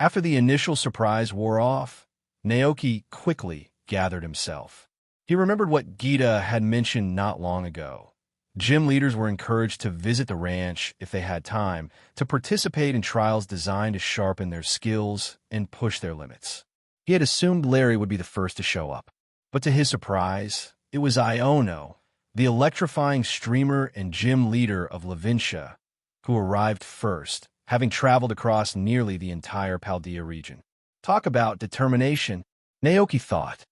After the initial surprise wore off, Naoki quickly gathered himself. He remembered what Gita had mentioned not long ago. Gym leaders were encouraged to visit the ranch if they had time, to participate in trials designed to sharpen their skills and push their limits. He had assumed Larry would be the first to show up. But to his surprise, it was Iono, the electrifying streamer and gym leader of Levincia, who arrived first, having traveled across nearly the entire Paldea region. Talk about determination, Naoki thought.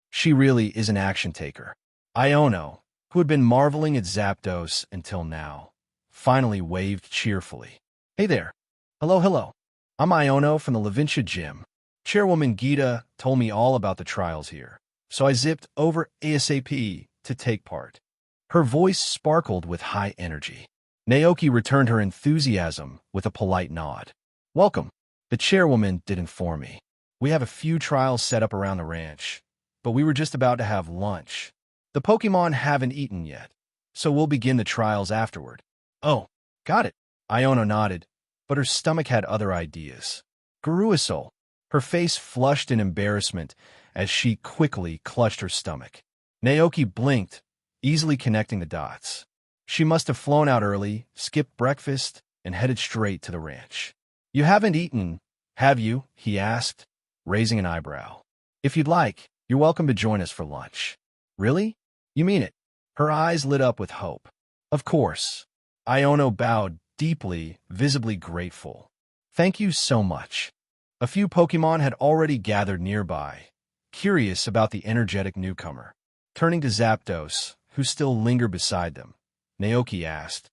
She really is an action-taker. Iono, who had been marveling at Zapdos until now, finally waved cheerfully. Hey there. Hello. I'm Iono from the Levincia gym. Chairwoman Gita told me all about the trials here, so I zipped over ASAP to take part. Her voice sparkled with high energy. Naoki returned her enthusiasm with a polite nod. Welcome. The chairwoman did inform me. We have a few trials set up around the ranch, but we were just about to have lunch. The Pokémon haven't eaten yet, so we'll begin the trials afterward. Oh, got it. Iono nodded, but her stomach had other ideas. Garuasol. Her face flushed in embarrassment as she quickly clutched her stomach. Naoki blinked, easily connecting the dots. She must have flown out early, skipped breakfast, and headed straight to the ranch. You haven't eaten, have you? He asked, raising an eyebrow. If you'd like, you're welcome to join us for lunch. Really? You mean it? Her eyes lit up with hope. Of course. Iono bowed deeply, visibly grateful. Thank you so much. A few Pokémon had already gathered nearby, curious about the energetic newcomer. Turning to Zapdos, who still lingered beside them, Naoki asked,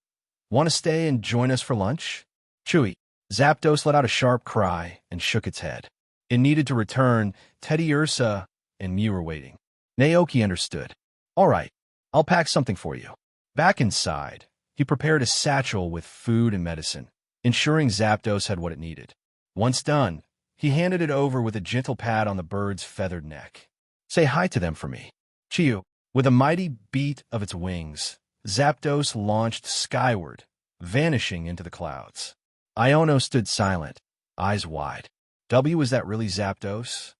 Want to stay and join us for lunch? Chewy. Zapdos let out a sharp cry and shook its head. It needed to return. Teddy Ursa and Mew were waiting. Naoki understood. All right, I'll pack something for you. Back inside, he prepared a satchel with food and medicine, ensuring Zapdos had what it needed. Once done, he handed it over with a gentle pat on the bird's feathered neck. Say hi to them for me. Chiyu. With a mighty beat of its wings, Zapdos launched skyward, vanishing into the clouds. Iono stood silent, eyes wide. Was that really Zapdos?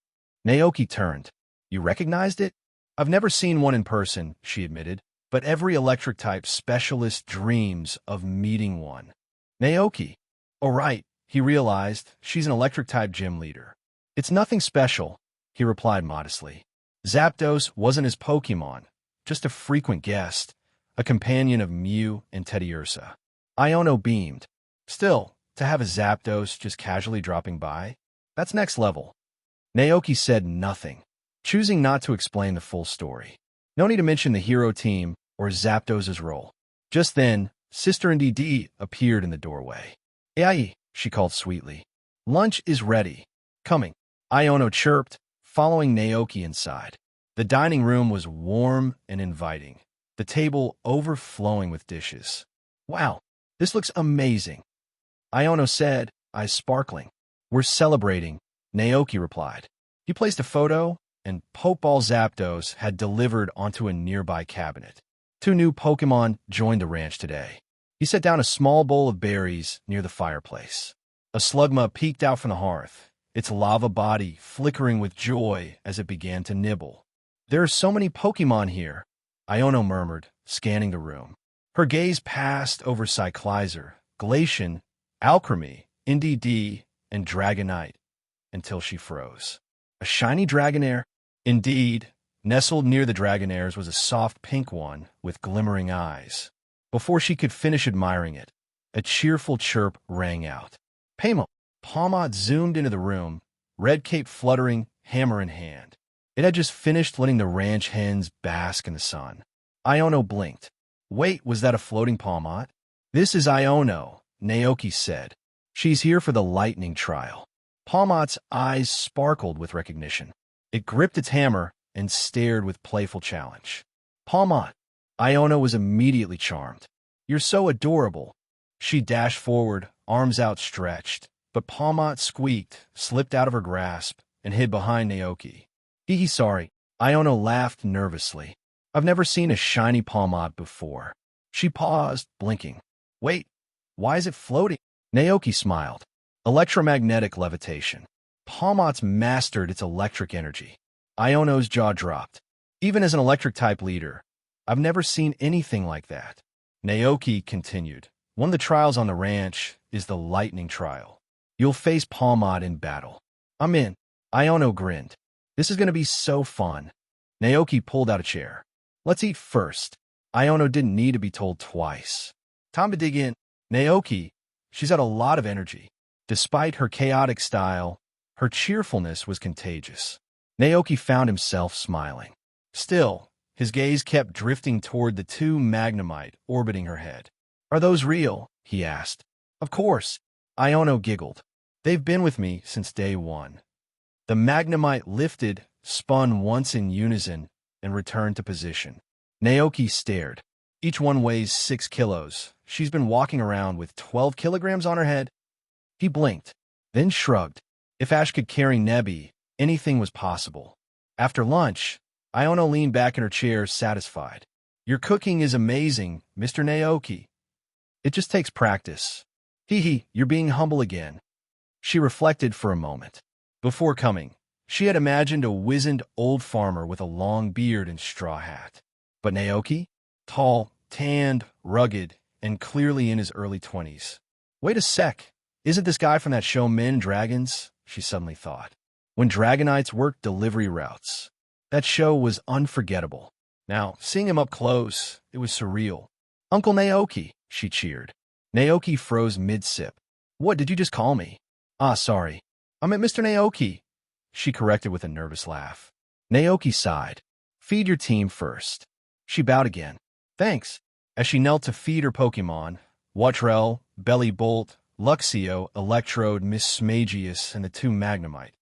Naoki turned. You recognized it? I've never seen one in person, she admitted, but every electric-type specialist dreams of meeting one. Naoki. Oh, right, he realized, she's an electric-type gym leader. It's nothing special, he replied modestly. Zapdos wasn't his Pokémon, just a frequent guest, a companion of Mew and Teddy Ursa. Iono beamed. Still, to have a Zapdos just casually dropping by, that's next level. Naoki said nothing, choosing not to explain the full story. No need to mention the hero team or Zapdos' role. Just then, Sister Ndidi appeared in the doorway. Ai, she called sweetly. Lunch is ready. Coming. Iono chirped, following Naoki inside. The dining room was warm and inviting, the table overflowing with dishes. Wow, this looks amazing. Iono said, eyes sparkling. We're celebrating, Naoki replied. He placed a photo, and Pokeball Zapdos had delivered onto a nearby cabinet. 2 new Pokémon joined the ranch today. He set down a small bowl of berries near the fireplace. A Slugma peeked out from the hearth, its lava body flickering with joy as it began to nibble. There are so many Pokémon here, Iono murmured, scanning the room. Her gaze passed over Cyclizer, Glacian, Alchemy, Ndidi, and Dragonite, until she froze. A shiny Dragonair? Indeed, nestled near the Dragonairs was a soft pink one with glimmering eyes. Before she could finish admiring it, a cheerful chirp rang out. Paymo! Palmot zoomed into the room, red cape fluttering, hammer in hand. It had just finished letting the ranch hens bask in the sun. Iono blinked. Wait, was that a floating Palmot? This is Iono, Naoki said. She's here for the lightning trial. Palmot's eyes sparkled with recognition. It gripped its hammer and stared with playful challenge. Palmot. Iono was immediately charmed. You're so adorable. She dashed forward, arms outstretched, but Palmot squeaked, slipped out of her grasp, and hid behind Naoki. Hee sorry. Iono laughed nervously. I've never seen a shiny Palmot before. She paused, blinking. Wait, why is it floating? Naoki smiled. Electromagnetic levitation. Palmot's mastered its electric energy. Iono's jaw dropped. Even as an electric-type leader, I've never seen anything like that. Naoki continued. One of the trials on the ranch is the lightning trial. You'll face Palmot in battle. I'm in. Iono grinned. This is going to be so fun. Naoki pulled out a chair. Let's eat first. Iono didn't need to be told twice. Time to dig in. Naoki, she's had a lot of energy. Despite her chaotic style, her cheerfulness was contagious. Naoki found himself smiling. Still, his gaze kept drifting toward the two Magnemite orbiting her head. Are those real? He asked. Of course. Iono giggled. They've been with me since day one. The Magnemite lifted, spun once in unison, and returned to position. Naoki stared. Each one weighs 6 kilos. She's been walking around with 12 kilograms on her head. He blinked, then shrugged. If Ash could carry Nebi, anything was possible. After lunch, Iono leaned back in her chair, satisfied. Your cooking is amazing, Mr. Naoki. It just takes practice. Hee, you're being humble again. She reflected for a moment. Before coming, she had imagined a wizened old farmer with a long beard and straw hat. But Naoki? Tall, tanned, rugged, and clearly in his early 20s. Wait a sec. Isn't this guy from that show Men Dragons? She suddenly thought. When Dragonites worked delivery routes. That show was unforgettable. Now, seeing him up close, it was surreal. Uncle Naoki, she cheered. Naoki froze mid-sip. What did you just call me? Ah, sorry. I meant Mr. Naoki. She corrected with a nervous laugh. Naoki sighed. Feed your team first. She bowed again. Thanks. As she knelt to feed her Pokémon, Watrel, Bellybolt, Luxio, Electrode, Miss Smagius, and the two Magnemite,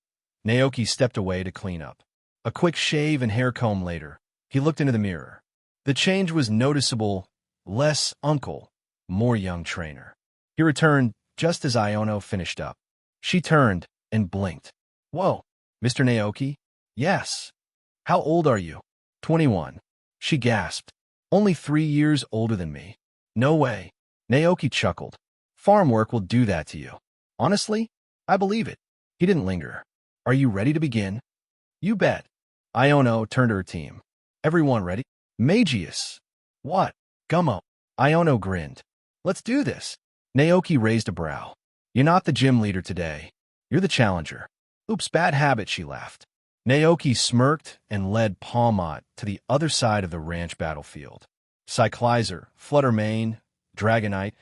Naoki stepped away to clean up. A quick shave and hair comb later, he looked into the mirror. The change was noticeable, less uncle, more young trainer. He returned just as Iono finished up. She turned and blinked. Whoa, Mr. Naoki? Yes. How old are you? 21. She gasped. Only 3 years older than me. No way. Naoki chuckled. Farm work will do that to you. Honestly, I believe it. He didn't linger. Are you ready to begin? You bet. Iono turned to her team. Everyone ready? Magius. What? Gummo. Iono grinned. Let's do this. Naoki raised a brow. You're not the gym leader today. You're the challenger. Oops, bad habit, she laughed. Naoki smirked and led Palmot to the other side of the ranch battlefield. Cyclizer, Fluttermane, Dragonite,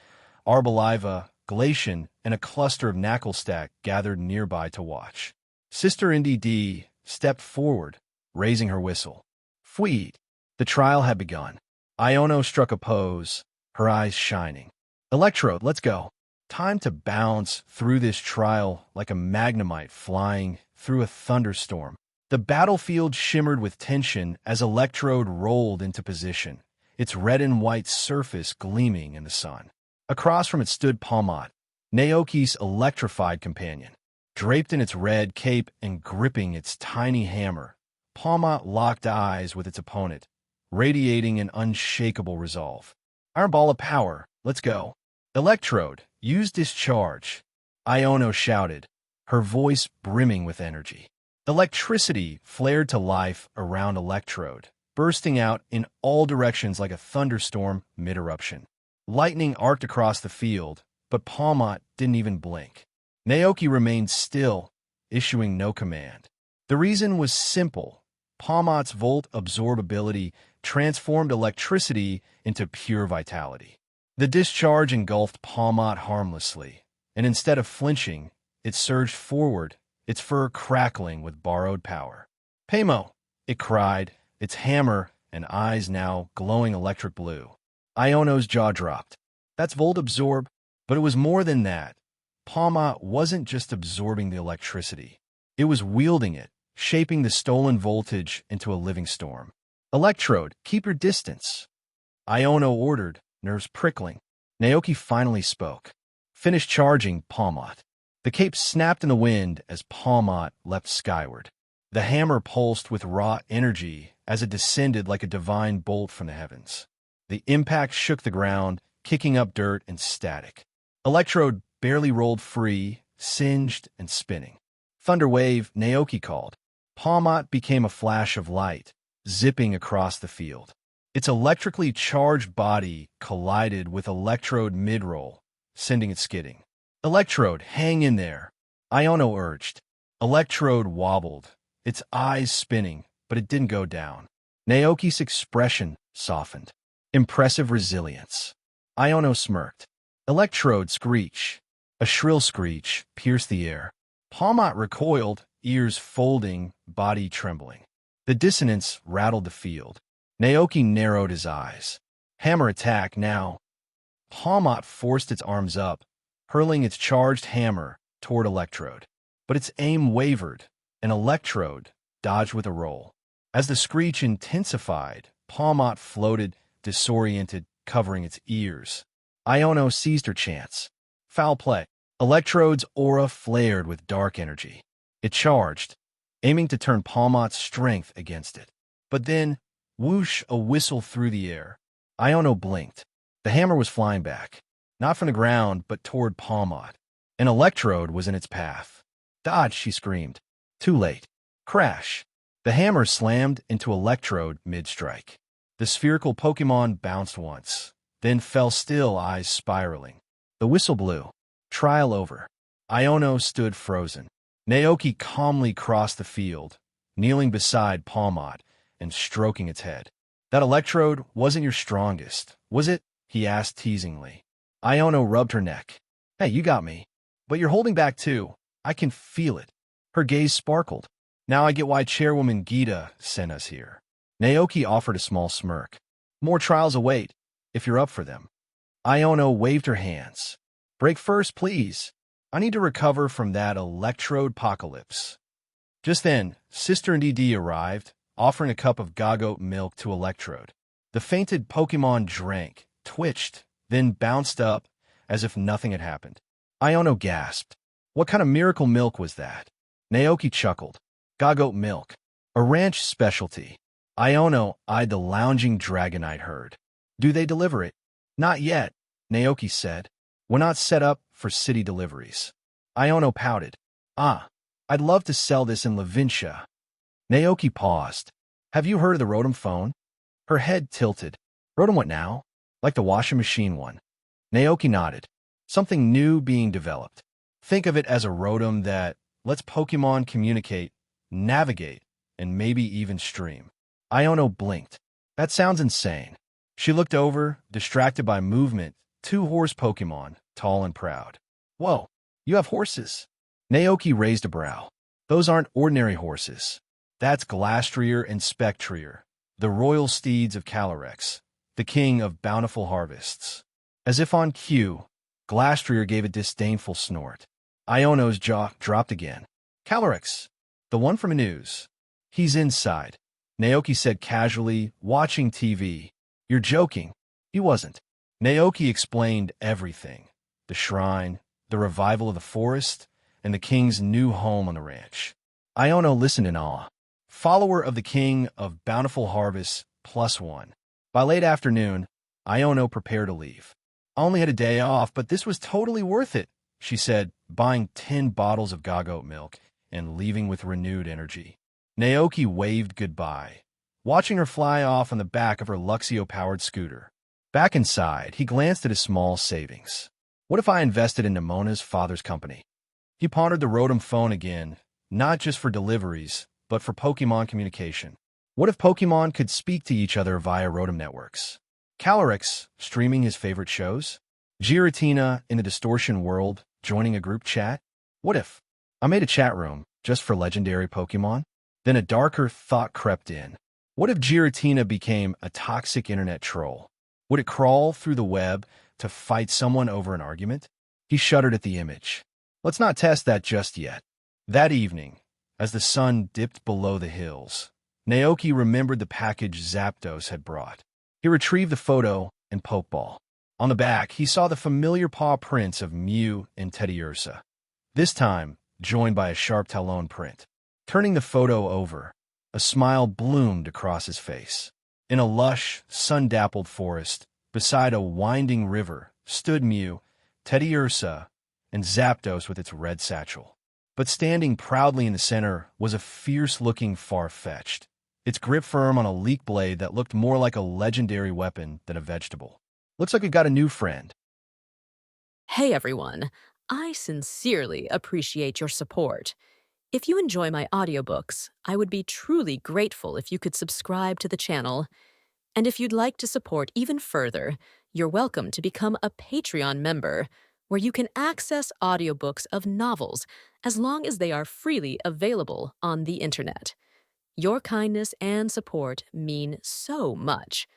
Arboliva, Glacian, and a cluster of Knucklestack gathered nearby to watch. Sister Indy D stepped forward, raising her whistle. Fweed. The trial had begun. Iono struck a pose, her eyes shining. Electrode, let's go. Time to bounce through this trial like a Magnemite flying through a thunderstorm. The battlefield shimmered with tension as Electrode rolled into position, its red and white surface gleaming in the sun. Across from it stood Palmot, Naoki's electrified companion. Draped in its red cape and gripping its tiny hammer, Palmot locked eyes with its opponent, radiating an unshakable resolve. Our ball of power, let's go. Electrode, use discharge, Iono shouted, her voice brimming with energy. Electricity flared to life around Electrode, bursting out in all directions like a thunderstorm mid-eruption. Lightning arced across the field, but Palmot didn't even blink. Naoki remained still, issuing no command. The reason was simple. Palmot's volt absorbability transformed electricity into pure vitality. The discharge engulfed Palmot harmlessly, and instead of flinching, it surged forward, its fur crackling with borrowed power. Paymo, it cried, its hammer and eyes now glowing electric blue. Iono's jaw dropped. That's volt absorb, but it was more than that. Palmot wasn't just absorbing the electricity. It was wielding it, shaping the stolen voltage into a living storm. Electrode, keep your distance. Iono ordered, nerves prickling. Naoki finally spoke. Finish charging, Palmot. The cape snapped in the wind as Palmot leapt skyward. The hammer pulsed with raw energy as it descended like a divine bolt from the heavens. The impact shook the ground, kicking up dirt and static. Electrode barely rolled free, singed and spinning. "Thunder wave," Naoki called. Palmot became a flash of light, zipping across the field. Its electrically charged body collided with Electrode mid-roll, sending it skidding. "Electrode, hang in there," Iono urged. Electrode wobbled, its eyes spinning, but it didn't go down. Naoki's expression softened. "Impressive resilience." Iono smirked. Electrode screech. A shrill screech pierced the air. Palmot recoiled, ears folding, body trembling. The dissonance rattled the field. Naoki narrowed his eyes. "Hammer attack now." Palmot forced its arms up, hurling its charged hammer toward Electrode. But its aim wavered, and Electrode dodged with a roll. As the screech intensified, Palmot floated, disoriented, covering its ears. Iono seized her chance. Foul play. Electrode's aura flared with dark energy. It charged, aiming to turn Palmot's strength against it. But then, whoosh, a whistle through the air. Iono blinked. The hammer was flying back, not from the ground, but toward Palmot. An Electrode was in its path. "Dodge," she screamed. Too late. Crash. The hammer slammed into Electrode mid-strike. The spherical Pokémon bounced once, then fell still, eyes spiraling. The whistle blew. Trial over. Iono stood frozen. Naoki calmly crossed the field, kneeling beside Palmot and stroking its head. "That Electrode wasn't your strongest, was it?" he asked teasingly. Iono rubbed her neck. "Hey, you got me. But you're holding back too. I can feel it." Her gaze sparkled. "Now I get why Chairwoman Gita sent us here." Naoki offered a small smirk. "More trials await, if you're up for them." Iono waved her hands. "Break first, please. I need to recover from that Electrode apocalypse." Just then, Sister and DD arrived, offering a cup of gagote milk to Electrode. The fainted Pokémon drank, twitched, then bounced up as if nothing had happened. Iono gasped. What kind of miracle milk was that? Naoki chuckled. "Gagote milk, a ranch specialty." Iono eyed the lounging Dragonite herd. "Do they deliver it?" "Not yet," Naoki said. "We're not set up for city deliveries." Iono pouted. "Ah, I'd love to sell this in Levincia." Naoki paused. "Have you heard of the Rotom phone?" Her head tilted. "Rotom what now?" "Like the washing machine one." Naoki nodded. "Something new being developed. Think of it as a Rotom that lets Pokémon communicate, navigate, and maybe even stream." Iono blinked. "That sounds insane." She looked over, distracted by movement, two horse Pokémon, tall and proud. "Whoa, you have horses." Naoki raised a brow. "Those aren't ordinary horses. That's Glastrier and Spectrier, the royal steeds of Calyrex, the king of bountiful harvests." As if on cue, Glastrier gave a disdainful snort. Iono's jaw dropped again. "Calyrex, the one from the news. He's inside," Naoki said casually, watching TV. "You're joking." He wasn't. Naoki explained everything. The shrine, the revival of the forest, and the king's new home on the ranch. Iono listened in awe. Follower of the king of bountiful harvests, +1. By late afternoon, Iono prepared to leave. "I only had a day off, but this was totally worth it," she said, buying 10 bottles of gagote milk and leaving with renewed energy. Naoki waved goodbye, watching her fly off on the back of her Luxio-powered scooter. Back inside, he glanced at his small savings. What if I invested in Nemona's father's company? He pondered the Rotom phone again, not just for deliveries, but for Pokémon communication. What if Pokémon could speak to each other via Rotom networks? Calyrex streaming his favorite shows? Giratina in the Distortion world joining a group chat? What if I made a chat room just for legendary Pokémon? Then a darker thought crept in. What if Giratina became a toxic internet troll? Would it crawl through the web to fight someone over an argument? He shuddered at the image. Let's not test that just yet. That evening, as the sun dipped below the hills, Naoki remembered the package Zapdos had brought. He retrieved the photo and Pokeball. On the back, he saw the familiar paw prints of Mew and Teddiursa, this time joined by a sharp talon print. Turning the photo over, a smile bloomed across his face. In a lush, sun-dappled forest, beside a winding river, stood Mew, Teddiursa, and Zapdos with its red satchel. But standing proudly in the center was a fierce-looking Farfetch'd, its grip firm on a leek blade that looked more like a legendary weapon than a vegetable. Looks like we got a new friend. Hey everyone, I sincerely appreciate your support. If you enjoy my audiobooks, I would be truly grateful if you could subscribe to the channel. And if you'd like to support even further, you're welcome to become a Patreon member, where you can access audiobooks of novels as long as they are freely available on the internet. Your kindness and support mean so much.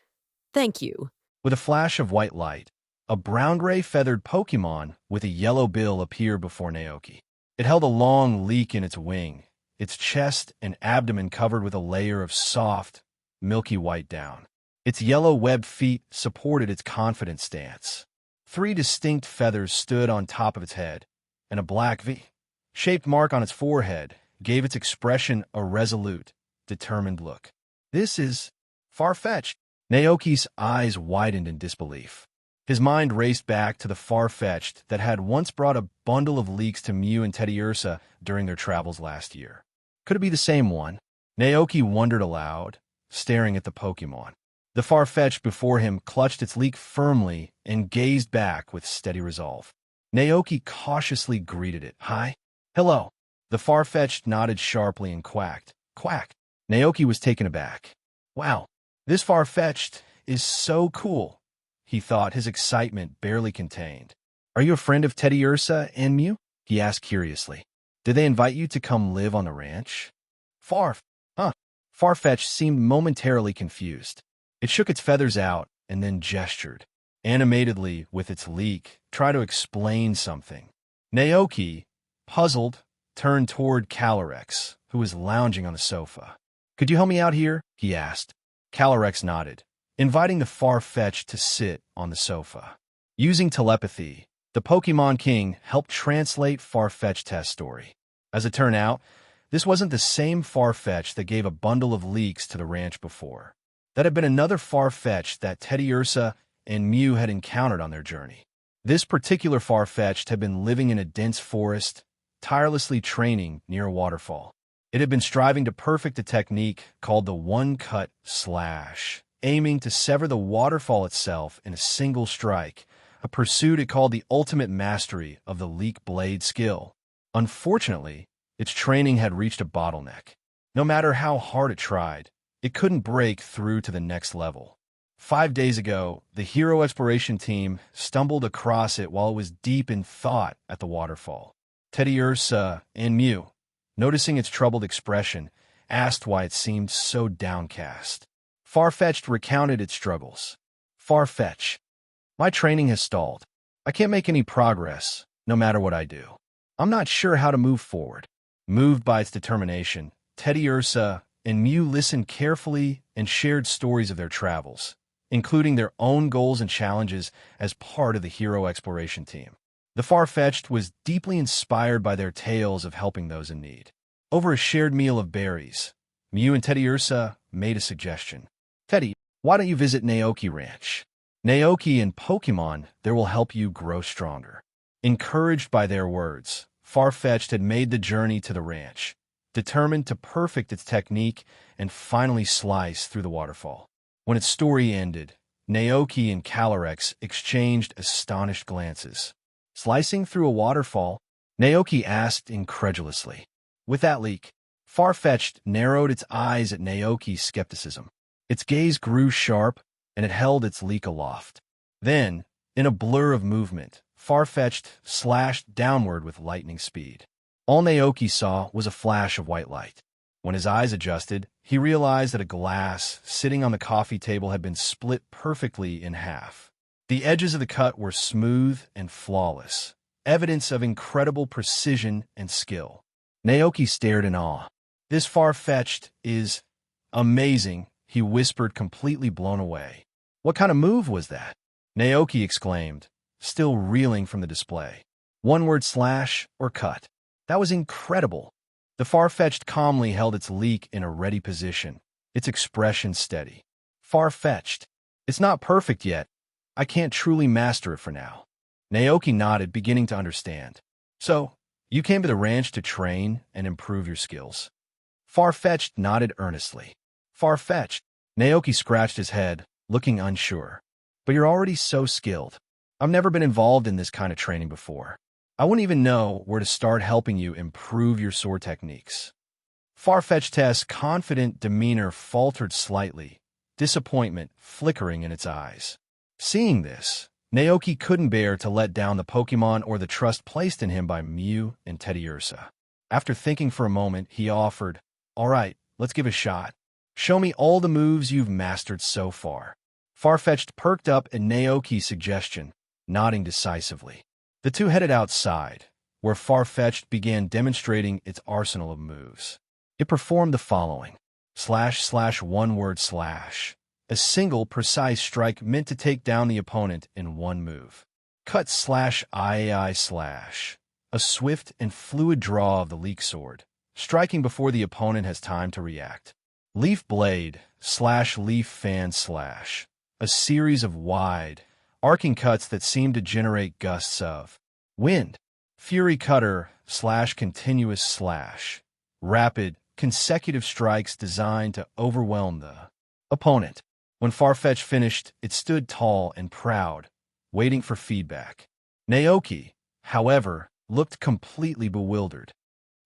Thank you. With a flash of white light, a brown-gray feathered Pokémon with a yellow bill appeared before Naoki. It held a long leek in its wing, its chest and abdomen covered with a layer of soft, milky white down. Its yellow webbed feet supported its confident stance. 3 distinct feathers stood on top of its head, and a black V-shaped mark on its forehead gave its expression a resolute, determined look. This is Farfetch'd. Naoki's eyes widened in disbelief. His mind raced back to the Farfetch'd that had once brought a bundle of leeks to Mew and Teddiursa during their travels last year. Could it be the same one? Naoki wondered aloud, staring at the Pokémon. The Farfetch'd before him clutched its leek firmly and gazed back with steady resolve. Naoki cautiously greeted it. Hi. Hello. The Farfetch'd nodded sharply and quacked. Quack. Naoki was taken aback. Wow, this Farfetch'd is so cool, he thought, his excitement barely contained. Are you a friend of Teddiursa and Mew? He asked curiously. Did they invite you to come live on the ranch? Farfetch'd seemed momentarily confused. It shook its feathers out and then gestured, animatedly with its leek, try to explain something. Naoki, puzzled, turned toward Calyrex, who was lounging on the sofa. Could you help me out here? He asked. Calyrex nodded, inviting the Farfetch'd to sit on the sofa. Using telepathy, the Pokémon King helped translate Farfetch'd's story. As it turned out, this wasn't the same Farfetch'd that gave a bundle of leeks to the ranch before. That had been another Farfetch'd that Teddiursa and Mew had encountered on their journey. This particular Farfetch'd had been living in a dense forest, tirelessly training near a waterfall. It had been striving to perfect a technique called the one-cut slash, aiming to sever the waterfall itself in a single strike, a pursuit it called the ultimate mastery of the leek blade skill. Unfortunately, its training had reached a bottleneck. No matter how hard it tried, it couldn't break through to the next level. 5 days ago, the Hero Exploration team stumbled across it while it was deep in thought at the waterfall. Teddiursa and Mew, noticing its troubled expression, asked why it seemed so downcast. Farfetch'd recounted its struggles. Farfetch'd, my training has stalled. I can't make any progress, no matter what I do. I'm not sure how to move forward. Moved by its determination, Teddiursa and Mew listened carefully and shared stories of their travels, including their own goals and challenges as part of the Hero Exploration team. The Farfetch'd was deeply inspired by their tales of helping those in need. Over a shared meal of berries, Mew and Teddiursa made a suggestion. Teddy, why don't you visit Naoki Ranch? Naoki and Pokémon there will help you grow stronger. Encouraged by their words, Farfetch'd had made the journey to the ranch, determined to perfect its technique and finally slice through the waterfall. When its story ended, Naoki and Calyrex exchanged astonished glances. Slicing through a waterfall? Naoki asked incredulously. With that leak, Farfetch'd narrowed its eyes at Naoki's skepticism. Its gaze grew sharp, and it held its leek aloft. Then, in a blur of movement, Farfetch'd slashed downward with lightning speed. All Naoki saw was a flash of white light. When his eyes adjusted, he realized that a glass sitting on the coffee table had been split perfectly in half. The edges of the cut were smooth and flawless, evidence of incredible precision and skill. Naoki stared in awe. This Farfetch'd is amazing, he whispered, completely blown away. What kind of move was that? Naoki exclaimed, still reeling from the display. One-word slash or cut. That was incredible. The Farfetch'd calmly held its leek in a ready position, its expression steady. Farfetch'd. It's not perfect yet. I can't truly master it for now. Naoki nodded, beginning to understand. So, you came to the ranch to train and improve your skills. Farfetch'd nodded earnestly. Farfetch'd. Naoki scratched his head, looking unsure. But you're already so skilled. I've never been involved in this kind of training before. I wouldn't even know where to start helping you improve your sword techniques. Farfetch'd's confident demeanor faltered slightly, disappointment flickering in its eyes. Seeing this, Naoki couldn't bear to let down the Pokémon or the trust placed in him by Mew and Teddiursa. After thinking for a moment, he offered, "All right, let's give it a shot. Show me all the moves you've mastered so far." Farfetch'd perked up at Naoki's suggestion, nodding decisively. The two headed outside, where Farfetch'd began demonstrating its arsenal of moves. It performed the following: //1 /, a single precise strike meant to take down the opponent in one move. Cut/II/, a swift and fluid draw of the leek sword, striking before the opponent has time to react. Leaf Blade/Leaf Fan/, a series of wide, arcing cuts that seem to generate gusts of wind. Fury Cutter/Continuous Slash, rapid, consecutive strikes designed to overwhelm the opponent. When Farfetch'd finished, it stood tall and proud, waiting for feedback. Naoki, however, looked completely bewildered.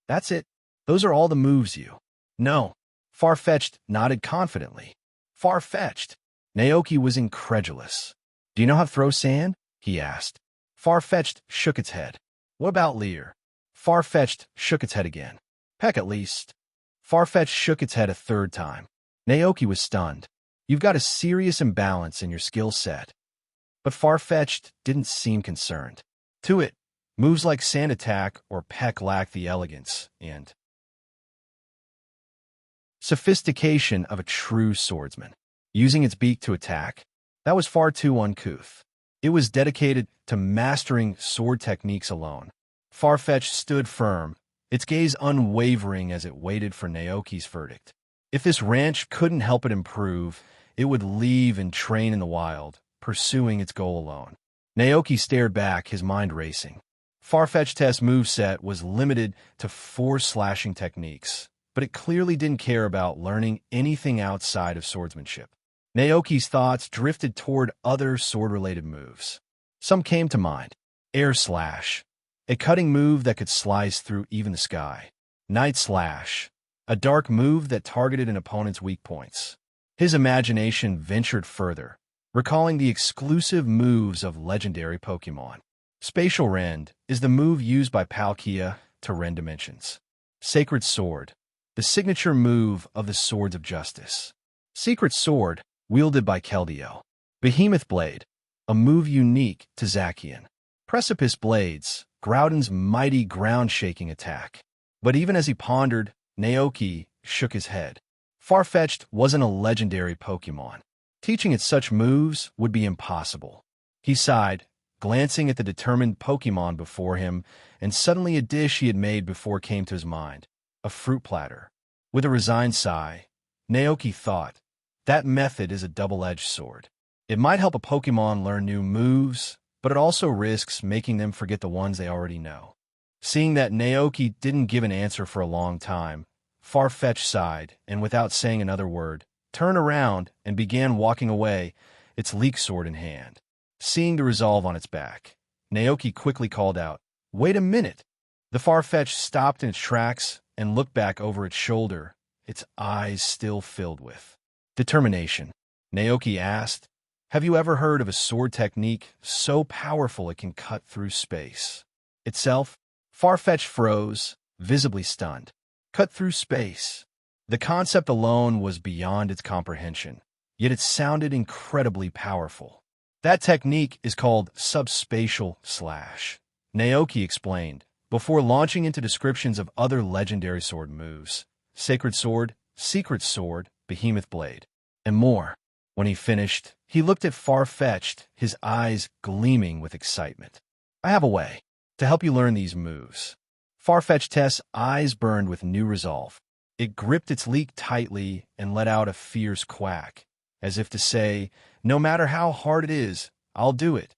"That's it? Those are all the moves you?" "No." Farfetch'd nodded confidently. "Farfetch'd." Naoki was incredulous. "Do you know how to throw sand?" he asked. Farfetch'd shook its head. "What about Leer?" Farfetch'd shook its head again. "Peck at least." Farfetch'd shook its head a third time. Naoki was stunned. "You've got a serious imbalance in your skill set." But Farfetch'd didn't seem concerned. To it, moves like Sand Attack or Peck lacked the elegance and sophistication of a true swordsman. Using its beak to attack, that was far too uncouth. It was dedicated to mastering sword techniques alone. Farfetch'd stood firm, its gaze unwavering as it waited for Naoki's verdict. If this ranch couldn't help it improve, it would leave and train in the wild, pursuing its goal alone. Naoki stared back, his mind racing. Farfetch'd's moveset was limited to 4 slashing techniques, but it clearly didn't care about learning anything outside of swordsmanship. Naoki's thoughts drifted toward other sword-related moves. Some came to mind. Air Slash, a cutting move that could slice through even the sky. Night Slash, a dark move that targeted an opponent's weak points. His imagination ventured further, recalling the exclusive moves of legendary Pokémon. Spatial Rend is the move used by Palkia to rend dimensions. Sacred Sword, the signature move of the Swords of Justice. Secret Sword, wielded by Keldeo. Behemoth Blade, a move unique to Zacian. Precipice Blades, Groudon's mighty ground-shaking attack. But even as he pondered, Naoki shook his head. Farfetch'd wasn't a legendary Pokémon. Teaching it such moves would be impossible. He sighed, glancing at the determined Pokémon before him, and suddenly a dish he had made before came to his mind. A fruit platter. With a resigned sigh, Naoki thought, that method is a double-edged sword. It might help a Pokémon learn new moves, but it also risks making them forget the ones they already know. Seeing that Naoki didn't give an answer for a long time, Farfetch'd sighed, and without saying another word, turned around and began walking away, its leek sword in hand. Seeing the resolve on its back, Naoki quickly called out, "Wait a minute!" The Farfetch'd stopped in its tracks and looked back over its shoulder, its eyes still filled with determination. Naoki asked, "Have you ever heard of a sword technique so powerful it can cut through space itself?" Farfetch'd froze, visibly stunned. Cut through space. The concept alone was beyond its comprehension, yet it sounded incredibly powerful. That technique is called subspatial slash, Naoki explained, before launching into descriptions of other legendary sword moves. Sacred Sword, Secret Sword, Behemoth Blade, and more. When he finished, he looked at Farfetch'd, his eyes gleaming with excitement. "I have a way to help you learn these moves." Farfetch'd's eyes burned with new resolve. It gripped its leek tightly and let out a fierce quack, as if to say, "No matter how hard it is, I'll do it."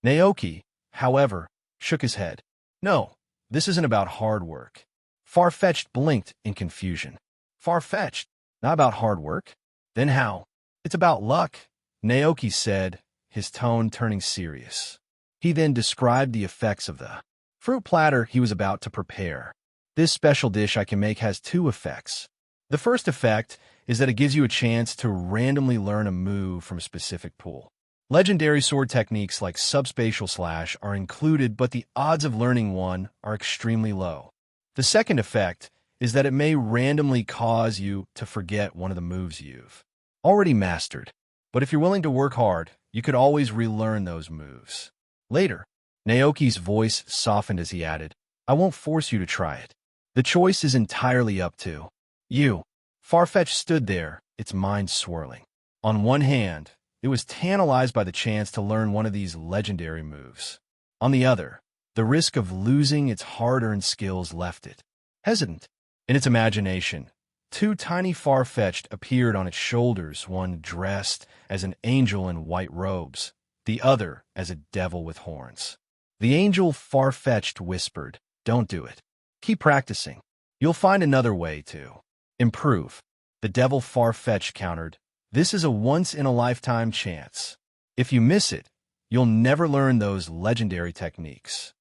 Naoki, however, shook his head. No, this isn't about hard work. Farfetch'd blinked in confusion. Farfetch'd? Not about hard work? Then how? It's about luck, Naoki said, his tone turning serious. He then described the effects of the fruit platter he was about to prepare. This special dish I can make has two effects. The first effect is that it gives you a chance to randomly learn a move from a specific pool. Legendary sword techniques like subspatial slash are included, but the odds of learning one are extremely low. The second effect is that it may randomly cause you to forget one of the moves you've already mastered. But if you're willing to work hard, you could always relearn those moves later. Naoki's voice softened as he added, I won't force you to try it. The choice is entirely up to you. Farfetch'd stood there, its mind swirling. On one hand, it was tantalized by the chance to learn one of these legendary moves. On the other, the risk of losing its hard-earned skills left it hesitant. In its imagination, two tiny Farfetch'd appeared on its shoulders, one dressed as an angel in white robes, the other as a devil with horns. The angel Farfetch'd whispered, Don't do it. Keep practicing. You'll find another way to improve. The devil Farfetch'd countered, This is a once-in-a-lifetime chance. If you miss it, you'll never learn those legendary techniques.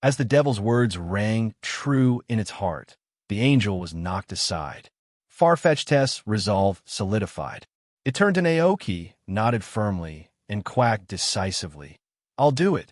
As the devil's words rang true in its heart, the angel was knocked aside. Farfetch'd's resolve solidified. It turned to Naoki, nodded firmly, and quacked decisively. I'll do it.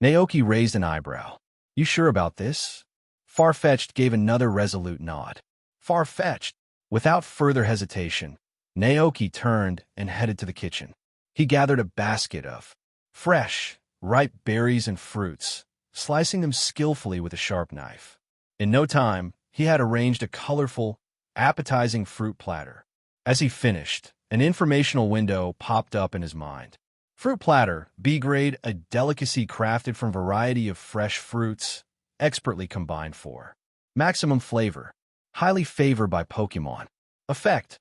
Naoki raised an eyebrow. You sure about this? Farfetch'd gave another resolute nod. Farfetch'd. Without further hesitation, Naoki turned and headed to the kitchen. He gathered a basket of fresh, ripe berries and fruits, slicing them skillfully with a sharp knife. In no time, he had arranged a colorful, appetizing fruit platter. As he finished, an informational window popped up in his mind. Fruit platter, B-grade, a delicacy crafted from a variety of fresh fruits, expertly combined for maximum flavor, highly favored by Pokémon. Effect: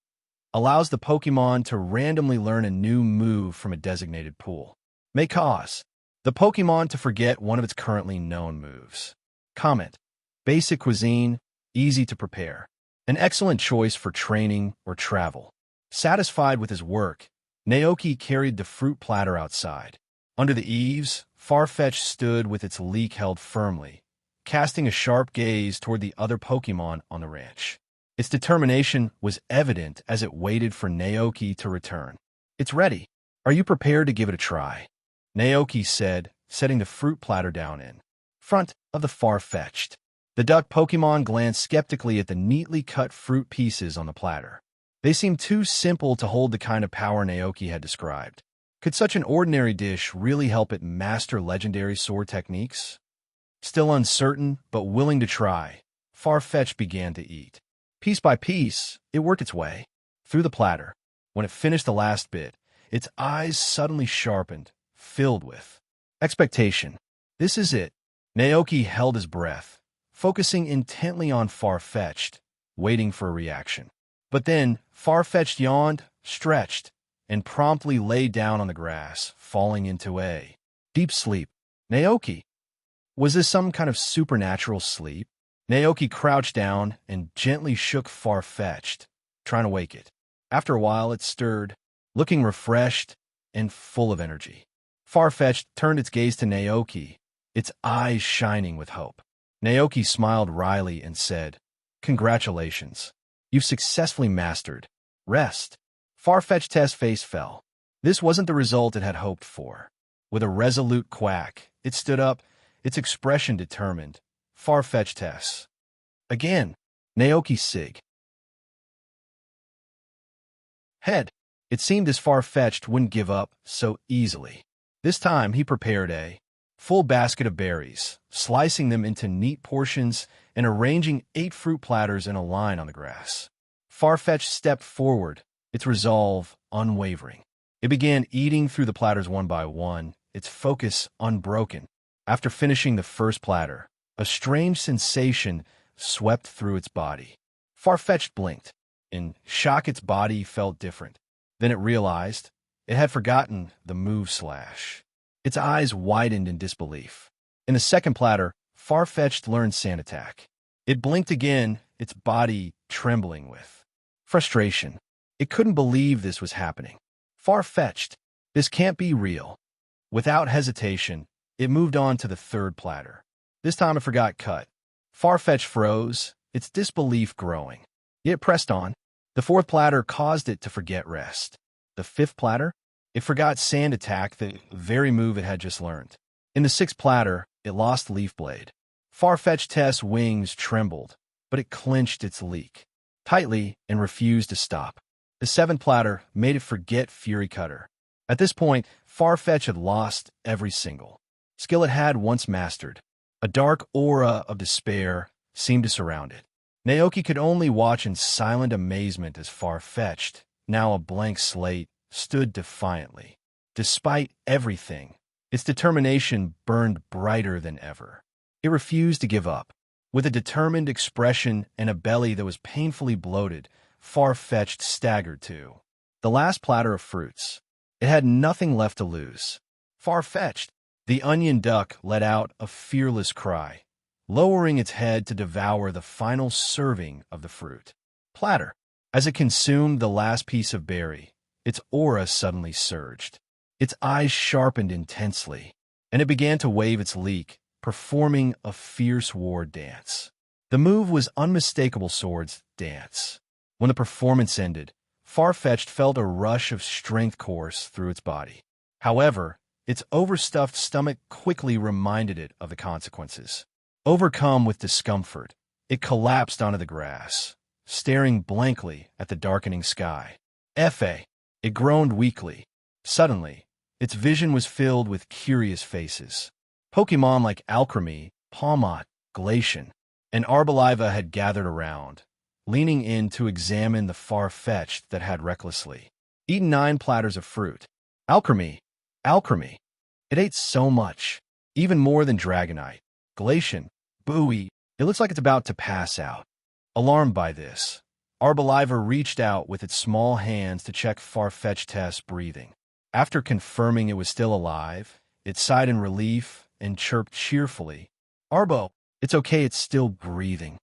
allows the Pokémon to randomly learn a new move from a designated pool. May cause the Pokémon to forget one of its currently known moves. Comment: basic cuisine, easy to prepare. An excellent choice for training or travel. Satisfied with his work, Naoki carried the fruit platter outside. Under the eaves, Farfetch'd stood with its leek held firmly, casting a sharp gaze toward the other Pokémon on the ranch. Its determination was evident as it waited for Naoki to return. It's ready. Are you prepared to give it a try? Naoki said, setting the fruit platter down in front of the Farfetch'd. The duck Pokémon glanced skeptically at the neatly cut fruit pieces on the platter. They seemed too simple to hold the kind of power Naoki had described. Could such an ordinary dish really help it master legendary sword techniques? Still uncertain, but willing to try, Farfetch'd began to eat. Piece by piece, it worked its way through the platter. When it finished the last bit, its eyes suddenly sharpened, filled with expectation. This is it. Naoki held his breath, focusing intently on Farfetch'd, waiting for a reaction. But then, Farfetch'd yawned, stretched, and promptly lay down on the grass, falling into a deep sleep. Naoki! Was this some kind of supernatural sleep? Naoki crouched down and gently shook Farfetch'd, trying to wake it. After a while, it stirred, looking refreshed and full of energy. Farfetch'd turned its gaze to Naoki, its eyes shining with hope. Naoki smiled wryly and said, Congratulations. You've successfully mastered rest. Farfetch'd's face fell. This wasn't the result it had hoped for. With a resolute quack, it stood up, its expression determined. Farfetch'd. Again, Naoki sig. Head. It seemed as Farfetch'd wouldn't give up so easily. This time he prepared a full basket of berries, slicing them into neat portions and arranging 8 fruit platters in a line on the grass. Farfetch'd stepped forward, its resolve unwavering. It began eating through the platters one by one, its focus unbroken. After finishing the first platter, a strange sensation swept through its body. Farfetch'd blinked. In shock, its body felt different. Then it realized it had forgotten the move slash. Its eyes widened in disbelief. In the second platter, Farfetch'd learned Sand Attack. It blinked again, its body trembling with frustration. It couldn't believe this was happening. Farfetch'd, this can't be real. Without hesitation, it moved on to the third platter. This time it forgot Cut. Farfetch'd froze, its disbelief growing. It pressed on. The fourth platter caused it to forget Rest. The fifth platter, it forgot Sand Attack, the very move it had just learned. In the sixth platter, it lost Leaf Blade. Farfetch'd's wings trembled, but it clenched its leak tightly and refused to stop. The seventh platter made it forget Fury Cutter. At this point, Farfetch'd had lost every single skill it had once mastered. A dark aura of despair seemed to surround it. Naoki could only watch in silent amazement as Farfetch'd, now a blank slate, stood defiantly. Despite everything, its determination burned brighter than ever. It refused to give up. With a determined expression and a belly that was painfully bloated, Farfetch'd staggered to the last platter of fruits. It had nothing left to lose. Farfetch'd, the onion duck, let out a fearless cry, lowering its head to devour the final serving of the fruit platter. As it consumed the last piece of berry, its aura suddenly surged. Its eyes sharpened intensely, and it began to wave its leek, performing a fierce war dance. The move was unmistakable sword's dance. When the performance ended, Farfetch'd felt a rush of strength course through its body. However, its overstuffed stomach quickly reminded it of the consequences. Overcome with discomfort, it collapsed onto the grass, staring blankly at the darkening sky. F.A. It groaned weakly. Suddenly, its vision was filled with curious faces. Pokémon like Alchemy, Palmot, Glacian, and Arboliva had gathered around, leaning in to examine the Farfetch'd that had recklessly eaten 9 platters of fruit. Alchemy! It ate so much, even more than Dragonite. Glacian, buoy, it looks like it's about to pass out. Alarmed by this, Arboliva reached out with its small hands to check Farfetch'd's breathing. After confirming it was still alive, it sighed in relief and chirped cheerfully, "Arbo, it's okay, it's still breathing."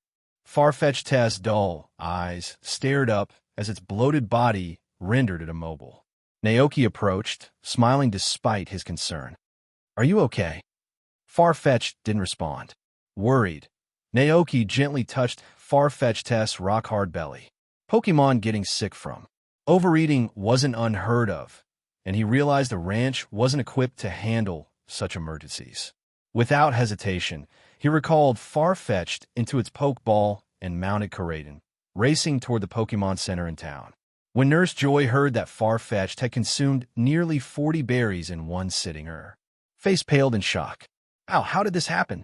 Farfetch'd's dull eyes stared up as its bloated body rendered it immobile. Naoki approached, smiling despite his concern. "Are you okay?" Farfetch'd didn't respond. Worried, Naoki gently touched Farfetch'd's rock-hard belly. Pokémon getting sick from overeating wasn't unheard of, and he realized the ranch wasn't equipped to handle such emergencies. Without hesitation, he recalled Farfetch'd into its Pokeball and mounted Koraidon, racing toward the Pokémon Center in town. When Nurse Joy heard that Farfetch'd had consumed nearly 40 berries in one sitting, her face paled in shock. "Ow, how did this happen?"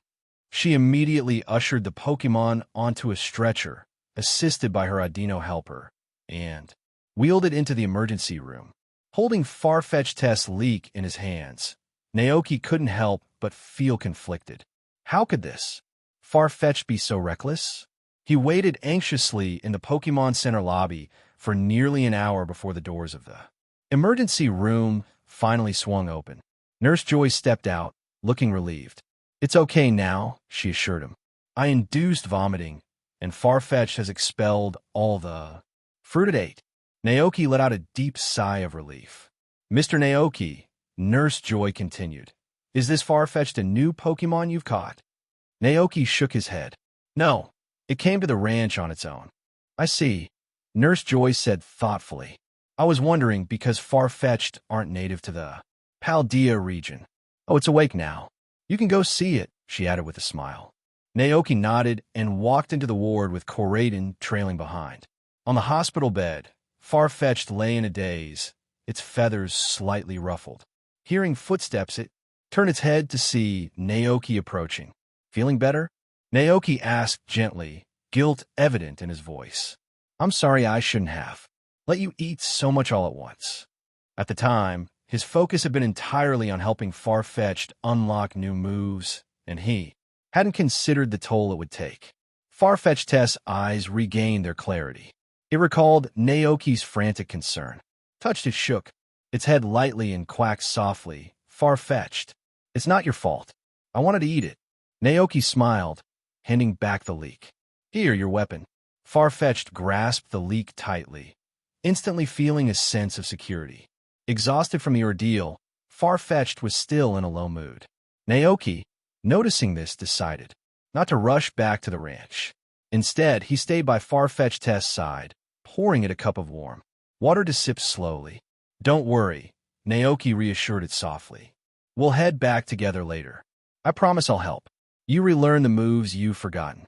She immediately ushered the Pokémon onto a stretcher, assisted by her Audino helper, and wheeled it into the emergency room. Holding Farfetch'd's leek in his hands, Naoki couldn't help but feel conflicted. How could this Farfetch'd be so reckless? He waited anxiously in the Pokémon Center lobby for nearly an hour before the doors of the emergency room finally swung open. Nurse Joy stepped out, looking relieved. "It's okay now," she assured him. "I induced vomiting, and Farfetch'd has expelled all the fruit it ate." Naoki let out a deep sigh of relief. "Mr. Naoki," Nurse Joy continued, "is this Farfetch'd a new Pokémon you've caught?" Naoki shook his head. "No, it came to the ranch on its own." "I see," Nurse Joy said thoughtfully. "I was wondering because Farfetch'd aren't native to the Paldea region." "Oh, it's awake now. You can go see it," she added with a smile. Naoki nodded and walked into the ward with Koraidon trailing behind. On the hospital bed, Farfetch'd lay in a daze, its feathers slightly ruffled. Hearing footsteps, it turned its head to see Naoki approaching. "Feeling better?" Naoki asked gently, guilt evident in his voice. "I'm sorry, I shouldn't have let you eat so much all at once." At the time, his focus had been entirely on helping Farfetch'd unlock new moves, and he hadn't considered the toll it would take. Farfetch'd's eyes regained their clarity. It recalled Naoki's frantic concern. Touched it shook, its head lightly and quacked softly, Far-fetched. It's not your fault. I wanted to eat it. Naoki smiled, handing back the leek. Here, your weapon. Far-fetched grasped the leek tightly, instantly feeling a sense of security. Exhausted from the ordeal, Far-fetched was still in a low mood. Naoki, noticing this, decided not to rush back to the ranch. Instead, he stayed by Far-fetched's side, pouring it a cup of warm water to sip slowly. Don't worry, Naoki reassured it softly. We'll head back together later. I promise I'll help. You relearn the moves you've forgotten.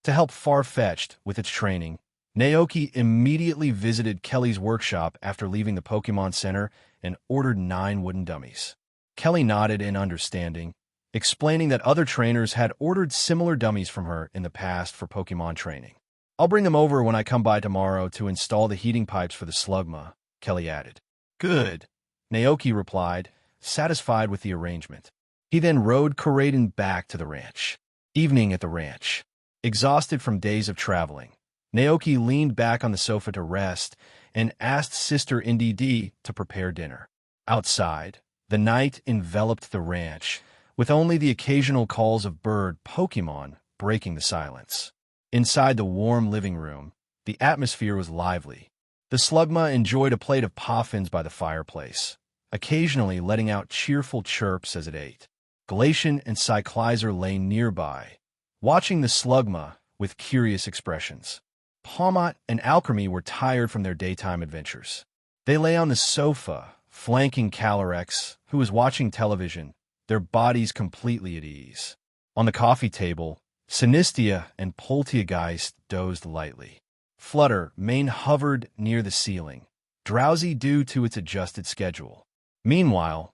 To help Far-fetched with its training, Naoki immediately visited Kelly's workshop after leaving the Pokémon Center and ordered 9 wooden dummies. Kelly nodded in understanding, explaining that other trainers had ordered similar dummies from her in the past for Pokémon training. I'll bring them over when I come by tomorrow to install the heating pipes for the Slugma, Kelly added. Good, Naoki replied, satisfied with the arrangement. He then rode Koraidon back to the ranch. Evening at the ranch. Exhausted from days of traveling, Naoki leaned back on the sofa to rest and asked Sister Nddd to prepare dinner. Outside, the night enveloped the ranch, with only the occasional calls of bird Pokémon breaking the silence. Inside the warm living room, the atmosphere was lively. The Slugma enjoyed a plate of poffins by the fireplace, occasionally letting out cheerful chirps as it ate. Glacian and Cyclizer lay nearby, watching the Slugma with curious expressions. Palmot and Alchemy were tired from their daytime adventures. They lay on the sofa, flanking Calyrex, who was watching television, their bodies completely at ease. On the coffee table, Sinistia and Polteageist dozed lightly. Flutter Mane hovered near the ceiling, drowsy due to its adjusted schedule. Meanwhile,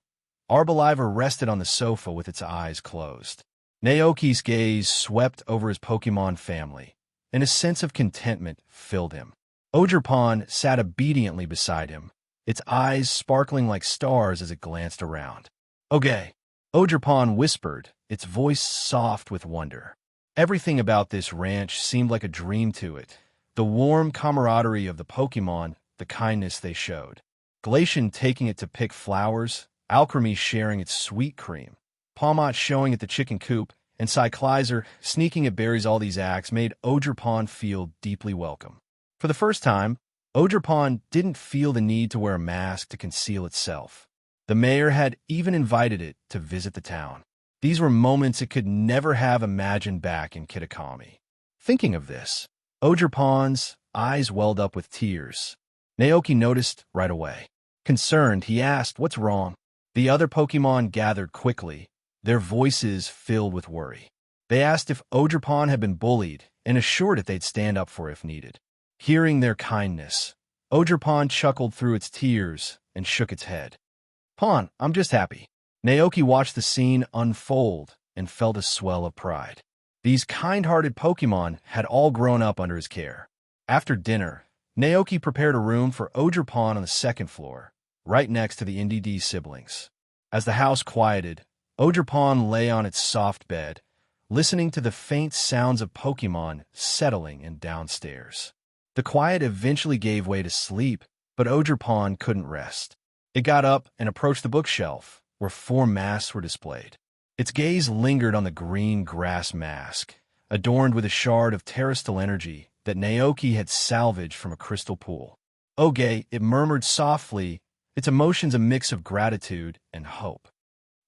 Arboliver rested on the sofa with its eyes closed. Naoki's gaze swept over his Pokémon family, and a sense of contentment filled him. Ogerpon sat obediently beside him, its eyes sparkling like stars as it glanced around. Okay, Ogerpon whispered, its voice soft with wonder. Everything about this ranch seemed like a dream to it. The warm camaraderie of the Pokémon, the kindness they showed. Glacian taking it to pick flowers, Alchemy sharing its sweet cream, Palmot showing it the chicken coop, and Cyclizer sneaking at berries. All these acts made Ogerpon feel deeply welcome. For the first time, Ogerpon didn't feel the need to wear a mask to conceal itself. The mayor had even invited it to visit the town. These were moments it could never have imagined back in Kitakami. Thinking of this, Ogerpon's eyes welled up with tears. Naoki noticed right away. Concerned, he asked, "What's wrong?" The other Pokémon gathered quickly, their voices filled with worry. They asked if Ogerpon had been bullied and assured it they'd stand up for if needed. Hearing their kindness, Ogerpon chuckled through its tears and shook its head. "Pon, I'm just happy." Naoki watched the scene unfold and felt a swell of pride. These kind-hearted Pokémon had all grown up under his care. After dinner, Naoki prepared a room for Ogerpon on the second floor, right next to the Nddd siblings. As the house quieted, Ogerpon lay on its soft bed, listening to the faint sounds of Pokémon settling in downstairs. The quiet eventually gave way to sleep, but Ogerpon couldn't rest. It got up and approached the bookshelf, where 4 masks were displayed. Its gaze lingered on the green grass mask, adorned with a shard of terrestrial energy that Naoki had salvaged from a crystal pool. "Oge," it murmured softly, its emotions a mix of gratitude and hope.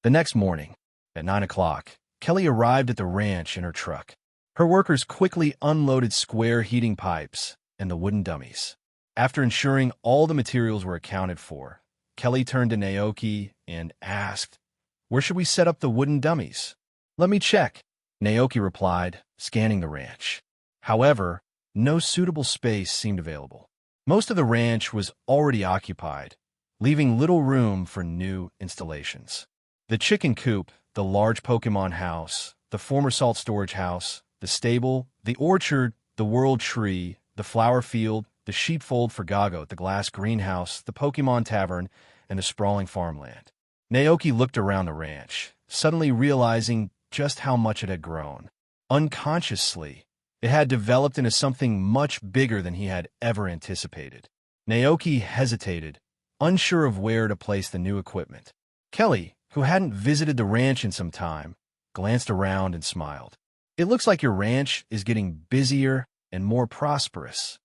The next morning, at 9 o'clock, Kelly arrived at the ranch in her truck. Her workers quickly unloaded square heating pipes and the wooden dummies. After ensuring all the materials were accounted for, Kelly turned to Naoki and asked, "Where should we set up the wooden dummies?" "Let me check," Naoki replied, scanning the ranch. However, no suitable space seemed available. Most of the ranch was already occupied, leaving little room for new installations. The chicken coop, the large Pokémon house, the former salt storage house, the stable, the orchard, the world tree, the flower field, the sheepfold for Gago, the glass greenhouse, the Pokémon tavern, and the sprawling farmland. Naoki looked around the ranch, suddenly realizing just how much it had grown. Unconsciously, it had developed into something much bigger than he had ever anticipated. Naoki hesitated, unsure of where to place the new equipment. Kelly, who hadn't visited the ranch in some time, glanced around and smiled. It looks like your ranch is getting busier and more prosperous.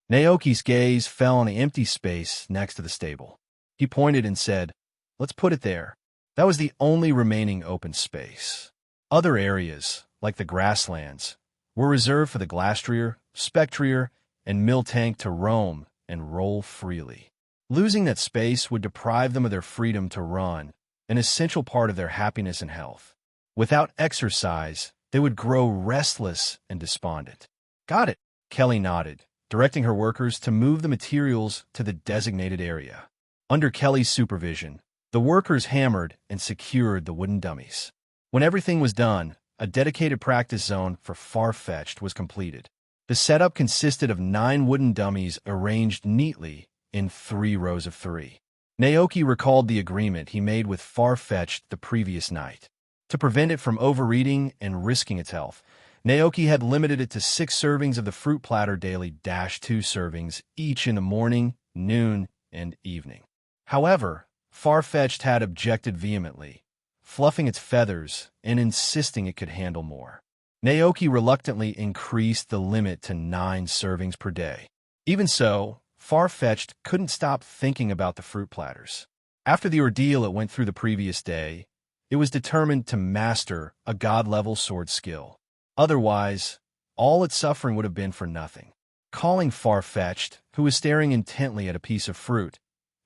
Naoki's gaze fell on the empty space next to the stable. He pointed and said, "Let's put it there." That was the only remaining open space. Other areas, like the grasslands, were reserved for the Glastrier, Spectrier, and Miltank to roam and roll freely. Losing that space would deprive them of their freedom to run, an essential part of their happiness and health. Without exercise, they would grow restless and despondent. Got it, Kelly nodded, directing her workers to move the materials to the designated area. Under Kelly's supervision, the workers hammered and secured the wooden dummies. When everything was done, a dedicated practice zone for Farfetch'd was completed. The setup consisted of 9 wooden dummies arranged neatly in 3 rows of 3. Naoki recalled the agreement he made with Farfetch'd the previous night. To prevent it from overeating and risking its health, Naoki had limited it to 6 servings of the fruit platter daily - 2 servings, each in the morning, noon, and evening. However, Farfetch'd had objected vehemently, fluffing its feathers and insisting it could handle more. Naoki reluctantly increased the limit to 9 servings per day. Even so, Farfetch'd couldn't stop thinking about the fruit platters. After the ordeal it went through the previous day, it was determined to master a god-level sword skill. Otherwise, all its suffering would have been for nothing. Calling Farfetch'd, who was staring intently at a piece of fruit,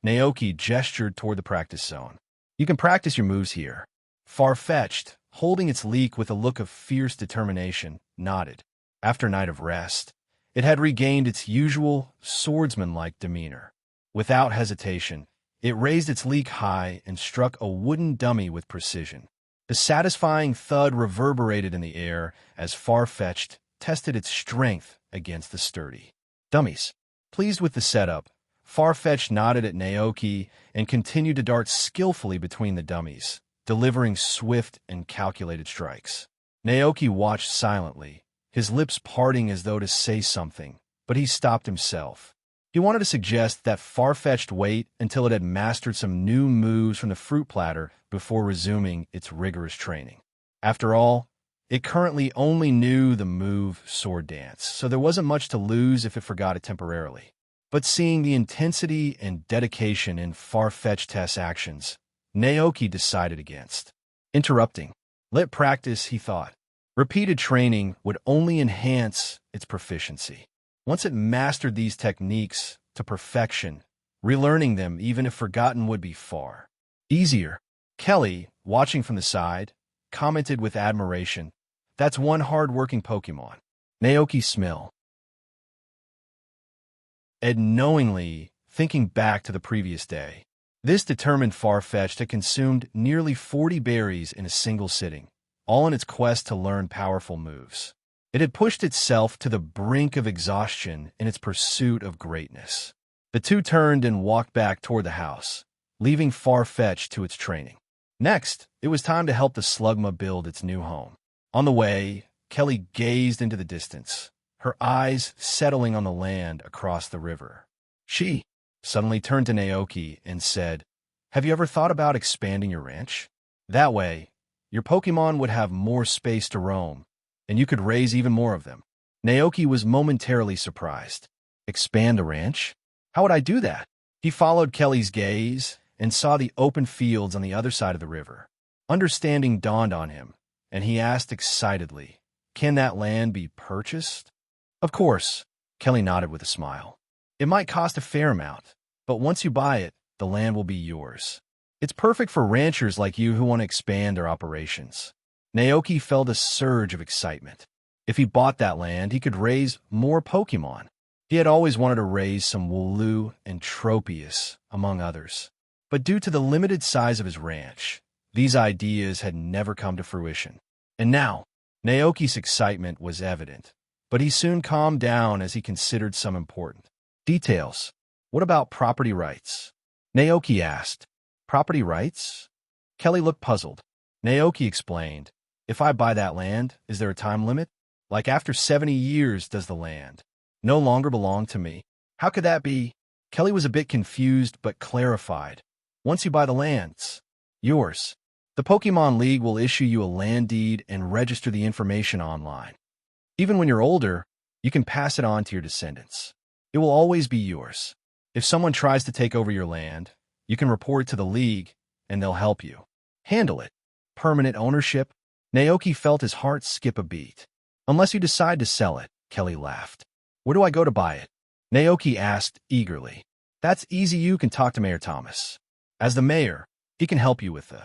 Naoki gestured toward the practice zone. "You can practice your moves here." Farfetch'd, holding its leek with a look of fierce determination, nodded. After a night of rest, it had regained its usual swordsman-like demeanor. Without hesitation, it raised its leek high and struck a wooden dummy with precision. The satisfying thud reverberated in the air as Farfetch'd tested its strength against the sturdy dummies. Pleased with the setup, Farfetch'd nodded at Naoki and continued to dart skillfully between the dummies, delivering swift and calculated strikes. Naoki watched silently, his lips parting as though to say something, but he stopped himself. He wanted to suggest that Farfetch'd wait until it had mastered some new moves from the fruit platter before resuming its rigorous training. After all, it currently only knew the move sword dance, so there wasn't much to lose if it forgot it temporarily. But seeing the intensity and dedication in Farfetch'd's actions, Naoki decided against interrupting. Let practice, he thought. Repeated training would only enhance its proficiency. Once it mastered these techniques to perfection, relearning them, even if forgotten, would be far easier. Kelly, watching from the side, commented with admiration, "That's one hard-working Pokémon." Naoki smiled, and knowingly thinking back to the previous day. This determined Farfetch'd had consumed nearly 40 berries in a single sitting, all in its quest to learn powerful moves. It had pushed itself to the brink of exhaustion in its pursuit of greatness. The two turned and walked back toward the house, leaving Farfetch'd to its training. Next, it was time to help the Slugma build its new home. On the way, Kelly gazed into the distance, her eyes settling on the land across the river. She suddenly turned to Naoki and said, "Have you ever thought about expanding your ranch? That way, your Pokémon would have more space to roam, and you could raise even more of them." Naoki was momentarily surprised. Expand a ranch? How would I do that? He followed Kelly's gaze and saw the open fields on the other side of the river. Understanding dawned on him, and he asked excitedly, "Can that land be purchased?" "Of course," Kelly nodded with a smile. "It might cost a fair amount, but once you buy it, the land will be yours. It's perfect for ranchers like you who want to expand their operations." Naoki felt a surge of excitement. If he bought that land, he could raise more Pokémon. He had always wanted to raise some Wooloo and Tropius, among others. But due to the limited size of his ranch, these ideas had never come to fruition. And now, Naoki's excitement was evident, but he soon calmed down as he considered some important details. "What about property rights?" Naoki asked. "Property rights?" Kelly looked puzzled. Naoki explained, "If I buy that land, is there a time limit? Like after 70 years, does the land no longer belong to me? How could that be?" Kelly was a bit confused but clarified. "Once you buy the lands, Yours. The Pokemon League will issue you a land deed and register the information online. Even when you're older, you can pass it on to your descendants. It will always be yours. If someone tries to take over your land, you can report to the League, and they'll help you. Handle it. Permanent ownership? Naoki felt his heart skip a beat. Unless you decide to sell it, Kelly laughed. Where do I go to buy it? Naoki asked eagerly. That's easy. You can talk to Mayor Thomas. As the mayor, he can help you with the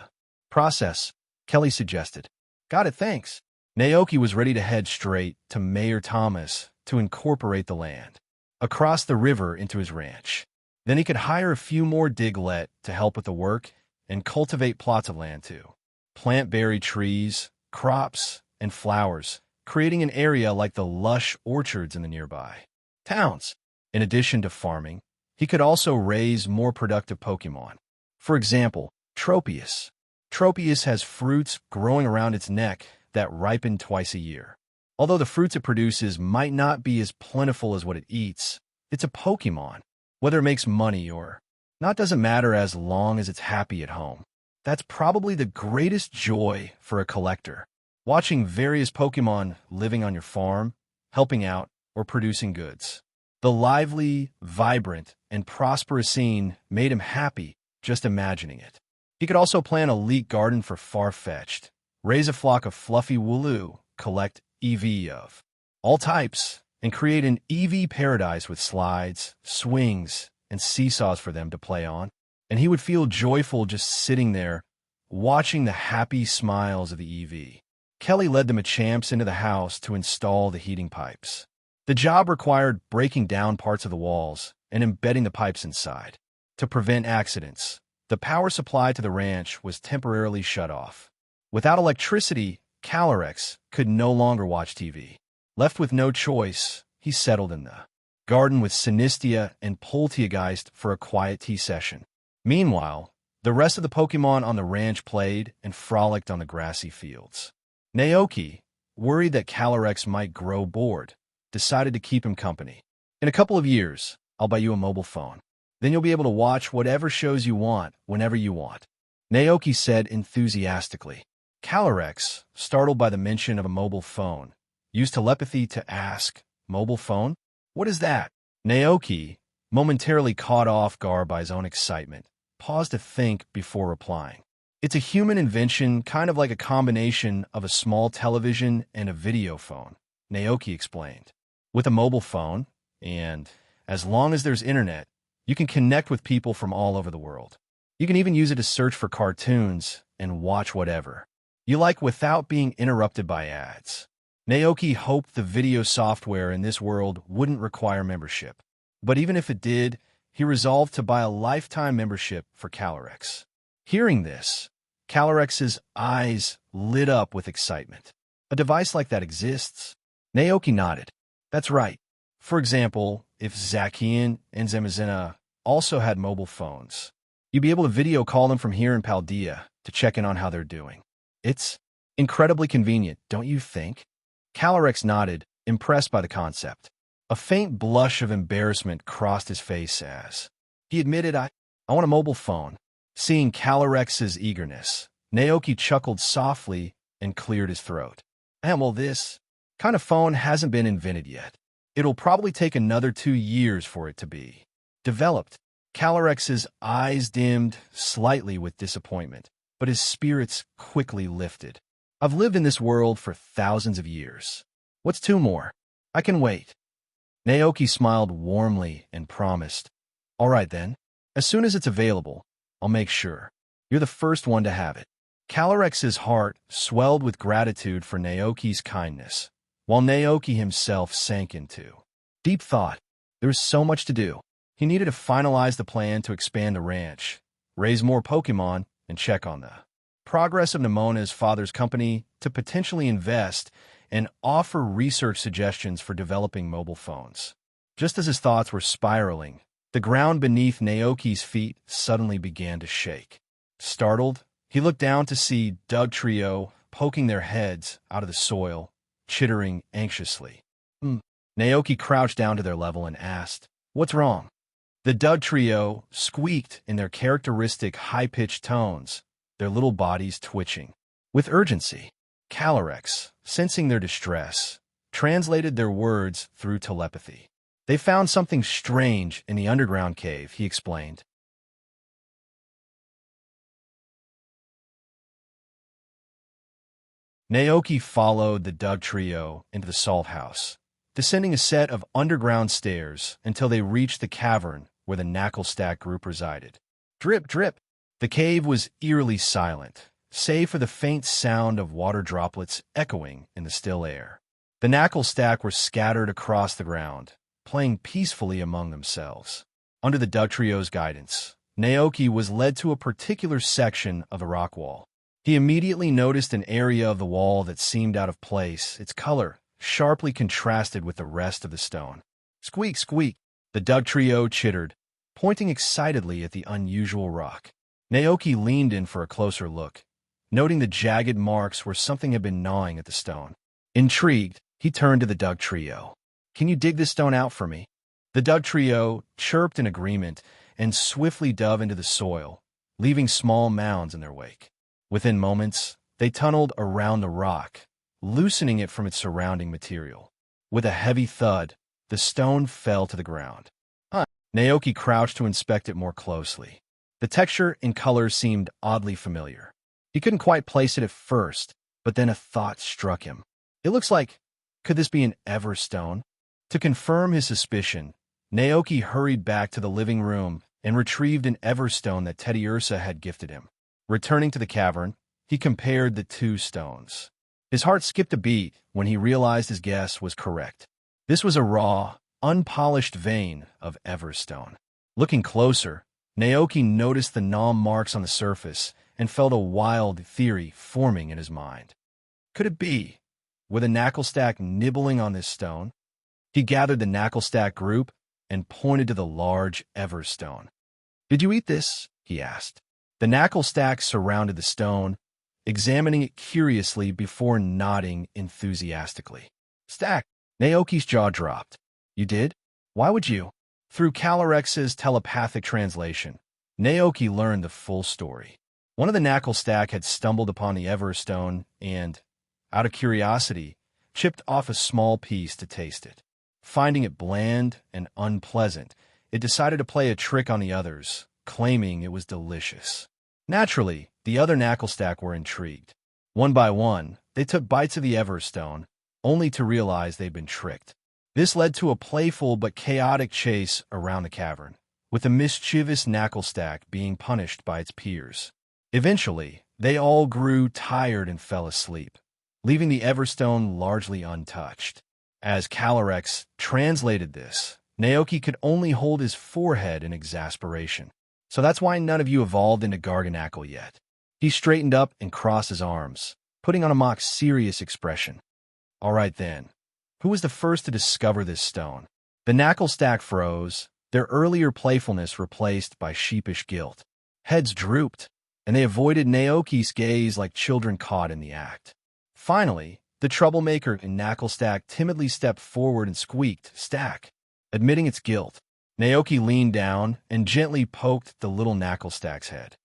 process, Kelly suggested. Got it, thanks. Naoki was ready to head straight to Mayor Thomas to incorporate the land across the river into his ranch. Then he could hire a few more diglet to help with the work and cultivate plots of land too. Plant berry trees, crops, and flowers, creating an area like the lush orchards in the nearby towns. In addition to farming, he could also raise more productive Pokemon. For example, Tropius. Tropius has fruits growing around its neck that ripen twice a year. Although the fruits it produces might not be as plentiful as what it eats, it's a Pokemon. Whether it makes money or not doesn't matter as long as it's happy at home. That's probably the greatest joy for a collector. Watching various Pokemon living on your farm, helping out, or producing goods. The lively, vibrant, and prosperous scene made him happy just imagining it. He could also plan a leek garden for Farfetch'd, raise a flock of fluffy Wooloo, collect EV of all types, and create an EV paradise with slides, swings, and seesaws for them to play on. And he would feel joyful just sitting there, watching the happy smiles of the EV. Kelly led the Machamps into the house to install the heating pipes. The job required breaking down parts of the walls and embedding the pipes inside. To prevent accidents, the power supply to the ranch was temporarily shut off. Without electricity, Calyrex could no longer watch TV. Left with no choice, he settled in the garden with Sinistia and Polteageist for a quiet tea session. Meanwhile, the rest of the Pokemon on the ranch played and frolicked on the grassy fields. Naoki, worried that Calyrex might grow bored, decided to keep him company. In a couple of years, I'll buy you a mobile phone. Then you'll be able to watch whatever shows you want whenever you want, Naoki said enthusiastically. Calyrex, startled by the mention of a mobile phone, used telepathy to ask, "Mobile phone? What is that?" Naoki, momentarily caught off guard by his own excitement, paused to think before replying. It's a human invention, kind of like a combination of a small television and a video phone, Naoki explained. With a mobile phone, and as long as there's internet, you can connect with people from all over the world. You can even use it to search for cartoons and watch whatever you like without being interrupted by ads. Naoki hoped the video software in this world wouldn't require membership. But even if it did, he resolved to buy a lifetime membership for Calyrex. Hearing this, Calyrex's eyes lit up with excitement. A device like that exists? Naoki nodded. That's right. For example, if Zacian and Zamazenta also had mobile phones, you'd be able to video call them from here in Paldea to check in on how they're doing. It's incredibly convenient, don't you think? Calyrex nodded, impressed by the concept. A faint blush of embarrassment crossed his face as he admitted, I want a mobile phone. Seeing Calyrex's eagerness, Naoki chuckled softly and cleared his throat. Well, this kind of phone hasn't been invented yet. It'll probably take another 2 years for it to be developed. Calyrex's eyes dimmed slightly with disappointment, but his spirits quickly lifted. I've lived in this world for thousands of years. What's 2 more? I can wait. Naoki smiled warmly and promised, all right then, as soon as it's available, I'll make sure. You're the first one to have it. Calyrex's heart swelled with gratitude for Naoki's kindness, while Naoki himself sank into deep thought. There was so much to do. He needed to finalize the plan to expand the ranch, raise more Pokemon, and check on the progress of Nemona's father's company to potentially invest and offer research suggestions for developing mobile phones. Just as his thoughts were spiraling, the ground beneath Naoki's feet suddenly began to shake. Startled, he looked down to see Doug Trio poking their heads out of the soil, chittering anxiously. Naoki crouched down to their level and asked, "What's wrong?" The Doug Trio squeaked in their characteristic high-pitched tones, their little bodies twitching. With urgency, Calyrex, sensing their distress, translated their words through telepathy. They found something strange in the underground cave, he explained. Naoki followed the Doug trio into the salt house, descending a set of underground stairs until they reached the cavern where the Knucklestack group resided. Drip, drip. The cave was eerily silent, save for the faint sound of water droplets echoing in the still air. The Knucklestack were scattered across the ground, playing peacefully among themselves. Under the Doug trio's guidance, Naoki was led to a particular section of the rock wall. He immediately noticed an area of the wall that seemed out of place, its color sharply contrasted with the rest of the stone. Squeak, squeak, the Doug trio chittered, pointing excitedly at the unusual rock. Naoki leaned in for a closer look, noting the jagged marks where something had been gnawing at the stone. Intrigued, he turned to the Doug trio. Can you dig this stone out for me? The Doug trio chirped in agreement and swiftly dove into the soil, leaving small mounds in their wake. Within moments, they tunneled around the rock, loosening it from its surrounding material. With a heavy thud, the stone fell to the ground. Naoki crouched to inspect it more closely. The texture and color seemed oddly familiar. He couldn't quite place it at first, but then a thought struck him. It looks like, could this be an Everstone? To confirm his suspicion, Naoki hurried back to the living room and retrieved an Everstone that Teddy Ursa had gifted him. Returning to the cavern, he compared the two stones. His heart skipped a beat when he realized his guess was correct. This was a raw, unpolished vein of Everstone. Looking closer, Naoki noticed the gnaw marks on the surface and felt a wild theory forming in his mind. Could it be, with a Knucklestack nibbling on this stone? He gathered the Knucklestack group and pointed to the large Everstone. Did you eat this? He asked. The Knucklestack surrounded the stone, examining it curiously before nodding enthusiastically. Stack! Naoki's jaw dropped. You did? Why would you? Through Calyrex's telepathic translation, Naoki learned the full story. One of the Knucklestack had stumbled upon the Everstone and, out of curiosity, chipped off a small piece to taste it. Finding it bland and unpleasant, it decided to play a trick on the others, claiming it was delicious. Naturally, the other Knucklestack were intrigued. One by one, they took bites of the Everstone, only to realize they'd been tricked. This led to a playful but chaotic chase around the cavern, with the mischievous Knucklestack being punished by its peers. Eventually, they all grew tired and fell asleep, leaving the Everstone largely untouched. As Calyrex translated this, Naoki could only hold his forehead in exasperation. So that's why none of you evolved into Garganacl yet. He straightened up and crossed his arms, putting on a mock serious expression. All right then, who was the first to discover this stone? The Knucklestack froze, their earlier playfulness replaced by sheepish guilt. Heads drooped, and they avoided Naoki's gaze like children caught in the act. Finally, the troublemaker in Knucklestack timidly stepped forward and squeaked, Stack, admitting its guilt. Naoki leaned down and gently poked the little Knucklestack's head.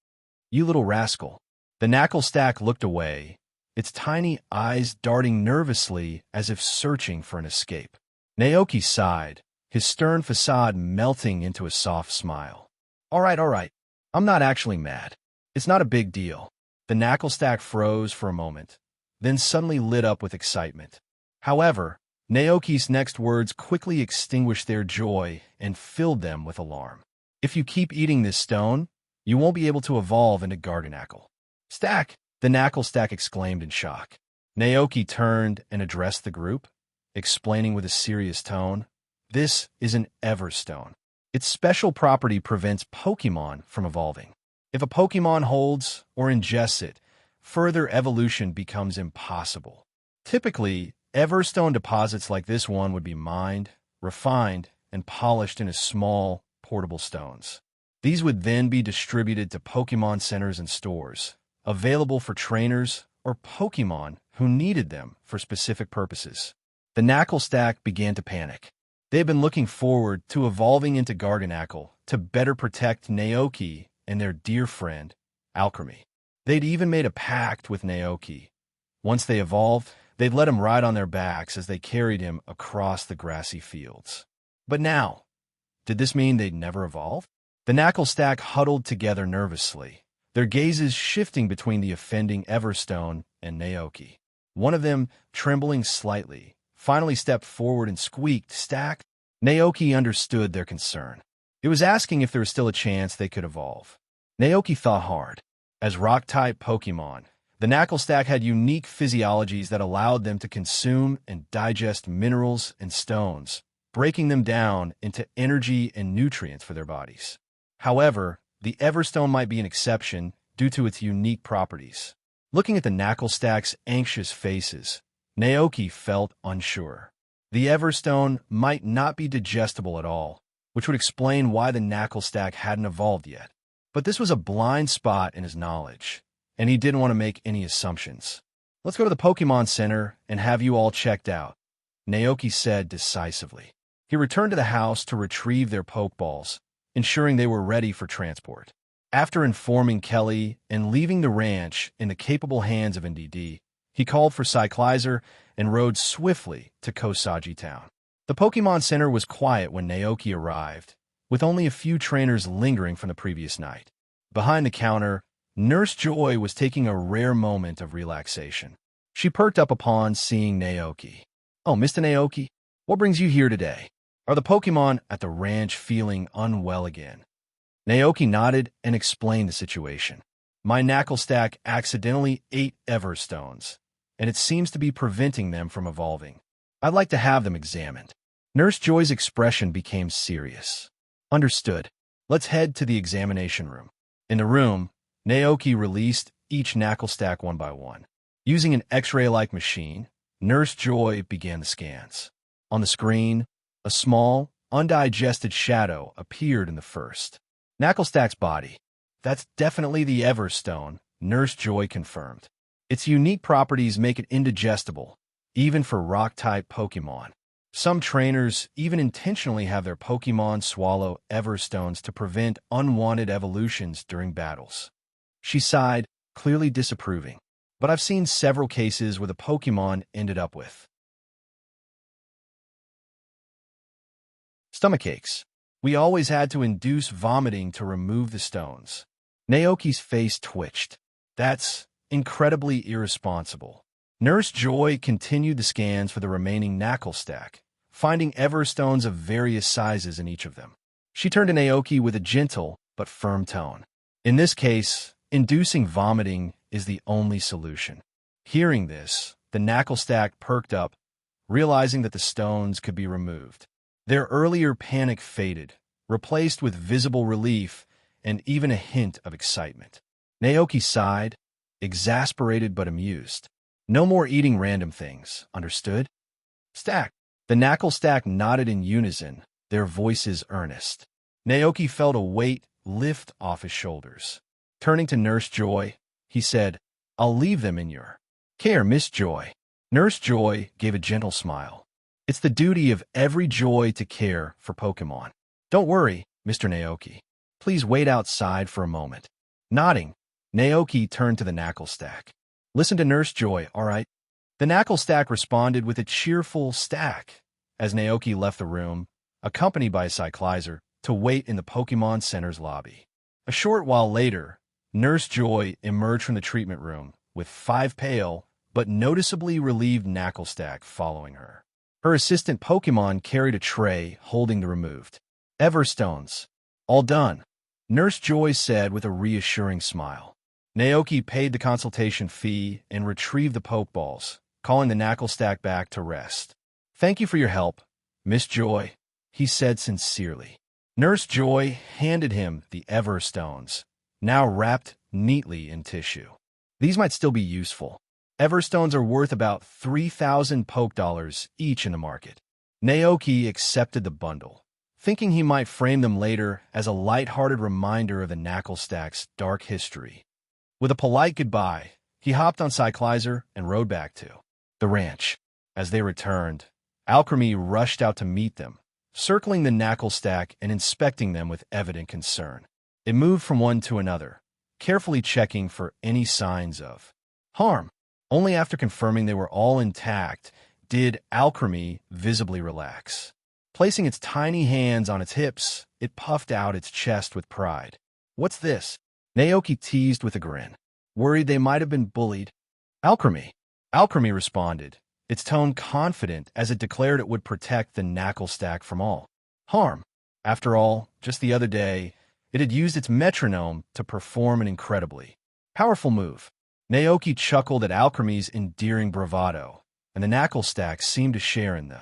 You little rascal. The Knucklestack looked away, its tiny eyes darting nervously as if searching for an escape. Naoki sighed, his stern facade melting into a soft smile. All right. I'm not actually mad. It's not a big deal. The Knucklestack froze for a moment, then suddenly lit up with excitement. However, Naoki's next words quickly extinguished their joy and filled them with alarm. If you keep eating this stone, you won't be able to evolve into Garganacl. Stack! The Knucklestack exclaimed in shock. Naoki turned and addressed the group, explaining with a serious tone, This is an Everstone. Its special property prevents Pokémon from evolving. If a Pokémon holds or ingests it, further evolution becomes impossible. Typically, Everstone deposits like this one would be mined, refined, and polished into small, portable stones. These would then be distributed to Pokémon centers and stores, available for trainers or Pokémon who needed them for specific purposes. The Knucklestack began to panic. They had been looking forward to evolving into Garganacl to better protect Naoki and their dear friend, Alchemy. They'd even made a pact with Naoki. Once they evolved, they'd let him ride on their backs as they carried him across the grassy fields. But now, did this mean they'd never evolve? The knuckle stack huddled together nervously, their gazes shifting between the offending Everstone and Naoki. One of them, trembling slightly, finally stepped forward and squeaked, "Stack?" Naoki understood their concern. It was asking if there was still a chance they could evolve. Naoki thought hard. As rock-type Pokémon, the knuckle stack had unique physiologies that allowed them to consume and digest minerals and stones, breaking them down into energy and nutrients for their bodies. However, the Everstone might be an exception due to its unique properties. Looking at the knuckle stack's anxious faces, Naoki felt unsure. The Everstone might not be digestible at all, which would explain why the knuckle stack hadn't evolved yet. But this was a blind spot in his knowledge, and he didn't want to make any assumptions. "Let's go to the Pokémon Center and have you all checked out," Naoki said decisively. He returned to the house to retrieve their Pokeballs, ensuring they were ready for transport. After informing Kelly and leaving the ranch in the capable hands of NDD, he called for Cyclizer and rode swiftly to Kosagi Town. The Pokémon Center was quiet when Naoki arrived, with only a few trainers lingering from the previous night. Behind the counter, Nurse Joy was taking a rare moment of relaxation. She perked up upon seeing Naoki. "Oh, Mr. Naoki, what brings you here today? Are the Pokémon at the ranch feeling unwell again?" Naoki nodded and explained the situation. "My knuckle stack accidentally ate Everstones, and it seems to be preventing them from evolving. I'd like to have them examined." Nurse Joy's expression became serious. "Understood. Let's head to the examination room." In the room, Naoki released each knuckle stack one by one. Using an X-ray-like machine, Nurse Joy began the scans. On the screen, a small, undigested shadow appeared in the first. Knuckle stack's body. "That's definitely the Everstone," Nurse Joy confirmed. "Its unique properties make it indigestible, even for rock-type Pokémon. Some trainers even intentionally have their Pokémon swallow Everstones to prevent unwanted evolutions during battles." She sighed, clearly disapproving. "But I've seen several cases where the Pokémon ended up with stomachaches. We always had to induce vomiting to remove the stones." Naoki's face twitched. "That's incredibly irresponsible." Nurse Joy continued the scans for the remaining knuckle stack, finding Everstones of various sizes in each of them. She turned to Naoki with a gentle but firm tone. "In this case, inducing vomiting is the only solution." Hearing this, the knuckle stack perked up, realizing that the stones could be removed. Their earlier panic faded, replaced with visible relief and even a hint of excitement. Naoki sighed, exasperated but amused. "No more eating random things, understood?" "Stack." The knuckle stack nodded in unison, their voices earnest. Naoki felt a weight lift off his shoulders. Turning to Nurse Joy, he said, "I'll leave them in your care, Miss Joy." Nurse Joy gave a gentle smile. "It's the duty of every Joy to care for Pokémon. Don't worry, Mr. Naoki. Please wait outside for a moment." Nodding, Naoki turned to the knuckle stack. "Listen to Nurse Joy, all right?" The knuckle stack responded with a cheerful stack as Naoki left the room, accompanied by a Cyclizer, to wait in the Pokémon Center's lobby. A short while later, Nurse Joy emerged from the treatment room with 5 pale but noticeably relieved knuckle stack following her. Her assistant Pokémon carried a tray holding the removed Everstones. "All done," Nurse Joy said with a reassuring smile. Naoki paid the consultation fee and retrieved the Pokeballs, calling the knuckle stack back to rest. "Thank you for your help, Miss Joy," he said sincerely. Nurse Joy handed him the Everstones, now wrapped neatly in tissue. "These might still be useful. Everstones are worth about 3,000 Poke Dollars each in the market." Naoki accepted the bundle, thinking he might frame them later as a light-hearted reminder of the knuckle stack's dark history. With a polite goodbye, he hopped on Cyclizer and rode back to the ranch. As they returned, Alchemy rushed out to meet them, circling the knuckle stack and inspecting them with evident concern. It moved from one to another, carefully checking for any signs of harm. Only after confirming they were all intact did Alchemy visibly relax. Placing its tiny hands on its hips, it puffed out its chest with pride. "What's this?" Naoki teased with a grin. "Worried they might have been bullied?" "Alchemy." Alchemy responded, its tone confident as it declared it would protect the knuckle stack from all harm. After all, just the other day, it had used its metronome to perform an incredibly powerful move. Naoki chuckled at Alchemy's endearing bravado, and the knuckle stack seemed to share in the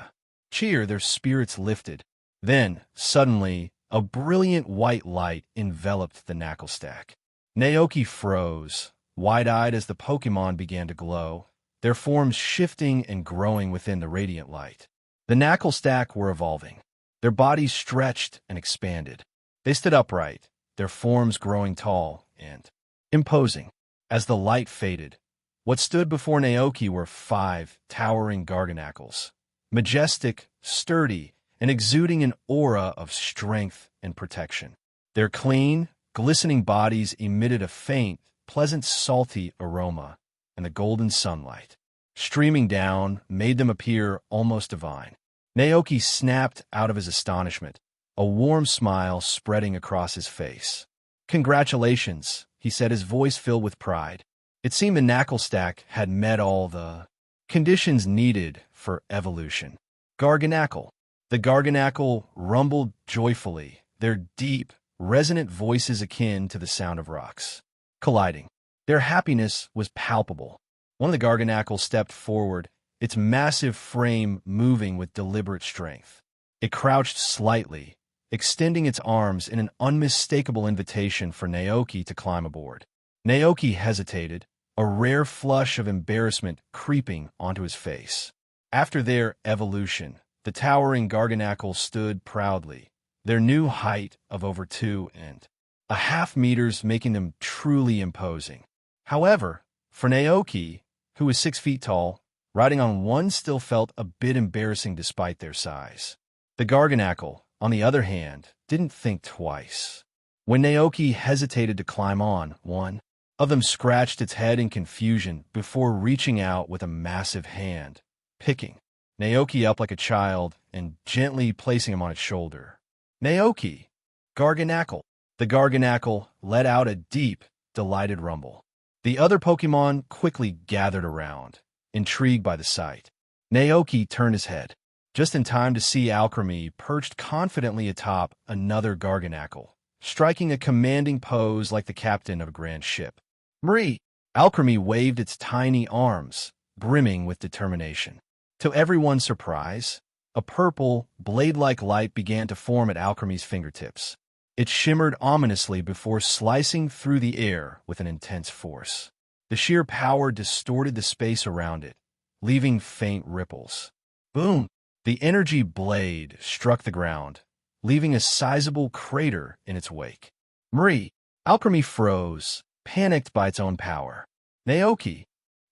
cheer. Their spirits lifted. Then, suddenly, a brilliant white light enveloped the knuckle stack. Naoki froze, wide-eyed as the Pokémon began to glow, their forms shifting and growing within the radiant light. The knuckle stack were evolving. Their bodies stretched and expanded. They stood upright, their forms growing tall and imposing. As the light faded, what stood before Naoki were 5 towering garganacles, majestic, sturdy, and exuding an aura of strength and protection. Their clean, glistening bodies emitted a faint, pleasant salty aroma, and the golden sunlight, streaming down, made them appear almost divine. Naoki snapped out of his astonishment, a warm smile spreading across his face. "Congratulations," he said, his voice filled with pride. It seemed the knuckle stack had met all the conditions needed for evolution. "Garganacle." The garganacle rumbled joyfully, their deep, resonant voices akin to the sound of rocks colliding. Their happiness was palpable. One of the garganacles stepped forward, its massive frame moving with deliberate strength. It crouched slightly, extending its arms in an unmistakable invitation for Naoki to climb aboard. Naoki hesitated, a rare flush of embarrassment creeping onto his face. After their evolution, the towering garganacle stood proudly, their new height of over 2.5 meters making them truly imposing. However, for Naoki, who was 6 feet tall, riding on one still felt a bit embarrassing despite their size. The garganacle, on the other hand, didn't think twice. When Naoki hesitated to climb on, one of them scratched its head in confusion before reaching out with a massive hand, picking Naoki up like a child and gently placing him on its shoulder. "Naoki!" "Garganacle!" The garganacle let out a deep, delighted rumble. The other Pokémon quickly gathered around, intrigued by the sight. Naoki turned his head, just in time to see Alchemy perched confidently atop another garganacle, striking a commanding pose like the captain of a grand ship. "Marie!" Alchemy waved its tiny arms, brimming with determination. To everyone's surprise, a purple, blade-like light began to form at Alchemy's fingertips. It shimmered ominously before slicing through the air with an intense force. The sheer power distorted the space around it, leaving faint ripples. Boom! The energy blade struck the ground, leaving a sizable crater in its wake. "Marie!" Alchemy froze, panicked by its own power. "Naoki,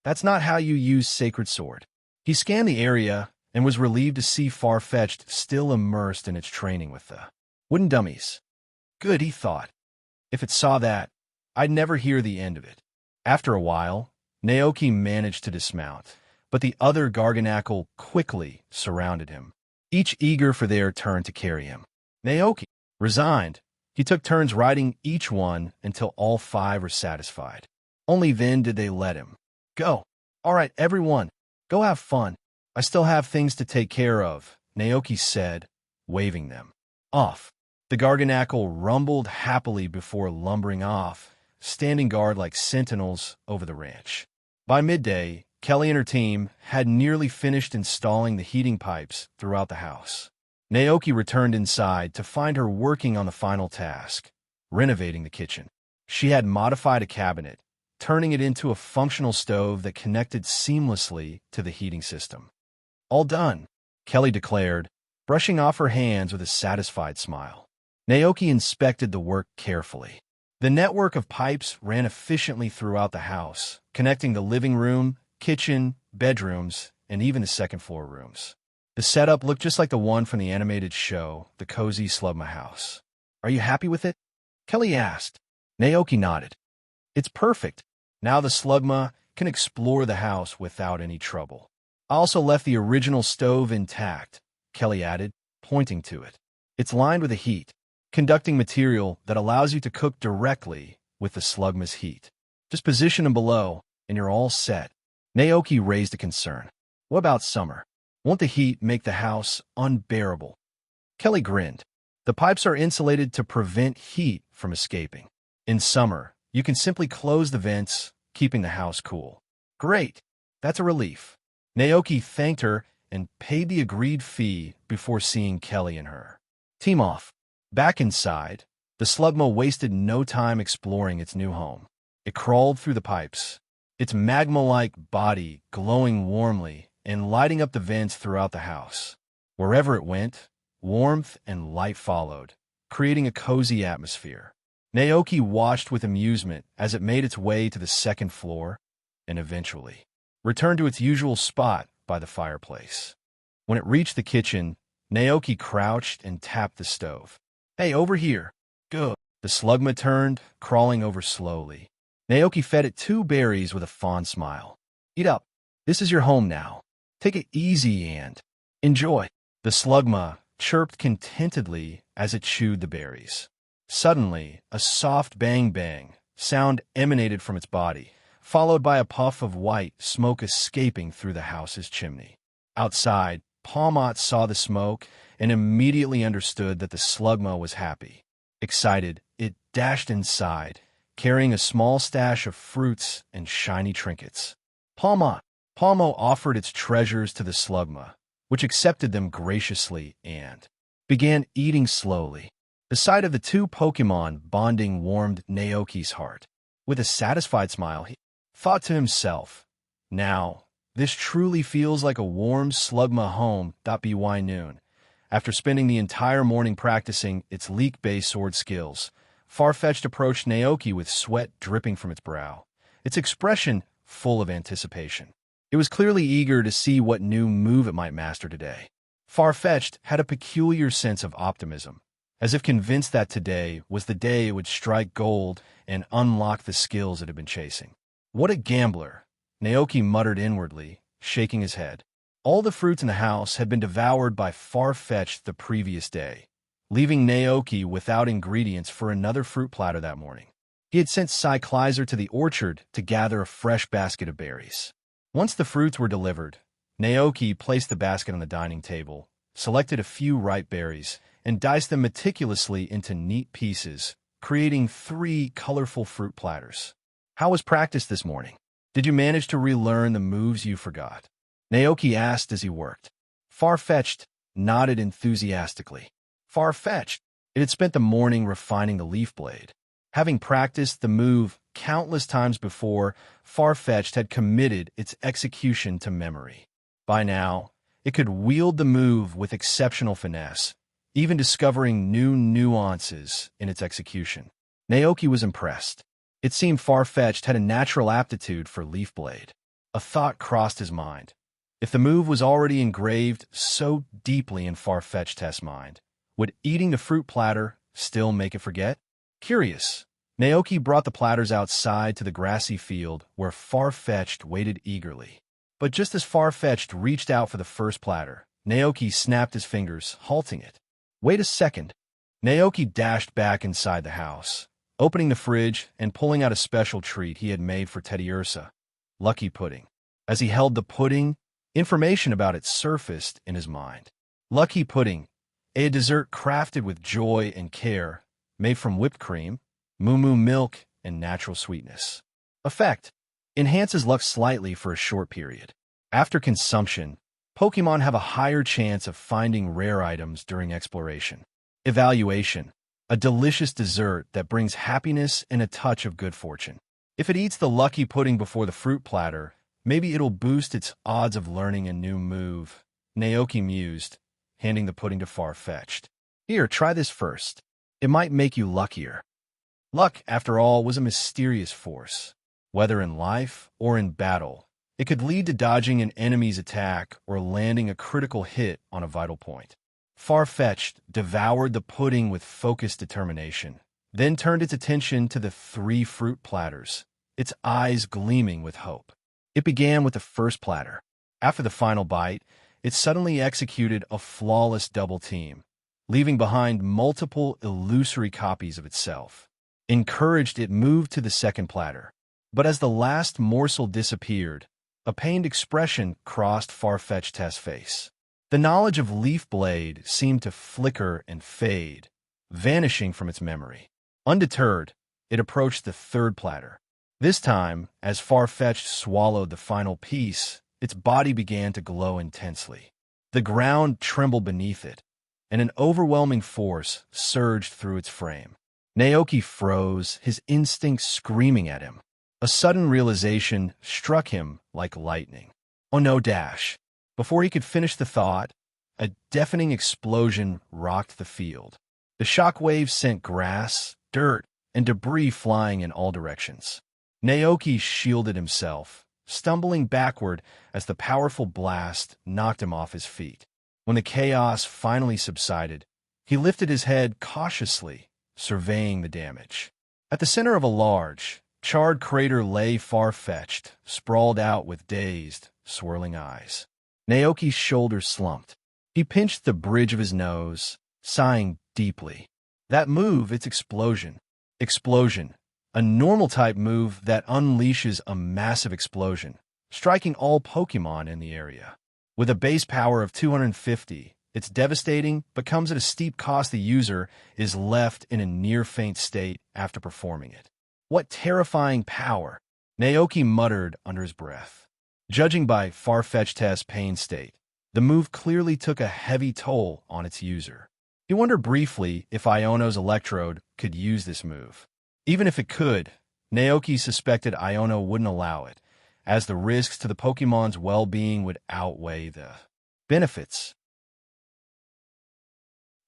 that's not how you use Sacred Sword." He scanned the area and was relieved to see Farfetch'd still immersed in its training with the wooden dummies. Good, he thought. If it saw that, I'd never hear the end of it. After a while, Naoki managed to dismount, but the other garganacle quickly surrounded him, each eager for their turn to carry him. Naoki, resigned, he took turns riding each one until all 5 were satisfied. Only then did they let him go. "All right, everyone, go have fun. I still have things to take care of," Naoki said, waving them off. The garganacle rumbled happily before lumbering off, standing guard like sentinels over the ranch. By midday, Kelly and her team had nearly finished installing the heating pipes throughout the house. Naoki returned inside to find her working on the final task, renovating the kitchen. She had modified a cabinet, turning it into a functional stove that connected seamlessly to the heating system. "All done," Kelly declared, brushing off her hands with a satisfied smile. Naoki inspected the work carefully. The network of pipes ran efficiently throughout the house, connecting the living room, kitchen, bedrooms, and even the second-floor rooms. The setup looked just like the one from the animated show, The Cozy Slugma House. "Are you happy with it?" Kelly asked. Naoki nodded. It's perfect. Now the slugma can explore the house without any trouble. I also left the original stove intact, Kelly added, pointing to it. It's lined with a heat, conducting material that allows you to cook directly with the slugma's heat. Just position them below, and you're all set. Naoki raised a concern. What about summer? Won't the heat make the house unbearable? Kelly grinned. The pipes are insulated to prevent heat from escaping. In summer, you can simply close the vents, keeping the house cool. Great. That's a relief. Naoki thanked her and paid the agreed fee before seeing Kelly and her. Team off. Back inside, the slugma wasted no time exploring its new home. It crawled through the pipes, its magma-like body glowing warmly and lighting up the vents throughout the house. Wherever it went, warmth and light followed, creating a cozy atmosphere. Naoki watched with amusement as it made its way to the second floor and eventually returned to its usual spot by the fireplace. When it reached the kitchen, Naoki crouched and tapped the stove. Hey, over here. Go. The slugma turned, crawling over slowly. Naoki fed it 2 berries with a fond smile. Eat up. This is your home now. Take it easy and enjoy. The slugma chirped contentedly as it chewed the berries. Suddenly, a soft bang-bang sound emanated from its body, followed by a puff of white smoke escaping through the house's chimney. Outside, Palmot saw the smoke and immediately understood that the slugma was happy. Excited, it dashed inside, carrying a small stash of fruits and shiny trinkets. Palmo offered its treasures to the slugma, which accepted them graciously and began eating slowly. The sight of the 2 Pokémon bonding warmed Naoki's heart. With a satisfied smile, he thought to himself, now, this truly feels like a warm slugma home. By noon. After spending the entire morning practicing its leak-based sword skills, Farfetch'd approached Naoki with sweat dripping from its brow, its expression full of anticipation. It was clearly eager to see what new move it might master today. Farfetch'd had a peculiar sense of optimism, as if convinced that today was the day it would strike gold and unlock the skills it had been chasing. What a gambler, Naoki muttered inwardly, shaking his head. All the fruits in the house had been devoured by Farfetch'd the previous day, leaving Naoki without ingredients for another fruit platter that morning. He had sent Cyclizer to the orchard to gather a fresh basket of berries. Once the fruits were delivered, Naoki placed the basket on the dining table, selected a few ripe berries, and diced them meticulously into neat pieces, creating 3 colorful fruit platters. How was practice this morning? Did you manage to relearn the moves you forgot? Naoki asked as he worked. Farfetch'd nodded enthusiastically. Farfetch'd. It had spent the morning refining the leaf blade. Having practiced the move countless times before, Farfetch'd had committed its execution to memory. By now, it could wield the move with exceptional finesse, even discovering new nuances in its execution. Naoki was impressed. It seemed Farfetch'd had a natural aptitude for leaf blade. A thought crossed his mind. If the move was already engraved so deeply in Farfetch'd's mind, would eating the fruit platter still make it forget? Curious, Naoki brought the platters outside to the grassy field where Farfetch'd waited eagerly. But just as Farfetch'd reached out for the first platter, Naoki snapped his fingers, halting it. Wait a second. Naoki dashed back inside the house, opening the fridge and pulling out a special treat he had made for Teddy Ursa, Lucky Pudding. As he held the pudding, information about it surfaced in his mind. Lucky Pudding, a dessert crafted with joy and care, made from whipped cream, moo milk, and natural sweetness. Effect: enhances luck slightly for a short period. After consumption, Pokémon have a higher chance of finding rare items during exploration. Evaluation: a delicious dessert that brings happiness and a touch of good fortune. If it eats the Lucky Pudding before the fruit platter, maybe it'll boost its odds of learning a new move, Naoki mused, handing the pudding to Farfetch'd. Here, try this first. It might make you luckier. Luck, after all, was a mysterious force. Whether in life or in battle, it could lead to dodging an enemy's attack or landing a critical hit on a vital point. Farfetch'd devoured the pudding with focused determination, then turned its attention to the 3 fruit platters, its eyes gleaming with hope. It began with the first platter. After the final bite, it suddenly executed a flawless double team, leaving behind multiple illusory copies of itself. Encouraged, it moved to the second platter. But as the last morsel disappeared, a pained expression crossed Farfetched's face. The knowledge of Leaf Blade seemed to flicker and fade, vanishing from its memory. Undeterred, it approached the third platter. This time, as Farfetch'd swallowed the final piece, its body began to glow intensely. The ground trembled beneath it, and an overwhelming force surged through its frame. Naoki froze, his instincts screaming at him. A sudden realization struck him like lightning. Oh no, dash. Before he could finish the thought, a deafening explosion rocked the field. The shock waves sent grass, dirt, and debris flying in all directions. Naoki shielded himself, stumbling backward as the powerful blast knocked him off his feet. When the chaos finally subsided, he lifted his head cautiously, surveying the damage. At the center of a large, charred crater lay Farfetch'd, sprawled out with dazed, swirling eyes. Naoki's shoulders slumped. He pinched the bridge of his nose, sighing deeply. That move, its explosion. Explosion. A normal-type move that unleashes a massive explosion, striking all Pokémon in the area. With a base power of 250, it's devastating but comes at a steep cost. The user is left in a near-faint state after performing it. What terrifying power, Naoki muttered under his breath. Judging by Farfetch'd's pain state, the move clearly took a heavy toll on its user. He wondered briefly if Iono's Electrode could use this move. Even if it could, Naoki suspected Iono wouldn't allow it, as the risks to the Pokemon's well-being would outweigh the benefits.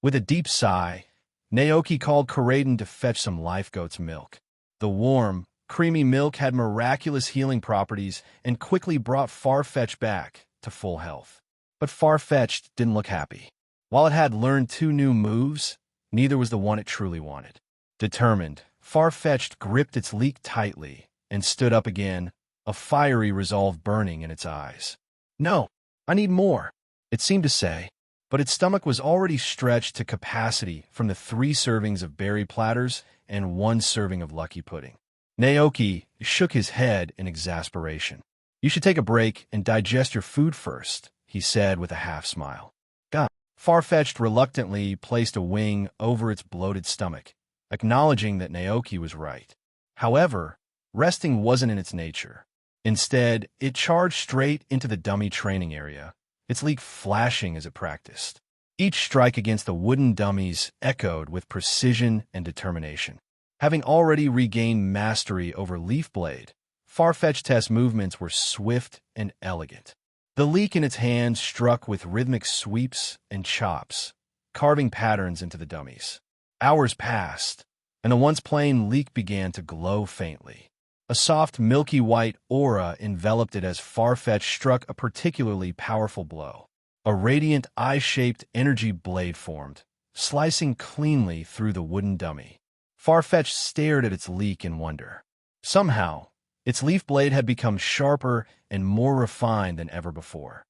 With a deep sigh, Naoki called Koraidon to fetch some life goat's milk. The warm, creamy milk had miraculous healing properties and quickly brought Farfetch'd back to full health. But Farfetch'd didn't look happy. While it had learned 2 new moves, neither was the one it truly wanted. Determined, Farfetch'd gripped its leek tightly and stood up again, a fiery resolve burning in its eyes. "No, I need more," it seemed to say, but its stomach was already stretched to capacity from the 3 servings of berry platters and 1 serving of lucky pudding. Naoki shook his head in exasperation. "You should take a break and digest your food first," he said with a half-smile. "God." Farfetch'd reluctantly placed a wing over its bloated stomach, acknowledging that Naoki was right. However, resting wasn't in its nature. Instead, it charged straight into the dummy training area, its leek flashing as it practiced. Each strike against the wooden dummies echoed with precision and determination. Having already regained mastery over Leaf Blade, Farfetch'd's movements were swift and elegant. The leek in its hand struck with rhythmic sweeps and chops, carving patterns into the dummies. Hours passed, and the once plain leek began to glow faintly. A soft, milky white aura enveloped it as Farfetch'd struck a particularly powerful blow. A radiant, eye-shaped energy blade formed, slicing cleanly through the wooden dummy. Farfetch'd stared at its leek in wonder. Somehow, its leaf blade had become sharper and more refined than ever before.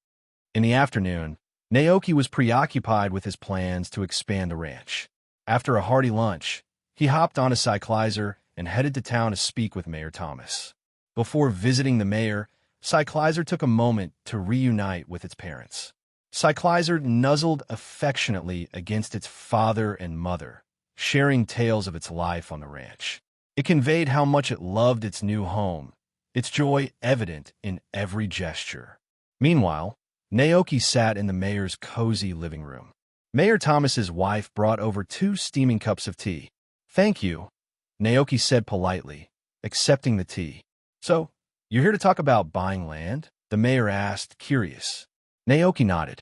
In the afternoon, Naoki was preoccupied with his plans to expand the ranch. After a hearty lunch, he hopped on a cyclizer and headed to town to speak with Mayor Thomas. Before visiting the mayor, Cyclizer took a moment to reunite with its parents. Cyclizer nuzzled affectionately against its father and mother, sharing tales of its life on the ranch. It conveyed how much it loved its new home, its joy evident in every gesture. Meanwhile, Naoki sat in the mayor's cozy living room. Mayor Thomas's wife brought over 2 steaming cups of tea. "Thank you," Naoki said politely, accepting the tea. "So, you're here to talk about buying land?" the mayor asked, curious. Naoki nodded.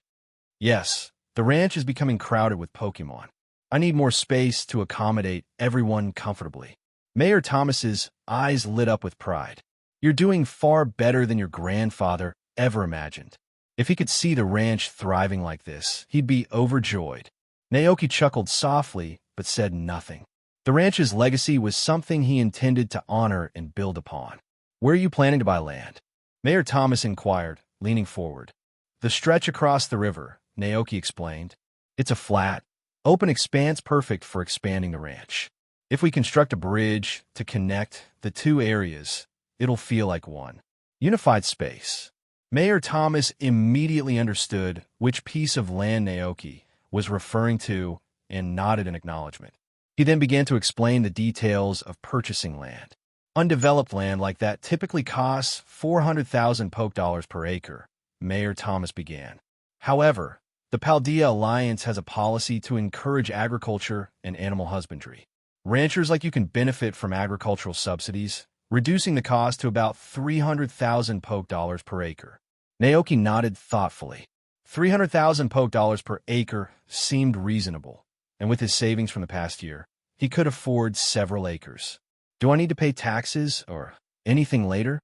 "Yes, the ranch is becoming crowded with Pokémon. I need more space to accommodate everyone comfortably." Mayor Thomas's eyes lit up with pride. "You're doing far better than your grandfather ever imagined. If he could see the ranch thriving like this, he'd be overjoyed." Naoki chuckled softly, but said nothing. The ranch's legacy was something he intended to honor and build upon. Where are you planning to buy land? Mayor Thomas inquired, leaning forward. The stretch across the river, Naoki explained. It's a flat, open expanse perfect for expanding the ranch. If we construct a bridge to connect the two areas, it'll feel like one unified space. Mayor Thomas immediately understood which piece of land Naoki was referring to and nodded in acknowledgement. He then began to explain the details of purchasing land. Undeveloped land like that typically costs 400,000 poke dollars per acre, Mayor Thomas began. However, the Paldea Alliance has a policy to encourage agriculture and animal husbandry. Ranchers like you can benefit from agricultural subsidies, reducing the cost to about 300,000 poke dollars per acre. Naoki nodded thoughtfully. 300,000 poke dollars per acre seemed reasonable, and with his savings from the past year, he could afford several acres. Do I need to pay taxes or anything later?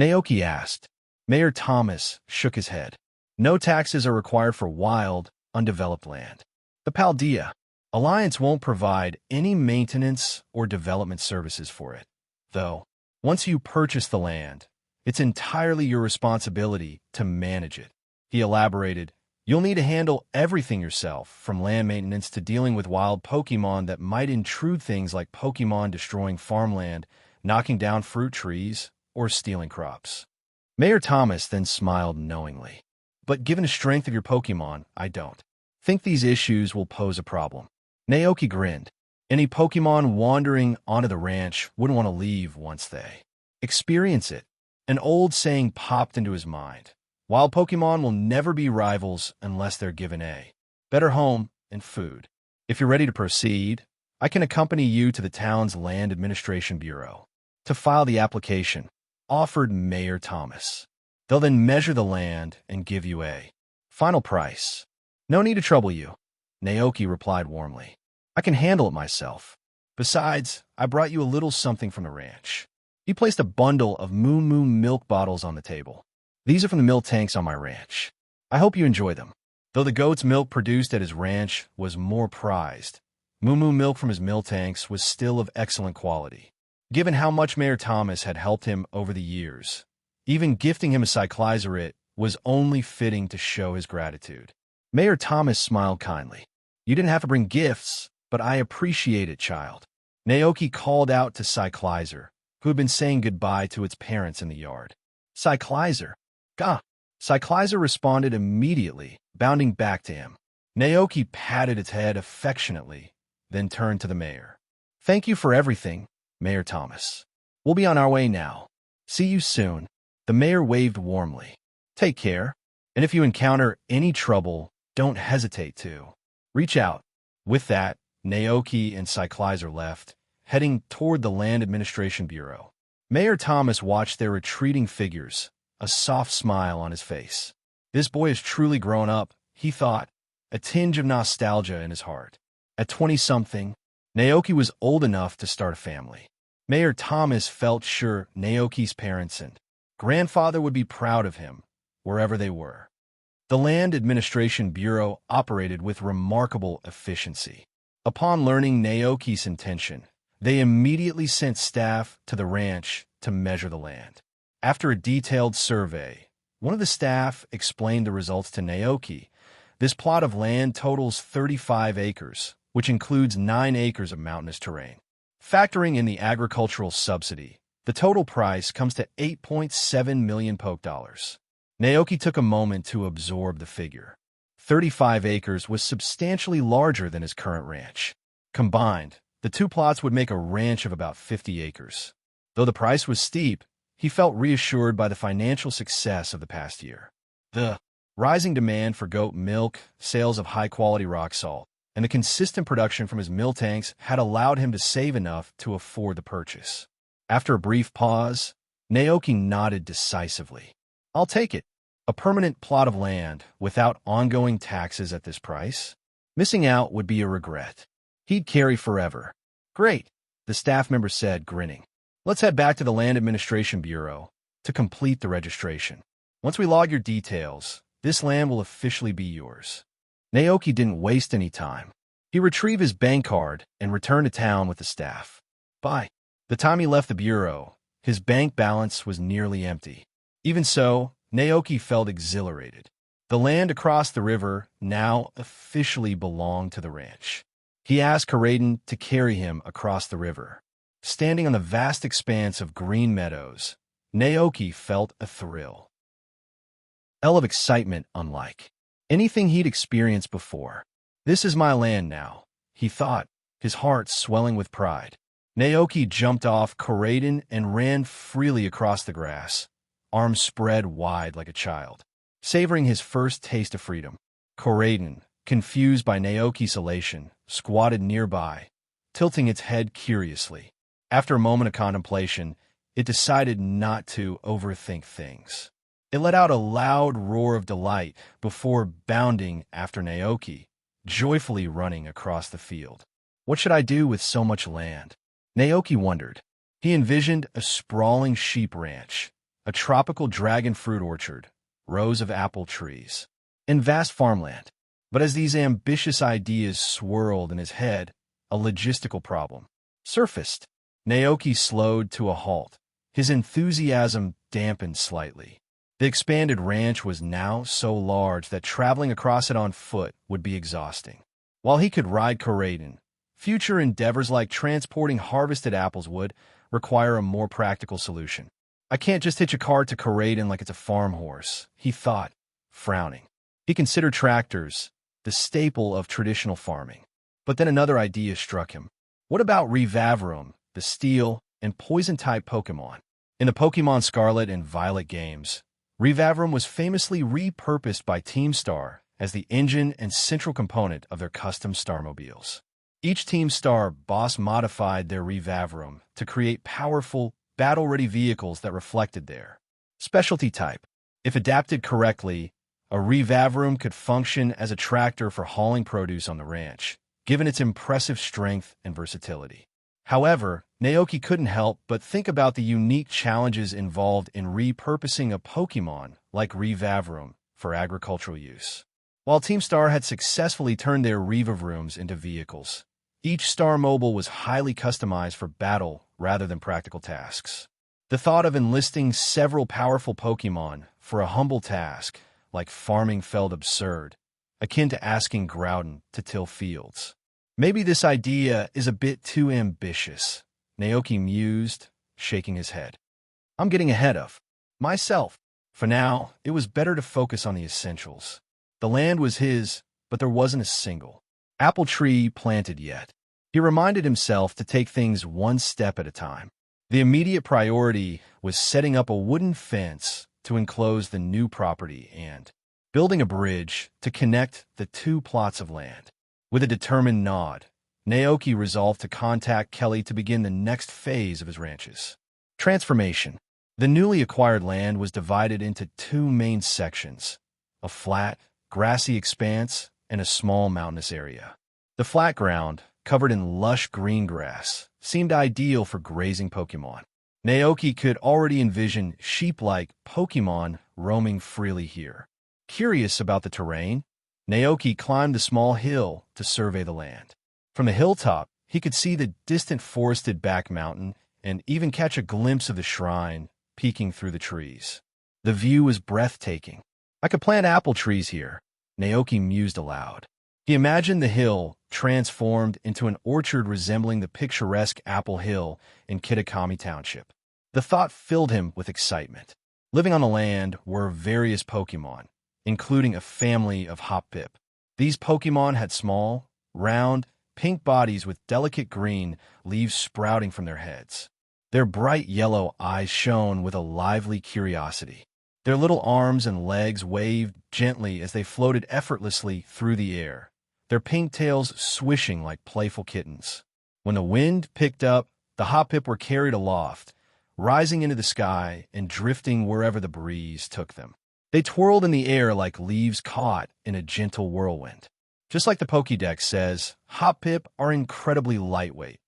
Naoki asked. Mayor Thomas shook his head. No taxes are required for wild, undeveloped land. The Paldea Alliance won't provide any maintenance or development services for it, though. Once you purchase the land, it's entirely your responsibility to manage it. He elaborated, you'll need to handle everything yourself, from land maintenance to dealing with wild Pokémon that might intrude, things like Pokémon destroying farmland, knocking down fruit trees, or stealing crops. Mayor Thomas then smiled knowingly. But given the strength of your Pokémon, I don't think these issues will pose a problem. Naoki grinned. Any Pokémon wandering onto the ranch wouldn't want to leave once they experience it. An old saying popped into his mind. Wild Pokémon will never be rivals unless they're given a better home and food. If you're ready to proceed, I can accompany you to the town's Land Administration Bureau to file the application, offered Mayor Thomas. They'll then measure the land and give you a final price. No need to trouble you, Naoki replied warmly. I can handle it myself. Besides, I brought you a little something from the ranch. He placed a bundle of Moo Moo milk bottles on the table. These are from the milk tanks on my ranch. I hope you enjoy them. Though the goat's milk produced at his ranch was more prized, Moo Moo milk from his milk tanks was still of excellent quality. Given how much Mayor Thomas had helped him over the years, even gifting him a cyclizer was only fitting to show his gratitude. Mayor Thomas smiled kindly. You didn't have to bring gifts, but I appreciate it, child. Naoki called out to Cyclizer, who had been saying goodbye to its parents in the yard. Cyclizer? Gah! Cyclizer responded immediately, bounding back to him. Naoki patted its head affectionately, then turned to the mayor. Thank you for everything, Mayor Thomas. We'll be on our way now. See you soon. The mayor waved warmly. Take care, and if you encounter any trouble, don't hesitate to reach out. With that, Naoki and Cyclizer left, heading toward the Land Administration Bureau. Mayor Thomas watched their retreating figures, a soft smile on his face. This boy has truly grown up, he thought, a tinge of nostalgia in his heart. At 20-something, Naoki was old enough to start a family. Mayor Thomas felt sure Naoki's parents and grandfather would be proud of him, wherever they were. The Land Administration Bureau operated with remarkable efficiency. Upon learning Naoki's intention, they immediately sent staff to the ranch to measure the land. After a detailed survey, one of the staff explained the results to Naoki. This plot of land totals 35 acres, which includes 9 acres of mountainous terrain. Factoring in the agricultural subsidy, the total price comes to 8.7 million poke dollars. Naoki took a moment to absorb the figure. 35 acres was substantially larger than his current ranch. Combined, the two plots would make a ranch of about 50 acres. Though the price was steep, he felt reassured by the financial success of the past year. The rising demand for goat milk, sales of high-quality rock salt, and the consistent production from his milk tanks had allowed him to save enough to afford the purchase. After a brief pause, Naoki nodded decisively. I'll take it. A permanent plot of land without ongoing taxes at this price? Missing out would be a regret. He'd carry forever. Great, the staff member said, grinning. Let's head back to the Land Administration Bureau to complete the registration. Once we log your details, this land will officially be yours. Naoki didn't waste any time. He retrieved his bank card and returned to town with the staff. By the time he left the bureau, his bank balance was nearly empty. Even so, Naoki felt exhilarated. The land across the river now officially belonged to the ranch. He asked Karaden to carry him across the river. Standing on the vast expanse of green meadows, Naoki felt a thrill of excitement unlike anything he'd experienced before. This is my land now, he thought, his heart swelling with pride. Naoki jumped off Karaden and ran freely across the grass, arms spread wide like a child, savoring his first taste of freedom. Karaden, confused by Naoki's elation, squatted nearby, tilting its head curiously. After a moment of contemplation, it decided not to overthink things. It let out a loud roar of delight before bounding after Naoki, joyfully running across the field. What should I do with so much land? Naoki wondered. He envisioned a sprawling sheep ranch, a tropical dragon fruit orchard, rows of apple trees, and vast farmland. But as these ambitious ideas swirled in his head, a logistical problem surfaced. Naoki slowed to a halt, his enthusiasm dampened slightly. The expanded ranch was now so large that traveling across it on foot would be exhausting. While he could ride Karaden, future endeavors like transporting harvested apples would require a more practical solution. I can't just hitch a cart to Karaden like it's a farm horse, he thought, frowning. He considered tractors, the staple of traditional farming. But then another idea struck him. What about Revavrum, the steel and poison-type Pokémon? In the Pokémon Scarlet and Violet games, Revavrum was famously repurposed by Team Star as the engine and central component of their custom Starmobiles. Each Team Star boss modified their Revavrum to create powerful, battle-ready vehicles that reflected their specialty type. If adapted correctly, a Revavrum could function as a tractor for hauling produce on the ranch, given its impressive strength and versatility. However, Naoki couldn't help but think about the unique challenges involved in repurposing a Pokémon like Revavrum for agricultural use. While Team Star had successfully turned their Revavrums into vehicles, each Star Mobile was highly customized for battle rather than practical tasks. The thought of enlisting several powerful Pokémon for a humble task like farming felt absurd, akin to asking Groudon to till fields. Maybe this idea is a bit too ambitious, Naoki mused, shaking his head. I'm getting ahead of myself. For now, it was better to focus on the essentials. The land was his, but there wasn't a single apple tree planted yet. He reminded himself to take things one step at a time. The immediate priority was setting up a wooden fence to enclose the new property and building a bridge to connect the two plots of land. With a determined nod, Naoki resolved to contact Kelly to begin the next phase of his ranch's transformation. The newly acquired land was divided into two main sections, a flat, grassy expanse and a small mountainous area. The flat ground, covered in lush green grass, seemed ideal for grazing Pokémon. Naoki could already envision sheep-like Pokémon roaming freely here. Curious about the terrain, Naoki climbed the small hill to survey the land. From the hilltop, he could see the distant forested back mountain and even catch a glimpse of the shrine peeking through the trees. The view was breathtaking. I could plant apple trees here, Naoki mused aloud. He imagined the hill transformed into an orchard resembling the picturesque Apple Hill in Kitakami Township. The thought filled him with excitement. Living on the land were various Pokémon, including a family of Hoppip. These Pokémon had small, round, pink bodies with delicate green leaves sprouting from their heads. Their bright yellow eyes shone with a lively curiosity. Their little arms and legs waved gently as they floated effortlessly through the air, their pink tails swishing like playful kittens. When the wind picked up, the Hoppip were carried aloft, rising into the sky and drifting wherever the breeze took them. They twirled in the air like leaves caught in a gentle whirlwind. Just like the Pokédex says, Hoppip are incredibly lightweight,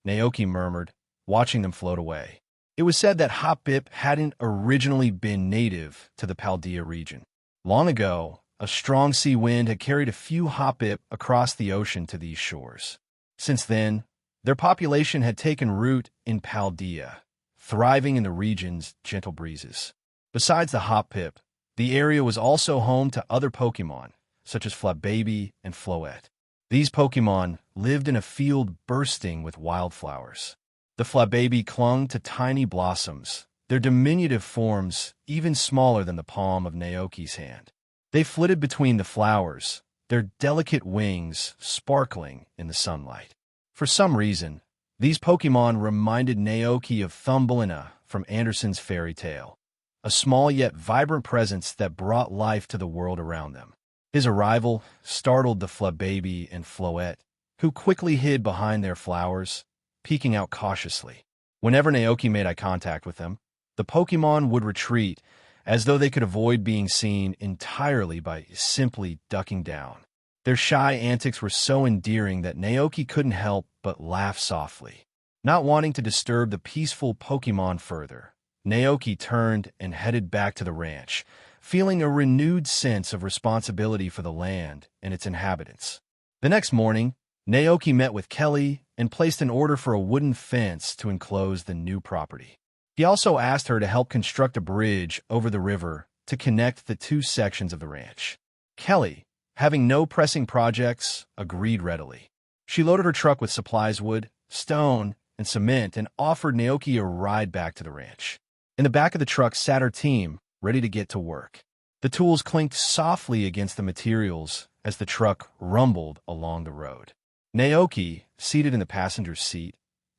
Naoki murmured, watching them float away. It was said that Hoppip hadn't originally been native to the Paldea region. Long ago, A strong sea wind had carried a few hoppip across the ocean to these shores. Since then, their population had taken root in Paldea, thriving in the region's gentle breezes. Besides the hoppip, the area was also home to other Pokémon, such as Flabébé and Floette. These Pokémon lived in a field bursting with wildflowers. The Flabébé clung to tiny blossoms, their diminutive forms even smaller than the palm of Naoki's hand. They flitted between the flowers, their delicate wings sparkling in the sunlight. For some reason, these Pokémon reminded Naoki of Thumbelina from Andersen's fairy tale, a small yet vibrant presence that brought life to the world around them. His arrival startled the Flabébé and Floette, who quickly hid behind their flowers, peeking out cautiously. Whenever Naoki made eye contact with them, the Pokémon would retreat, as though they could avoid being seen entirely by simply ducking down. Their shy antics were so endearing that Naoki couldn't help but laugh softly. Not wanting to disturb the peaceful Pokémon further, Naoki turned and headed back to the ranch, feeling a renewed sense of responsibility for the land and its inhabitants. The next morning, Naoki met with Kelly and placed an order for a wooden fence to enclose the new property. He also asked her to help construct a bridge over the river to connect the two sections of the ranch. Kelly, having no pressing projects, agreed readily. She loaded her truck with supplies, wood, stone, and cement, and offered Naoki a ride back to the ranch. In the back of the truck sat her team, ready to get to work. The tools clinked softly against the materials as the truck rumbled along the road. Naoki, seated in the passenger's seat,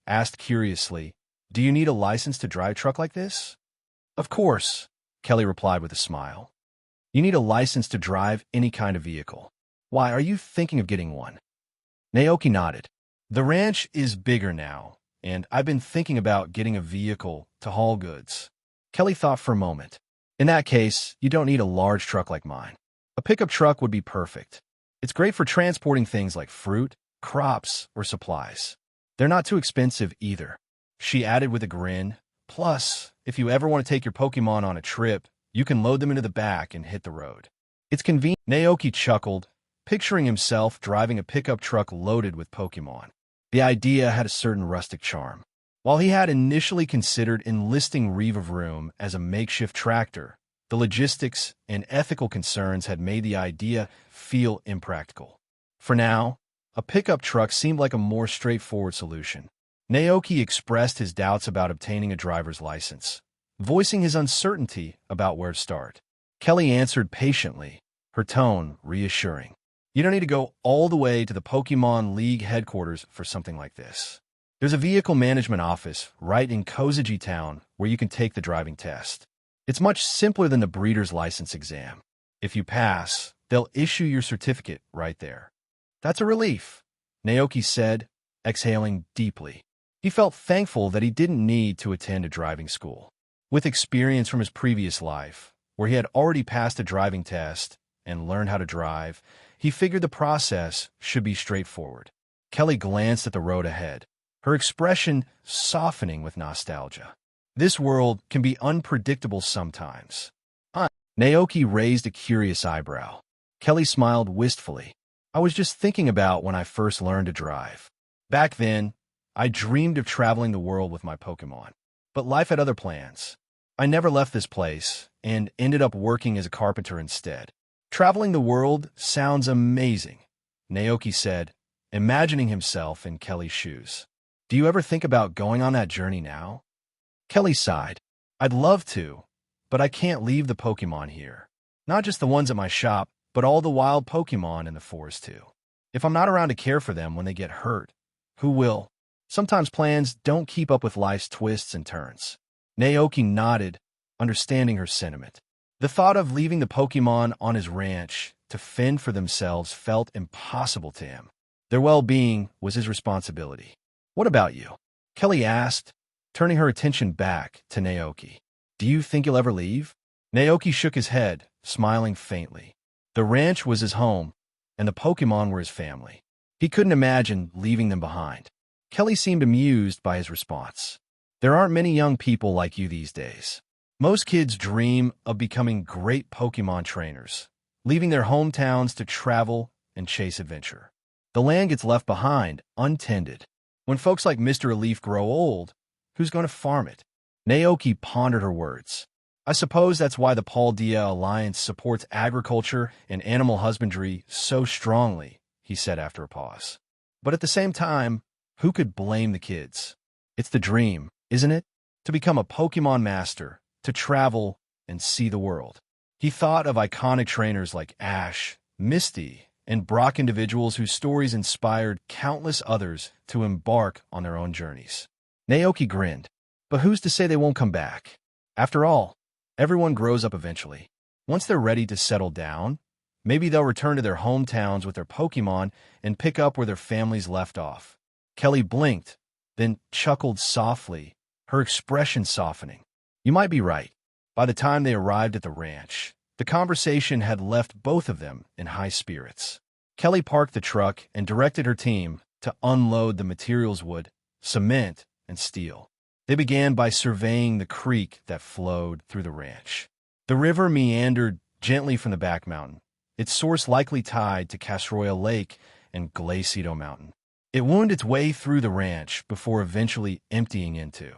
asked curiously, "Do you need a license to drive a truck like this?" "Of course," Kelly replied with a smile. "You need a license to drive any kind of vehicle. Why, are you thinking of getting one?" Naoki nodded. "The ranch is bigger now, and I've been thinking about getting a vehicle to haul goods." Kelly thought for a moment. "In that case, you don't need a large truck like mine. A pickup truck would be perfect. It's great for transporting things like fruit, crops, or supplies. They're not too expensive either," she added with a grin. "Plus, if you ever want to take your Pokémon on a trip, you can load them into the back and hit the road. It's convenient." Naoki chuckled, picturing himself driving a pickup truck loaded with Pokémon. The idea had a certain rustic charm. While he had initially considered enlisting Revavroom as a makeshift tractor, the logistics and ethical concerns had made the idea feel impractical. For now, a pickup truck seemed like a more straightforward solution. Naoki expressed his doubts about obtaining a driver's license, voicing his uncertainty about where to start. Kelly answered patiently, her tone reassuring. "You don't need to go all the way to the Pokémon League headquarters for something like this. There's a vehicle management office right in Koziji Town where you can take the driving test. It's much simpler than the breeder's license exam. If you pass, they'll issue your certificate right there." "That's a relief," Naoki said, exhaling deeply. He felt thankful that he didn't need to attend a driving school. With experience from his previous life, where he had already passed a driving test and learned how to drive, he figured the process should be straightforward. Kelly glanced at the road ahead, her expression softening with nostalgia. This world can be unpredictable sometimes. Naoki raised a curious eyebrow. Kelly smiled wistfully. "I was just thinking about when I first learned to drive. Back then, I dreamed of traveling the world with my Pokémon. But life had other plans. I never left this place and ended up working as a carpenter instead." "Traveling the world sounds amazing," Naoki said, imagining himself in Kelly's shoes. "Do you ever think about going on that journey now?" Kelly sighed. "I'd love to, but I can't leave the Pokémon here. Not just the ones at my shop, but all the wild Pokémon in the forest too. If I'm not around to care for them when they get hurt, who will? Sometimes plans don't keep up with life's twists and turns." Naoki nodded, understanding her sentiment. The thought of leaving the Pokémon on his ranch to fend for themselves felt impossible to him. Their well-being was his responsibility. "What about you?" Kelly asked, turning her attention back to Naoki. "Do you think you'll ever leave?" Naoki shook his head, smiling faintly. The ranch was his home, and the Pokémon were his family. He couldn't imagine leaving them behind. Kelly seemed amused by his response. "There aren't many young people like you these days. Most kids dream of becoming great Pokémon trainers, leaving their hometowns to travel and chase adventure. The land gets left behind, untended. When folks like Mr. Leaf grow old, who's going to farm it? Naoki pondered her words. I suppose that's why the Paldea Alliance supports agriculture and animal husbandry so strongly, he said after a pause. But at the same time, who could blame the kids? It's the dream, isn't it? To become a Pokémon master, to travel and see the world. He thought of iconic trainers like Ash, Misty, and Brock, individuals whose stories inspired countless others to embark on their own journeys. Naoki grinned. But who's to say they won't come back? After all, everyone grows up eventually. Once they're ready to settle down, maybe they'll return to their hometowns with their Pokémon and pick up where their families left off. Kelly blinked, then chuckled softly, her expression softening. You might be right. By the time they arrived at the ranch, the conversation had left both of them in high spirits. Kelly parked the truck and directed her team to unload the materials: wood, cement, and steel. They began by surveying the creek that flowed through the ranch. The river meandered gently from the back mountain, its source likely tied to Casroya Lake and Glacido Mountain. It wound its way through the ranch before eventually emptying into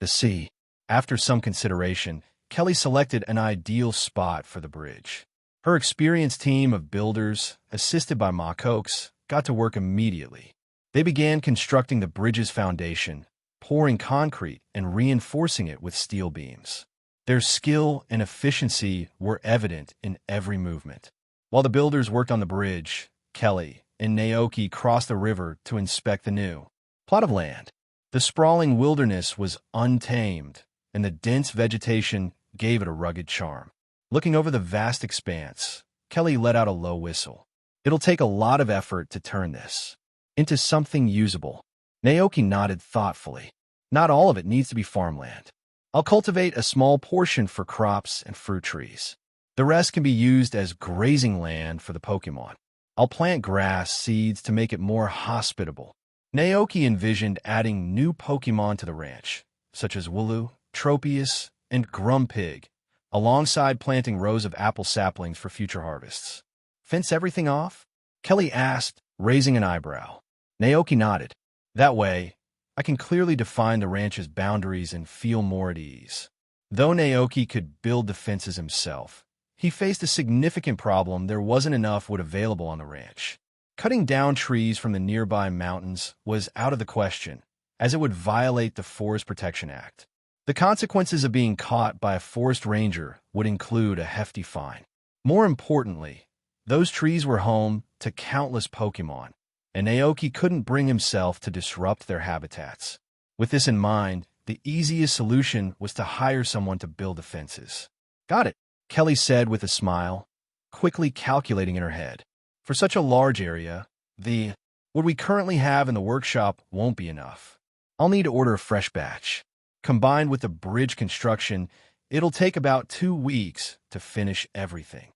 the sea. After some consideration, Kelly selected an ideal spot for the bridge. Her experienced team of builders, assisted by Makokes, got to work immediately. They began constructing the bridge's foundation, pouring concrete and reinforcing it with steel beams. Their skill and efficiency were evident in every movement. While the builders worked on the bridge, Kelly and Naoki crossed the river to inspect the new plot of land. The sprawling wilderness was untamed, and the dense vegetation gave it a rugged charm. Looking over the vast expanse, Kelly let out a low whistle. It'll take a lot of effort to turn this into something usable. Naoki nodded thoughtfully. Not all of it needs to be farmland. I'll cultivate a small portion for crops and fruit trees. The rest can be used as grazing land for the Pokémon. I'll plant grass seeds to make it more hospitable. Naoki envisioned adding new Pokémon to the ranch, such as Wooloo, Tropius, and Grumpig, alongside planting rows of apple saplings for future harvests. Fence everything off? Kelly asked, raising an eyebrow. Naoki nodded. That way, I can clearly define the ranch's boundaries and feel more at ease. Though Naoki could build the fences himself, he faced a significant problem: there wasn't enough wood available on the ranch. Cutting down trees from the nearby mountains was out of the question, as it would violate the Forest Protection Act. The consequences of being caught by a forest ranger would include a hefty fine. More importantly, those trees were home to countless Pokémon, and Naoki couldn't bring himself to disrupt their habitats. With this in mind, the easiest solution was to hire someone to build the fences. Got it, Kelly said with a smile, quickly calculating in her head. For such a large area, the what we currently have in the workshop won't be enough. I'll need to order a fresh batch. Combined with the bridge construction, it'll take about 2 weeks to finish everything.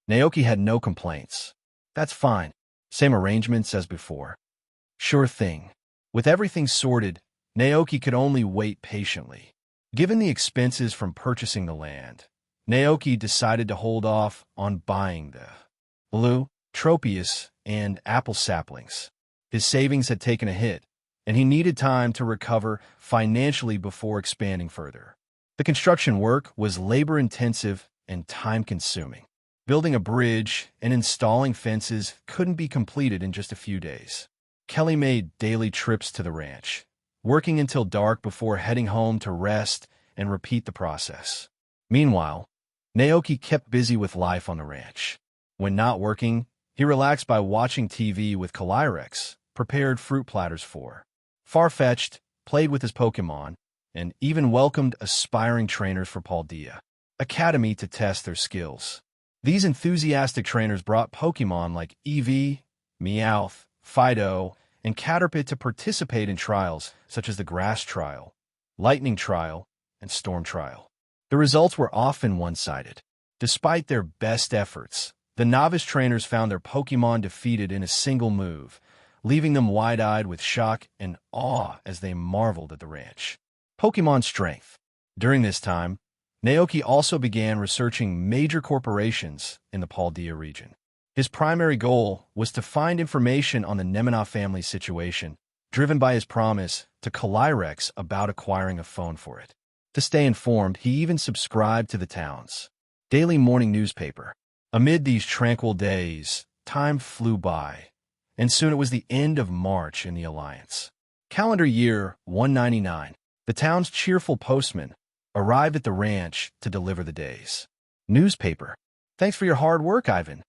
Naoki had no complaints. That's fine. Same arrangements as before. Sure thing. With everything sorted, Naoki could only wait patiently. Given the expenses from purchasing the land, Naoki decided to hold off on buying the blue, Tropius, and apple saplings. His savings had taken a hit, and he needed time to recover financially before expanding further. The construction work was labor-intensive and time-consuming. Building a bridge and installing fences couldn't be completed in just a few days. Kelly made daily trips to the ranch, working until dark before heading home to rest and repeat the process. Meanwhile, Naoki kept busy with life on the ranch. When not working, he relaxed by watching TV with Calyrex, prepared fruit platters for Farfetch'd, played with his Pokémon, and even welcomed aspiring trainers for Paldea Academy to test their skills. These enthusiastic trainers brought Pokémon like Eevee, Meowth, Fido, and Caterpie to participate in trials such as the Grass Trial, Lightning Trial, and Storm Trial. The results were often one-sided. Despite their best efforts, the novice trainers found their Pokémon defeated in a single move, leaving them wide-eyed with shock and awe as they marveled at the ranch. Pokémon strength. During this time, Naoki also began researching major corporations in the Paldea region. His primary goal was to find information on the Nemenov family's situation, driven by his promise to Calyrex about acquiring a phone for it. To stay informed, he even subscribed to the town's daily morning newspaper. Amid these tranquil days, time flew by, and soon it was the end of March in the Alliance. Calendar year 199. The town's cheerful postman arrived at the ranch to deliver the day's newspaper. "Thanks for your hard work, Ivan."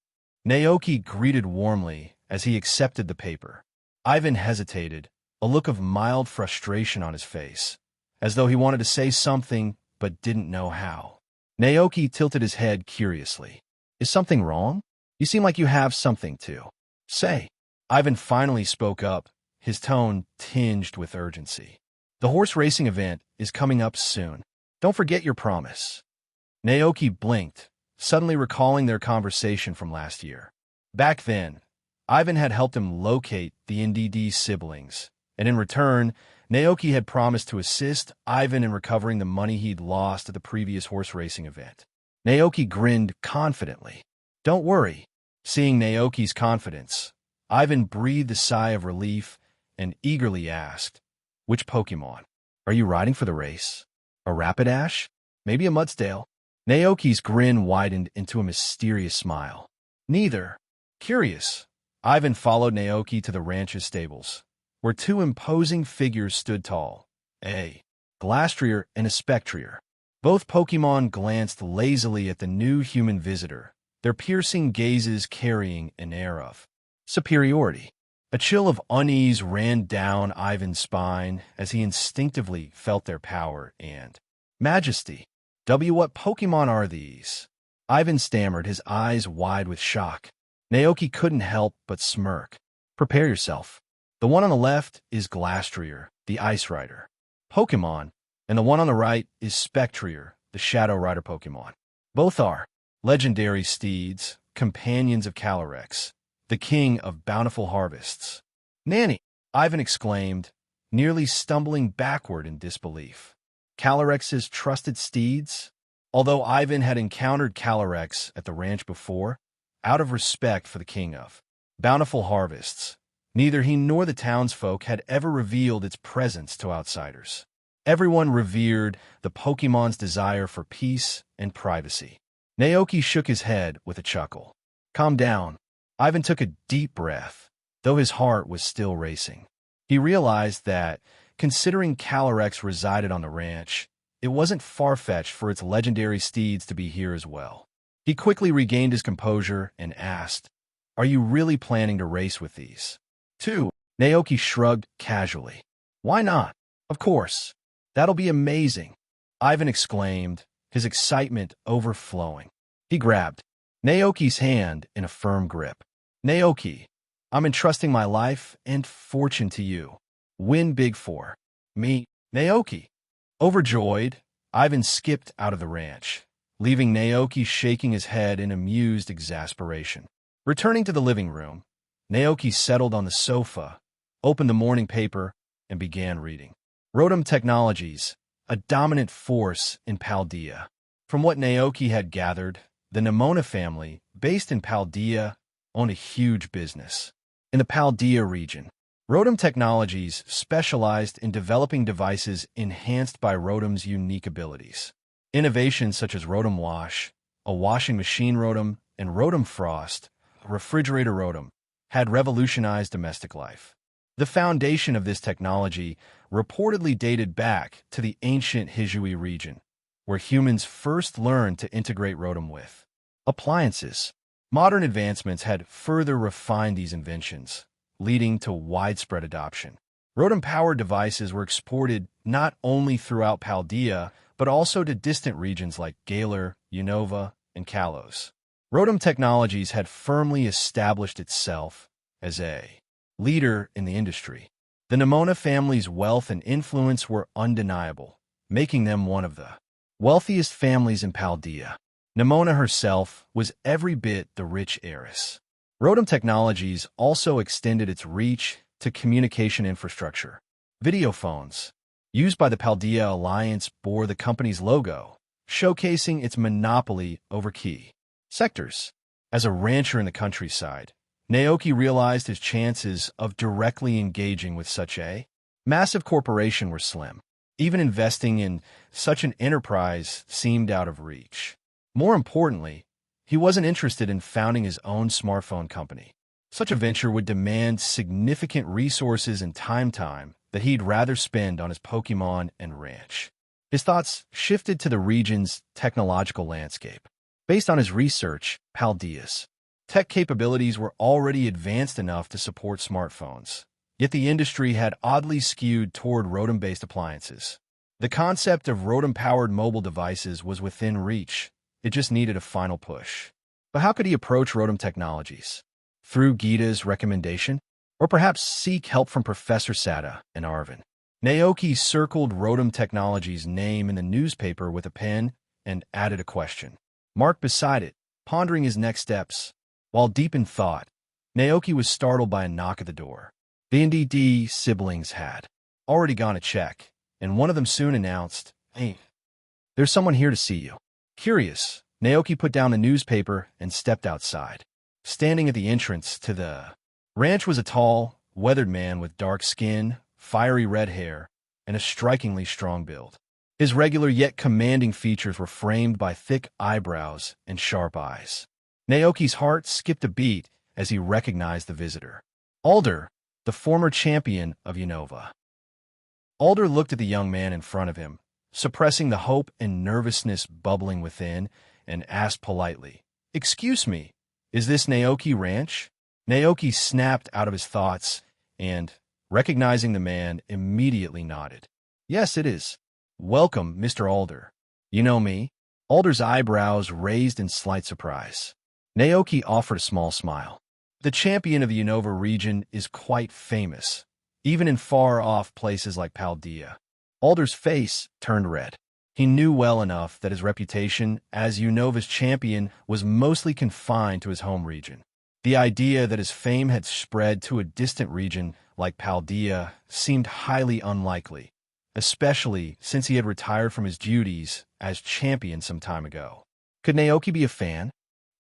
Naoki greeted warmly as he accepted the paper. Ivan hesitated, a look of mild frustration on his face, as though he wanted to say something but didn't know how. Naoki tilted his head curiously. "Is something wrong? You seem like you have something to say." Ivan finally spoke up, his tone tinged with urgency. "The horse racing event is coming up soon. Don't forget your promise." Naoki blinked, suddenly recalling their conversation from last year. Back then, Ivan had helped him locate the NDD siblings, and in return, Naoki had promised to assist Ivan in recovering the money he'd lost at the previous horse racing event. Naoki grinned confidently. "Don't worry." Seeing Naoki's confidence, Ivan breathed a sigh of relief and eagerly asked, "Which Pokémon? Are you riding for the race? A Rapidash? Maybe a Mudsdale?" Naoki's grin widened into a mysterious smile. "Neither." Curious, Ivan followed Naoki to the ranch's stables, where two imposing figures stood tall, a Glastrier and a Spectrier. Both Pokémon glanced lazily at the new human visitor, their piercing gazes carrying an air of superiority. A chill of unease ran down Ivan's spine as he instinctively felt their power and majesty. What Pokémon are these?" Ivan stammered, his eyes wide with shock. Naoki couldn't help but smirk. "Prepare yourself. The one on the left is Glastrier, the Ice Rider Pokémon, and the one on the right is Spectrier, the Shadow Rider Pokémon. Both are legendary steeds, companions of Calyrex, the king of bountiful harvests." "Nanny!" Ivan exclaimed, nearly stumbling backward in disbelief. Calyrex's trusted steeds? Although Ivan had encountered Calyrex at the ranch before, out of respect for the king of bountiful harvests, neither he nor the townsfolk had ever revealed its presence to outsiders. Everyone revered the Pokémon's desire for peace and privacy. Naoki shook his head with a chuckle. "Calm down." Ivan took a deep breath, though his heart was still racing. He realized that, considering Calyrex resided on the ranch, it wasn't far-fetched for its legendary steeds to be here as well. He quickly regained his composure and asked, "Are you really planning to race with these two?" Naoki shrugged casually. "Why not? Of course. That'll be amazing," Ivan exclaimed, his excitement overflowing. He grabbed Naoki's hand in a firm grip. "Naoki, I'm entrusting my life and fortune to you. Win big for me, Naoki." Overjoyed, Ivan skipped out of the ranch, leaving Naoki shaking his head in amused exasperation. Returning to the living room, Naoki settled on the sofa, opened the morning paper, and began reading. Rotom Technologies, a dominant force in Paldea. From what Naoki had gathered, the Nemona family, based in Paldea, owned a huge business. In the Paldea region, Rotom Technologies specialized in developing devices enhanced by Rotom's unique abilities. Innovations such as Rotom Wash, a washing machine Rotom, and Rotom Frost, a refrigerator Rotom, had revolutionized domestic life. The foundation of this technology reportedly dated back to the ancient Hisui region, where humans first learned to integrate Rotom with appliances. Modern advancements had further refined these inventions, leading to widespread adoption. Rotom-powered devices were exported not only throughout Paldea, but also to distant regions like Galar, Unova, and Kalos. Rotom Technologies had firmly established itself as a leader in the industry. The Nemona family's wealth and influence were undeniable, making them one of the wealthiest families in Paldea. Nemona herself was every bit the rich heiress. Rotom Technologies also extended its reach to communication infrastructure. Video phones, used by the Paldea Alliance, bore the company's logo, showcasing its monopoly over key sectors. As a rancher in the countryside, Naoki realized his chances of directly engaging with such a massive corporation were slim. Even investing in such an enterprise seemed out of reach. More importantly, he wasn't interested in founding his own smartphone company. Such a venture would demand significant resources and time that he'd rather spend on his Pokémon and ranch. His thoughts shifted to the region's technological landscape. Based on his research, Paldea's tech capabilities were already advanced enough to support smartphones, yet the industry had oddly skewed toward ROTAM-based appliances. The concept of ROTAM-powered mobile devices was within reach. It just needed a final push. But how could he approach ROTAM technologies? Through Gita's recommendation? Or perhaps seek help from Professor Sada and Arvin? Naoki circled ROTAM Technologies' name in the newspaper with a pen and added a question mark beside it, pondering his next steps. While deep in thought, Naoki was startled by a knock at the door. The NDD siblings had already gone to check, and one of them soon announced, "Hey, there's someone here to see you." Curious, Naoki put down the newspaper and stepped outside. Standing at the entrance to the ranch was a tall, weathered man with dark skin, fiery red hair, and a strikingly strong build. His regular yet commanding features were framed by thick eyebrows and sharp eyes. Naoki's heart skipped a beat as he recognized the visitor. Alder, the former champion of Unova. Alder looked at the young man in front of him, suppressing the hope and nervousness bubbling within, and asked politely, "Excuse me, is this Naoki Ranch?" Naoki snapped out of his thoughts and, recognizing the man, immediately nodded. "Yes, it is. Welcome, Mr. Alder. You know me?" Alder's eyebrows raised in slight surprise. Naoki offered a small smile. "The champion of the Unova region is quite famous, even in far-off places like Paldea." Alder's face turned red. He knew well enough that his reputation as Unova's champion was mostly confined to his home region. The idea that his fame had spread to a distant region like Paldea seemed highly unlikely, especially since he had retired from his duties as champion some time ago. Could Naoki be a fan?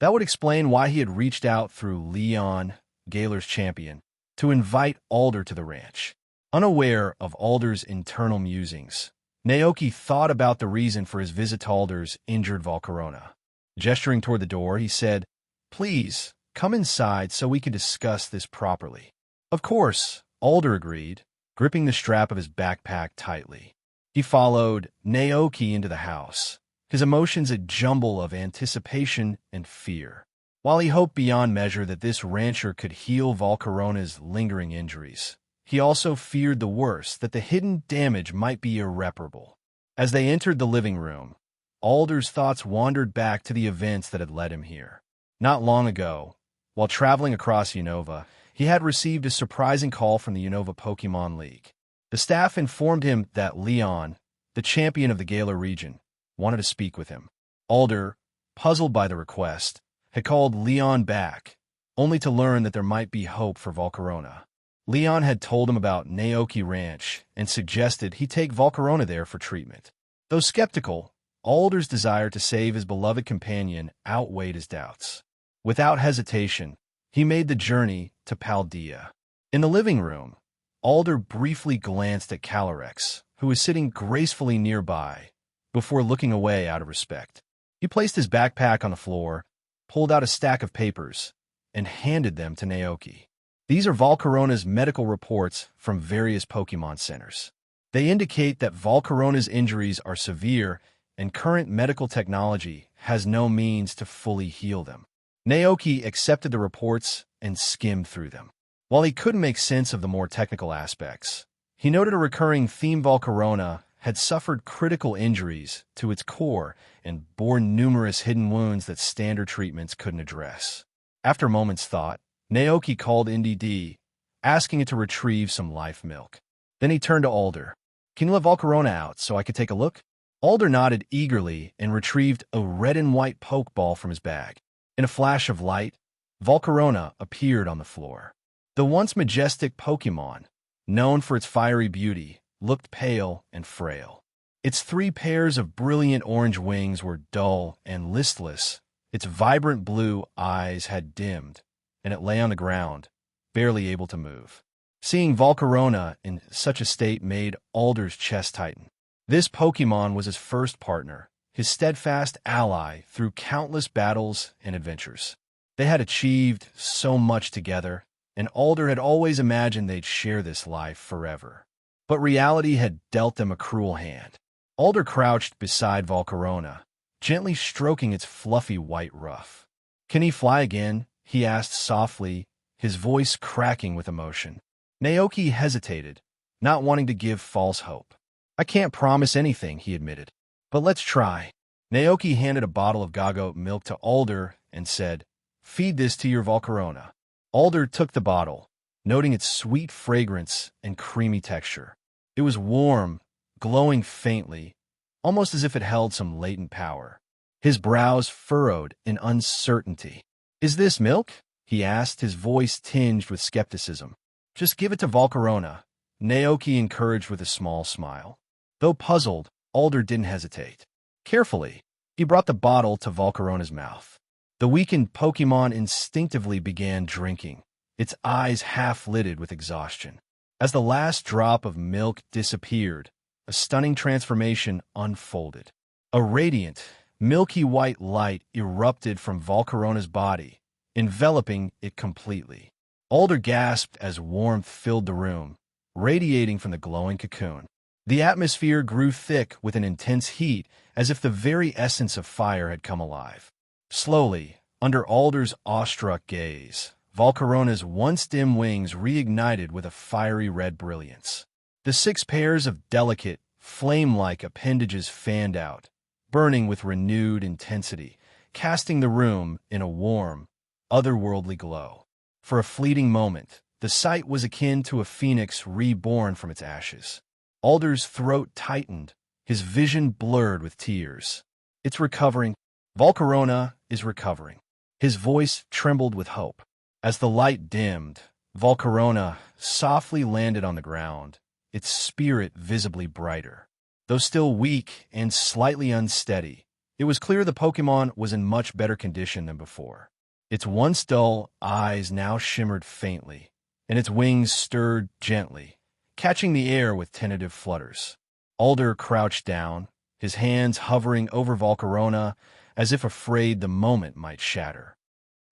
That would explain why he had reached out through Leon, Galar's champion, to invite Alder to the ranch. Unaware of Alder's internal musings, Naoki thought about the reason for his visit to Alder's injured Volcarona. Gesturing toward the door, he said, "Please, come inside so we can discuss this properly." "Of course," Alder agreed, gripping the strap of his backpack tightly. He followed Naoki into the house, his emotions a jumble of anticipation and fear. While he hoped beyond measure that this rancher could heal Volcarona's lingering injuries, he also feared the worst, that the hidden damage might be irreparable. As they entered the living room, Alder's thoughts wandered back to the events that had led him here. Not long ago, while traveling across Unova, he had received a surprising call from the Unova Pokémon League. The staff informed him that Leon, the champion of the Galar region, wanted to speak with him. Alder, puzzled by the request, had called Leon back, only to learn that there might be hope for Volcarona. Leon had told him about Naoki Ranch and suggested he take Volcarona there for treatment. Though skeptical, Alder's desire to save his beloved companion outweighed his doubts. Without hesitation, he made the journey to Paldea. In the living room, Alder briefly glanced at Calyrex, who was sitting gracefully nearby, before looking away out of respect. He placed his backpack on the floor, pulled out a stack of papers, and handed them to Naoki. "These are Volcarona's medical reports from various Pokémon centers. They indicate that Volcarona's injuries are severe and current medical technology has no means to fully heal them." Naoki accepted the reports and skimmed through them. While he couldn't make sense of the more technical aspects, he noted a recurring theme. Volcarona had suffered critical injuries to its core and bore numerous hidden wounds that standard treatments couldn't address. After a moment's thought, Naoki called NDD, asking it to retrieve some life milk. Then he turned to Alder. "Can you let Volcarona out so I could take a look?" Alder nodded eagerly and retrieved a red and white Pokeball from his bag. In a flash of light, Volcarona appeared on the floor. The once majestic Pokémon, known for its fiery beauty, looked pale and frail. Its 3 pairs of brilliant orange wings were dull and listless. Its vibrant blue eyes had dimmed, and it lay on the ground, barely able to move. Seeing Volcarona in such a state made Alder's chest tighten. This Pokémon was his first partner, his steadfast ally through countless battles and adventures. They had achieved so much together, and Alder had always imagined they'd share this life forever. But reality had dealt them a cruel hand. Alder crouched beside Volcarona, gently stroking its fluffy white ruff. "Can he fly again?" he asked softly, his voice cracking with emotion. Naoki hesitated, not wanting to give false hope. "I can't promise anything," he admitted, "but let's try." Naoki handed a bottle of gagote milk to Alder and said, "Feed this to your Volcarona." Alder took the bottle, noting its sweet fragrance and creamy texture. It was warm, glowing faintly, almost as if it held some latent power. His brows furrowed in uncertainty. "Is this milk?" he asked, his voice tinged with skepticism. "Just give it to Volcarona," Naoki encouraged with a small smile. Though puzzled, Alder didn't hesitate. Carefully, he brought the bottle to Volcarona's mouth. The weakened Pokémon instinctively began drinking, its eyes half-lidded with exhaustion. As the last drop of milk disappeared, a stunning transformation unfolded. A radiant, milky white light erupted from Volcarona's body, enveloping it completely. Alder gasped as warmth filled the room, radiating from the glowing cocoon. The atmosphere grew thick with an intense heat, as if the very essence of fire had come alive. Slowly, under Alder's awestruck gaze, Volcarona's once dim wings reignited with a fiery red brilliance. The 6 pairs of delicate, flame-like appendages fanned out, burning with renewed intensity, casting the room in a warm, otherworldly glow. For a fleeting moment, the sight was akin to a phoenix reborn from its ashes. Alder's throat tightened, his vision blurred with tears. "It's recovering. Volcarona is recovering." His voice trembled with hope. As the light dimmed, Volcarona softly landed on the ground, its spirit visibly brighter. Though still weak and slightly unsteady, it was clear the Pokémon was in much better condition than before. Its once dull eyes now shimmered faintly, and its wings stirred gently, catching the air with tentative flutters. Alder crouched down, his hands hovering over Volcarona as if afraid the moment might shatter.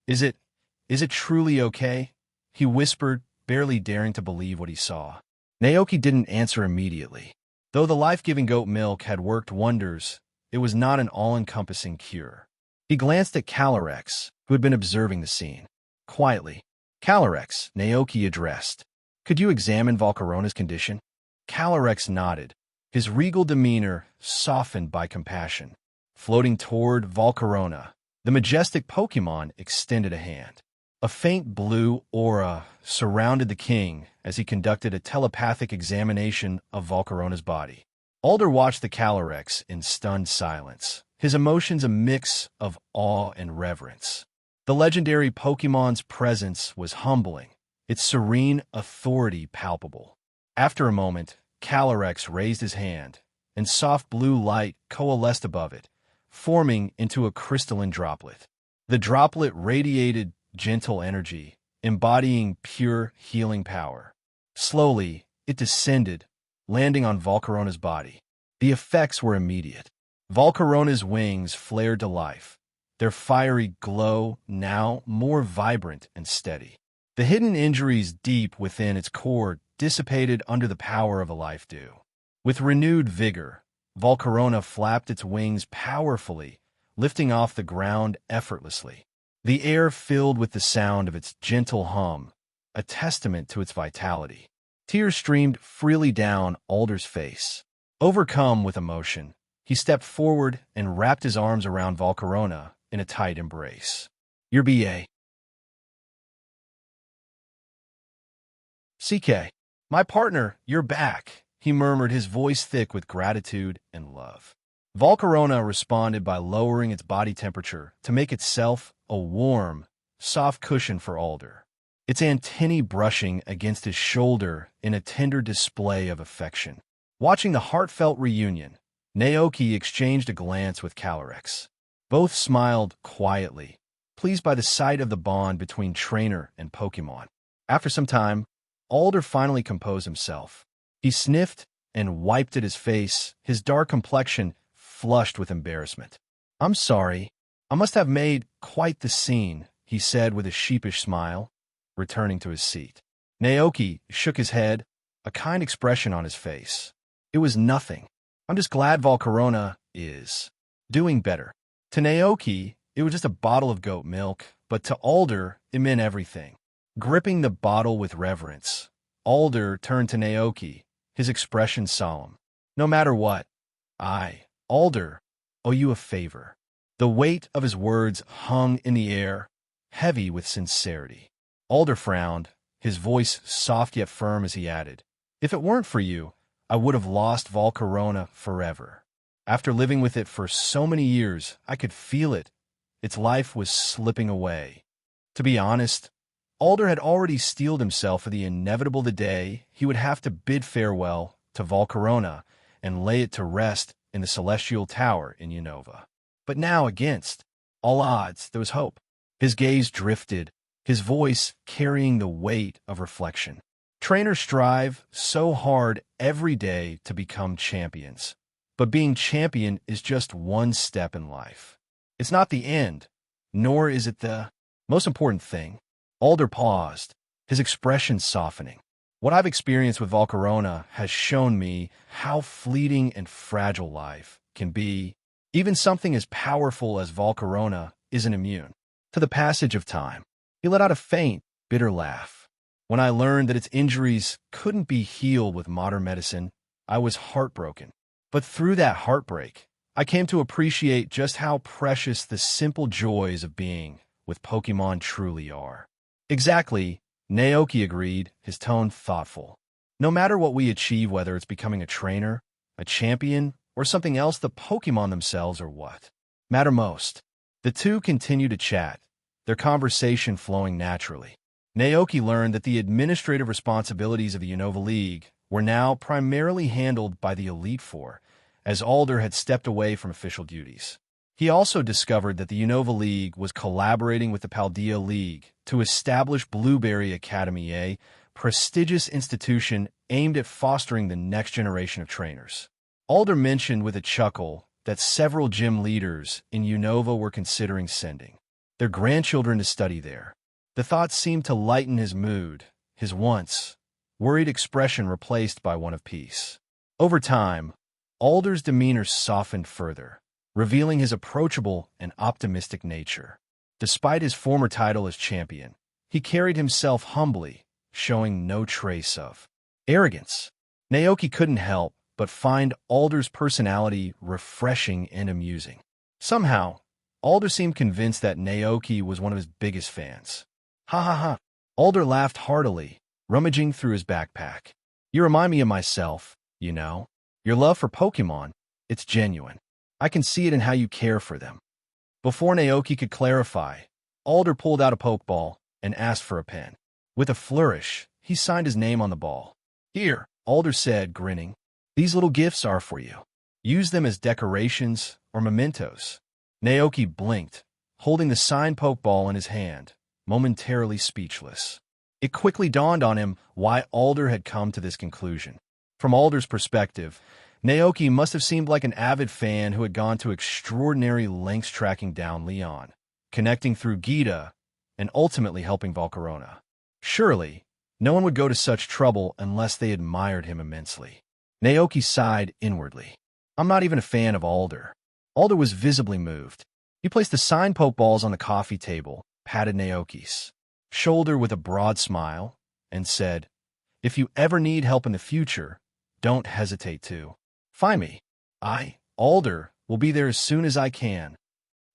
Is it truly okay?" he whispered, barely daring to believe what he saw. Naoki didn't answer immediately. Though the life-giving goat milk had worked wonders, it was not an all-encompassing cure. He glanced at Calyrex, who had been observing the scene. Quietly, "Calyrex," Naoki addressed, "could you examine Volcarona's condition?" Calyrex nodded, his regal demeanor softened by compassion. Floating toward Volcarona, the majestic Pokémon extended a hand. A faint blue aura surrounded the king as he conducted a telepathic examination of Volcarona's body. Alder watched the Calyrex in stunned silence, his emotions a mix of awe and reverence. The legendary Pokémon's presence was humbling, its serene authority palpable. After a moment, Calyrex raised his hand, and soft blue light coalesced above it, forming into a crystalline droplet. The droplet radiated gentle energy, embodying pure healing power. Slowly, it descended, landing on Volcarona's body. The effects were immediate. Volcarona's wings flared to life, their fiery glow now more vibrant and steady. The hidden injuries deep within its core dissipated under the power of a life dew. With renewed vigor, Volcarona flapped its wings powerfully, lifting off the ground effortlessly. The air filled with the sound of its gentle hum, a testament to its vitality. Tears streamed freely down Alder's face. Overcome with emotion, he stepped forward and wrapped his arms around Volcarona in a tight embrace. "Your B.A. CK, my partner, you're back," he murmured, his voice thick with gratitude and love. Volcarona responded by lowering its body temperature to make itself a warm, soft cushion for Alder, its antennae brushing against his shoulder in a tender display of affection. Watching the heartfelt reunion, Naoki exchanged a glance with Calyrex. Both smiled quietly, pleased by the sight of the bond between trainer and Pokémon. After some time, Alder finally composed himself. He sniffed and wiped at his face, his dark complexion flushed with embarrassment. "I'm sorry. I must have made quite the scene," he said with a sheepish smile, returning to his seat. Naoki shook his head, a kind expression on his face. "It was nothing. I'm just glad Volcarona is doing better." To Naoki, it was just a bottle of goat milk, but to Alder, it meant everything. Gripping the bottle with reverence, Alder turned to Naoki, his expression solemn. "No matter what, I, Alder, owe you a favor." The weight of his words hung in the air, heavy with sincerity. Alder frowned, his voice soft yet firm as he added, "If it weren't for you, I would have lost Volcarona forever. After living with it for so many years, I could feel it. Its life was slipping away." To be honest, Alder had already steeled himself for the inevitable day he would have to bid farewell to Volcarona and lay it to rest in the Celestial Tower in Unova. But now, against all odds, there was hope. His gaze drifted, his voice carrying the weight of reflection. Trainers strive so hard every day to become champions. But being champion is just one step in life. It's not the end, nor is it the most important thing. Alder paused, his expression softening. "What I've experienced with Volcarona has shown me how fleeting and fragile life can be. Even something as powerful as Volcarona isn't immune to the passage of time." He let out a faint, bitter laugh. "When I learned that its injuries couldn't be healed with modern medicine, I was heartbroken. But through that heartbreak, I came to appreciate just how precious the simple joys of being with Pokémon truly are." "Exactly," Naoki agreed, his tone thoughtful. "No matter what we achieve, whether it's becoming a trainer, a champion, or something else, the Pokémon themselves are what matter most." The two continued to chat, their conversation flowing naturally. Naoki learned that the administrative responsibilities of the Unova League were now primarily handled by the Elite Four, as Alder had stepped away from official duties. He also discovered that the Unova League was collaborating with the Paldea League to establish Blueberry Academy, a prestigious institution aimed at fostering the next generation of trainers. Alder mentioned with a chuckle that several gym leaders in Unova were considering sending their grandchildren to study there. The thought seemed to lighten his mood, his once worried expression replaced by one of peace. Over time, Alder's demeanor softened further, revealing his approachable and optimistic nature. Despite his former title as champion, he carried himself humbly, showing no trace of arrogance. Naoki couldn't help but find Alder's personality refreshing and amusing. Somehow, Alder seemed convinced that Naoki was one of his biggest fans. "Ha ha ha." Alder laughed heartily, rummaging through his backpack. "You remind me of myself, you know. Your love for Pokémon, it's genuine. I can see it in how you care for them." Before Naoki could clarify, Alder pulled out a Pokeball and asked for a pen. With a flourish, he signed his name on the ball. "Here," Alder said, grinning. "These little gifts are for you. Use them as decorations or mementos." Naoki blinked, holding the signed Pokeball in his hand, momentarily speechless. It quickly dawned on him why Alder had come to this conclusion. From Alder's perspective, Naoki must have seemed like an avid fan who had gone to extraordinary lengths tracking down Leon, connecting through Gita, and ultimately helping Volcarona. Surely, no one would go to such trouble unless they admired him immensely. Naoki sighed inwardly. "I'm not even a fan of Alder." Alder was visibly moved. He placed the signed Pokeballs on the coffee table, patted Naoki's shoulder with a broad smile, and said, "If you ever need help in the future, don't hesitate to find me. I, Alder, will be there as soon as I can."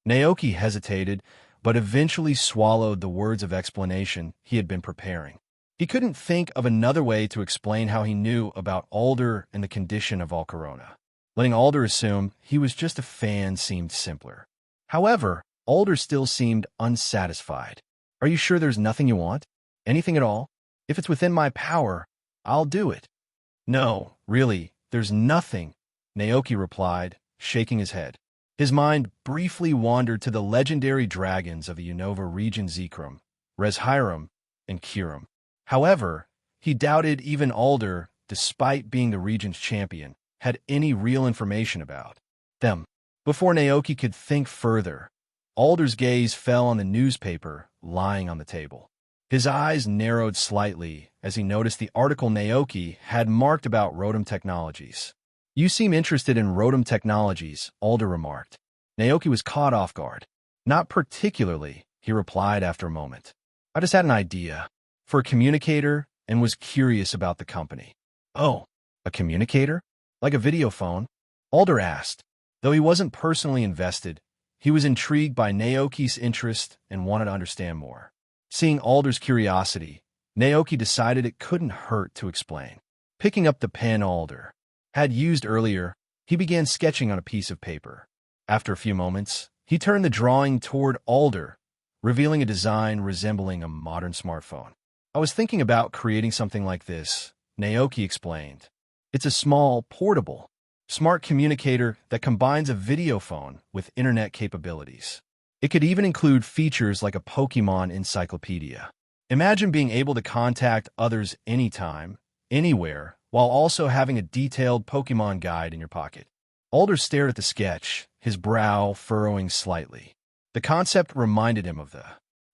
Naoki hesitated, but eventually swallowed the words of explanation he had been preparing. He couldn't think of another way to explain how he knew about Alder and the condition of Volcarona. Letting Alder assume he was just a fan seemed simpler. However, Alder still seemed unsatisfied. "Are you sure there's nothing you want? Anything at all? If it's within my power, I'll do it." "No, really, there's nothing," Naoki replied, shaking his head. His mind briefly wandered to the legendary dragons of the Unova region Zekrom, Reshiram, and Kirim. However, he doubted even Alder, despite being the region's champion, had any real information about them. Before Naoki could think further, Alder's gaze fell on the newspaper lying on the table. His eyes narrowed slightly as he noticed the article Naoki had marked about Rotom Technologies. "You seem interested in Rotom Technologies," Alder remarked. Naoki was caught off guard. "Not particularly," he replied after a moment. "I just had an idea for a communicator and was curious about the company." "Oh, a communicator? Like a video phone?" Alder asked. Though he wasn't personally invested, he was intrigued by Naoki's interest and wanted to understand more. Seeing Alder's curiosity, Naoki decided it couldn't hurt to explain. Picking up the pen Alder had used earlier, he began sketching on a piece of paper. After a few moments, he turned the drawing toward Alder, revealing a design resembling a modern smartphone. "I was thinking about creating something like this," Naoki explained. "It's a small, portable, smart communicator that combines a video phone with internet capabilities. It could even include features like a Pokémon encyclopedia. Imagine being able to contact others anytime, anywhere, while also having a detailed Pokémon guide in your pocket." Alder stared at the sketch, his brow furrowing slightly. The concept reminded him of the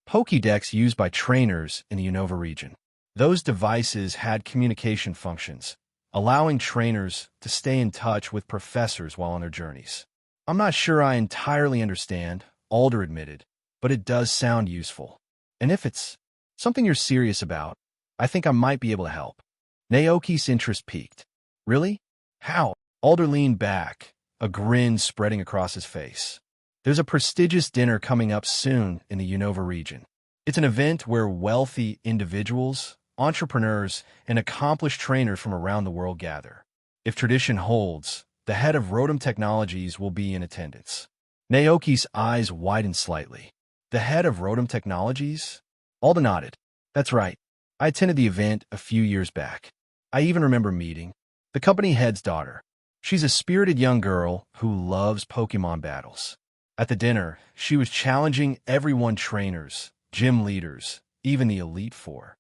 Pokédex used by trainers in the Unova region. Those devices had communication functions, allowing trainers to stay in touch with professors while on their journeys. "I'm not sure I entirely understand," Alder admitted, "but it does sound useful. And if it's something you're serious about, I think I might be able to help." Naoki's interest piqued. "Really? How?" Alder leaned back, a grin spreading across his face. "There's a prestigious dinner coming up soon in the Unova region. It's an event where wealthy individuals, entrepreneurs, and accomplished trainers from around the world gather. If tradition holds, the head of Rotom Technologies will be in attendance." Naoki's eyes widened slightly. "The head of Rotom Technologies?" Alder nodded. "That's right. I attended the event a few years back. I even remember meeting the company head's daughter. She's a spirited young girl who loves Pokémon battles. At the dinner, she was challenging everyone, trainers, gym leaders, even the Elite Four."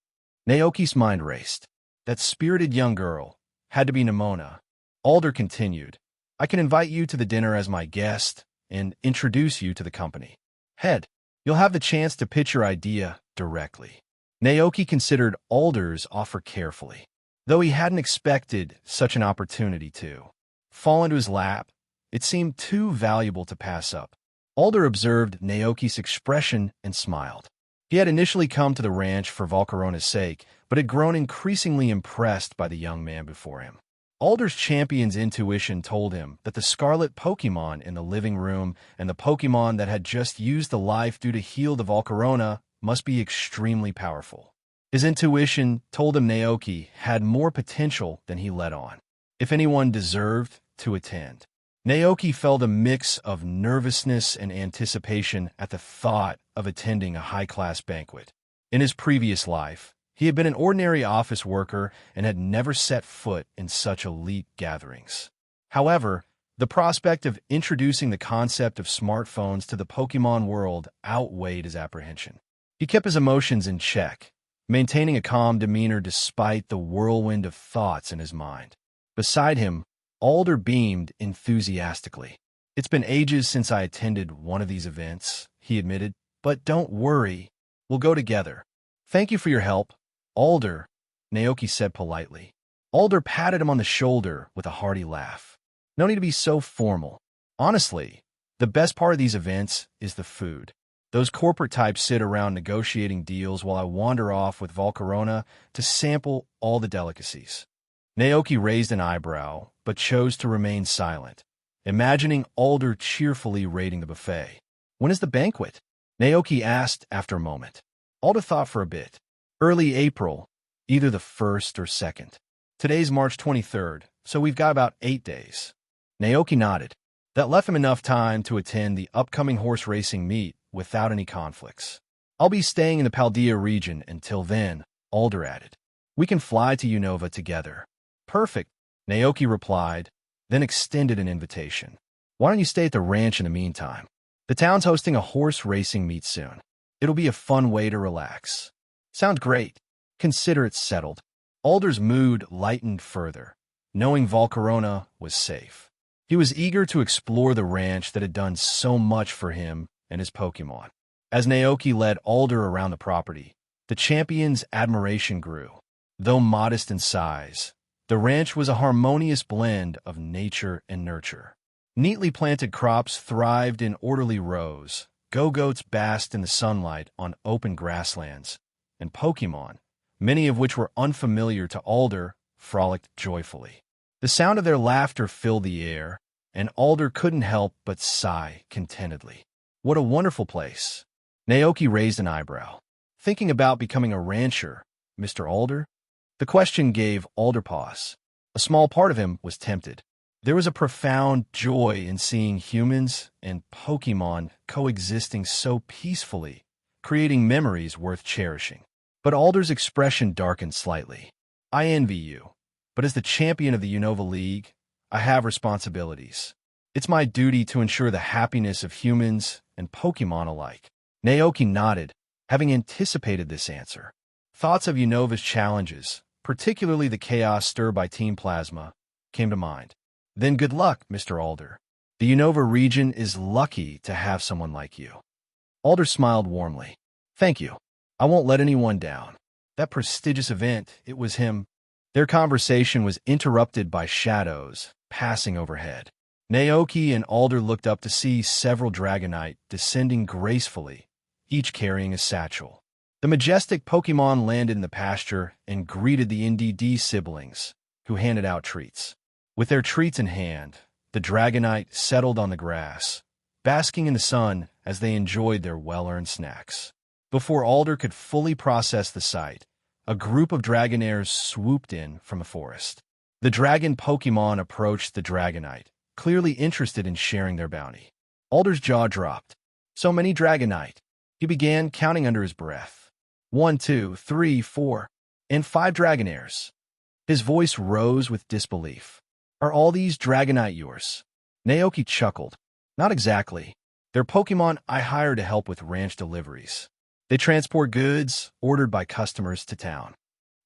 Naoki's mind raced. That spirited young girl had to be Nimona. Alder continued, "I can invite you to the dinner as my guest and introduce you to the company head. You'll have the chance to pitch your idea directly." Naoki considered Alder's offer carefully. Though he hadn't expected such an opportunity to fall into his lap, it seemed too valuable to pass up. Alder observed Naoki's expression and smiled. He had initially come to the ranch for Volcarona's sake, but had grown increasingly impressed by the young man before him. Alder's champion's intuition told him that the scarlet Pokémon in the living room and the Pokémon that had just used the life due to heal the Volcarona must be extremely powerful. His intuition told him Naoki had more potential than he let on. If anyone deserved to attend, Naoki felt a mix of nervousness and anticipation at the thought of attending a high-class banquet. In his previous life, he had been an ordinary office worker and had never set foot in such elite gatherings. However, the prospect of introducing the concept of smartphones to the Pokémon world outweighed his apprehension. He kept his emotions in check, maintaining a calm demeanor despite the whirlwind of thoughts in his mind. Beside him, Alder beamed enthusiastically. "It's been ages since I attended one of these events," he admitted, "but don't worry, we'll go together." "Thank you for your help, Alder," Naoki said politely. Alder patted him on the shoulder with a hearty laugh. "No need to be so formal. Honestly, the best part of these events is the food. Those corporate types sit around negotiating deals while I wander off with Volcarona to sample all the delicacies." Naoki raised an eyebrow, but chose to remain silent, imagining Alder cheerfully raiding the buffet. "When is the banquet?" Naoki asked after a moment. Alder thought for a bit. "Early April, either the 1st or 2nd. Today's March 23rd, so we've got about 8 days. Naoki nodded. That left him enough time to attend the upcoming horse racing meet without any conflicts. "I'll be staying in the Paldea region until then," Alder added. "We can fly to Unova together." "Perfect," Naoki replied, then extended an invitation. Why don't you stay at the ranch in the meantime? The town's hosting a horse racing meet soon. It'll be a fun way to relax. Sounds great. Consider it settled. Alder's mood lightened further, knowing Volcarona was safe. He was eager to explore the ranch that had done so much for him and his Pokémon. As Naoki led Alder around the property, the champion's admiration grew. Though modest in size, the ranch was a harmonious blend of nature and nurture. Neatly planted crops thrived in orderly rows, go-goats basked in the sunlight on open grasslands, and Pokémon, many of which were unfamiliar to Alder, frolicked joyfully. The sound of their laughter filled the air, and Alder couldn't help but sigh contentedly. What a wonderful place. Naoki raised an eyebrow. Thinking about becoming a rancher, Mr. Alder? The question gave Alder pause. A small part of him was tempted. There was a profound joy in seeing humans and Pokémon coexisting so peacefully, creating memories worth cherishing. But Alder's expression darkened slightly. I envy you, but as the champion of the Unova League, I have responsibilities. It's my duty to ensure the happiness of humans and Pokémon alike. Naoki nodded, having anticipated this answer. Thoughts of Unova's challenges, particularly the chaos stirred by Team Plasma, came to mind. Then good luck, Mr. Alder. The Unova region is lucky to have someone like you. Alder smiled warmly. Thank you. I won't let anyone down. That prestigious event, it was him. Their conversation was interrupted by shadows passing overhead. Naoki and Alder looked up to see several Dragonite descending gracefully, each carrying a satchel. The majestic Pokémon landed in the pasture and greeted the NDD siblings, who handed out treats. With their treats in hand, the Dragonite settled on the grass, basking in the sun as they enjoyed their well-earned snacks. Before Alder could fully process the sight, a group of Dragonairs swooped in from the forest. The dragon Pokémon approached the Dragonite, clearly interested in sharing their bounty. Alder's jaw dropped. So many Dragonite. He began counting under his breath. 1, 2, 3, 4, and 5 Dragonairs. His voice rose with disbelief. Are all these Dragonite yours? Naoki chuckled. Not exactly. They're Pokémon I hire to help with ranch deliveries. They transport goods ordered by customers to town.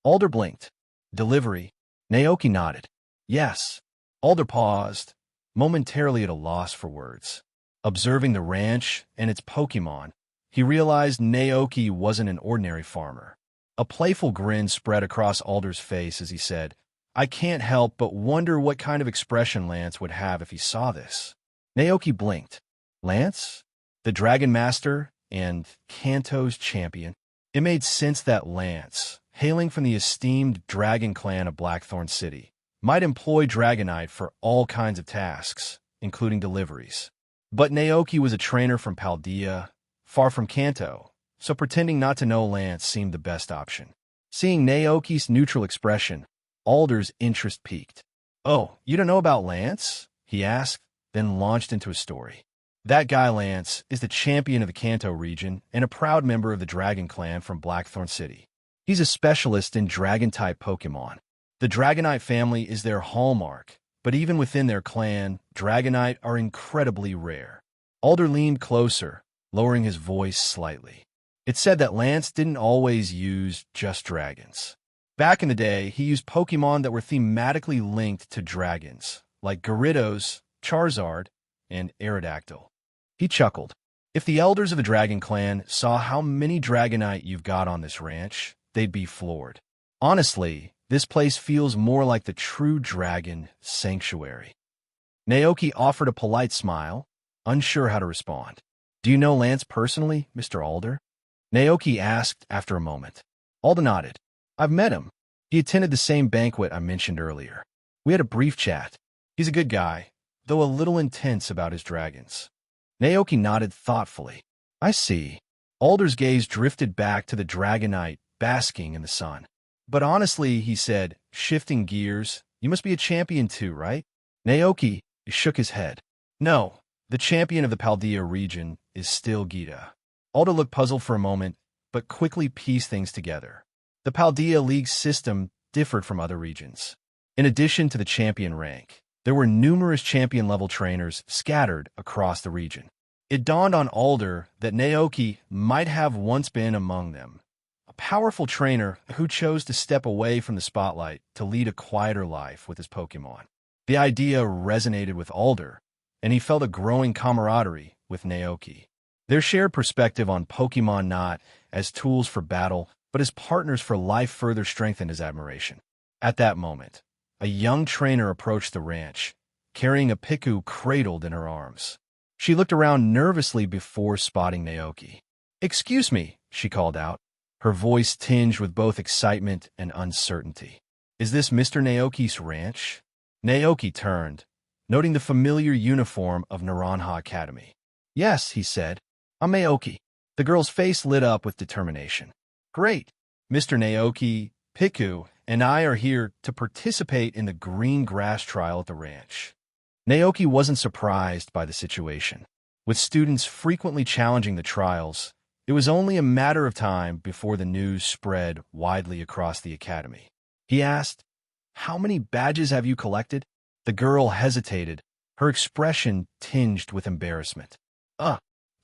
Alder blinked. Delivery? Naoki nodded. Yes. Alder paused, momentarily at a loss for words. Observing the ranch and its Pokémon, he realized Naoki wasn't an ordinary farmer. A playful grin spread across Alder's face as he said, I can't help but wonder what kind of expression Lance would have if he saw this. Naoki blinked. Lance? The Dragon Master and Kanto's champion? It made sense that Lance, hailing from the esteemed Dragon Clan of Blackthorn City, might employ Dragonite for all kinds of tasks, including deliveries. But Naoki was a trainer from Paldea, far from Kanto, so pretending not to know Lance seemed the best option. Seeing Naoki's neutral expression, Alder's interest piqued. Oh, you don't know about Lance? He asked, then launched into a story. That guy Lance is the champion of the Kanto region and a proud member of the Dragon Clan from Blackthorn City. He's a specialist in Dragon-type Pokémon. The Dragonite family is their hallmark, but even within their clan, Dragonite are incredibly rare. Alder leaned closer, lowering his voice slightly. It said that Lance didn't always use just dragons. Back in the day, he used Pokémon that were thematically linked to dragons, like Gyarados, Charizard, and Aerodactyl. He chuckled. If the elders of the Dragon Clan saw how many Dragonite you've got on this ranch, they'd be floored. Honestly, this place feels more like the true dragon sanctuary. Naoki offered a polite smile, unsure how to respond. Do you know Lance personally, Mr. Alder? Naoki asked after a moment. Alder nodded. I've met him. He attended the same banquet I mentioned earlier. We had a brief chat. He's a good guy, though a little intense about his dragons. Naoki nodded thoughtfully. I see. Alder's gaze drifted back to the Dragonite basking in the sun. But honestly, he said, shifting gears, you must be a champion too, right? Naoki shook his head. No, the champion of the Paldea region is still Gita. Alder looked puzzled for a moment, but quickly pieced things together. The Paldea League system differed from other regions. In addition to the champion rank, There were numerous champion-level trainers scattered across the region. It dawned on Alder that Naoki might have once been among them, a powerful trainer who chose to step away from the spotlight to lead a quieter life with his Pokémon. The idea resonated with Alder, and he felt a growing camaraderie with Naoki. Their shared perspective on Pokémon not as tools for battle, but as partners for life further strengthened his admiration. At that moment, a young trainer approached the ranch, carrying a Piku cradled in her arms. She looked around nervously before spotting Naoki. "Excuse me," she called out, her voice tinged with both excitement and uncertainty. "Is this Mr. Naoki's ranch?" Naoki turned, noting the familiar uniform of Naranja Academy. "Yes," he said. "I'm Naoki." The girl's face lit up with determination. "Great. Mr. Naoki, Piku, and I are here to participate in the green grass trial at the ranch." Naoki wasn't surprised by the situation. With students frequently challenging the trials, it was only a matter of time before the news spread widely across the academy. He asked, "How many badges have you collected?" The girl hesitated, her expression tinged with embarrassment.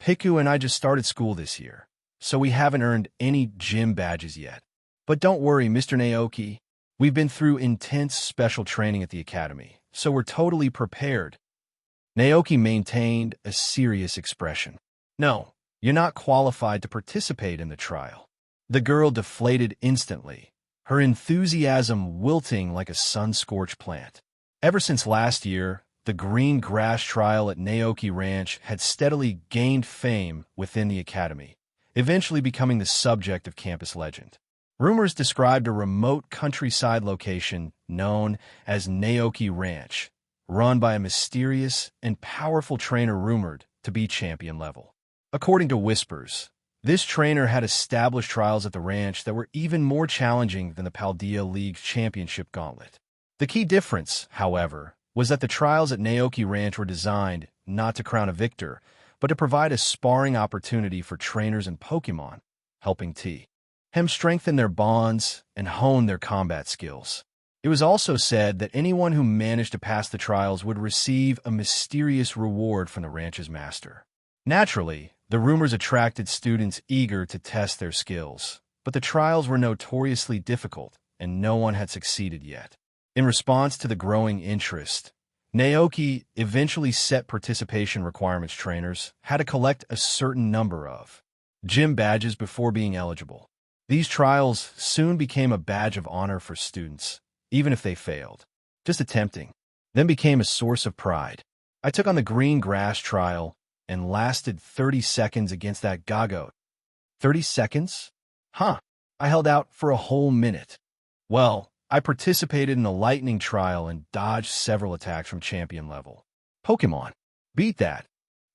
Piku and I just started school this year, so we haven't earned any gym badges yet. But don't worry, Mr. Naoki. We've been through intense special training at the academy, so we're totally prepared." Naoki maintained a serious expression. "No, you're not qualified to participate in the trial." The girl deflated instantly, her enthusiasm wilting like a sun-scorched plant. Ever since last year, the green grass trial at Naoki Ranch had steadily gained fame within the academy, eventually becoming the subject of campus legend. Rumors described a remote countryside location known as Naoki Ranch, run by a mysterious and powerful trainer rumored to be champion level. According to whispers, this trainer had established trials at the ranch that were even more challenging than the Paldea League Championship Gauntlet. The key difference, however, was that the trials at Naoki Ranch were designed not to crown a victor, but to provide a sparring opportunity for trainers and Pokémon, helping T.M. strengthen their bonds and hone their combat skills. It was also said that anyone who managed to pass the trials would receive a mysterious reward from the ranch's master. Naturally, the rumors attracted students eager to test their skills, but the trials were notoriously difficult, and no one had succeeded yet. In response to the growing interest, Naoki eventually set participation requirements. Trainers had to collect a certain number of gym badges before being eligible. These trials soon became a badge of honor for students, even if they failed. Just attempting then became a source of pride. I took on the green grass trial and lasted 30 seconds against that Gagote. 30 seconds? I held out for a whole minute. Well, I participated in the lightning trial and dodged several attacks from champion level Pokémon. Beat that.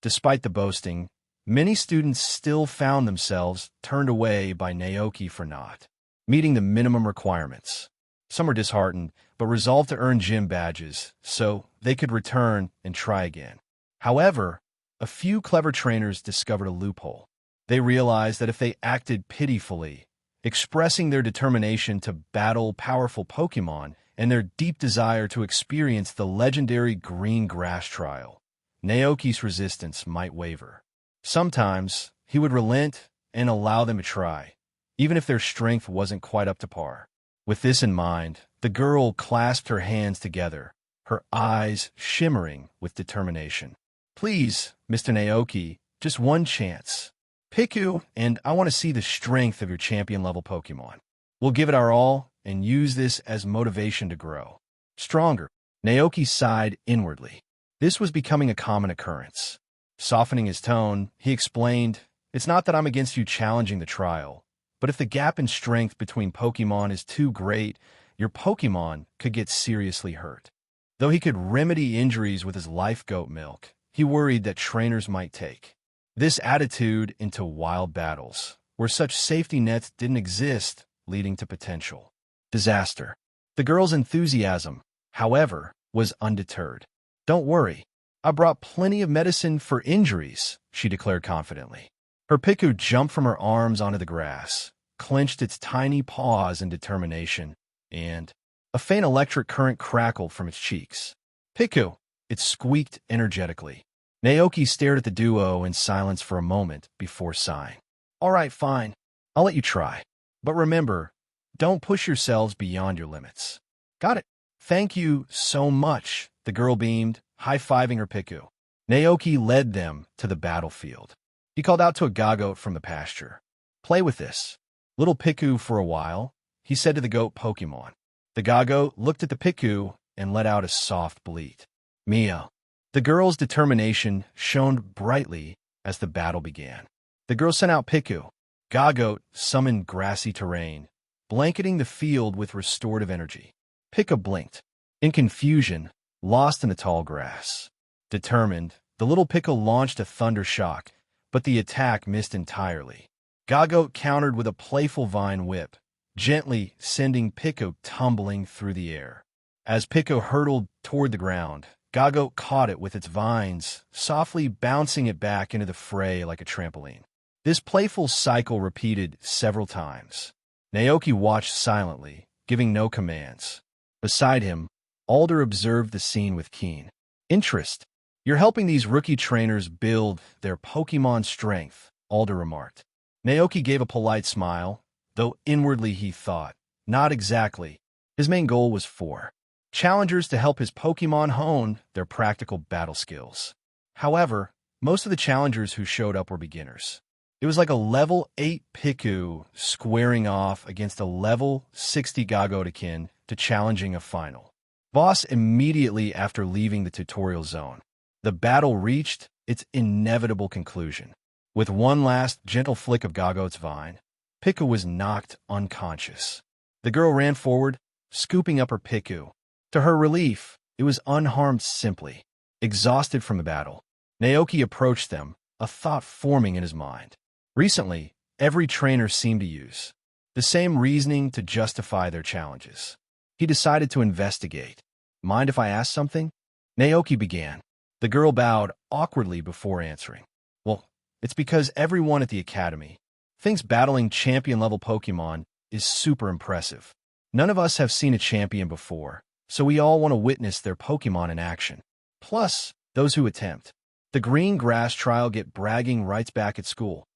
Despite the boasting, many students still found themselves turned away by Naoki for not meeting the minimum requirements. Some were disheartened, but resolved to earn gym badges so they could return and try again. However, a few clever trainers discovered a loophole. They realized that if they acted pitifully, expressing their determination to battle powerful Pokémon and their deep desire to experience the legendary green grass trial, Naoki's resistance might waver. Sometimes he would relent and allow them to try, even if their strength wasn't quite up to par. With this in mind, the girl clasped her hands together, her eyes shimmering with determination. "Please, Mr. Naoki, just one chance. Piku, and I want to see the strength of your champion-level Pokémon. We'll give it our all and use this as motivation to grow stronger." Naoki sighed inwardly. This was becoming a common occurrence. Softening his tone, he explained, "It's not that I'm against you challenging the trial, but if the gap in strength between Pokémon is too great, your Pokémon could get seriously hurt." Though he could remedy injuries with his life goat milk, he worried that trainers might take this attitude into wild battles, where such safety nets didn't exist, leading to potential disaster. The girl's enthusiasm, however, was undeterred. "Don't worry, I brought plenty of medicine for injuries," she declared confidently. Her Piku jumped from her arms onto the grass, clenched its tiny paws in determination, and a faint electric current crackled from its cheeks. Piku! It squeaked energetically. Naoki stared at the duo in silence for a moment before sighing. All right, fine. I'll let you try. But remember, don't push yourselves beyond your limits. Got it. Thank you so much, the girl beamed, high-fiving her Piku. Naoki led them to the battlefield. He called out to a Gagoat from the pasture. Play with this. Little Piku for a while, he said to the goat Pokémon. The Gagoat looked at the Piku and let out a soft bleat. Meow. The girl's determination shone brightly as the battle began. The girl sent out Piku. Gagoat summoned grassy terrain, blanketing the field with restorative energy. Piku blinked. In confusion, lost in the tall grass. Determined, the little Piku launched a thunder shock, but the attack missed entirely. Gagoat countered with a playful vine whip, gently sending Piku tumbling through the air. As Piku hurtled toward the ground, Gagoat caught it with its vines, softly bouncing it back into the fray like a trampoline. This playful cycle repeated several times. Naoki watched silently, giving no commands. Beside him, Alder observed the scene with keen interest. You're helping these rookie trainers build their Pokémon strength, Alder remarked. Naoki gave a polite smile, though inwardly he thought, not exactly. His main goal was for challengers to help his Pokémon hone their practical battle skills. However, most of the challengers who showed up were beginners. It was like a level 8 Piku squaring off against a level 60 Gagotakin to challenging a final boss immediately after leaving the tutorial zone. The battle reached its inevitable conclusion. With one last gentle flick of Gagoat's vine, Piku was knocked unconscious. The girl ran forward, scooping up her Piku. To her relief, it was unharmed simply. Exhausted from the battle, Naoki approached them, a thought forming in his mind. Recently, every trainer seemed to use the same reasoning to justify their challenges. He decided to investigate. Mind if I ask something? Naoki began. The girl bowed awkwardly before answering. Well, it's because everyone at the academy thinks battling champion-level Pokémon is super impressive. None of us have seen a champion before, so we all want to witness their Pokémon in action. Plus, those who attempt the green grass trial get bragging rights back at school.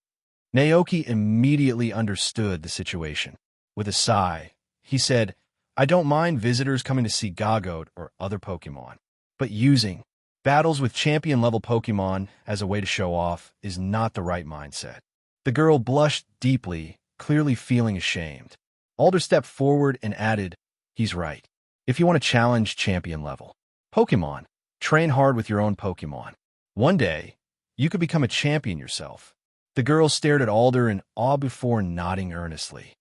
Naoki immediately understood the situation. With a sigh, he said, I don't mind visitors coming to see Gagoat or other Pokémon, but using battles with champion-level Pokémon as a way to show off is not the right mindset. The girl blushed deeply, clearly feeling ashamed. Alder stepped forward and added, he's right. If you want to challenge champion-level Pokémon, train hard with your own Pokémon. One day, you could become a champion yourself. The girl stared at Alder in awe before nodding earnestly.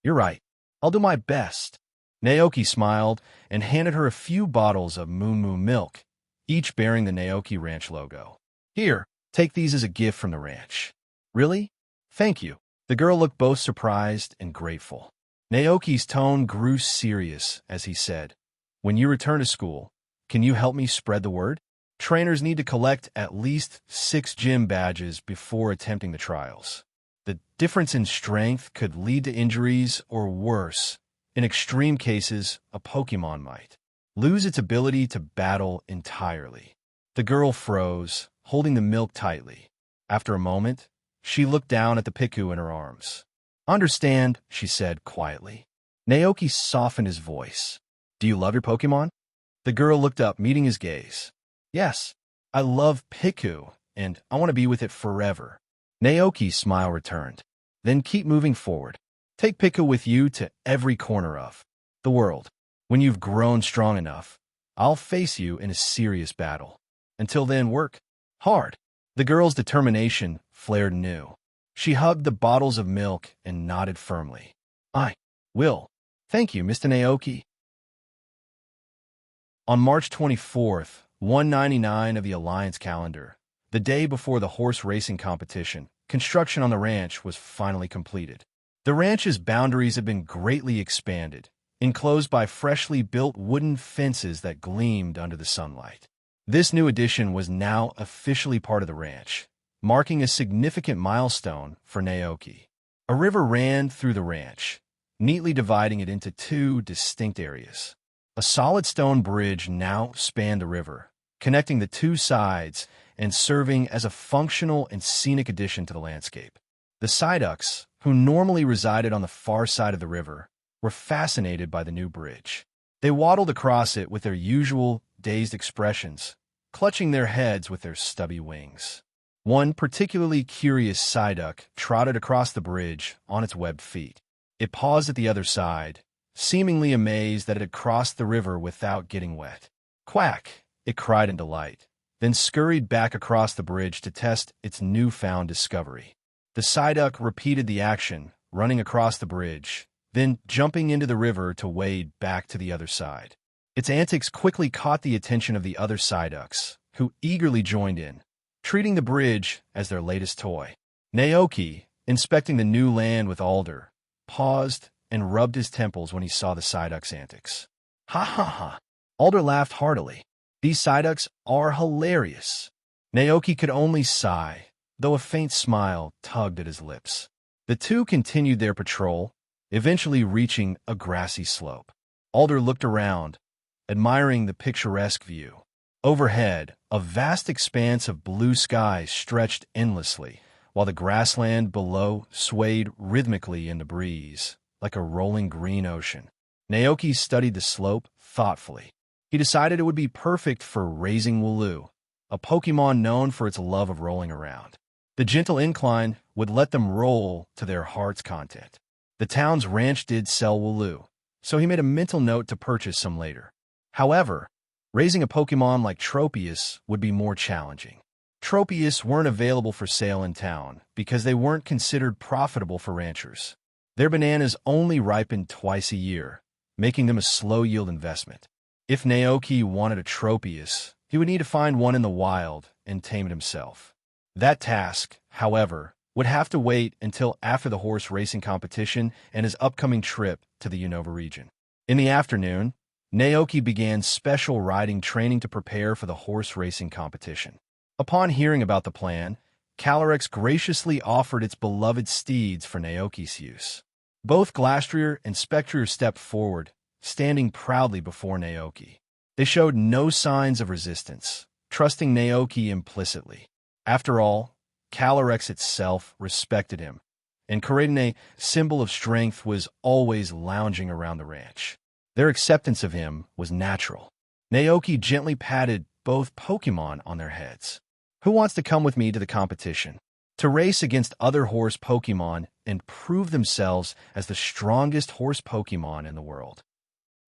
You're right. I'll do my best. Naoki smiled and handed her a few bottles of Moo Moo milk, each bearing the Naoki Ranch logo. Here, take these as a gift from the ranch. Really? Thank you. The girl looked both surprised and grateful. Naoki's tone grew serious as he said, when you return to school, can you help me spread the word? Trainers need to collect at least 6 gym badges before attempting the trials. The difference in strength could lead to injuries or worse. In extreme cases, a Pokémon might lose its ability to battle entirely. The girl froze, holding the milk tightly. After a moment, she looked down at the Piku in her arms. Understand, she said quietly. Naoki softened his voice. Do you love your Pokémon? The girl looked up, meeting his gaze. Yes, I love Piku, and I want to be with it forever. Naoki's smile returned. Then keep moving forward. Take Piku with you to every corner of the world. When you've grown strong enough, I'll face you in a serious battle. Until then, work hard. The girl's determination flared anew. She hugged the bottles of milk and nodded firmly. I will. Thank you, Mr. Naoki. On March 24th, 199 of the Alliance calendar, the day before the horse racing competition, construction on the ranch was finally completed. The ranch's boundaries had been greatly expanded, enclosed by freshly built wooden fences that gleamed under the sunlight. This new addition was now officially part of the ranch, marking a significant milestone for Naoki. A river ran through the ranch, neatly dividing it into 2 distinct areas. A solid stone bridge now spanned the river, connecting the two sides and serving as a functional and scenic addition to the landscape. The Psyducks, who normally resided on the far side of the river, were fascinated by the new bridge. They waddled across it with their usual dazed expressions, clutching their heads with their stubby wings. One particularly curious Psyduck trotted across the bridge on its webbed feet. It paused at the other side, seemingly amazed that it had crossed the river without getting wet. "Quack!" it cried in delight, then scurried back across the bridge to test its newfound discovery. The Psyduck repeated the action, running across the bridge, then jumping into the river to wade back to the other side. Its antics quickly caught the attention of the other Psyducks, who eagerly joined in, treating the bridge as their latest toy. Naoki, inspecting the new land with Alder, paused and rubbed his temples when he saw the Psyduck's antics. "Ha ha ha!" Alder laughed heartily. "These Psyducks are hilarious." Naoki could only sigh, though a faint smile tugged at his lips. The two continued their patrol, eventually reaching a grassy slope. Alder looked around, admiring the picturesque view. Overhead, a vast expanse of blue sky stretched endlessly, while the grassland below swayed rhythmically in the breeze, like a rolling green ocean. Naoki studied the slope thoughtfully. He decided it would be perfect for raising Wooloo, a Pokémon known for its love of rolling around. The gentle incline would let them roll to their heart's content. The town's ranch did sell Wooloo, so he made a mental note to purchase some later. However, raising a Pokémon like Tropius would be more challenging. Tropius weren't available for sale in town because they weren't considered profitable for ranchers. Their bananas only ripened twice a year, making them a slow-yield investment. If Naoki wanted a Tropius, he would need to find one in the wild and tame it himself. That task, however, would have to wait until after the horse racing competition and his upcoming trip to the Unova region. In the afternoon, Naoki began special riding training to prepare for the horse racing competition. Upon hearing about the plan, Calyrex graciously offered its beloved steeds for Naoki's use. Both Glastrier and Spectrier stepped forward, standing proudly before Naoki. They showed no signs of resistance, trusting Naoki implicitly. After all, Calyrex itself respected him, and Caridine, symbol of strength, was always lounging around the ranch. Their acceptance of him was natural. Naoki gently patted both Pokémon on their heads. "Who wants to come with me to the competition? To race against other horse Pokémon and prove themselves as the strongest horse Pokémon in the world?"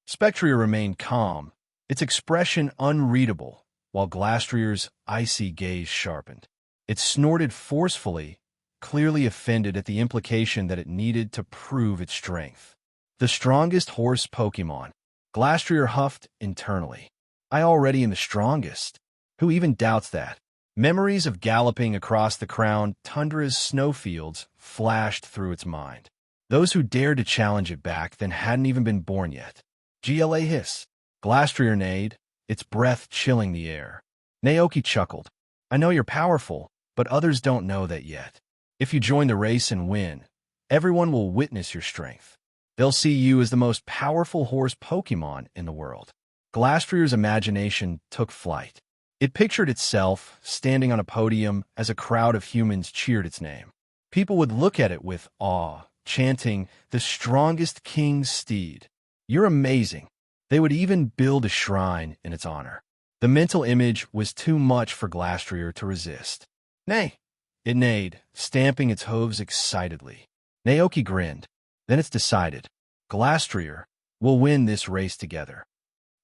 Spectrier remained calm, its expression unreadable, while Glastrier's icy gaze sharpened. It snorted forcefully, clearly offended at the implication that it needed to prove its strength. "The strongest horse Pokémon," Glastrier huffed internally. "I already am the strongest. Who even doubts that?" Memories of galloping across the crowned tundra's snowfields flashed through its mind. Those who dared to challenge it back then hadn't even been born yet. "GLA hiss." Glastrier neighed, its breath chilling the air. Naoki chuckled. "I know you're powerful, but others don't know that yet. If you join the race and win, everyone will witness your strength. They'll see you as the most powerful horse Pokémon in the world." Glastrier's imagination took flight. It pictured itself standing on a podium as a crowd of humans cheered its name. People would look at it with awe, chanting, "The strongest king's steed. You're amazing." They would even build a shrine in its honor. The mental image was too much for Glastrier to resist. "Nay!" It neighed, stamping its hooves excitedly. Naoki grinned. "Then it's decided. Glastrier will win this race together."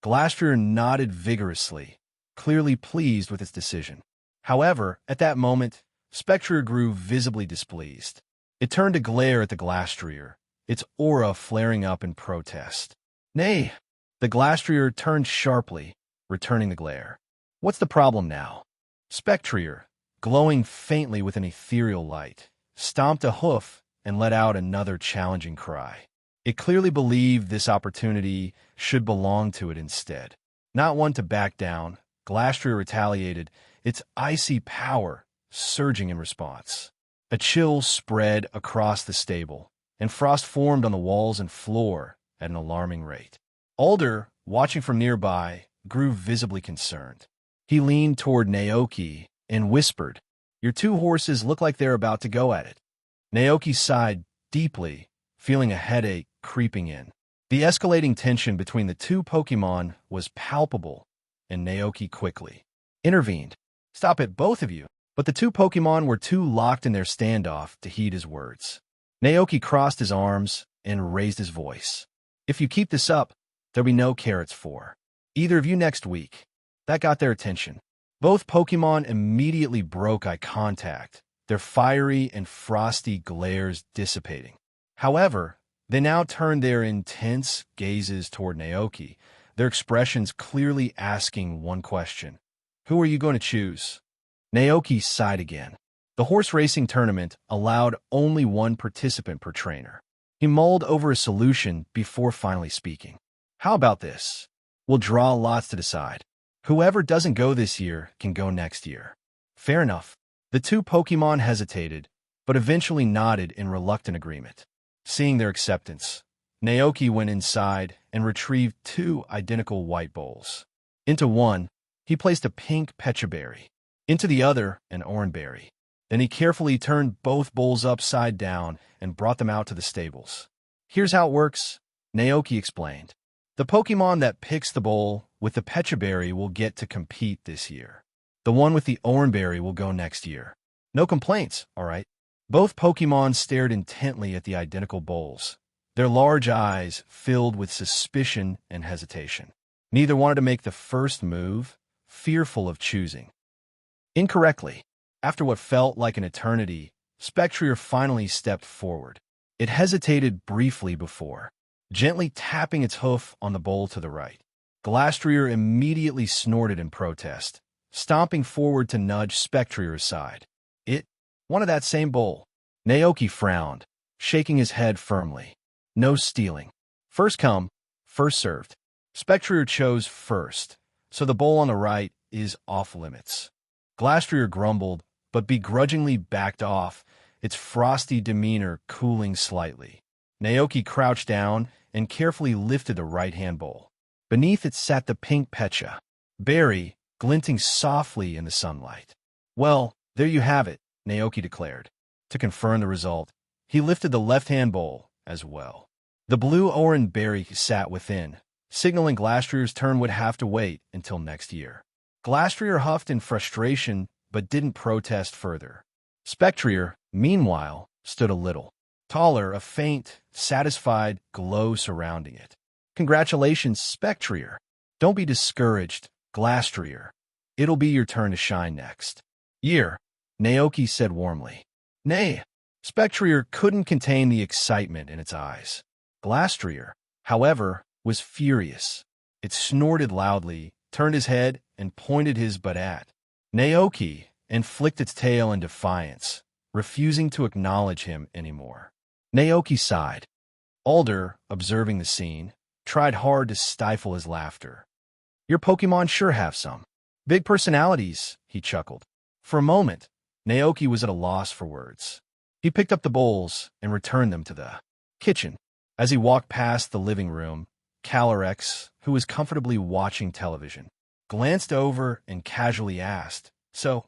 Glastrier nodded vigorously, clearly pleased with its decision. However, at that moment, Spectrier grew visibly displeased. It turned to glare at the Glastrier, its aura flaring up in protest. "Nay!" The Glastrier turned sharply, returning the glare. "What's the problem now?" Spectrier, glowing faintly with an ethereal light, stomped a hoof and let out another challenging cry. It clearly believed this opportunity should belong to it instead. Not one to back down, Glastrier retaliated, its icy power surging in response. A chill spread across the stable, and frost formed on the walls and floor at an alarming rate. Alder watching from nearby, grew visibly concerned. He leaned toward Naoki and whispered, "Your two horses look like they're about to go at it." Naoki sighed deeply, feeling a headache creeping in. The escalating tension between the two Pokémon was palpable, and Naoki quickly intervened. "Stop it, both of you." But the two Pokémon were too locked in their standoff to heed his words. Naoki crossed his arms and raised his voice. "If you keep this up, there'll be no carrots for either of you next week." That got their attention. Both Pokémon immediately broke eye contact, their fiery and frosty glares dissipating. However, they now turned their intense gazes toward Naoki, their expressions clearly asking one question. "Who are you going to choose?" Naoki sighed again. The horse racing tournament allowed only one participant per trainer. He mulled over a solution before finally speaking. "How about this? We'll draw lots to decide. Whoever doesn't go this year can go next year." "Fair enough." The two Pokémon hesitated, but eventually nodded in reluctant agreement. Seeing their acceptance, Naoki went inside and retrieved two identical white bowls. Into one, he placed a pink pecha berry. Into the other, an orange berry. Then he carefully turned both bowls upside down and brought them out to the stables. "Here's how it works," Naoki explained. "The Pokémon that picks the bowl with the pecha berry will get to compete this year. The one with the orange berry will go next year. No complaints, all right?" Both Pokémon stared intently at the identical bowls, their large eyes filled with suspicion and hesitation. Neither wanted to make the first move, fearful of choosing incorrectly. After what felt like an eternity, Spectrier finally stepped forward. It hesitated briefly before, gently tapping its hoof on the bowl to the right. Glastrier immediately snorted in protest, stomping forward to nudge Spectrier aside. "It wanted that same bowl." Naoki frowned, shaking his head firmly. "No stealing. First come, first served." Spectrier chose first, so the bowl on the right is off limits. Glastrier grumbled, but begrudgingly backed off, its frosty demeanor cooling slightly. Naoki crouched down and carefully lifted the right-hand bowl. Beneath it sat the pink pecha berry, glinting softly in the sunlight. "Well, there you have it," Naoki declared. To confirm the result, he lifted the left-hand bowl as well. The blue-orange berry sat within, signaling Glastrier's turn would have to wait until next year. Glastrier huffed in frustration, but didn't protest further. Spectrier, meanwhile, stood a little taller, a faint, satisfied glow surrounding it. "Congratulations, Spectrier. Don't be discouraged, Glastrier. It'll be your turn to shine next year," Naoki said warmly. "Nay." Spectrier couldn't contain the excitement in its eyes. Glastrier, however, was furious. It snorted loudly, turned his head, and pointed his butt at Naoki, and flicked its tail in defiance, refusing to acknowledge him anymore. Naoki sighed. Alder, observing the scene, tried hard to stifle his laughter. "Your Pokémon sure have some big personalities," he chuckled. For a moment, Naoki was at a loss for words. He picked up the bowls and returned them to the kitchen. As he walked past the living room, Calyrex, who was comfortably watching television, glanced over and casually asked, "So,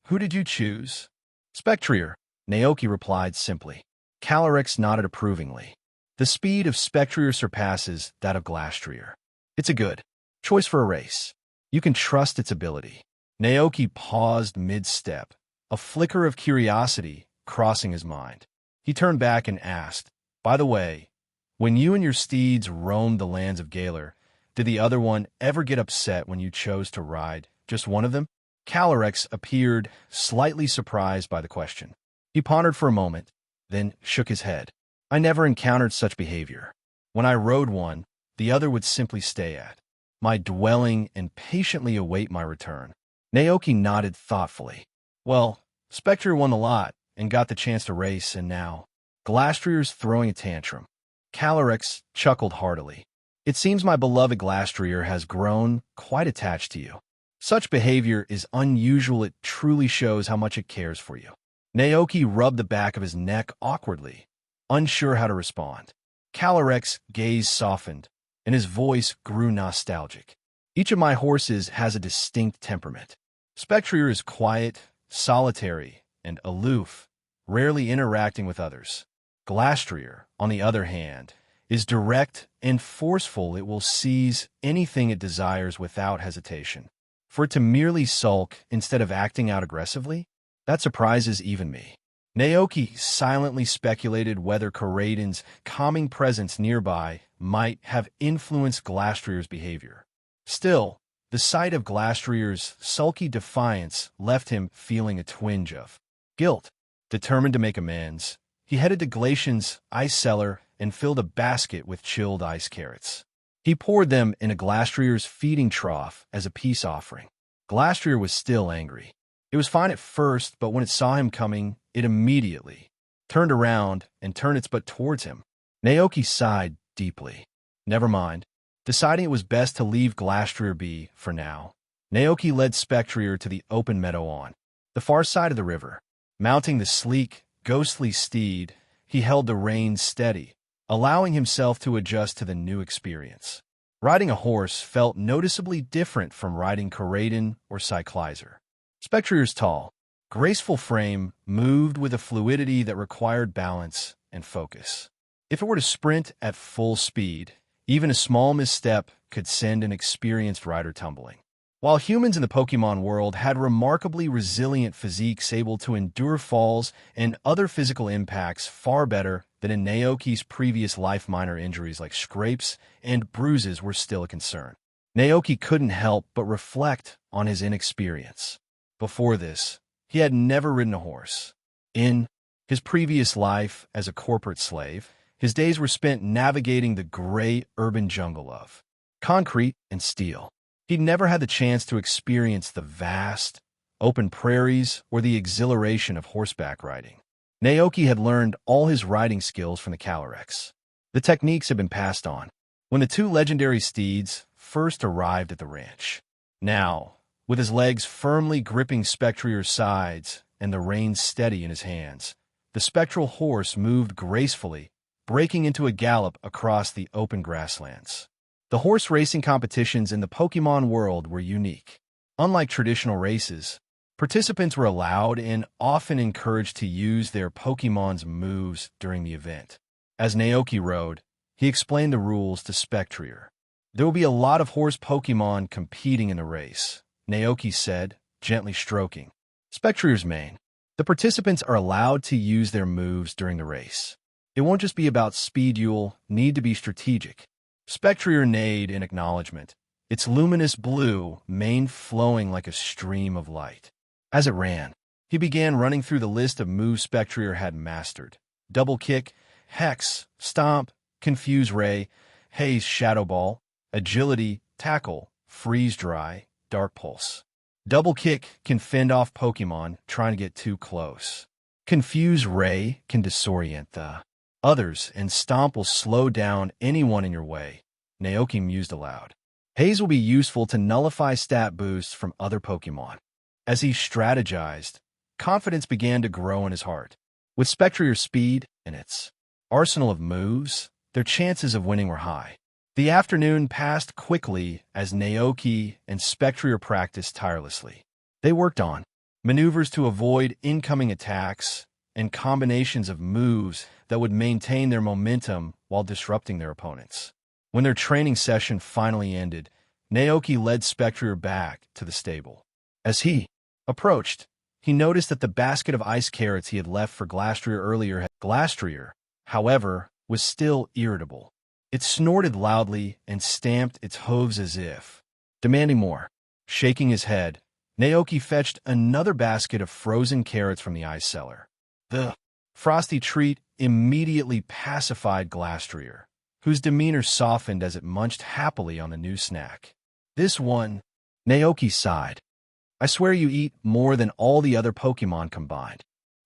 who did you choose?" "Spectrier," Naoki replied simply. Calyrex nodded approvingly. The speed of Spectrier surpasses that of Glastrier. It's a good choice for a race. You can trust its ability. Naoki paused mid-step, a flicker of curiosity crossing his mind. He turned back and asked, "By the way, when you and your steeds roamed the lands of Galar, did the other one ever get upset when you chose to ride just one of them?" Calyrex appeared slightly surprised by the question. He pondered for a moment, then shook his head. "I never encountered such behavior. When I rode one, the other would simply stay at my dwelling and patiently await my return." Naoki nodded thoughtfully. "Well, Spectre won the lot and got the chance to race, and now Glastrier's throwing a tantrum." Calyrex chuckled heartily. "It seems my beloved Glastrier has grown quite attached to you. Such behavior is unusual. It truly shows how much it cares for you." Naoki rubbed the back of his neck awkwardly, unsure how to respond. Calyrex gaze softened, and his voice grew nostalgic. Each of my horses has a distinct temperament. Spectrier is quiet, solitary, and aloof, rarely interacting with others. Glastrier, on the other hand, is direct and forceful. It will seize anything it desires without hesitation. For it to merely sulk instead of acting out aggressively, that surprises even me. Naoki silently speculated whether Karaden's calming presence nearby might have influenced Glastrier's behavior. Still, the sight of Glastrier's sulky defiance left him feeling a twinge of guilt. Determined to make amends, he headed to Glacian's ice cellar and filled a basket with chilled ice carrots. He poured them in a Glastrier's feeding trough as a peace offering. Glastrier was still angry. It was fine at first, but when it saw him coming, it immediately turned around and turned its butt towards him. Naoki sighed deeply. Never mind. Deciding it was best to leave Glastrier be for now, Naoki led Spectrier to the open meadow on the far side of the river. Mounting the sleek, ghostly steed, he held the reins steady, allowing himself to adjust to the new experience. Riding a horse felt noticeably different from riding Karaden or Cyclizer. Spectrier's tall, graceful frame moved with a fluidity that required balance and focus. If it were to sprint at full speed, even a small misstep could send an experienced rider tumbling. While humans in the Pokémon world had remarkably resilient physiques able to endure falls and other physical impacts far better than in Naoki's previous life, minor injuries like scrapes and bruises were still a concern. Naoki couldn't help but reflect on his inexperience. Before this, he had never ridden a horse. In his previous life as a corporate slave, his days were spent navigating the gray urban jungle of concrete and steel. He'd never had the chance to experience the vast, open prairies or the exhilaration of horseback riding. Naoki had learned all his riding skills from the Calyrex. The techniques had been passed on when the two legendary steeds first arrived at the ranch. Now, with his legs firmly gripping Spectrier's sides and the reins steady in his hands, the spectral horse moved gracefully, breaking into a gallop across the open grasslands. The horse racing competitions in the Pokémon world were unique. Unlike traditional races, participants were allowed and often encouraged to use their Pokémon's moves during the event. As Naoki rode, he explained the rules to Spectrier. There will be a lot of horse Pokémon competing in the race, Naoki said, gently stroking Spectrier's mane. The participants are allowed to use their moves during the race. It won't just be about speed, you'll need to be strategic. Spectrier neighed in acknowledgement, its luminous blue mane flowing like a stream of light. As it ran, he began running through the list of moves Spectrier had mastered. Double Kick, Hex, Stomp, Confuse Ray, Haze Shadow Ball, Agility, Tackle, Freeze Dry, Dark Pulse. Double Kick can fend off Pokémon trying to get too close. Confuse Ray can disorient the others, and Stomp will slow down anyone in your way, Naoki mused aloud. Haze will be useful to nullify stat boosts from other Pokémon. As he strategized, confidence began to grow in his heart. With Spectrier's speed and its arsenal of moves, their chances of winning were high. The afternoon passed quickly as Naoki and Spectrier practiced tirelessly. They worked on maneuvers to avoid incoming attacks and combinations of moves that would maintain their momentum while disrupting their opponents. When their training session finally ended, Naoki led Spectrier back to the stable. As he approached, he noticed that the basket of ice carrots he had left for Glastrier earlier had Glastrier, however, was still irritable. It snorted loudly and stamped its hooves as if demanding more. Shaking his head, Naoki fetched another basket of frozen carrots from the ice cellar. The frosty treat immediately pacified Glastrier, whose demeanor softened as it munched happily on the new snack. This one, Naoki sighed. I swear you eat more than all the other Pokémon combined.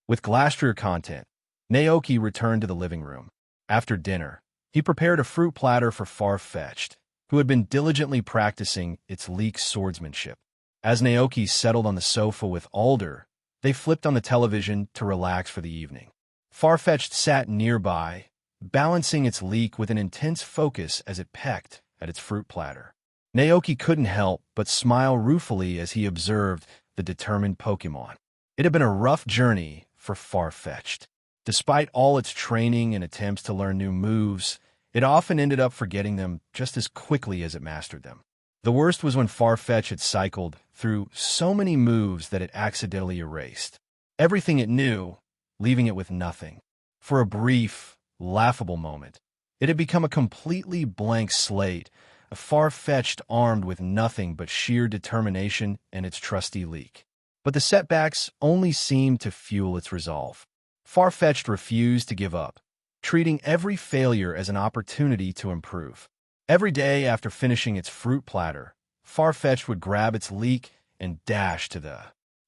With Glastrier content, Naoki returned to the living room. After dinner, he prepared a fruit platter for Farfetch'd, who had been diligently practicing its leek swordsmanship. As Naoki settled on the sofa with Alder, they flipped on the television to relax for the evening. Farfetch'd sat nearby, balancing its leek with an intense focus as it pecked at its fruit platter. Naoki couldn't help but smile ruefully as he observed the determined Pokémon. It had been a rough journey for Farfetch'd. Despite all its training and attempts to learn new moves, it often ended up forgetting them just as quickly as it mastered them. The worst was when Farfetch'd had cycled through so many moves that it accidentally erased everything it knew, leaving it with nothing. For a brief, laughable moment, it had become a completely blank slate, a Farfetch'd armed with nothing but sheer determination and its trusty leek. But the setbacks only seemed to fuel its resolve. Farfetch'd refused to give up, treating every failure as an opportunity to improve. Every day after finishing its fruit platter, Farfetch'd would grab its leek and dash to the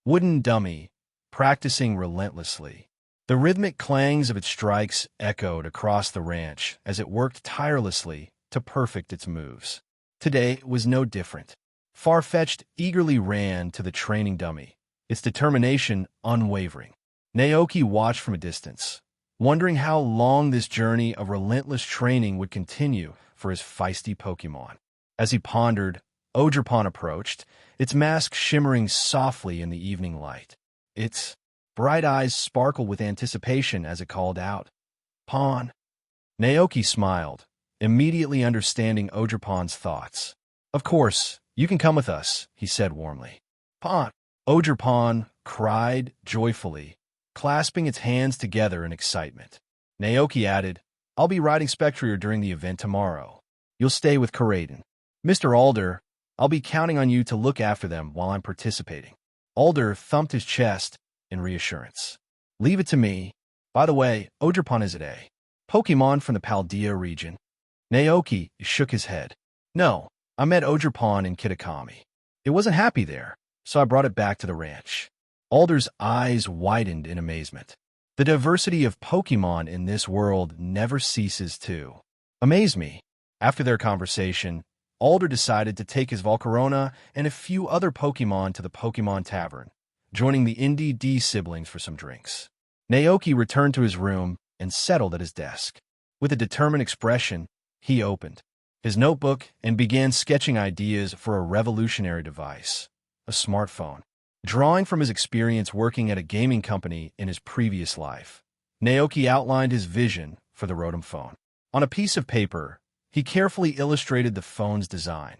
wooden dummy, practicing relentlessly. The rhythmic clangs of its strikes echoed across the ranch as it worked tirelessly to perfect its moves. Today was no different. Farfetch'd eagerly ran to the training dummy, its determination unwavering. Naoki watched from a distance, wondering how long this journey of relentless training would continue for his feisty Pokémon. As he pondered, Ogerpon approached, its mask shimmering softly in the evening light. Its bright eyes sparkled with anticipation as it called out, "Pawn." Naoki smiled, immediately understanding Ogerpon's thoughts. "Of course, you can come with us," he said warmly. "Pawn!" Ogerpon cried joyfully, clasping its hands together in excitement. Naoki added, "I'll be riding Spectrier during the event tomorrow. You'll stay with Karaden. Mr. Alder, I'll be counting on you to look after them while I'm participating." Alder thumped his chest in reassurance. "Leave it to me. By the way, Ogerpon is a Pokémon from the Paldea region." Naoki shook his head. "No, I met Ogerpon in Kitakami. It wasn't happy there, so I brought it back to the ranch." Alder's eyes widened in amazement. The diversity of Pokémon in this world never ceases to amaze me. After their conversation, Alder decided to take his Volcarona and a few other Pokémon to the Pokémon Tavern, joining the Indie D siblings for some drinks. Naoki returned to his room and settled at his desk. With a determined expression, he opened his notebook and began sketching ideas for a revolutionary device, a smartphone. Drawing from his experience working at a gaming company in his previous life, Naoki outlined his vision for the Rotom phone. On a piece of paper, he carefully illustrated the phone's design,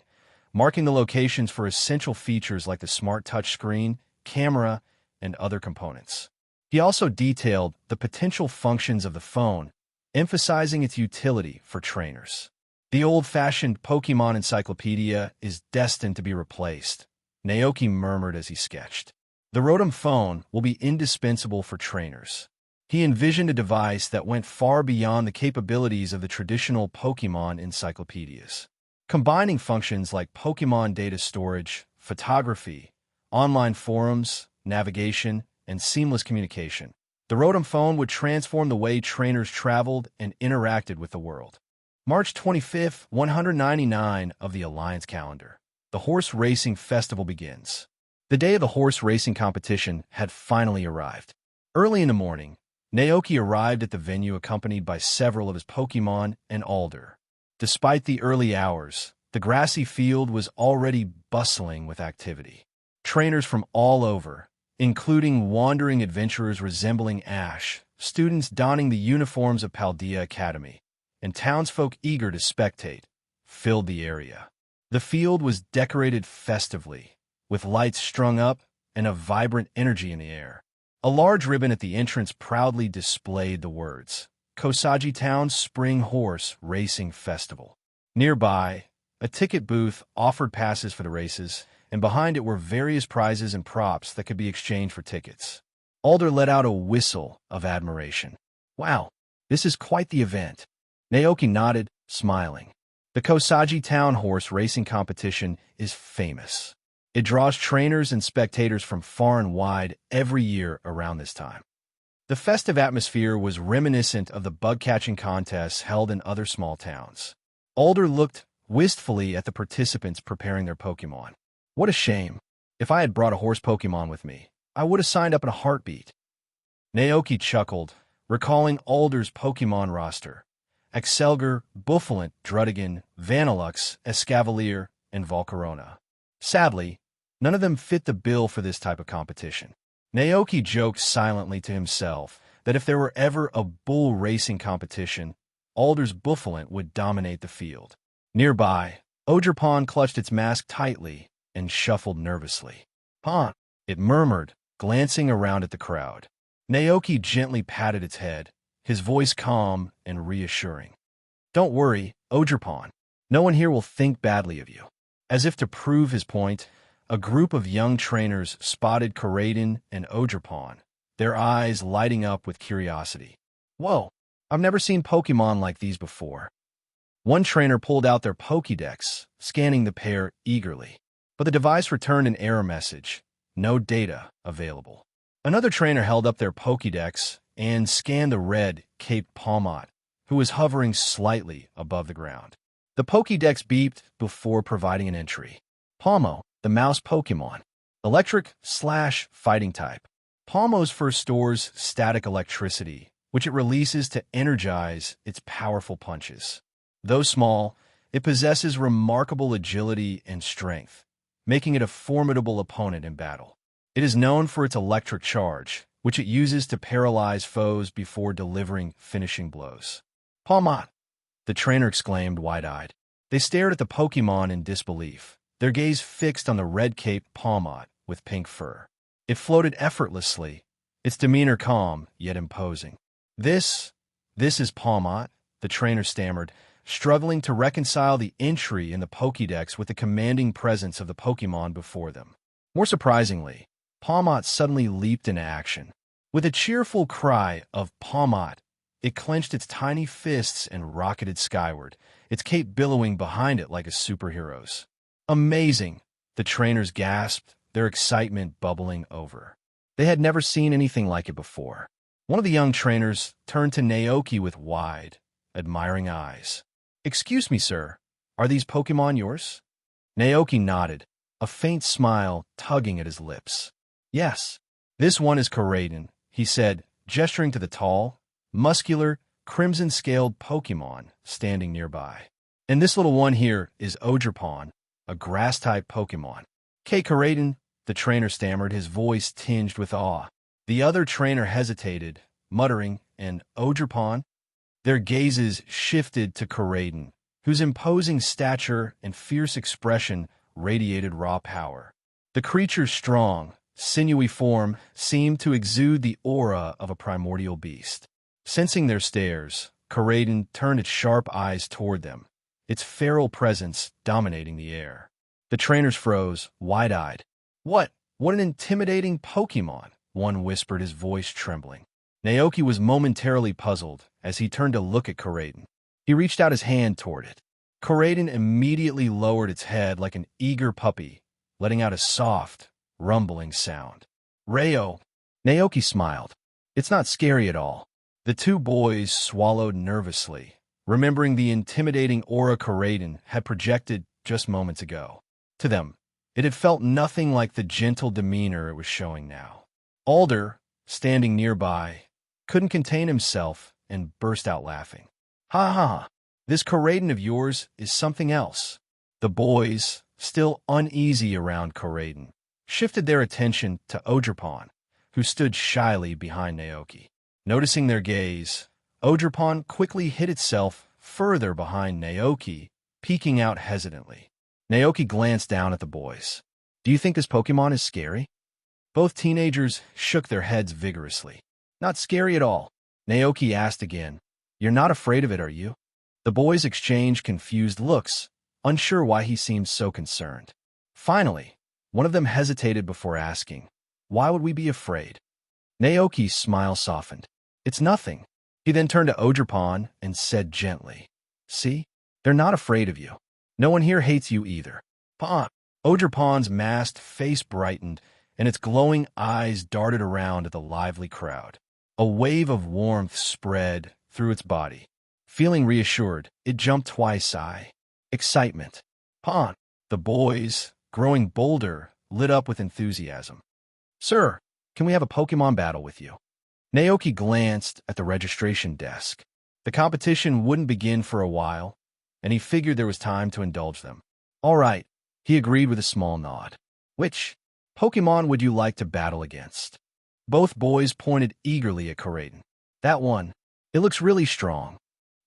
marking the locations for essential features like the smart touchscreen, camera, and other components. He also detailed the potential functions of the phone, emphasizing its utility for trainers. The old-fashioned Pokémon encyclopedia is destined to be replaced, Naoki murmured as he sketched. The Rotom phone will be indispensable for trainers. He envisioned a device that went far beyond the capabilities of the traditional Pokémon encyclopedias, combining functions like Pokémon data storage, photography, online forums, navigation, and seamless communication. The Rotom phone would transform the way trainers traveled and interacted with the world. March 25th, 199 of the Alliance calendar. The Horse Racing Festival begins. The day of the horse racing competition had finally arrived. Early in the morning, Naoki arrived at the venue accompanied by several of his Pokémon and Alder. Despite the early hours, the grassy field was already bustling with activity. Trainers from all over, including wandering adventurers resembling Ash, students donning the uniforms of Paldea Academy, and townsfolk eager to spectate, filled the area. The field was decorated festively, with lights strung up and a vibrant energy in the air. A large ribbon at the entrance proudly displayed the words, "Kosagi Town Spring Horse Racing Festival." Nearby, a ticket booth offered passes for the races, and behind it were various prizes and props that could be exchanged for tickets. Alder let out a whistle of admiration. "Wow, this is quite the event." Naoki nodded, smiling. The Kosagi Town Horse Racing Competition is famous. It draws trainers and spectators from far and wide every year around this time. The festive atmosphere was reminiscent of the bug-catching contests held in other small towns. Alder looked wistfully at the participants preparing their Pokémon. What a shame. If I had brought a horse Pokémon with me, I would have signed up in a heartbeat. Naoki chuckled, recalling Alder's Pokémon roster, Excelgar, Buffalent, Drudigan, Vanillux, Escavalier, and Volcarona. Sadly, none of them fit the bill for this type of competition. Naoki joked silently to himself that if there were ever a bull racing competition, Alder's Buffalent would dominate the field. Nearby, Ogerpon clutched its mask tightly and shuffled nervously. "Pon," it murmured, glancing around at the crowd. Naoki gently patted its head, his voice calm and reassuring. "Don't worry, Ogerpon. No one here will think badly of you." As if to prove his point, a group of young trainers spotted Coraden and Ogerpon, their eyes lighting up with curiosity. "Whoa, I've never seen Pokémon like these before." One trainer pulled out their Pokédex, scanning the pair eagerly. But the device returned an error message: no data available. Another trainer held up their Pokédex and scanned the red-caped Palmot, who was hovering slightly above the ground. The Pokédex beeped before providing an entry. Palmo, the mouse Pokémon. Electric/fighting type. Palmo's first stores static electricity, which it releases to energize its powerful punches. Though small, it possesses remarkable agility and strength, making it a formidable opponent in battle. It is known for its electric charge, which it uses to paralyze foes before delivering finishing blows. "Palmot!" the trainer exclaimed wide-eyed. They stared at the Pokémon in disbelief, their gaze fixed on the red-caped Palmot with pink fur. It floated effortlessly, its demeanor calm yet imposing. This is Palmot," the trainer stammered, struggling to reconcile the entry in the Pokédex with the commanding presence of the Pokémon before them. More surprisingly, Palmot suddenly leaped into action. With a cheerful cry of "Palmot," it clenched its tiny fists and rocketed skyward, its cape billowing behind it like a superhero's. "Amazing!" the trainers gasped, their excitement bubbling over. They had never seen anything like it before. One of the young trainers turned to Naoki with wide, admiring eyes. "Excuse me, sir, are these Pokémon yours?" Naoki nodded, a faint smile tugging at his lips. "Yes, this one is Coraden," he said, gesturing to the tall, muscular, crimson-scaled Pokémon standing nearby. "And this little one here is Ogerpon, a grass-type Pokémon." "K. Coraden," the trainer stammered, his voice tinged with awe. The other trainer hesitated, muttering, "And Ogerpon?" Their gazes shifted to Coraden, whose imposing stature and fierce expression radiated raw power. The creature's strong, sinewy form seemed to exude the aura of a primordial beast. Sensing their stares, Coraden turned its sharp eyes toward them, its feral presence dominating the air. The trainers froze, wide-eyed. What an intimidating Pokémon!" one whispered, his voice trembling. Naoki was momentarily puzzled as he turned to look at Coraden. He reached out his hand toward it. Coraden immediately lowered its head like an eager puppy, letting out a soft, rumbling sound. "Rayo!" Naoki smiled. "It's not scary at all." The two boys swallowed nervously, remembering the intimidating aura Coraden had projected just moments ago. To them, it had felt nothing like the gentle demeanor it was showing now. Alder, standing nearby, couldn't contain himself and burst out laughing. "Ha ha! This Coraden of yours is something else." The boys, still uneasy around Coraden, shifted their attention to Ogerpon, who stood shyly behind Naoki. Noticing their gaze, Ogerpon quickly hid itself further behind Naoki, peeking out hesitantly. Naoki glanced down at the boys. "Do you think this Pokémon is scary?" Both teenagers shook their heads vigorously. "Not scary at all." Naoki asked again. "You're not afraid of it, are you?" The boys exchanged confused looks, unsure why he seemed so concerned. Finally, one of them hesitated before asking, "Why would we be afraid?" Naoki's smile softened. "It's nothing." He then turned to Ogerpon and said gently, "See, they're not afraid of you. No one here hates you either." "Pon!" Ogerpon's masked face brightened, and its glowing eyes darted around at the lively crowd. A wave of warmth spread through its body. Feeling reassured, it jumped twice high. Excitement. "Pon!" The boys, growing bolder, lit up with enthusiasm. "Sir, can we have a Pokémon battle with you?" Naoki glanced at the registration desk. The competition wouldn't begin for a while, and he figured there was time to indulge them. All right, he agreed with a small nod. Which Pokemon would you like to battle against? Both boys pointed eagerly at Koraidon. That one. It looks really strong.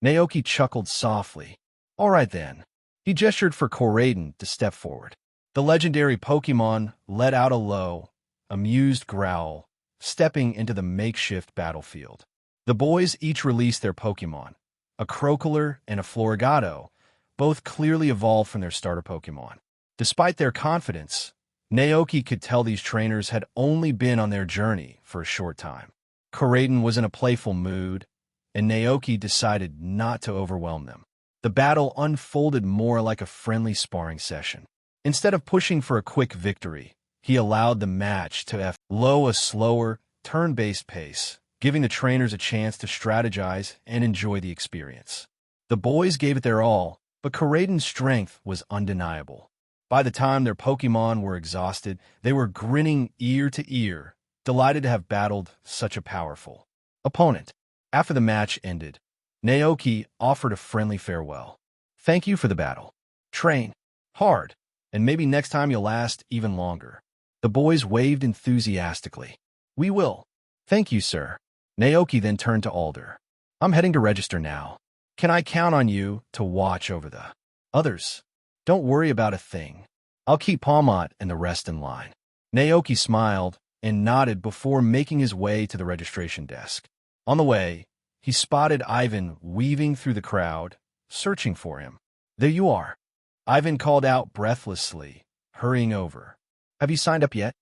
Naoki chuckled softly. All right then. He gestured for Koraidon to step forward. The legendary Pokemon let out a low, amused growl, stepping into the makeshift battlefield. The boys each released their Pokemon, a Crocoler and a Floragato, both clearly evolved from their starter Pokemon. Despite their confidence, Naoki could tell these trainers had only been on their journey for a short time. Koraidon was in a playful mood, and Naoki decided not to overwhelm them. The battle unfolded more like a friendly sparring session. Instead of pushing for a quick victory, he allowed the match to follow a slower, turn-based pace, giving the trainers a chance to strategize and enjoy the experience. The boys gave it their all, but Koraidon's strength was undeniable. By the time their Pokemon were exhausted, they were grinning ear to ear, delighted to have battled such a powerful opponent. After the match ended, Naoki offered a friendly farewell. Thank you for the battle. Train hard, and maybe next time you'll last even longer. The boys waved enthusiastically. We will. Thank you, sir. Naoki then turned to Alder. I'm heading to register now. Can I count on you to watch over the others? Don't worry about a thing. I'll keep Palmot and the rest in line. Naoki smiled and nodded before making his way to the registration desk. On the way, he spotted Ivan weaving through the crowd, searching for him. There you are. Ivan called out breathlessly, hurrying over. Have you signed up yet?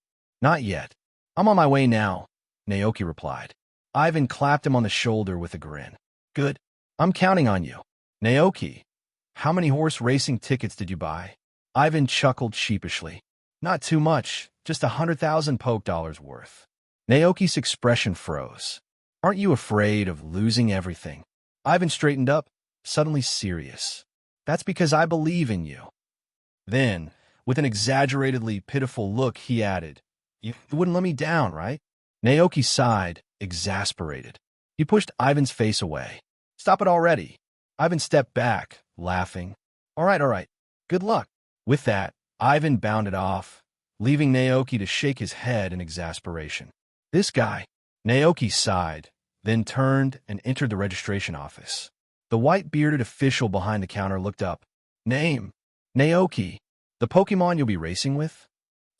Not yet. I'm on my way now, Naoki replied. Ivan clapped him on the shoulder with a grin. Good. I'm counting on you. Naoki, how many horse racing tickets did you buy? Ivan chuckled sheepishly. Not too much, just 100,000 poke dollars worth. Naoki's expression froze. Aren't you afraid of losing everything? Ivan straightened up, suddenly serious. That's because I believe in you. Then, with an exaggeratedly pitiful look, he added, You wouldn't let me down, right? Naoki sighed, exasperated. He pushed Ivan's face away. Stop it already. Ivan stepped back, laughing. All right. Good luck. With that, Ivan bounded off, leaving Naoki to shake his head in exasperation. This guy. Naoki sighed, then turned and entered the registration office. The white-bearded official behind the counter looked up. Name. Naoki. The Pokemon you'll be racing with?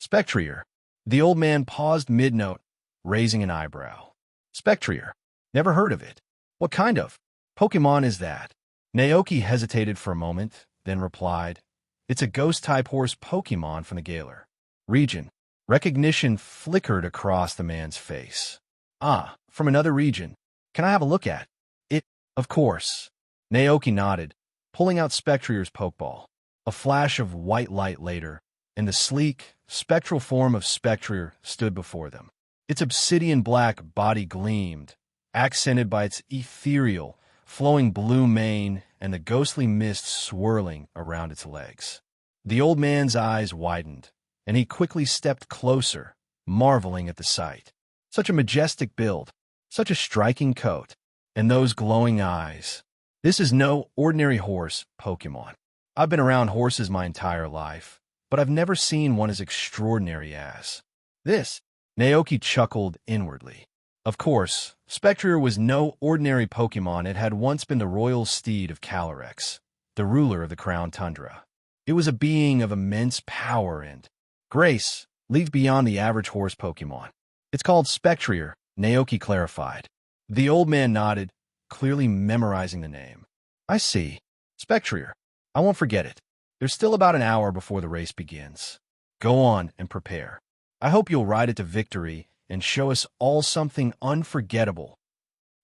Spectrier. The old man paused mid-note, raising an eyebrow. Spectrier. Never heard of it. What kind of Pokemon is that? Naoki hesitated for a moment, then replied, It's a ghost-type horse Pokemon from the Galar region. Recognition flickered across the man's face. Ah, from another region. Can I have a look at it? Of course. Naoki nodded, pulling out Spectrier's Pokeball. A flash of white light later, and the sleek, spectral form of Spectrier stood before them. Its obsidian-black body gleamed, accented by its ethereal, flowing blue mane and the ghostly mist swirling around its legs. The old man's eyes widened, and he quickly stepped closer, marveling at the sight. Such a majestic build, such a striking coat, and those glowing eyes. This is no ordinary horse Pokemon. I've been around horses my entire life, but I've never seen one as extraordinary as this. Naoki chuckled inwardly. Of course, Spectrier was no ordinary Pokemon. It had once been the royal steed of Calyrex, the ruler of the Crown Tundra. It was a being of immense power and grace, leagued beyond the average horse Pokemon. It's called Spectrier, Naoki clarified. The old man nodded, clearly memorizing the name. I see. Spectrier. I won't forget it. There's still about an hour before the race begins. Go on and prepare. I hope you'll ride it to victory and show us all something unforgettable.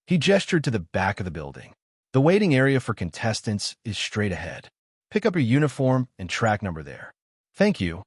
He gestured to the back of the building. The waiting area for contestants is straight ahead. Pick up your uniform and track number there. Thank you,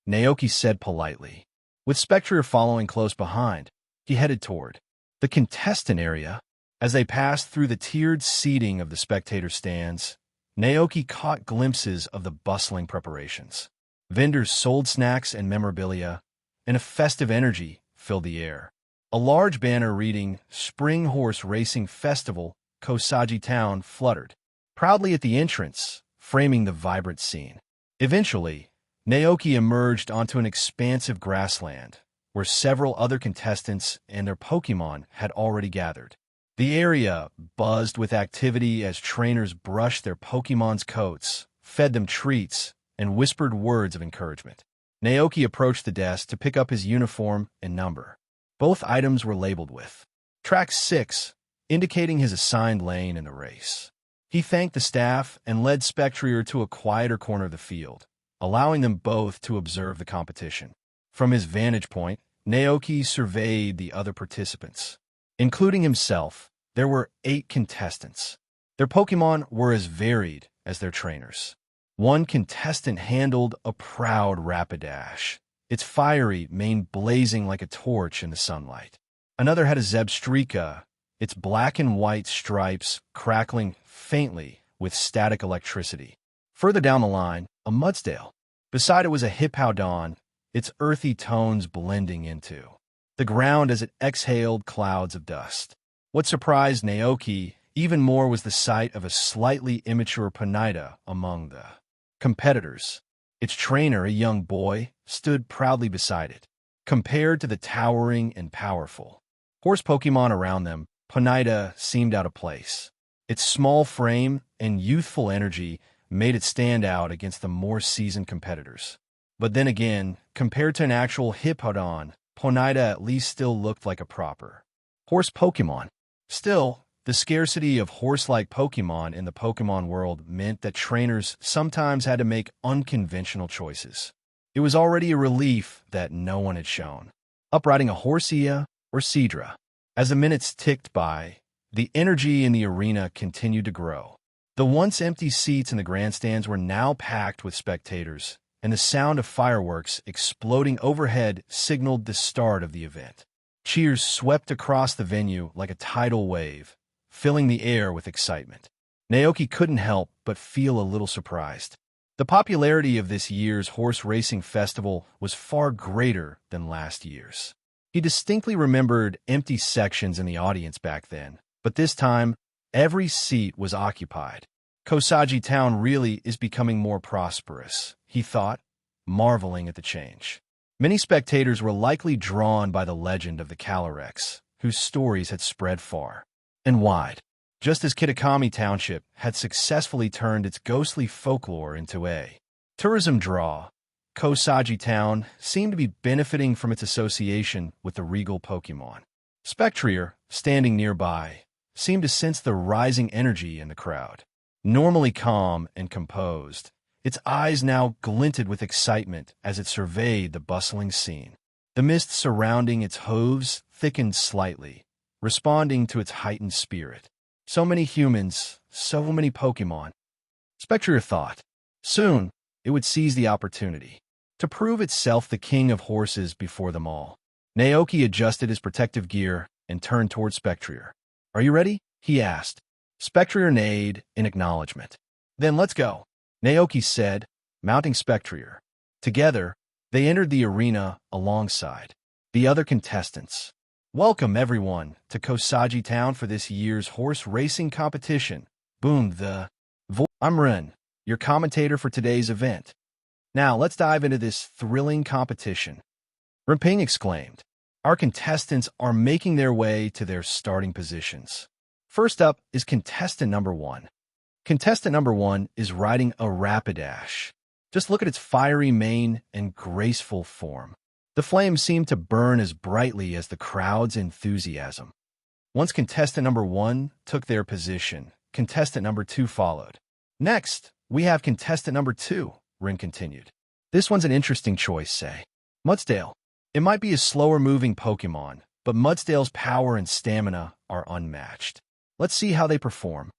Naoki said politely. With Spectrier following close behind, he headed toward the contestant area. As they passed through the tiered seating of the spectator stands, Naoki caught glimpses of the bustling preparations. Vendors sold snacks and memorabilia, and a festive energy filled the air. A large banner reading Spring Horse Racing Festival Kosagi Town fluttered proudly at the entrance, framing the vibrant scene. Eventually, Naoki emerged onto an expansive grassland where several other contestants and their Pokémon had already gathered. The area buzzed with activity as trainers brushed their Pokémon's coats, fed them treats, and whispered words of encouragement. Naoki approached the desk to pick up his uniform and number. Both items were labeled with Track 6, indicating his assigned lane in the race. He thanked the staff and led Spectrier to a quieter corner of the field, allowing them both to observe the competition. From his vantage point, Naoki surveyed the other participants. Including himself, there were 8 contestants. Their Pokémon were as varied as their trainers. One contestant handled a proud Rapidash, its fiery mane blazing like a torch in the sunlight. Another had a Zebstrika, its black and white stripes crackling faintly with static electricity. Further down the line, a Mudsdale. Beside it was a Hippowdon, its earthy tones blending into the ground as it exhaled clouds of dust. What surprised Naoki even more was the sight of a slightly immature Ponyta among the competitors. Its trainer, a young boy, stood proudly beside it. Compared to the towering and powerful horse Pokémon around them, Ponyta seemed out of place. Its small frame and youthful energy made it stand out against the more seasoned competitors. But then again, compared to an actual Hippowdon, Ponyta at least still looked like a proper horse Pokémon. Still, the scarcity of horse-like Pokémon in the Pokémon world meant that trainers sometimes had to make unconventional choices. It was already a relief that no one had shown up riding a Horsia or Seadra. As the minutes ticked by, the energy in the arena continued to grow. The once empty seats in the grandstands were now packed with spectators, and the sound of fireworks exploding overhead signaled the start of the event. Cheers swept across the venue like a tidal wave, filling the air with excitement. Naoki couldn't help but feel a little surprised. The popularity of this year's horse racing festival was far greater than last year's. He distinctly remembered empty sections in the audience back then, but this time, every seat was occupied. Kosagi Town really is becoming more prosperous, he thought, marveling at the change. Many spectators were likely drawn by the legend of the Calyrex, whose stories had spread far and wide, just as Kitakami Township had successfully turned its ghostly folklore into a tourism draw. Kosagi Town seemed to be benefiting from its association with the regal Pokémon. Spectrier, standing nearby, seemed to sense the rising energy in the crowd. Normally calm and composed, its eyes now glinted with excitement as it surveyed the bustling scene. The mist surrounding its hooves thickened slightly, responding to its heightened spirit. So many humans, so many Pokémon. Spectrier thought. Soon, it would seize the opportunity to prove itself the king of horses before them all. Naoki adjusted his protective gear and turned toward Spectrier. "Are you ready?" he asked. Spectrier neighed in acknowledgement. "Then let's go," Naoki said, mounting Spectrier. Together, they entered the arena alongside the other contestants. "Welcome, everyone, to Kosagi Town for this year's horse racing competition," boomed the voice. "I'm Ren, your commentator for today's event. Now, let's dive into this thrilling competition," Renping exclaimed. "Our contestants are making their way to their starting positions. First up is contestant number 1. Contestant number 1 is riding a Rapidash. Just look at its fiery mane and graceful form. The flames seem to burn as brightly as the crowd's enthusiasm. Once contestant number 1 took their position, contestant number 2 followed. Next, we have contestant number 2, Rin continued. "This one's an interesting choice, say. Mudsdale. It might be a slower-moving Pokémon, but Mudsdale's power and stamina are unmatched. Let's see how they perform."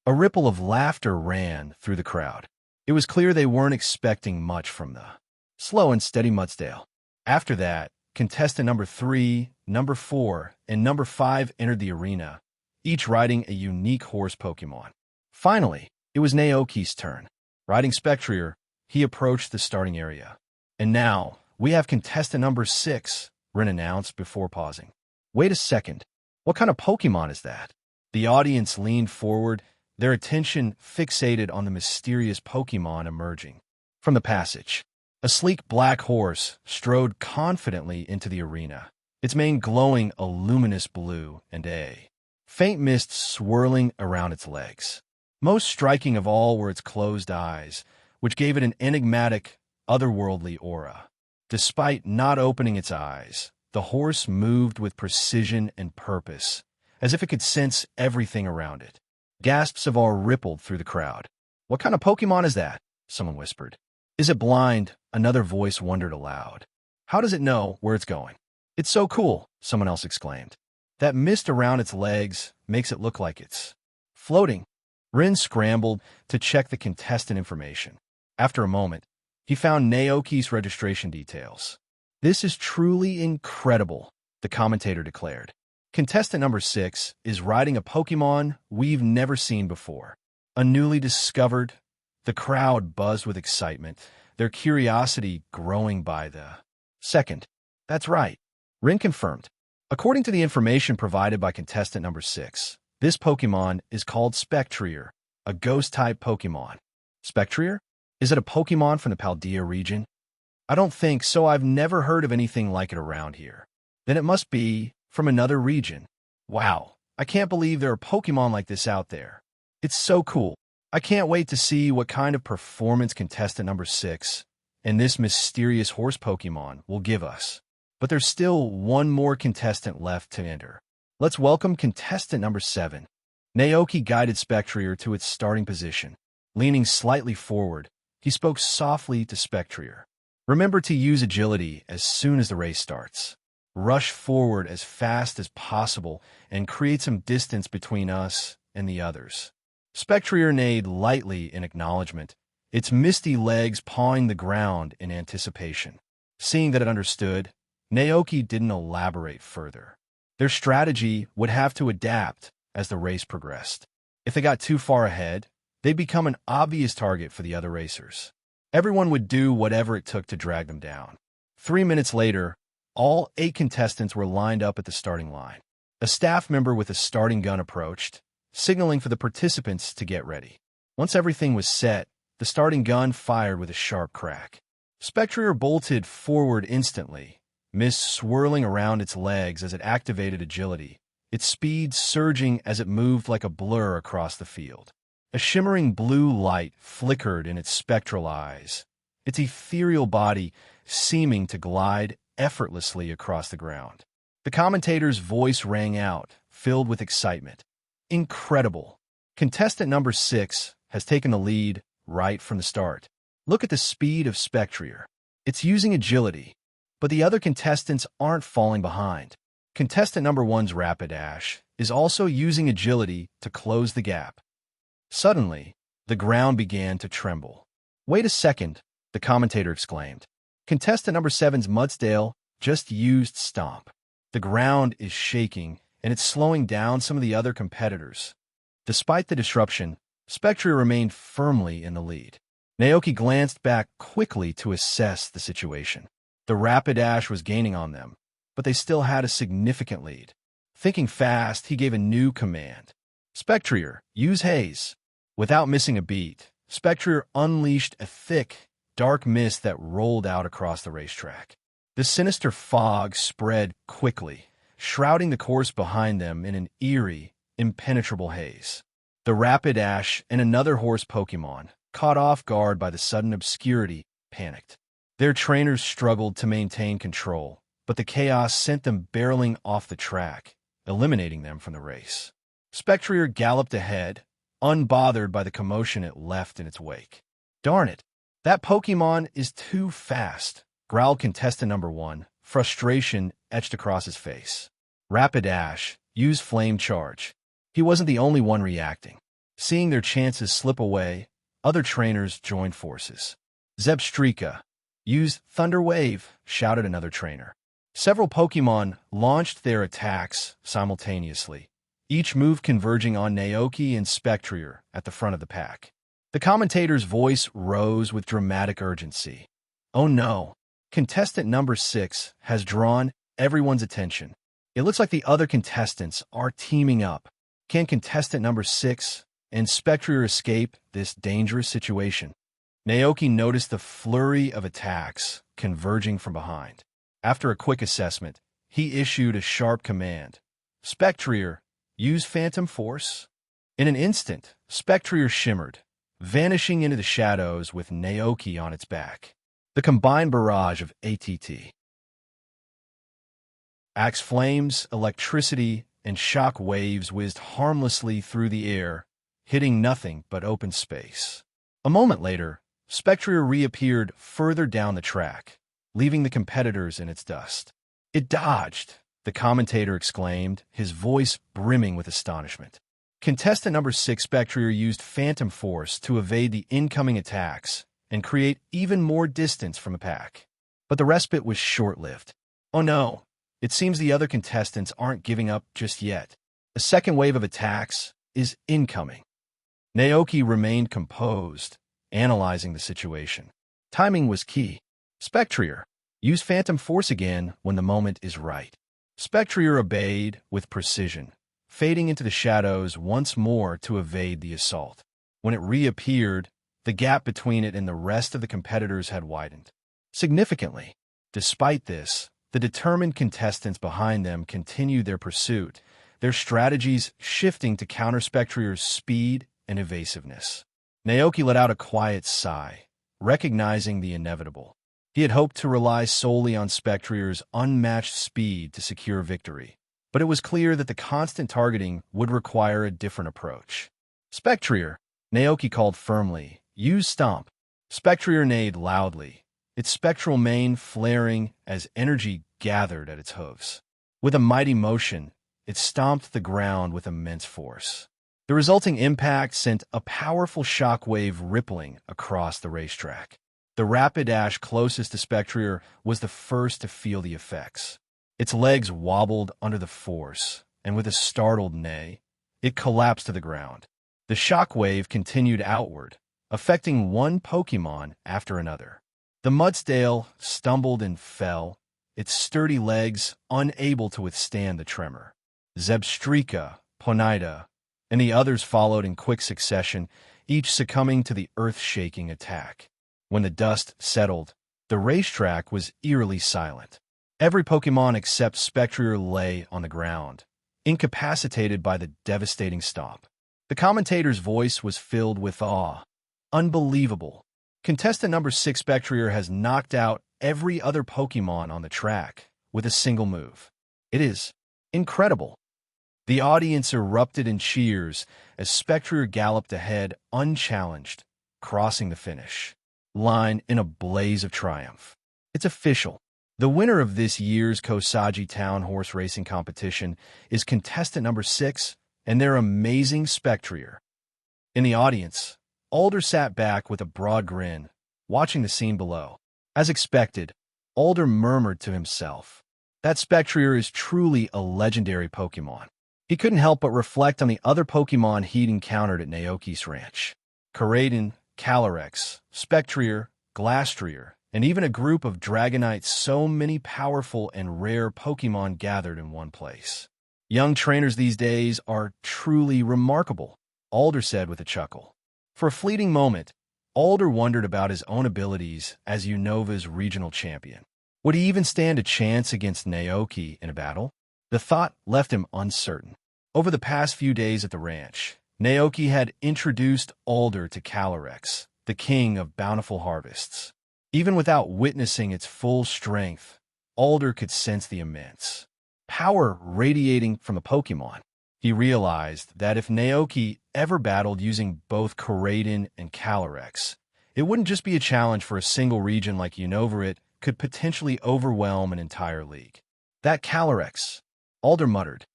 A ripple of laughter ran through the crowd. It was clear they weren't expecting much from the slow and steady Mudsdale. After that, contestant number 3, number 4, and number 5 entered the arena, each riding a unique horse Pokémon. Finally, it was Naoki's turn. Riding Spectrier, he approached the starting area. "And now, we have contestant number 6, Rin announced before pausing. "Wait a second. What kind of Pokémon is that?" The audience leaned forward, their attention fixated on the mysterious Pokémon emerging from the passage. A sleek black horse strode confidently into the arena, its mane glowing a luminous blue and a faint mist swirling around its legs. Most striking of all were its closed eyes, which gave it an enigmatic, otherworldly aura. Despite not opening its eyes, the horse moved with precision and purpose, as if it could sense everything around it. Gasps of awe rippled through the crowd. "What kind of Pokémon is that?" someone whispered. "Is it blind?" another voice wondered aloud. "How does it know where it's going?" "It's so cool," someone else exclaimed. "That mist around its legs makes it look like it's floating." Rin scrambled to check the contestant information. After a moment, he found Naoki's registration details. "This is truly incredible," the commentator declared. "Contestant number 6 is riding a Pokémon we've never seen before. A newly discovered." The crowd buzzed with excitement, their curiosity growing by the second. "That's right," Rin confirmed. "According to the information provided by contestant number 6, this Pokémon is called Spectrier, a ghost-type Pokémon." "Spectrier? Is it a Pokémon from the Paldea region?" "I don't think so. I've never heard of anything like it around here." "Then it must be from another region." "Wow, I can't believe there are Pokémon like this out there. It's so cool. I can't wait to see what kind of performance contestant number 6 and this mysterious horse Pokémon will give us." But there's still one more contestant left to enter. Let's welcome contestant number 7. Naoki guided Spectrier to its starting position. Leaning slightly forward, he spoke softly to Spectrier. "Remember to use agility as soon as the race starts. Rush forward as fast as possible and create some distance between us and the others." Spectrier neighed lightly in acknowledgement, its misty legs pawing the ground in anticipation. Seeing that it understood, Naoki didn't elaborate further. Their strategy would have to adapt as the race progressed. If they got too far ahead, they'd become an obvious target for the other racers. Everyone would do whatever it took to drag them down. 3 minutes later, all 8 contestants were lined up at the starting line. A staff member with a starting gun approached, signaling for the participants to get ready. Once everything was set, the starting gun fired with a sharp crack. Spectrier bolted forward instantly, mist swirling around its legs as it activated agility, its speed surging as it moved like a blur across the field. A shimmering blue light flickered in its spectral eyes, its ethereal body seeming to glide effortlessly across the ground. The commentator's voice rang out, filled with excitement. "Incredible. Contestant number 6 has taken the lead right from the start. Look at the speed of Spectrier. It's using agility, but the other contestants aren't falling behind. Contestant number 1's Rapidash is also using agility to close the gap." Suddenly, the ground began to tremble. "Wait a second," the commentator exclaimed. "Contestant number 7's Mudsdale just used Stomp. The ground is shaking, and it's slowing down some of the other competitors." Despite the disruption, Spectrier remained firmly in the lead. Naoki glanced back quickly to assess the situation. The Rapidash was gaining on them, but they still had a significant lead. Thinking fast, he gave a new command. "Spectrier, use Haze." Without missing a beat, Spectrier unleashed a thick, dark mist that rolled out across the racetrack. The sinister fog spread quickly, shrouding the course behind them in an eerie, impenetrable haze. The Rapidash and another horse Pokémon, caught off guard by the sudden obscurity, panicked. Their trainers struggled to maintain control, but the chaos sent them barreling off the track, eliminating them from the race. Spectrier galloped ahead, unbothered by the commotion it left in its wake. "Darn it, that Pokémon is too fast," growled contestant number 1, frustration etched across his face. Rapidash used Flame Charge. He wasn't the only one reacting. Seeing their chances slip away, other trainers joined forces. "Zebstrika, use Thunder Wave," shouted another trainer. Several Pokémon launched their attacks simultaneously, each move converging on Naoki and Spectrier at the front of the pack. The commentator's voice rose with dramatic urgency. "Oh no, contestant number 6 has drawn everyone's attention. It looks like the other contestants are teaming up." Can contestant number 6 and Spectrier escape this dangerous situation? Naoki noticed the flurry of attacks converging from behind. After a quick assessment, he issued a sharp command. Spectrier, use Phantom Force. In an instant, Spectrier shimmered, vanishing into the shadows with Naoki on its back. The combined barrage of ATT, axe flames, electricity, and shock waves whizzed harmlessly through the air, hitting nothing but open space. A moment later, Spectrier reappeared further down the track, leaving the competitors in its dust. It dodged, the commentator exclaimed, his voice brimming with astonishment. Contestant number 6 Spectrier used Phantom Force to evade the incoming attacks and create even more distance from the pack. But the respite was short-lived. Oh no, it seems the other contestants aren't giving up just yet. A second wave of attacks is incoming. Naoki remained composed, analyzing the situation. Timing was key. Spectrier, use Phantom Force again when the moment is right. Spectrier obeyed with precision, fading into the shadows once more to evade the assault. When it reappeared, the gap between it and the rest of the competitors had widened significantly. Despite this, the determined contestants behind them continued their pursuit, their strategies shifting to counter Spectrier's speed and evasiveness. Naoki let out a quiet sigh, recognizing the inevitable. He had hoped to rely solely on Spectrier's unmatched speed to secure victory, but it was clear that the constant targeting would require a different approach. Spectrier, Naoki called firmly, use Stomp. Spectrier neighed loudly, its spectral mane flaring as energy gathered at its hooves. With a mighty motion, it stomped the ground with immense force. The resulting impact sent a powerful shockwave rippling across the racetrack. The Rapidash closest to Spectrier was the first to feel the effects. Its legs wobbled under the force, and with a startled neigh, it collapsed to the ground. The shockwave continued outward, affecting one Pokémon after another. The Mudsdale stumbled and fell, its sturdy legs unable to withstand the tremor. Zebstrika, Ponyta, and the others followed in quick succession, each succumbing to the earth-shaking attack. When the dust settled, the racetrack was eerily silent. Every Pokémon except Spectrier lay on the ground, incapacitated by the devastating stomp. The commentator's voice was filled with awe. Unbelievable. Contestant number 6 Spectrier has knocked out every other Pokémon on the track with a single move. It is incredible. The audience erupted in cheers as Spectrier galloped ahead unchallenged, crossing the finish line in a blaze of triumph. It's official. The winner of this year's Kosagi Town horse racing competition is contestant number 6 and their amazing Spectrier. In the audience, Alder sat back with a broad grin, watching the scene below. As expected, Alder murmured to himself, that Spectrier is truly a legendary Pokémon. He couldn't help but reflect on the other Pokémon he'd encountered at Naoki's ranch. Koraidon, Calyrex, Spectrier, Glastrier, and even a group of Dragonites, so many powerful and rare Pokémon gathered in one place. Young trainers these days are truly remarkable, Alder said with a chuckle. For a fleeting moment, Alder wondered about his own abilities as Unova's regional champion. Would he even stand a chance against Naoki in a battle? The thought left him uncertain. Over the past few days at the ranch, Naoki had introduced Alder to Calyrex, the king of bountiful harvests. Even without witnessing its full strength, Alder could sense the immense power radiating from the Pokémon. He realized that if Naoki ever battled using both Koraidon and Calyrex, it wouldn't just be a challenge for a single region like Unova, it could potentially overwhelm an entire league. That Calyrex, Alder muttered,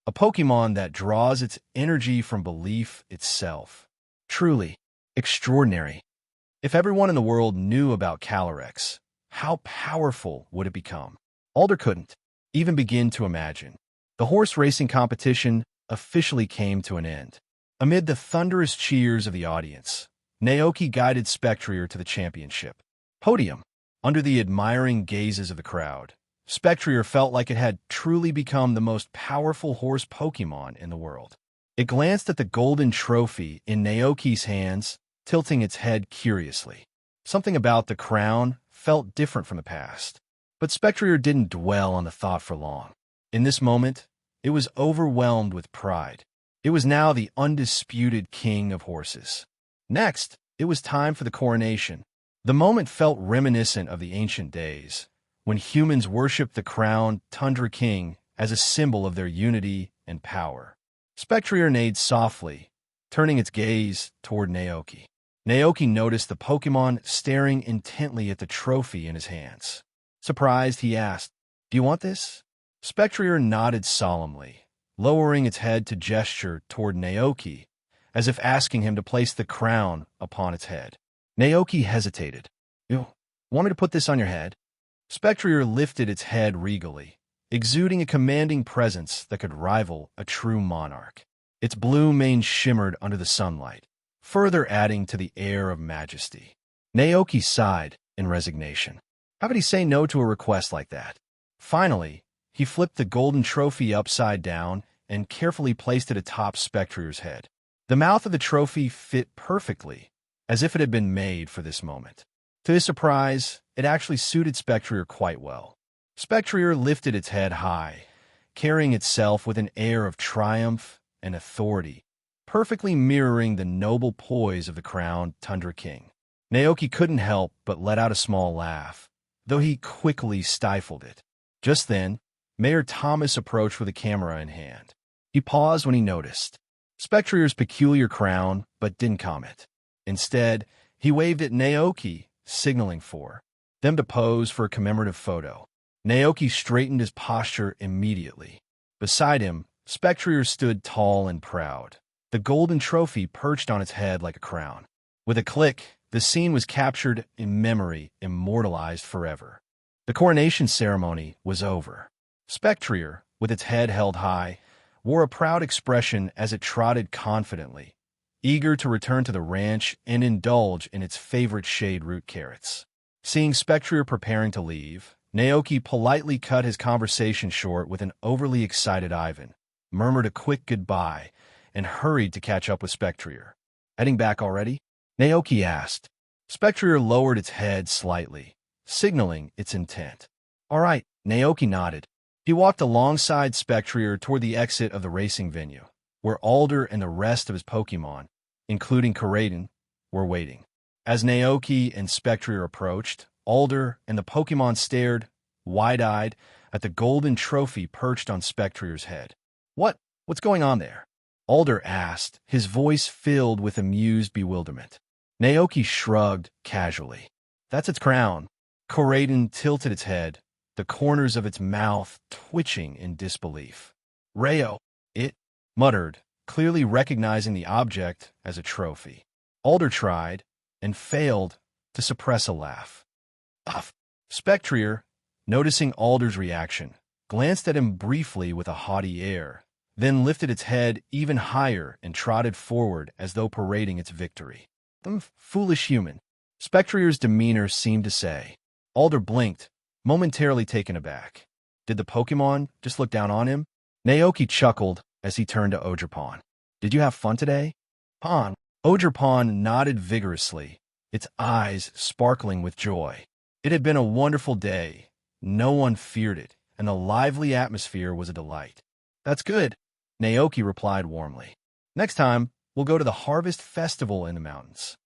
a Pokémon that draws its energy from belief itself. Truly extraordinary. If everyone in the world knew about Calyrex, how powerful would it become? Alder couldn't even begin to imagine. The horse racing competition officially came to an end. Amid the thunderous cheers of the audience, Naoki guided Spectrier to the championship podium. Under the admiring gazes of the crowd, Spectrier felt like it had truly become the most powerful horse Pokémon in the world. It glanced at the golden trophy in Naoki's hands, tilting its head curiously. Something about the crown felt different from the past. But Spectrier didn't dwell on the thought for long. In this moment, it was overwhelmed with pride. It was now the undisputed king of horses. Next, it was time for the coronation. The moment felt reminiscent of the ancient days, when humans worshipped the crowned Tundra King as a symbol of their unity and power. Spectrier neighed softly, turning its gaze toward Naoki. Naoki noticed the Pokémon staring intently at the trophy in his hands. Surprised, he asked, "Do you want this?" Spectrier nodded solemnly, lowering its head to gesture toward Naoki, as if asking him to place the crown upon its head. Naoki hesitated. "You want me to put this on your head?" Spectrier lifted its head regally, exuding a commanding presence that could rival a true monarch. Its blue mane shimmered under the sunlight, further adding to the air of majesty. Naoki sighed in resignation. How could he say no to a request like that? Finally, he flipped the golden trophy upside down and carefully placed it atop Spectrier's head. The mouth of the trophy fit perfectly, as if it had been made for this moment. To his surprise, it actually suited Spectrier quite well. Spectrier lifted its head high, carrying itself with an air of triumph and authority, perfectly mirroring the noble poise of the crowned Tundra King. Naoki couldn't help but let out a small laugh, though he quickly stifled it. Just then, Mayor Thomas approached with a camera in hand. He paused when he noticed Spectrier's peculiar crown, but didn't comment. Instead, he waved at Naoki, signaling for them to pose for a commemorative photo. Naoki straightened his posture immediately. Beside him, Spectrier stood tall and proud, the golden trophy perched on its head like a crown. With a click, the scene was captured in memory, immortalized forever. The coronation ceremony was over. Spectrier, with its head held high, wore a proud expression as it trotted confidently, eager to return to the ranch and indulge in its favorite shade root carrots. Seeing Spectrier preparing to leave, Naoki politely cut his conversation short with an overly excited Ivan, murmured a quick goodbye, and hurried to catch up with Spectrier. Heading back already? Naoki asked. Spectrier lowered its head slightly, signaling its intent. All right, Naoki nodded. He walked alongside Spectrier toward the exit of the racing venue, where Alder and the rest of his Pokémon, including Koraidon, were waiting. As Naoki and Spectrier approached, Alder and the Pokémon stared, wide-eyed, at the golden trophy perched on Spectrier's head. What's going on there? Alder asked, his voice filled with amused bewilderment. Naoki shrugged casually. That's its crown. Koraidon tilted its head, the corners of its mouth twitching in disbelief. Rayo, it muttered, clearly recognizing the object as a trophy. Alder tried, and failed, to suppress a laugh. Uff. Spectrier, noticing Alder's reaction, glanced at him briefly with a haughty air, then lifted its head even higher and trotted forward as though parading its victory. Foolish human. Spectrier's demeanor seemed to say. Alder blinked, momentarily taken aback. Did the Pokémon just look down on him? Naoki chuckled as he turned to Ogerpon. Did you have fun today? Pon. Ogerpon nodded vigorously, its eyes sparkling with joy. It had been a wonderful day. No one feared it, and the lively atmosphere was a delight. That's good, Naoki replied warmly. Next time, we'll go to the Harvest Festival in the mountains.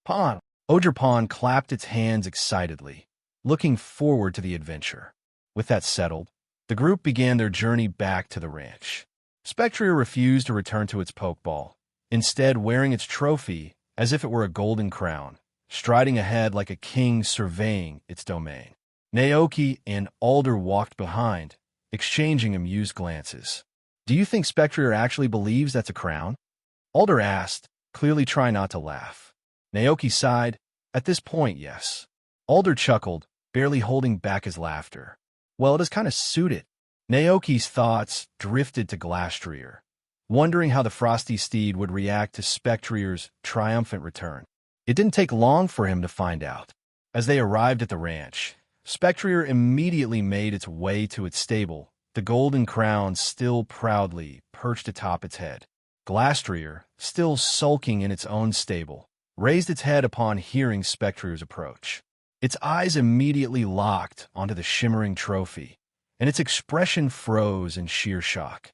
Pon. Ogerpon clapped its hands excitedly, looking forward to the adventure. With that settled, the group began their journey back to the ranch. Spectrier refused to return to its Pokeball, instead wearing its trophy as if it were a golden crown, striding ahead like a king surveying its domain. Naoki and Alder walked behind, exchanging amused glances. Do you think Spectrier actually believes that's a crown? Alder asked, clearly trying not to laugh. Naoki sighed. At this point, yes. Alder chuckled, barely holding back his laughter. Well, it does kind of suit it. Naoki's thoughts drifted to Glastrier, wondering how the frosty steed would react to Spectrier's triumphant return. It didn't take long for him to find out. As they arrived at the ranch, Spectrier immediately made its way to its stable, the golden crown still proudly perched atop its head. Glastrier, still sulking in its own stable, raised its head upon hearing Spectrier's approach. Its eyes immediately locked onto the shimmering trophy, and its expression froze in sheer shock.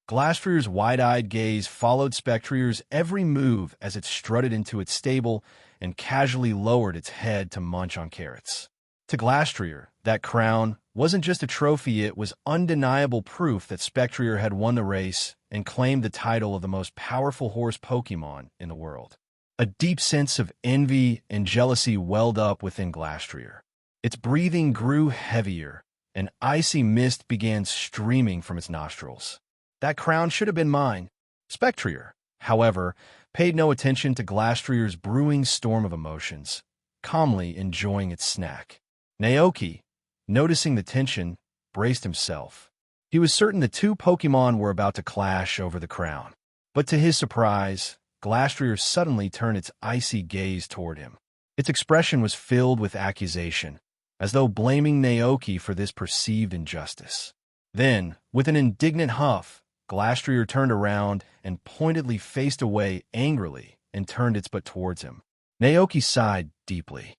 Glastrier's wide-eyed gaze followed Spectrier's every move as it strutted into its stable and casually lowered its head to munch on carrots. To Glastrier, that crown wasn't just a trophy, it was undeniable proof that Spectrier had won the race and claimed the title of the most powerful horse Pokémon in the world. A deep sense of envy and jealousy welled up within Glastrier. Its breathing grew heavier, and icy mist began streaming from its nostrils. That crown should have been mine. Spectrier, however, paid no attention to Glastrier's brewing storm of emotions, calmly enjoying its snack. Naoki, noticing the tension, braced himself. He was certain the two Pokémon were about to clash over the crown. But to his surprise, Glastrier suddenly turned its icy gaze toward him. Its expression was filled with accusation, as though blaming Naoki for this perceived injustice. Then, with an indignant huff, Glastrier turned around and pointedly faced away angrily and turned its butt towards him. Naoki sighed deeply.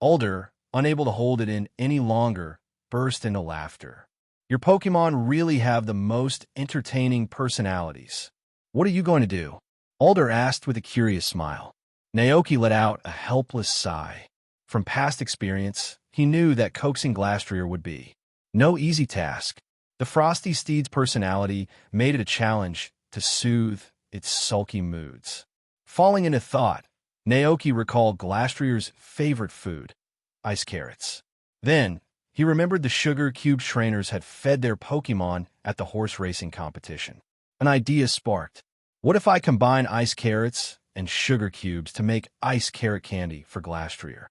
Alder, unable to hold it in any longer, burst into laughter. Your Pokémon really have the most entertaining personalities. What are you going to do? Alder asked with a curious smile. Naoki let out a helpless sigh. From past experience, he knew that coaxing Glastrier would be no easy task. The frosty steed's personality made it a challenge to soothe its sulky moods. Falling into thought, Naoki recalled Glastrier's favorite food, ice carrots. Then, he remembered the sugar cube trainers had fed their Pokémon at the horse racing competition. An idea sparked. What if I combine ice carrots and sugar cubes to make ice carrot candy for Glastrier?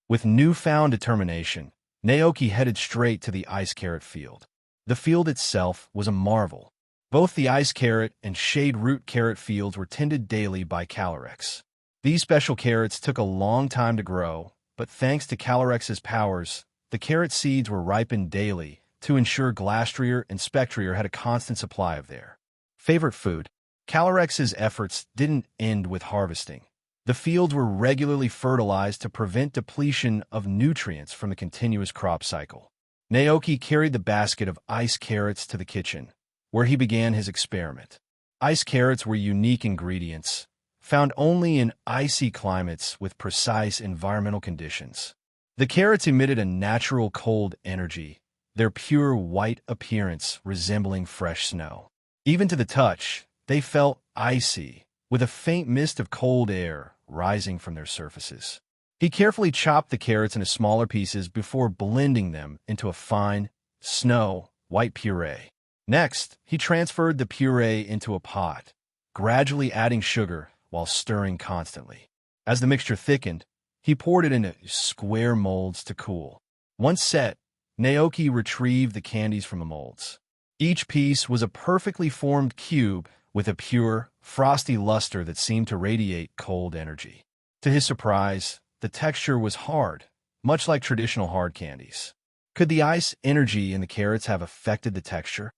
With newfound determination, Naoki headed straight to the ice carrot field. The field itself was a marvel. Both the ice carrot and shade root carrot fields were tended daily by Calyrex. These special carrots took a long time to grow, but thanks to Calyrex's powers, the carrot seeds were ripened daily to ensure Glastrier and Spectrier had a constant supply of their favorite food. Calyrex's efforts didn't end with harvesting. The fields were regularly fertilized to prevent depletion of nutrients from the continuous crop cycle. Naoki carried the basket of ice carrots to the kitchen, where he began his experiment. Ice carrots were unique ingredients, found only in icy climates with precise environmental conditions. The carrots emitted a natural cold energy, their pure white appearance resembling fresh snow. Even to the touch, they felt icy, with a faint mist of cold air rising from their surfaces. He carefully chopped the carrots into smaller pieces before blending them into a fine, snow-white puree. Next, he transferred the puree into a pot, gradually adding sugar while stirring constantly. As the mixture thickened, he poured it into square molds to cool. Once set, Naoki retrieved the candies from the molds. Each piece was a perfectly formed cube with a pure, frosty luster that seemed to radiate cold energy. To his surprise, the texture was hard, much like traditional hard candies. Could the ice energy in the carrots have affected the texture?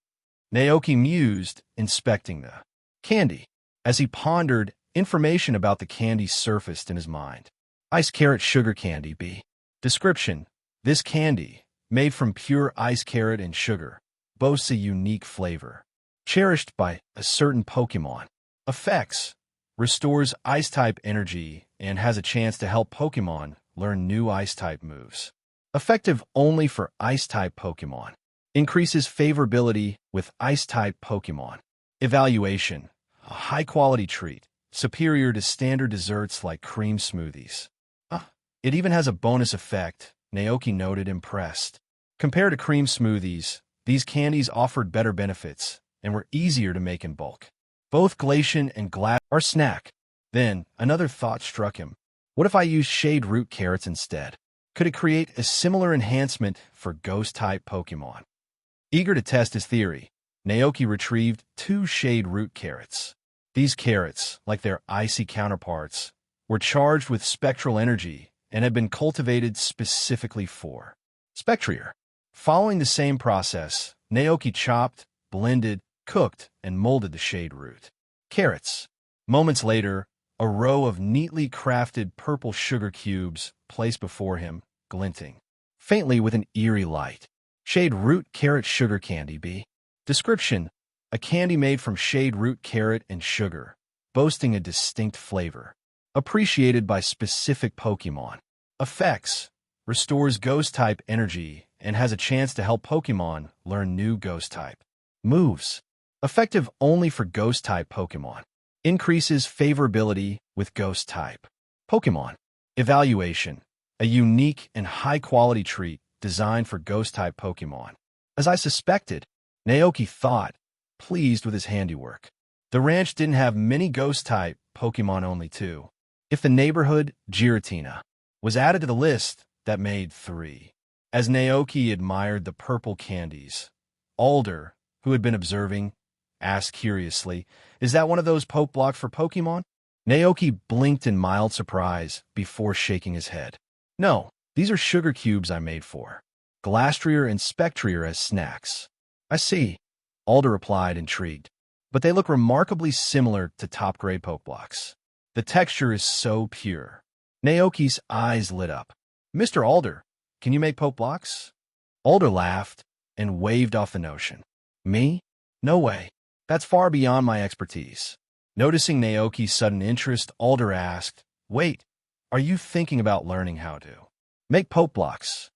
Naoki mused, inspecting the candy. As he pondered, information about the candy surfaced in his mind. Ice carrot sugar candy B. Description: this candy, made from pure ice carrot and sugar, boasts a unique flavor. Cherished by a certain Pokémon. Effects: restores Ice-type energy and has a chance to help Pokémon learn new Ice-type moves. Effective only for Ice-type Pokémon. Increases favorability with Ice-type Pokémon. Evaluation: a high-quality treat, superior to standard desserts like cream smoothies. It even has a bonus effect, Naoki noted, impressed. Compared to cream smoothies, these candies offered better benefits and were easier to make in bulk. Both Glacian and Glad are snack. Then, another thought struck him. What if I use shade root carrots instead? Could it create a similar enhancement for ghost-type Pokémon? Eager to test his theory, Naoki retrieved 2 shade root carrots. These carrots, like their icy counterparts, were charged with spectral energy and had been cultivated specifically for Spectrier. Following the same process, Naoki chopped, blended, cooked, and molded the shade root. Carrots. Moments later, a row of neatly crafted purple sugar cubes placed before him, glinting faintly with an eerie light. Shade root carrot sugar candy B. Description: a candy made from shade root carrot and sugar, boasting a distinct flavor. Appreciated by specific Pokémon. Effects: restores Ghost-type energy and has a chance to help Pokémon learn new Ghost-type moves. Effective only for Ghost-type Pokémon. Increases favorability with Ghost-type Pokémon. Evaluation: a unique and high-quality treat designed for Ghost-type Pokémon. As I suspected, Naoki thought, pleased with his handiwork. The ranch didn't have many Ghost-type Pokémon, only 2. If the neighborhood, Giratina, was added to the list, that made 3. As Naoki admired the purple candies, Alder, who had been observing, asked curiously, "Is that one of those Poke blocks for Pokémon?" Naoki blinked in mild surprise before shaking his head. "No, these are sugar cubes I made for Glastrier and Spectrier as snacks." "I see," Alder replied, intrigued. "But they look remarkably similar to top-grade Poke blocks. The texture is so pure." Naoki's eyes lit up. "Mr. Alder, can you make Poke blocks?" Alder laughed and waved off the notion. "Me? No way. That's far beyond my expertise." Noticing Naoki's sudden interest, Alder asked, "Wait, are you thinking about learning how to make Poke blocks?"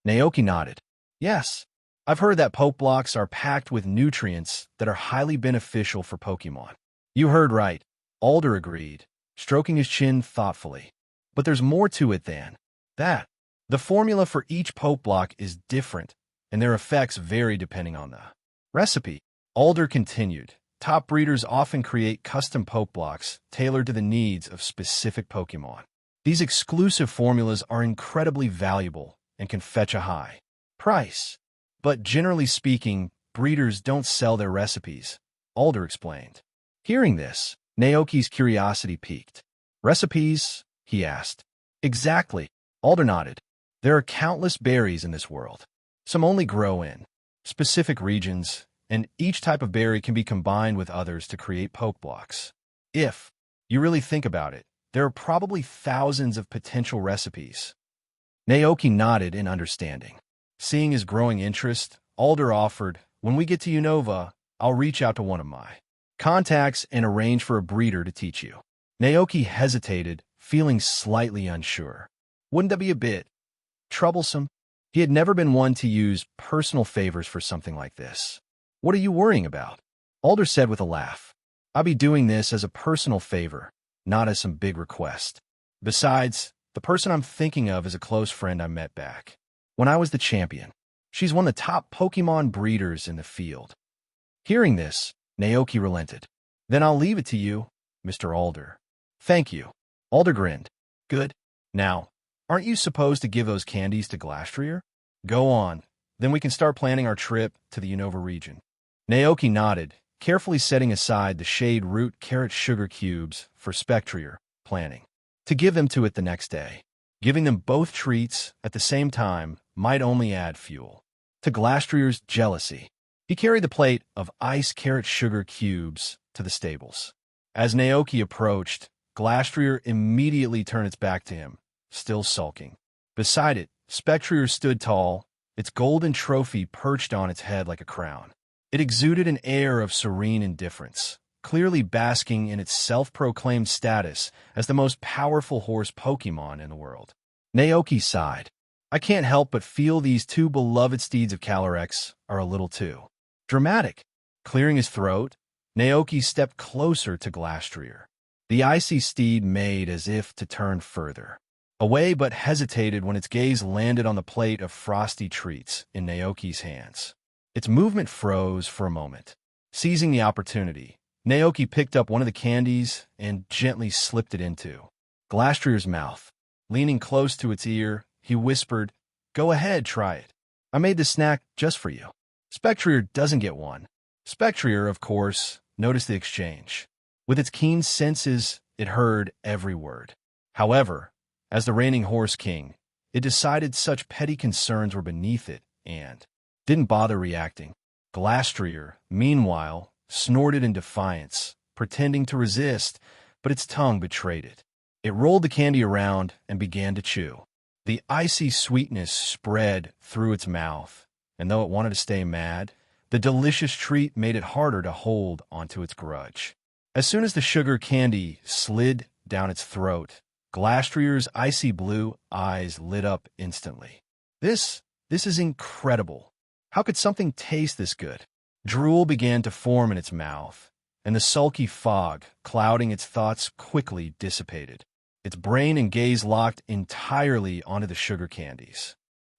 Naoki nodded. "Yes, I've heard that Poke blocks are packed with nutrients that are highly beneficial for Pokémon." "You heard right," Alder agreed, stroking his chin thoughtfully. "But there's more to it than that. The formula for each Poke block is different, and their effects vary depending on the recipe." Alder continued, "Top breeders often create custom Poke blocks tailored to the needs of specific Pokémon. These exclusive formulas are incredibly valuable and can fetch a high price. But generally speaking, breeders don't sell their recipes," Alder explained. Hearing this, Naoki's curiosity piqued. "Recipes?" he asked. "Exactly," Alder nodded. "There are countless berries in this world. Some only grow in specific regions, and each type of berry can be combined with others to create Poke blocks. If you really think about it, there are probably thousands of potential recipes." Naoki nodded in understanding. Seeing his growing interest, Alder offered, "When we get to Unova, I'll reach out to one of my contacts and arrange for a breeder to teach you." Naoki hesitated, feeling slightly unsure. Wouldn't that be a bit troublesome? He had never been one to use personal favors for something like this. "What are you worrying about?" Alder said with a laugh. "I'll be doing this as a personal favor, not as some big request. Besides, the person I'm thinking of is a close friend I met back when I was the champion. She's one of the top Pokémon breeders in the field." Hearing this, Naoki relented. "Then I'll leave it to you, Mr. Alder." "Thank you." Alder grinned. "Good. Now, aren't you supposed to give those candies to Glastrier?" "Go on. Then we can start planning our trip to the Unova region." Naoki nodded, carefully setting aside the shade root carrot sugar cubes for Spectrier, planning to give them to it the next day. Giving them both treats at the same time might only add fuel to Glastrier's jealousy. He carried the plate of ice carrot sugar cubes to the stables. As Naoki approached, Glastrier immediately turned its back to him, still sulking. Beside it, Spectrier stood tall, its golden trophy perched on its head like a crown. It exuded an air of serene indifference, clearly basking in its self-proclaimed status as the most powerful horse Pokémon in the world. Naoki sighed. "I can't help but feel these two beloved steeds of Calyrex are a little too dramatic." Clearing his throat, Naoki stepped closer to Glastrier. The icy steed made as if to turn further away, but hesitated when its gaze landed on the plate of frosty treats in Naoki's hands. Its movement froze for a moment. Seizing the opportunity, Naoki picked up one of the candies and gently slipped it into Glastrier's mouth. Leaning close to its ear, he whispered, "Go ahead, try it. I made this snack just for you." Spectrier doesn't get one. Spectrier, of course, noticed the exchange. With its keen senses, it heard every word. However, as the reigning Horse King, it decided such petty concerns were beneath it and didn't bother reacting. Glastrier, meanwhile, snorted in defiance, pretending to resist, but its tongue betrayed it. It rolled the candy around and began to chew. The icy sweetness spread through its mouth, and though it wanted to stay mad, the delicious treat made it harder to hold onto its grudge. As soon as the sugar candy slid down its throat, Glastrier's icy blue eyes lit up instantly. This is incredible. How could something taste this good? Drool began to form in its mouth, and the sulky fog clouding its thoughts quickly dissipated. Its brain and gaze locked entirely onto the sugar candies.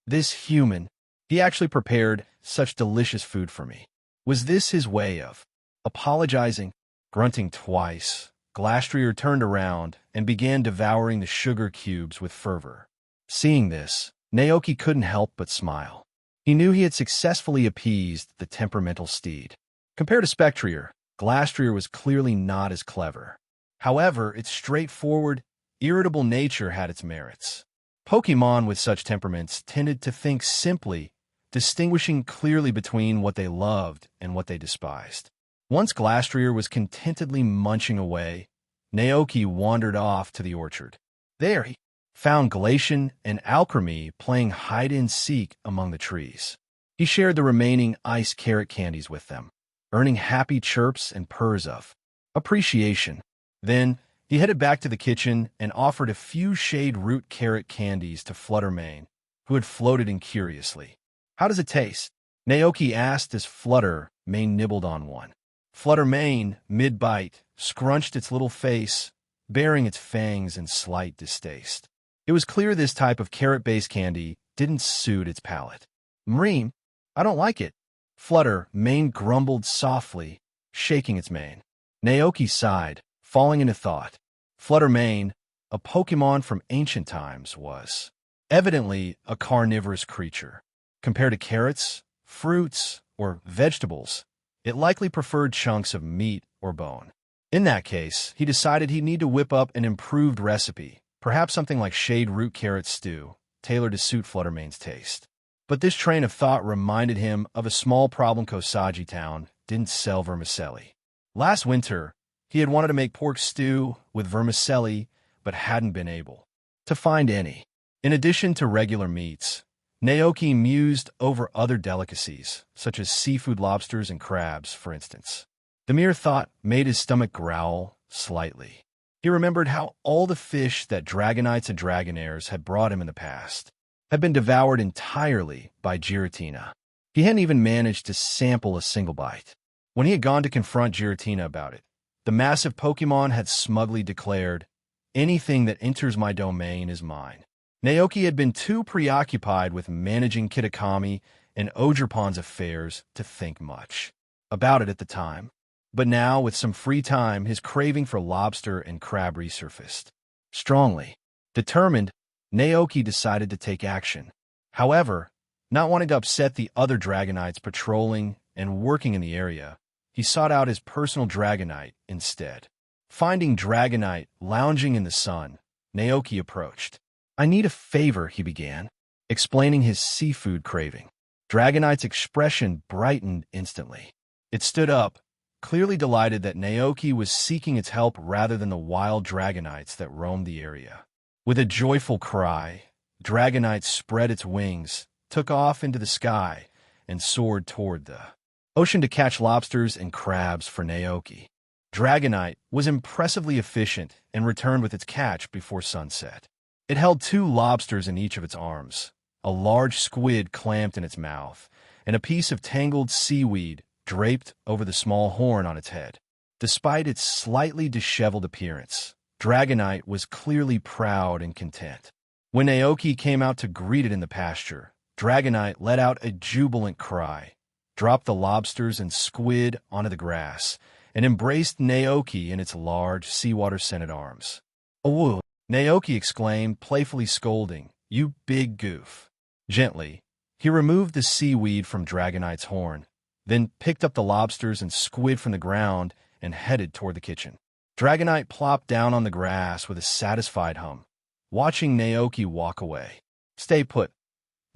This human, he actually prepared such delicious food for me. Was this his way of apologizing? Grunting twice, Glastrier turned around and began devouring the sugar cubes with fervor. Seeing this, Naoki couldn't help but smile. He knew he had successfully appeased the temperamental steed. Compared to Spectrier, Glastrier was clearly not as clever. However, its straightforward, irritable nature had its merits. Pokémon with such temperaments tended to think simply, distinguishing clearly between what they loved and what they despised. Once Glastrier was contentedly munching away, Naoki wandered off to the orchard. There he found Glacian and Alchemy playing hide-and-seek among the trees. He shared the remaining ice carrot candies with them, earning happy chirps and purrs of appreciation. Then, he headed back to the kitchen and offered a few shade root carrot candies to Fluttermane, who had floated in curiously. "How does it taste?" Naoki asked as Fluttermane nibbled on one. Fluttermane, mid-bite, scrunched its little face, baring its fangs in slight distaste. It was clear this type of carrot-based candy didn't suit its palate. "Mreem, I don't like it." Fluttermane grumbled softly, shaking its mane. Naoki sighed, falling into thought. Fluttermane, a Pokémon from ancient times, was evidently a carnivorous creature. Compared to carrots, fruits, or vegetables, it likely preferred chunks of meat or bone. In that case, he decided he'd need to whip up an improved recipe, perhaps something like shade root carrot stew, tailored to suit Fluttermane's taste. But this train of thought reminded him of a small problem Kosagi town didn't sell vermicelli. Last winter, he had wanted to make pork stew with vermicelli, but hadn't been able to find any. In addition to regular meats, Naoki mused over other delicacies, such as seafood lobsters and crabs, for instance. The mere thought made his stomach growl slightly. He remembered how all the fish that Dragonites and Dragonaires had brought him in the past had been devoured entirely by Giratina. He hadn't even managed to sample a single bite. When he had gone to confront Giratina about it, the massive Pokémon had smugly declared, "Anything that enters my domain is mine." Naoki had been too preoccupied with managing Kitakami and Ogerpon's affairs to think much about it at the time. But now, with some free time, his craving for lobster and crab resurfaced. Strongly determined, Naoki decided to take action. However, not wanting to upset the other Dragonites patrolling and working in the area, he sought out his personal Dragonite instead. Finding Dragonite lounging in the sun, Naoki approached. "I need a favor," he began, explaining his seafood craving. Dragonite's expression brightened instantly. It stood up, clearly delighted that Naoki was seeking its help rather than the wild Dragonites that roamed the area. With a joyful cry, Dragonite spread its wings, took off into the sky, and soared toward the ocean to catch lobsters and crabs for Naoki. Dragonite was impressively efficient and returned with its catch before sunset. It held 2 lobsters in each of its arms, a large squid clamped in its mouth, and a piece of tangled seaweed draped over the small horn on its head. Despite its slightly disheveled appearance, Dragonite was clearly proud and content. When Naoki came out to greet it in the pasture, Dragonite let out a jubilant cry, dropped the lobsters and squid onto the grass, and embraced Naoki in its large, seawater-scented arms. "Oh!" Naoki exclaimed, playfully scolding, "You big goof." Gently, he removed the seaweed from Dragonite's horn, then picked up the lobsters and squid from the ground and headed toward the kitchen. Dragonite plopped down on the grass with a satisfied hum, watching Naoki walk away. "Stay put,"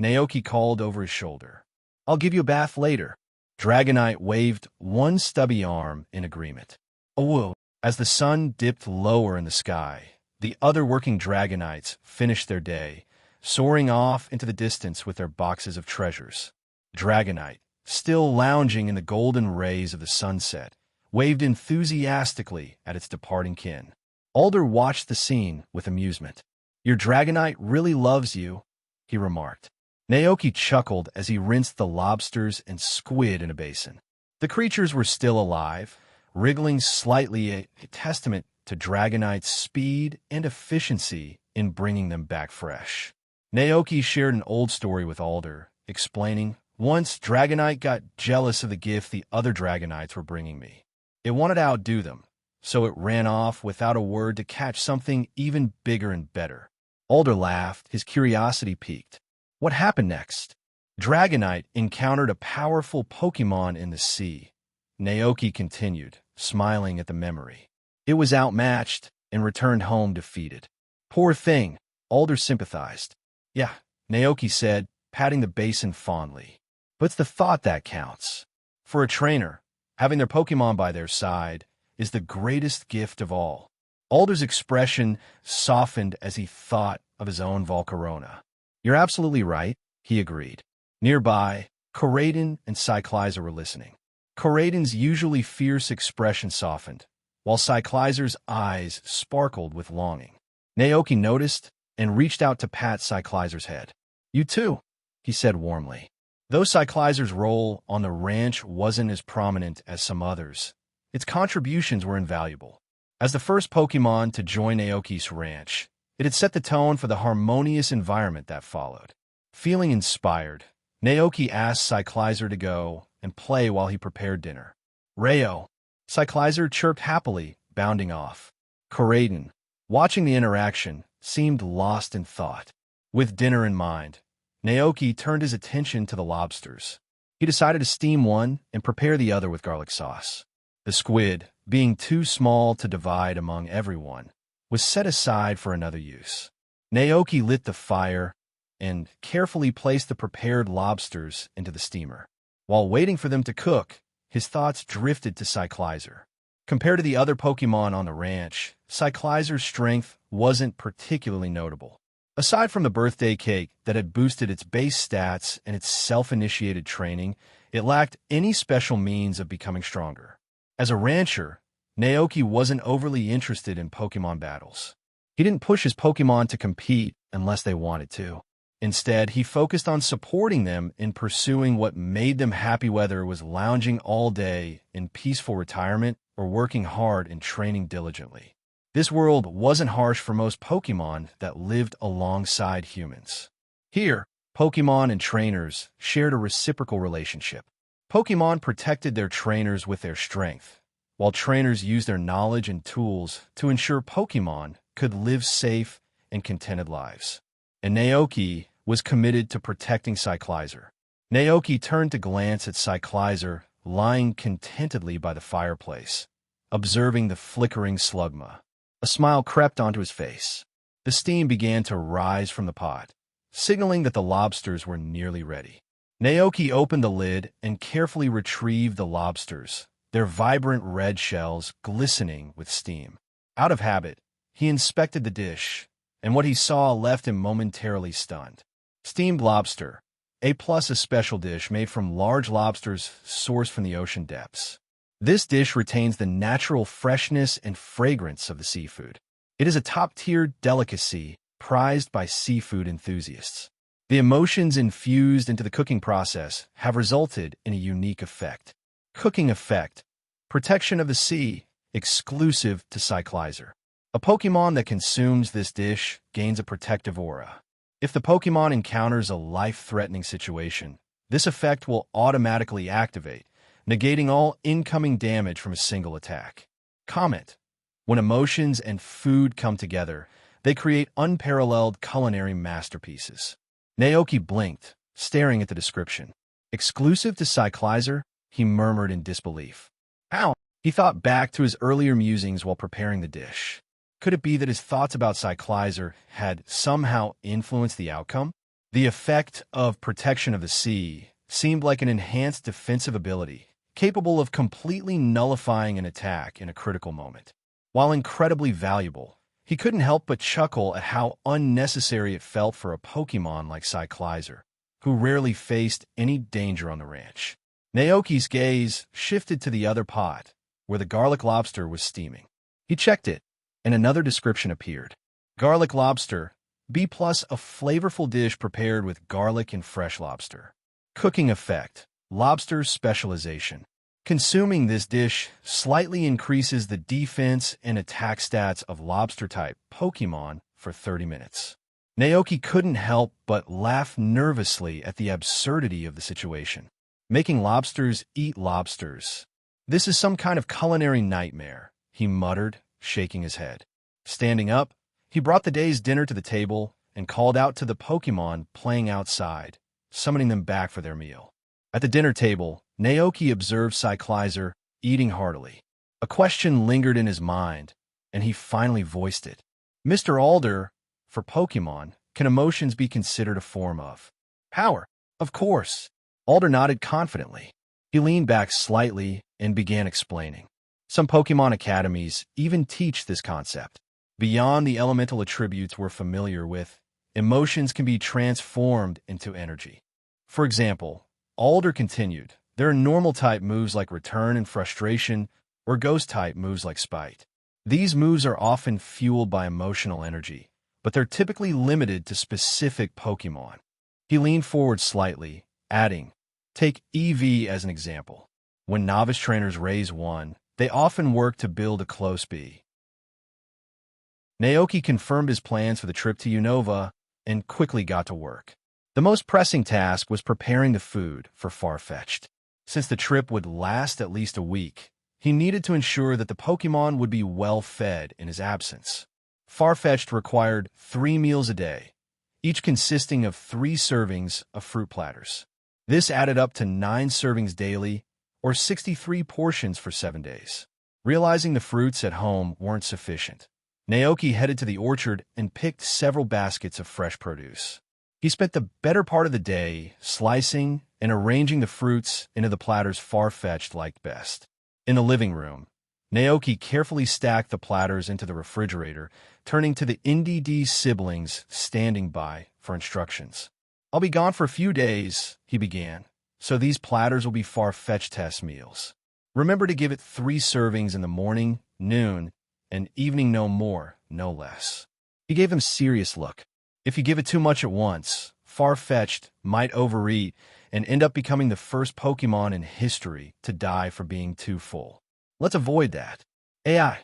Naoki called over his shoulder. "I'll give you a bath later." Dragonite waved one stubby arm in agreement. Oh, as the sun dipped lower in the sky, the other working Dragonites finished their day, soaring off into the distance with their boxes of treasures. Dragonite, still lounging in the golden rays of the sunset, waved enthusiastically at its departing kin. Alder watched the scene with amusement. "Your Dragonite really loves you," he remarked. Naoki chuckled as he rinsed the lobsters and squid in a basin. The creatures were still alive, wriggling slightly, a testament to Dragonite's speed and efficiency in bringing them back fresh. Naoki shared an old story with Alder, explaining, "Once Dragonite got jealous of the gift the other Dragonites were bringing me. It wanted to outdo them, so it ran off without a word to catch something even bigger and better." Alder laughed, his curiosity piqued. What happened next? Dragonite encountered a powerful Pokémon in the sea. Naoki continued, smiling at the memory. It was outmatched and returned home defeated. "Poor thing," Alder sympathized. "Yeah," Naoki said, patting the basin fondly. "But it's the thought that counts. For a trainer, having their Pokémon by their side is the greatest gift of all." Alder's expression softened as he thought of his own Volcarona. "You're absolutely right," he agreed. Nearby, Koraidon and Cyclizer were listening. Koraidon's usually fierce expression softened, while Cyclizer's eyes sparkled with longing. Naoki noticed and reached out to pat Cyclizer's head. "You too," he said warmly. Though Cyclizer's role on the ranch wasn't as prominent as some others, its contributions were invaluable. As the first Pokémon to join Naoki's ranch, it had set the tone for the harmonious environment that followed. Feeling inspired, Naoki asked Cyclizer to go and play while he prepared dinner. "Rayo!" Cyclizer chirped happily, bounding off. Koraidon, watching the interaction, seemed lost in thought. With dinner in mind, Naoki turned his attention to the lobsters. He decided to steam one and prepare the other with garlic sauce. The squid, being too small to divide among everyone, was set aside for another use. Naoki lit the fire and carefully placed the prepared lobsters into the steamer. While waiting for them to cook, his thoughts drifted to Cyclizer. Compared to the other Pokémon on the ranch, Cyclizer's strength wasn't particularly notable. Aside from the birthday cake that had boosted its base stats and its self-initiated training, it lacked any special means of becoming stronger. As a rancher, Naoki wasn't overly interested in Pokémon battles. He didn't push his Pokémon to compete unless they wanted to. Instead, he focused on supporting them in pursuing what made them happy, whether it was lounging all day in peaceful retirement or working hard and training diligently. This world wasn't harsh for most Pokémon that lived alongside humans. Here, Pokémon and trainers shared a reciprocal relationship. Pokémon protected their trainers with their strength, while trainers used their knowledge and tools to ensure Pokémon could live safe and contented lives. And Naoki was committed to protecting Cyclizer. Naoki turned to glance at Cyclizer lying contentedly by the fireplace, observing the flickering slugma. A smile crept onto his face. The steam began to rise from the pot, signaling that the lobsters were nearly ready. Naoki opened the lid and carefully retrieved the lobsters, their vibrant red shells glistening with steam. Out of habit, he inspected the dish, and what he saw left him momentarily stunned. Steamed lobster, a special dish made from large lobsters sourced from the ocean depths. This dish retains the natural freshness and fragrance of the seafood. It is a top-tier delicacy prized by seafood enthusiasts. The emotions infused into the cooking process have resulted in a unique effect. Cooking effect. Protection of the sea, exclusive to Cyclizer. A Pokémon that consumes this dish gains a protective aura. If the Pokémon encounters a life-threatening situation, this effect will automatically activate, negating all incoming damage from a single attack. Comment. When emotions and food come together, they create unparalleled culinary masterpieces. Naoki blinked, staring at the description. Exclusive to Cyclizer, he murmured in disbelief. How? He thought back to his earlier musings while preparing the dish. Could it be that his thoughts about Cyclizer had somehow influenced the outcome? The effect of protection of the sea seemed like an enhanced defensive ability, capable of completely nullifying an attack in a critical moment. While incredibly valuable, he couldn't help but chuckle at how unnecessary it felt for a Pokémon like Cyclizer, who rarely faced any danger on the ranch. Naoki's gaze shifted to the other pot, where the garlic lobster was steaming. He checked it, and another description appeared. Garlic lobster, B+, a flavorful dish prepared with garlic and fresh lobster. Cooking effect, lobster's specialization. Consuming this dish slightly increases the defense and attack stats of lobster-type Pokémon for 30 minutes. Naoki couldn't help but laugh nervously at the absurdity of the situation. Making lobsters eat lobsters. This is some kind of culinary nightmare, he muttered, shaking his head. Standing up, he brought the day's dinner to the table and called out to the Pokémon playing outside, summoning them back for their meal. At the dinner table, Naoki observed Cyclizer eating heartily. A question lingered in his mind, and he finally voiced it. Mr. Alder, for Pokémon, can emotions be considered a form of power? Of course. Alder nodded confidently. He leaned back slightly and began explaining. Some Pokémon academies even teach this concept. Beyond the elemental attributes we're familiar with, emotions can be transformed into energy. For example, Alder continued, there are normal-type moves like Return and Frustration, or Ghost-type moves like Spite. These moves are often fueled by emotional energy, but they're typically limited to specific Pokémon. He leaned forward slightly, adding, take EV as an example. When novice trainers raise one, they often work to build a close B. Naoki confirmed his plans for the trip to Unova and quickly got to work. The most pressing task was preparing the food for Farfetch'd. Since the trip would last at least a week, he needed to ensure that the Pokémon would be well fed in his absence. Farfetch'd required 3 meals a day, each consisting of 3 servings of fruit platters. This added up to 9 servings daily, or 63 portions for 7 days. Realizing the fruits at home weren't sufficient, Naoki headed to the orchard and picked several baskets of fresh produce. He spent the better part of the day slicing and arranging the fruits into the platters Farfetch'd liked best. In the living room, Naoki carefully stacked the platters into the refrigerator, turning to the NDD siblings standing by for instructions. I'll be gone for a few days, he began, so these platters will be Farfetch'd test meals. Remember to give it 3 servings in the morning, noon, and evening, no more, no less. He gave them a serious look. If you give it too much at once, Farfetch'd might overeat and end up becoming the first Pokémon in history to die for being too full. Let's avoid that. Aye,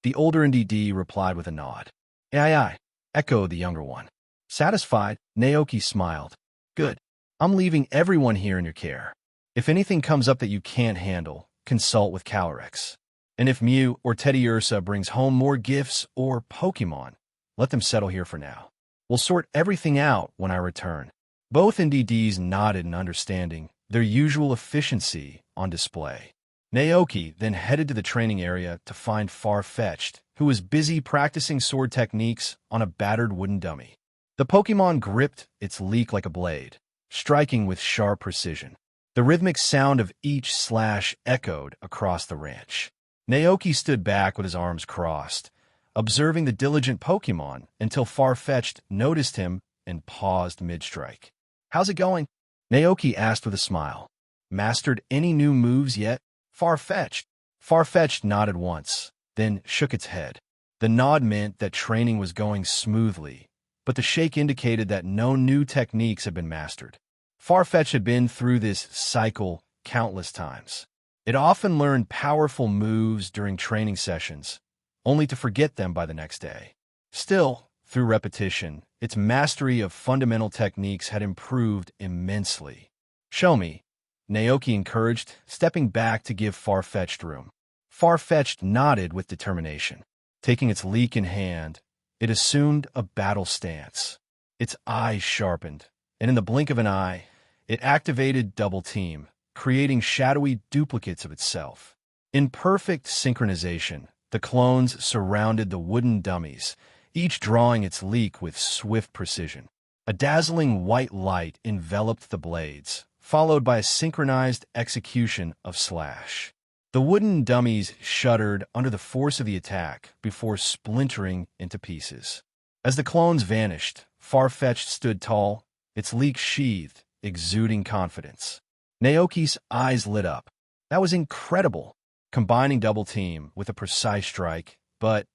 the older NDD replied with a nod. Aye, echoed the younger one. Satisfied, Naoki smiled. Good. I'm leaving everyone here in your care. If anything comes up that you can't handle, consult with Calyrex. And if Mew or Teddy Ursa brings home more gifts or Pokémon, let them settle here for now. We'll sort everything out when I return. Both NDDs nodded in understanding, their usual efficiency on display. Naoki then headed to the training area to find Farfetch'd, who was busy practicing sword techniques on a battered wooden dummy. The Pokémon gripped its leek like a blade, striking with sharp precision. The rhythmic sound of each slash echoed across the ranch. Naoki stood back with his arms crossed, observing the diligent Pokémon until Farfetch'd noticed him and paused mid-strike. How's it going? Naoki asked with a smile. Mastered any new moves yet? Farfetch'd nodded once, then shook its head. The nod meant that training was going smoothly, but the shake indicated that no new techniques had been mastered. Farfetch'd had been through this cycle countless times. It often learned powerful moves during training sessions, only to forget them by the next day. Still, through repetition, its mastery of fundamental techniques had improved immensely. Show me, Naoki encouraged, stepping back to give Farfetch'd room. Farfetch'd nodded with determination. Taking its leek in hand, it assumed a battle stance. Its eyes sharpened, and in the blink of an eye, it activated Double Team, creating shadowy duplicates of itself. In perfect synchronization, the clones surrounded the wooden dummies, each drawing its leek with swift precision. A dazzling white light enveloped the blades, followed by a synchronized execution of slash. The wooden dummies shuddered under the force of the attack before splintering into pieces. As the clones vanished, Farfetch'd stood tall, its leek sheathed, exuding confidence. Naoki's eyes lit up. That was incredible, combining Double Team with a precise strike, but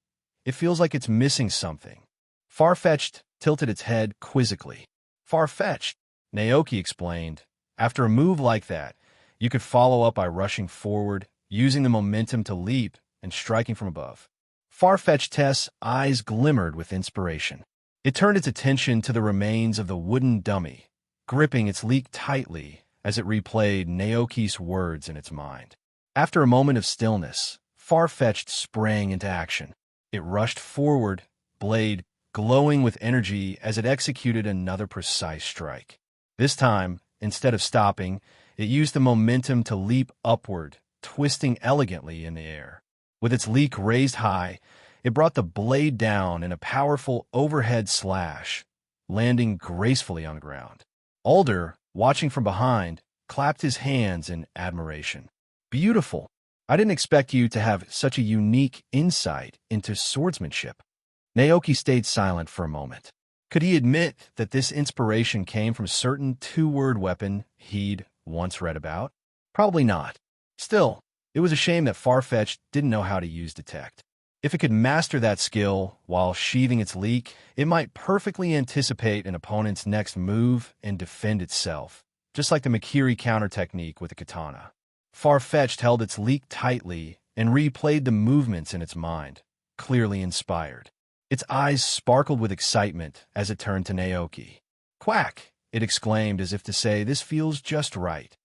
it feels like it's missing something. Farfetch'd tilted its head quizzically. Farfetch'd, Naoki explained. After a move like that, you could follow up by rushing forward, using the momentum to leap and striking from above. Farfetch'd's eyes glimmered with inspiration. It turned its attention to the remains of the wooden dummy, gripping its leek tightly as it replayed Naoki's words in its mind. After a moment of stillness, Farfetch'd sprang into action. It rushed forward, blade glowing with energy as it executed another precise strike. This time, instead of stopping, it used the momentum to leap upward, twisting elegantly in the air. With its leek raised high, it brought the blade down in a powerful overhead slash, landing gracefully on the ground. Alder, watching from behind, clapped his hands in admiration. Beautiful. I didn't expect you to have such a unique insight into swordsmanship. Naoki stayed silent for a moment. Could he admit that this inspiration came from a certain two-word weapon he'd once read about? Probably not. Still, it was a shame that Farfetch'd didn't know how to use Detect. If it could master that skill while sheathing its leek, it might perfectly anticipate an opponent's next move and defend itself, just like the Makiri counter technique with a katana. Farfetch'd held its leek tightly and replayed the movements in its mind, clearly inspired. Its eyes sparkled with excitement as it turned to Naoki. "Quack!" it exclaimed as if to say, "This feels just right."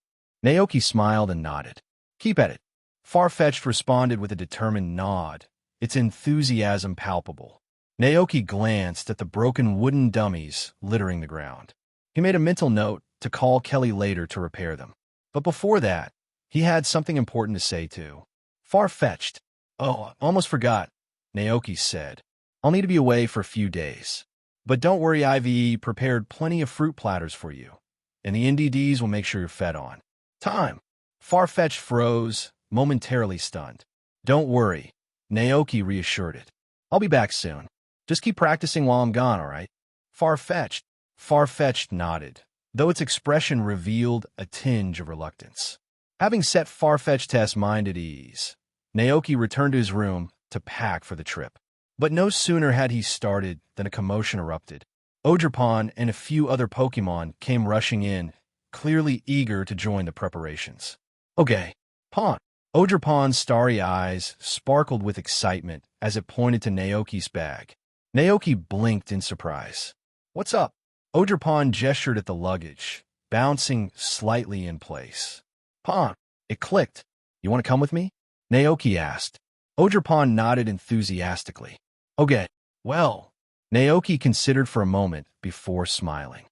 Naoki smiled and nodded. "Keep at it." Farfetch'd responded with a determined nod, its enthusiasm palpable. Naoki glanced at the broken wooden dummies littering the ground. He made a mental note to call Kelly later to repair them. But before that, he had something important to say too. "Farfetch'd." "Oh, I almost forgot," Naoki said. "I'll need to be away for a few days. But don't worry, IVE prepared plenty of fruit platters for you, and the NDDs will make sure you're fed on time." Farfetch'd froze, momentarily stunned. "Don't worry," Naoki reassured it. "I'll be back soon. Just keep practicing while I'm gone, all right?" Farfetch'd nodded, though its expression revealed a tinge of reluctance. Having set Farfetch'd's mind at ease, Naoki returned to his room to pack for the trip. But no sooner had he started than a commotion erupted. Ogerpon and a few other Pokémon came rushing in, clearly eager to join the preparations. "Okay, Pon." Ogerpon's starry eyes sparkled with excitement as it pointed to Naoki's bag. Naoki blinked in surprise. "What's up?" Ogerpon gestured at the luggage, bouncing slightly in place. "Pon," it clicked. "You want to come with me?" Naoki asked. Ogerpon nodded enthusiastically. "Okay, well." Naoki considered for a moment before smiling.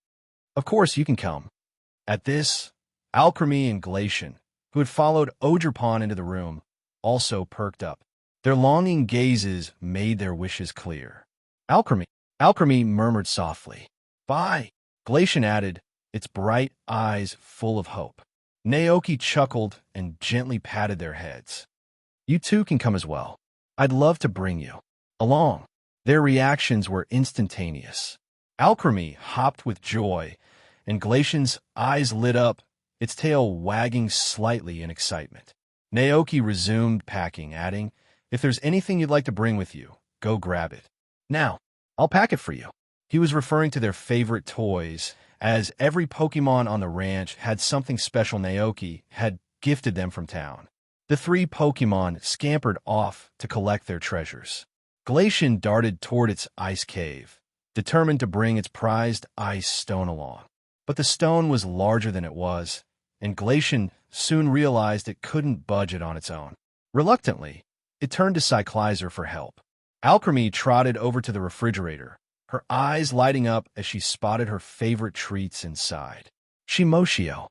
"Of course you can come." At this, Alchemy and Glacian, who had followed Ogerpon into the room, also perked up. Their longing gazes made their wishes clear. Alchemy murmured softly. "Bye." Glacian added, its bright eyes full of hope. Naoki chuckled and gently patted their heads. "You too can come as well. I'd love to bring you along." Their reactions were instantaneous. Alchemy hopped with joy, and Glacian's eyes lit up, its tail wagging slightly in excitement. Naoki resumed packing, adding, "If there's anything you'd like to bring with you, go grab it. Now, I'll pack it for you." He was referring to their favorite toys, as every Pokémon on the ranch had something special Naoki had gifted them from town. The three Pokémon scampered off to collect their treasures. Glacian darted toward its ice cave, determined to bring its prized ice stone along. But the stone was larger than it was, and Glacian soon realized it couldn't budge it on its own. Reluctantly, it turned to Cyclizer for help. Alchemy trotted over to the refrigerator, her eyes lighting up as she spotted her favorite treats inside. Shimoshio.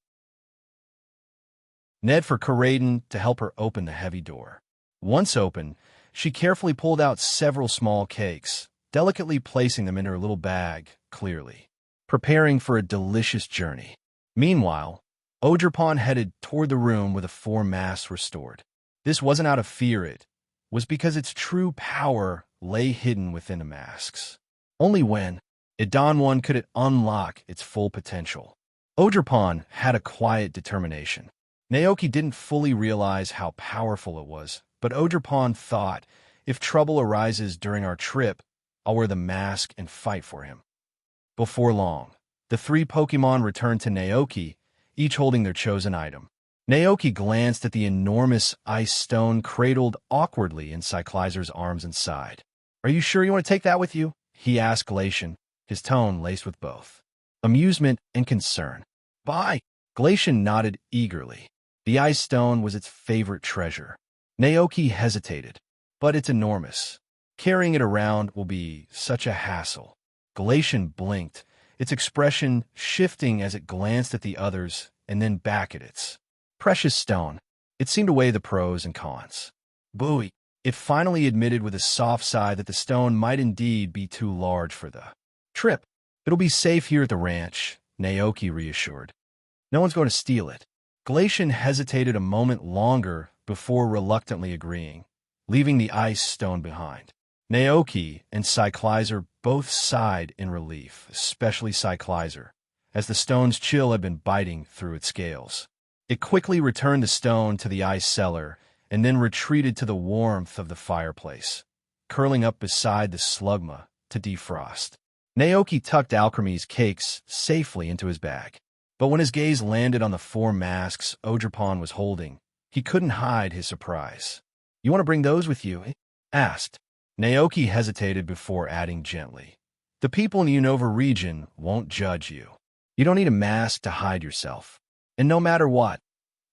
Ned for Karaden to help her open the heavy door. Once open, she carefully pulled out several small cakes, delicately placing them in her little bag, clearly preparing for a delicious journey. Meanwhile, Ogerpon headed toward the room where the four masks were stored. This wasn't out of fear, it was because its true power lay hidden within the masks. Only when it dawned one could it unlock its full potential. Ogerpon had a quiet determination. Naoki didn't fully realize how powerful it was, but Ogerpon thought, if trouble arises during our trip, I'll wear the mask and fight for him. Before long, the three Pokémon returned to Naoki, each holding their chosen item. Naoki glanced at the enormous ice stone cradled awkwardly in Cyclizer's arms and sighed. "Are you sure you want to take that with you?" he asked Glacian, his tone laced with both amusement and concern. "Bye." Glacian nodded eagerly. The ice stone was its favorite treasure. Naoki hesitated. "But it's enormous. Carrying it around will be such a hassle." Glacian blinked, its expression shifting as it glanced at the others and then back at its precious stone. It seemed to weigh the pros and cons. "Booey." It finally admitted with a soft sigh that the stone might indeed be too large for the trip. "It'll be safe here at the ranch," Naoki reassured. "No one's going to steal it." Glacian hesitated a moment longer before reluctantly agreeing, leaving the ice stone behind. Naoki and Cyclizer both sighed in relief, especially Cyclizer, as the stone's chill had been biting through its scales. It quickly returned the stone to the ice cellar and then retreated to the warmth of the fireplace, curling up beside the slugma to defrost. Naoki tucked Alchemy's cakes safely into his bag. But when his gaze landed on the four masks Ogerpon was holding, he couldn't hide his surprise. "You want to bring those with you?" he asked. Naoki hesitated before adding gently, "The people in the Unova region won't judge you. You don't need a mask to hide yourself. And no matter what,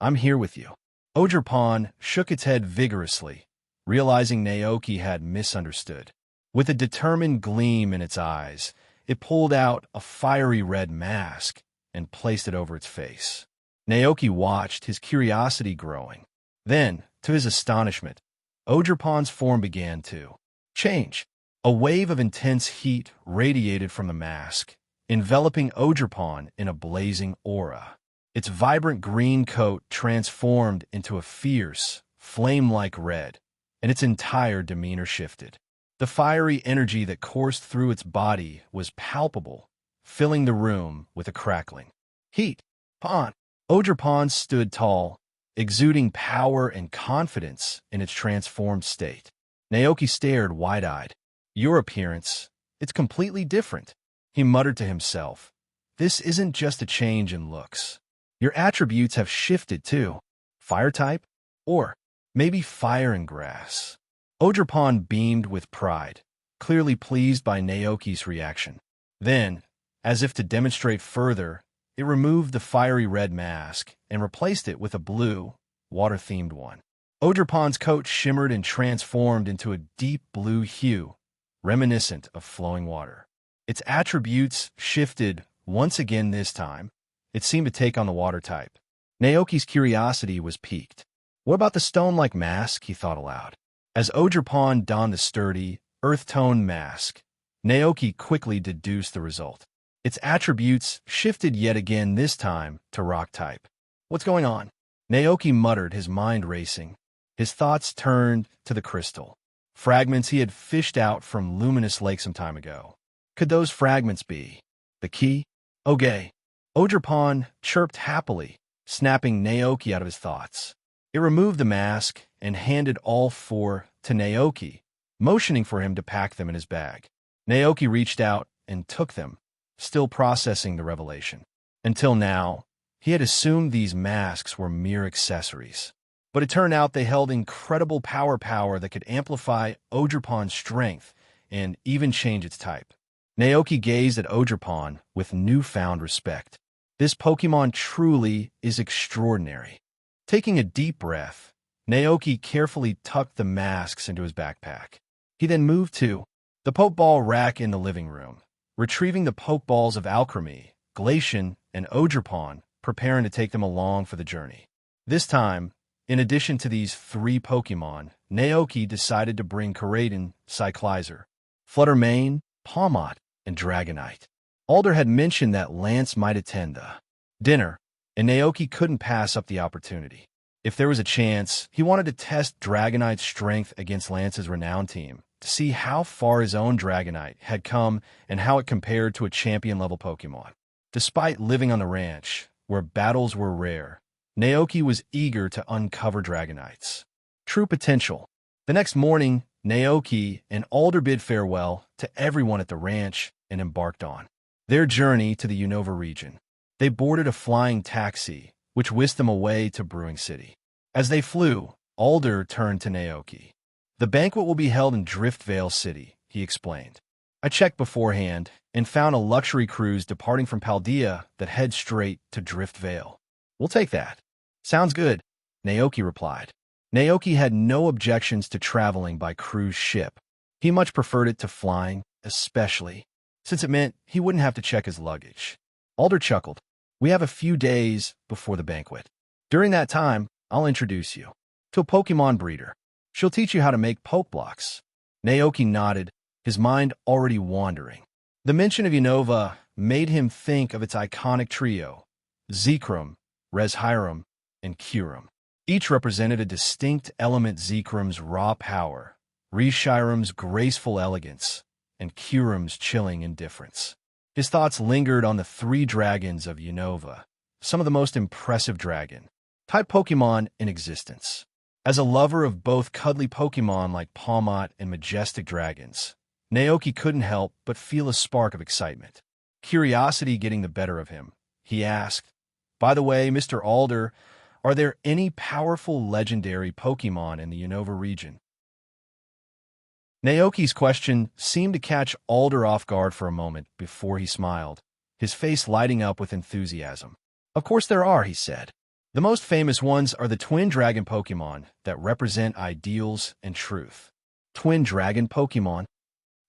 I'm here with you." Ogerpon shook its head vigorously, realizing Naoki had misunderstood. With a determined gleam in its eyes, it pulled out a fiery red mask and placed it over its face. Naoki watched, his curiosity growing. Then, to his astonishment, Ogerpon's form began to change. A wave of intense heat radiated from the mask, enveloping Ogerpon in a blazing aura. Its vibrant green coat transformed into a fierce, flame-like red, and its entire demeanor shifted. The fiery energy that coursed through its body was palpable, filling the room with a crackling heat. "Pon." Ogerpon stood tall, exuding power and confidence in its transformed state. Naoki stared wide-eyed. "Your appearance, it's completely different," he muttered to himself. "This isn't just a change in looks. Your attributes have shifted too. Fire type? Or maybe fire and grass." Ogerpon beamed with pride, clearly pleased by Naoki's reaction. Then, as if to demonstrate further, it removed the fiery red mask and replaced it with a blue, water-themed one. Ogerpon's coat shimmered and transformed into a deep blue hue, reminiscent of flowing water. Its attributes shifted once again this time. It seemed to take on the water type. Naoki's curiosity was piqued. "What about the stone-like mask?" he thought aloud. As Ogerpon donned the sturdy, earth-toned mask, Naoki quickly deduced the result. Its attributes shifted yet again, this time to rock type. "What's going on?" Naoki muttered, his mind racing. His thoughts turned to the crystal, fragments he had fished out from Luminous Lake some time ago. Could those fragments be the key? "Okay." Ogerpon chirped happily, snapping Naoki out of his thoughts. It removed the mask and handed all four to Naoki, motioning for him to pack them in his bag. Naoki reached out and took them, still processing the revelation. Until now, he had assumed these masks were mere accessories. But it turned out they held incredible power that could amplify Ogerpon's strength and even change its type. Naoki gazed at Ogerpon with newfound respect. This Pokémon truly is extraordinary. Taking a deep breath, Naoki carefully tucked the masks into his backpack. He then moved to the Pokeball rack in the living room, retrieving the Pokeballs of Alchemy, Glacian, and Ogerpon, preparing to take them along for the journey. This time, in addition to these three Pokémon, Naoki decided to bring Koraidon, Cyclizer, Fluttermane, Palmot, and Dragonite. Alder had mentioned that Lance might attend the dinner, and Naoki couldn't pass up the opportunity. If there was a chance, he wanted to test Dragonite's strength against Lance's renowned team, to see how far his own Dragonite had come and how it compared to a champion-level Pokémon. Despite living on the ranch, where battles were rare, Naoki was eager to uncover Dragonites true potential. The next morning, Naoki and Alder bid farewell to everyone at the ranch and embarked on their journey to the Unova region. They boarded a flying taxi, which whisked them away to Brewing City. As they flew, Alder turned to Naoki. "The banquet will be held in Driftvale City," he explained. "I checked beforehand and found a luxury cruise departing from Paldea that heads straight to Driftvale. We'll take that." "Sounds good," Naoki replied. Naoki had no objections to traveling by cruise ship. He much preferred it to flying, especially since it meant he wouldn't have to check his luggage. Alder chuckled. "We have a few days before the banquet. During that time, I'll introduce you to a Pokémon breeder. She'll teach you how to make Pokeblocks." Naoki nodded, his mind already wandering. The mention of Unova made him think of its iconic trio, Zekrom, Reshiram, and Kyurem. Each represented a distinct element: Zekrom's raw power, Reshiram's graceful elegance, and Kyurem's chilling indifference. His thoughts lingered on the three dragons of Unova, some of the most impressive dragon-type Pokémon in existence. As a lover of both cuddly Pokémon like Palmot and majestic dragons, Naoki couldn't help but feel a spark of excitement. Curiosity getting the better of him, he asked, "By the way, Mr. Alder, are there any powerful legendary Pokémon in the Unova region?" Naoki's question seemed to catch Alder off guard for a moment before he smiled, his face lighting up with enthusiasm. "Of course there are," he said. "The most famous ones are the twin dragon Pokémon that represent ideals and truth." "Twin dragon Pokémon?"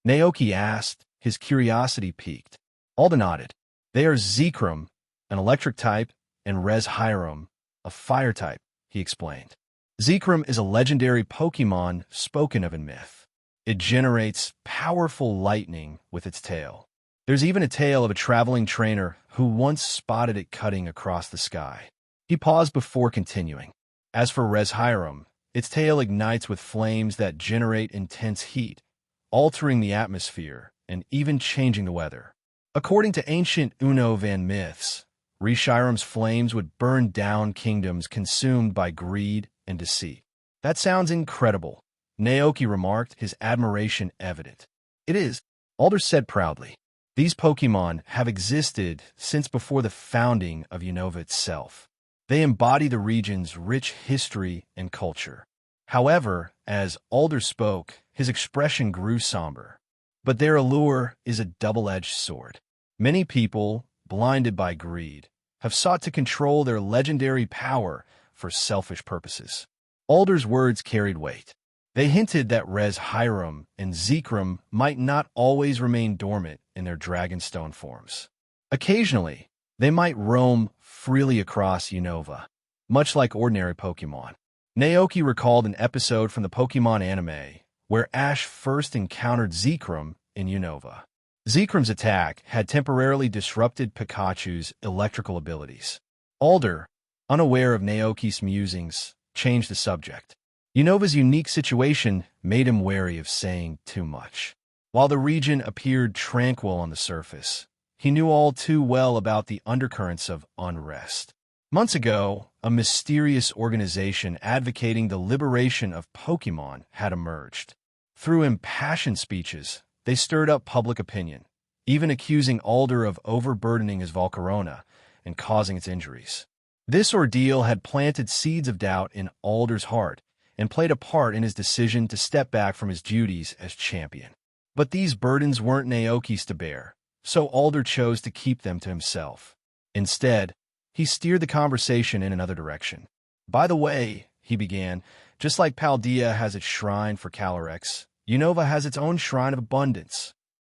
Naoki asked, his curiosity piqued. Alder nodded. "They are Zekrom, an electric type, and Reshiram, a fire type," he explained. Zekrom is a legendary Pokémon spoken of in myth. It generates powerful lightning with its tail. There's even a tale of a traveling trainer who once spotted it cutting across the sky. He paused before continuing. "As for Reshiram, its tail ignites with flames that generate intense heat, altering the atmosphere and even changing the weather. According to ancient Unovan myths, Reshiram's flames would burn down kingdoms consumed by greed and deceit." "That sounds incredible," Naoki remarked, his admiration evident. "It is," Alder said proudly. "These Pokémon have existed since before the founding of Unova itself. They embody the region's rich history and culture." However, as Alder spoke, his expression grew somber. "But their allure is a double-edged sword. Many people, blinded by greed, have sought to control their legendary power for selfish purposes." Alder's words carried weight. They hinted that Reshiram and Zekrom might not always remain dormant in their Dragonstone forms. Occasionally, they might roam freely across Unova, much like ordinary Pokémon. Naoki recalled an episode from the Pokémon anime where Ash first encountered Zekrom in Unova. Zekrom's attack had temporarily disrupted Pikachu's electrical abilities. Alder, unaware of Naoki's musings, changed the subject. Unova's unique situation made him wary of saying too much. While the region appeared tranquil on the surface, he knew all too well about the undercurrents of unrest. Months ago, a mysterious organization advocating the liberation of Pokémon had emerged. Through impassioned speeches, they stirred up public opinion, even accusing Alder of overburdening his Volcarona and causing its injuries. This ordeal had planted seeds of doubt in Alder's heart and played a part in his decision to step back from his duties as champion. But these burdens weren't Naoki's to bear, so Alder chose to keep them to himself. Instead, he steered the conversation in another direction. "By the way," he began, "just like Paldea has its shrine for Calyrex, Unova has its own shrine of abundance."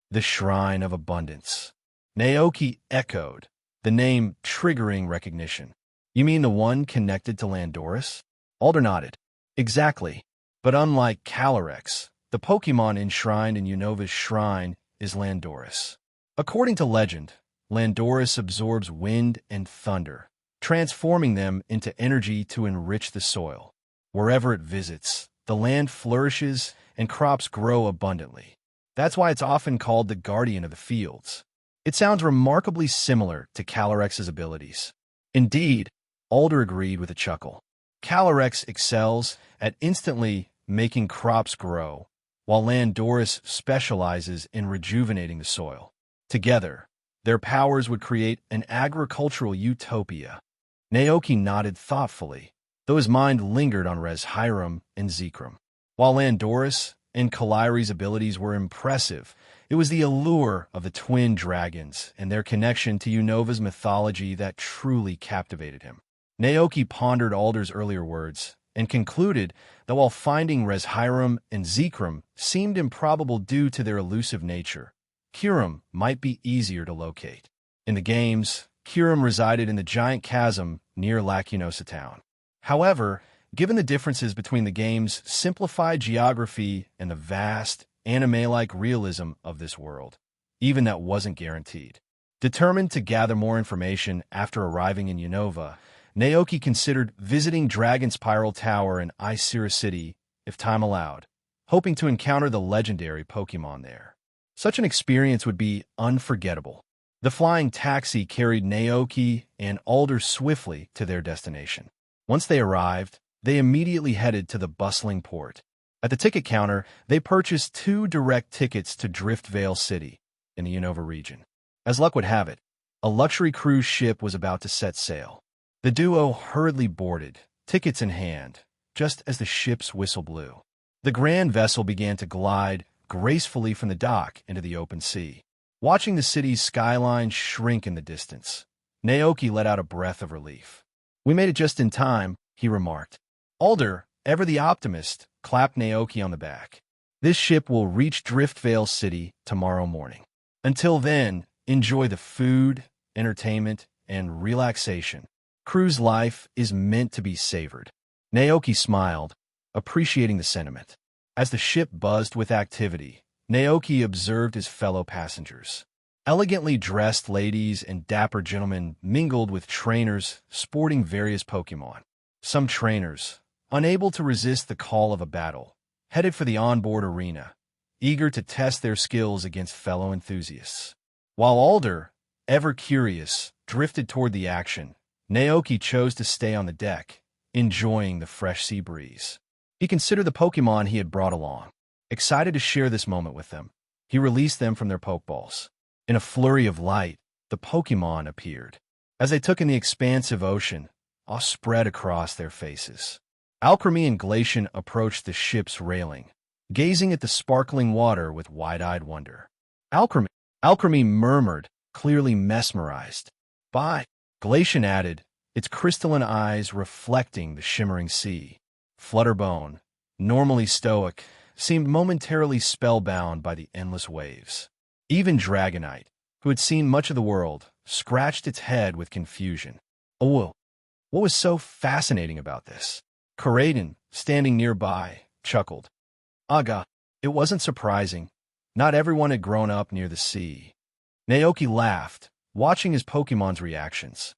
"The Shrine of Abundance." Naoki echoed, the name triggering recognition. "You mean the one connected to Landorus?" Alder nodded. "Exactly. But unlike Calyrex, the Pokémon enshrined in Unova's shrine is Landorus. According to legend, Landorus absorbs wind and thunder, transforming them into energy to enrich the soil. Wherever it visits, the land flourishes and crops grow abundantly. That's why it's often called the guardian of the fields. It sounds remarkably similar to Calorex's abilities. Indeed, Alder agreed with a chuckle. Calorex excels at instantly making crops grow, while Landorus specializes in rejuvenating the soil. Together, their powers would create an agricultural utopia. Naoki nodded thoughtfully, though his mind lingered on Hiram and Zekrom. While Landorus and Kaliri's abilities were impressive, it was the allure of the twin dragons and their connection to Unova's mythology that truly captivated him. Naoki pondered Alder's earlier words and concluded that while finding Hiram and Zekrom seemed improbable due to their elusive nature, Kirim might be easier to locate. In the games, Kirim resided in the giant chasm near Lacunosa town. However, given the differences between the game's simplified geography and the vast, anime-like realism of this world, even that wasn't guaranteed. Determined to gather more information after arriving in Unova, Naoki considered visiting Dragon Spiral Tower in Isira City if time allowed, hoping to encounter the legendary Pokémon there. Such an experience would be unforgettable. The flying taxi carried Naoki and Alder swiftly to their destination. Once they arrived, they immediately headed to the bustling port. At the ticket counter, they purchased 2 direct tickets to Driftvale City in the Unova region. As luck would have it, a luxury cruise ship was about to set sail. The duo hurriedly boarded, tickets in hand, just as the ship's whistle blew. The grand vessel began to glide gracefully from the dock into the open sea. Watching the city's skyline shrink in the distance, Naoki let out a breath of relief. "We made it just in time," he remarked. Alder, ever the optimist, clapped Naoki on the back. "This ship will reach Driftvale City tomorrow morning. Until then, enjoy the food, entertainment, and relaxation. Cruise life is meant to be savored." Naoki smiled, appreciating the sentiment. As the ship buzzed with activity, Naoki observed his fellow passengers. Elegantly dressed ladies and dapper gentlemen mingled with trainers sporting various Pokémon. Some trainers, unable to resist the call of a battle, headed for the onboard arena, eager to test their skills against fellow enthusiasts. While Alder, ever curious, drifted toward the action, Naoki chose to stay on the deck, enjoying the fresh sea breeze. He considered the Pokémon he had brought along. Excited to share this moment with them, he released them from their Pokeballs. In a flurry of light, the Pokémon appeared. As they took in the expansive ocean, awe spread across their faces. Alchemy and Glacian approached the ship's railing, gazing at the sparkling water with wide-eyed wonder. Alchemy murmured, clearly mesmerized. "Bye," Glacian added, its crystalline eyes reflecting the shimmering sea. Flutterbone, normally stoic, seemed momentarily spellbound by the endless waves. Even Dragonite, who had seen much of the world, scratched its head with confusion. "Oh, what was so fascinating about this?" Corraden, standing nearby, chuckled. "Aga, it wasn't surprising. Not everyone had grown up near the sea." Naoki laughed, watching his Pokemon's reactions.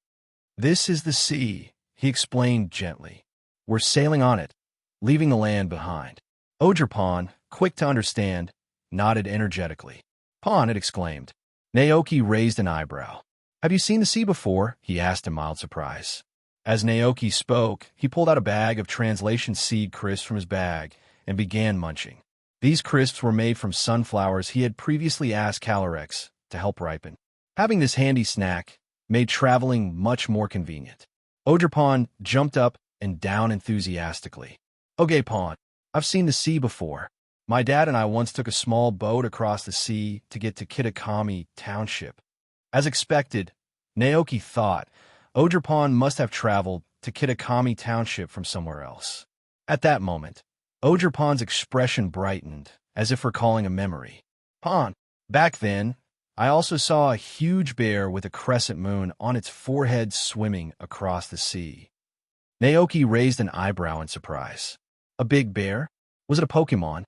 "This is the sea," he explained gently. "We're sailing on it, leaving the land behind." Ogerpon, quick to understand, nodded energetically. "Pon," it exclaimed. Naoki raised an eyebrow. "Have you seen the sea before?" he asked in mild surprise. As Naoki spoke, he pulled out a bag of translation seed crisps from his bag and began munching. These crisps were made from sunflowers he had previously asked Calyrex to help ripen. Having this handy snack made traveling much more convenient. Ogerpon jumped up and down enthusiastically. "Okay, Pon, I've seen the sea before. My dad and I once took a small boat across the sea to get to Kitakami Township." As expected, Naoki thought Ogerpon must have traveled to Kitakami Township from somewhere else. At that moment, Ogerpon's expression brightened, as if recalling a memory. "Pon, back then, I also saw a huge bear with a crescent moon on its forehead swimming across the sea." Naoki raised an eyebrow in surprise. "A big bear? Was it a Pokémon?"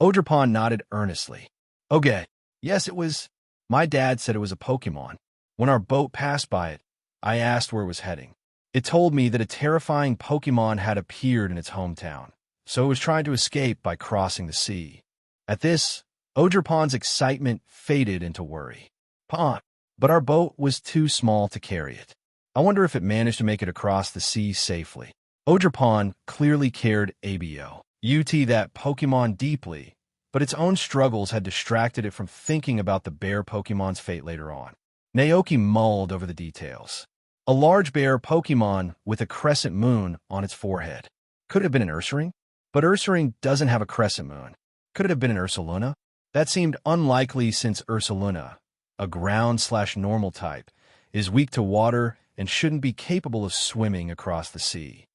Ogerpon nodded earnestly. "Okay, yes, it was. My dad said it was a Pokémon. When our boat passed by it, I asked where it was heading. It told me that a terrifying Pokémon had appeared in its hometown, so it was trying to escape by crossing the sea. At this, Ogerpon's excitement faded into worry. Pon, but our boat was too small to carry it. I wonder if it managed to make it across the sea safely. Ogerpon clearly cared about that Pokémon deeply, but its own struggles had distracted it from thinking about the bear Pokémon's fate later on. Naoki mulled over the details. A large bear Pokémon with a crescent moon on its forehead. Could it have been an Ursaring? But Ursaring doesn't have a crescent moon. Could it have been an Ursaluna? That seemed unlikely since Ursaluna, a ground/normal type, is weak to water and shouldn't be capable of swimming across the sea.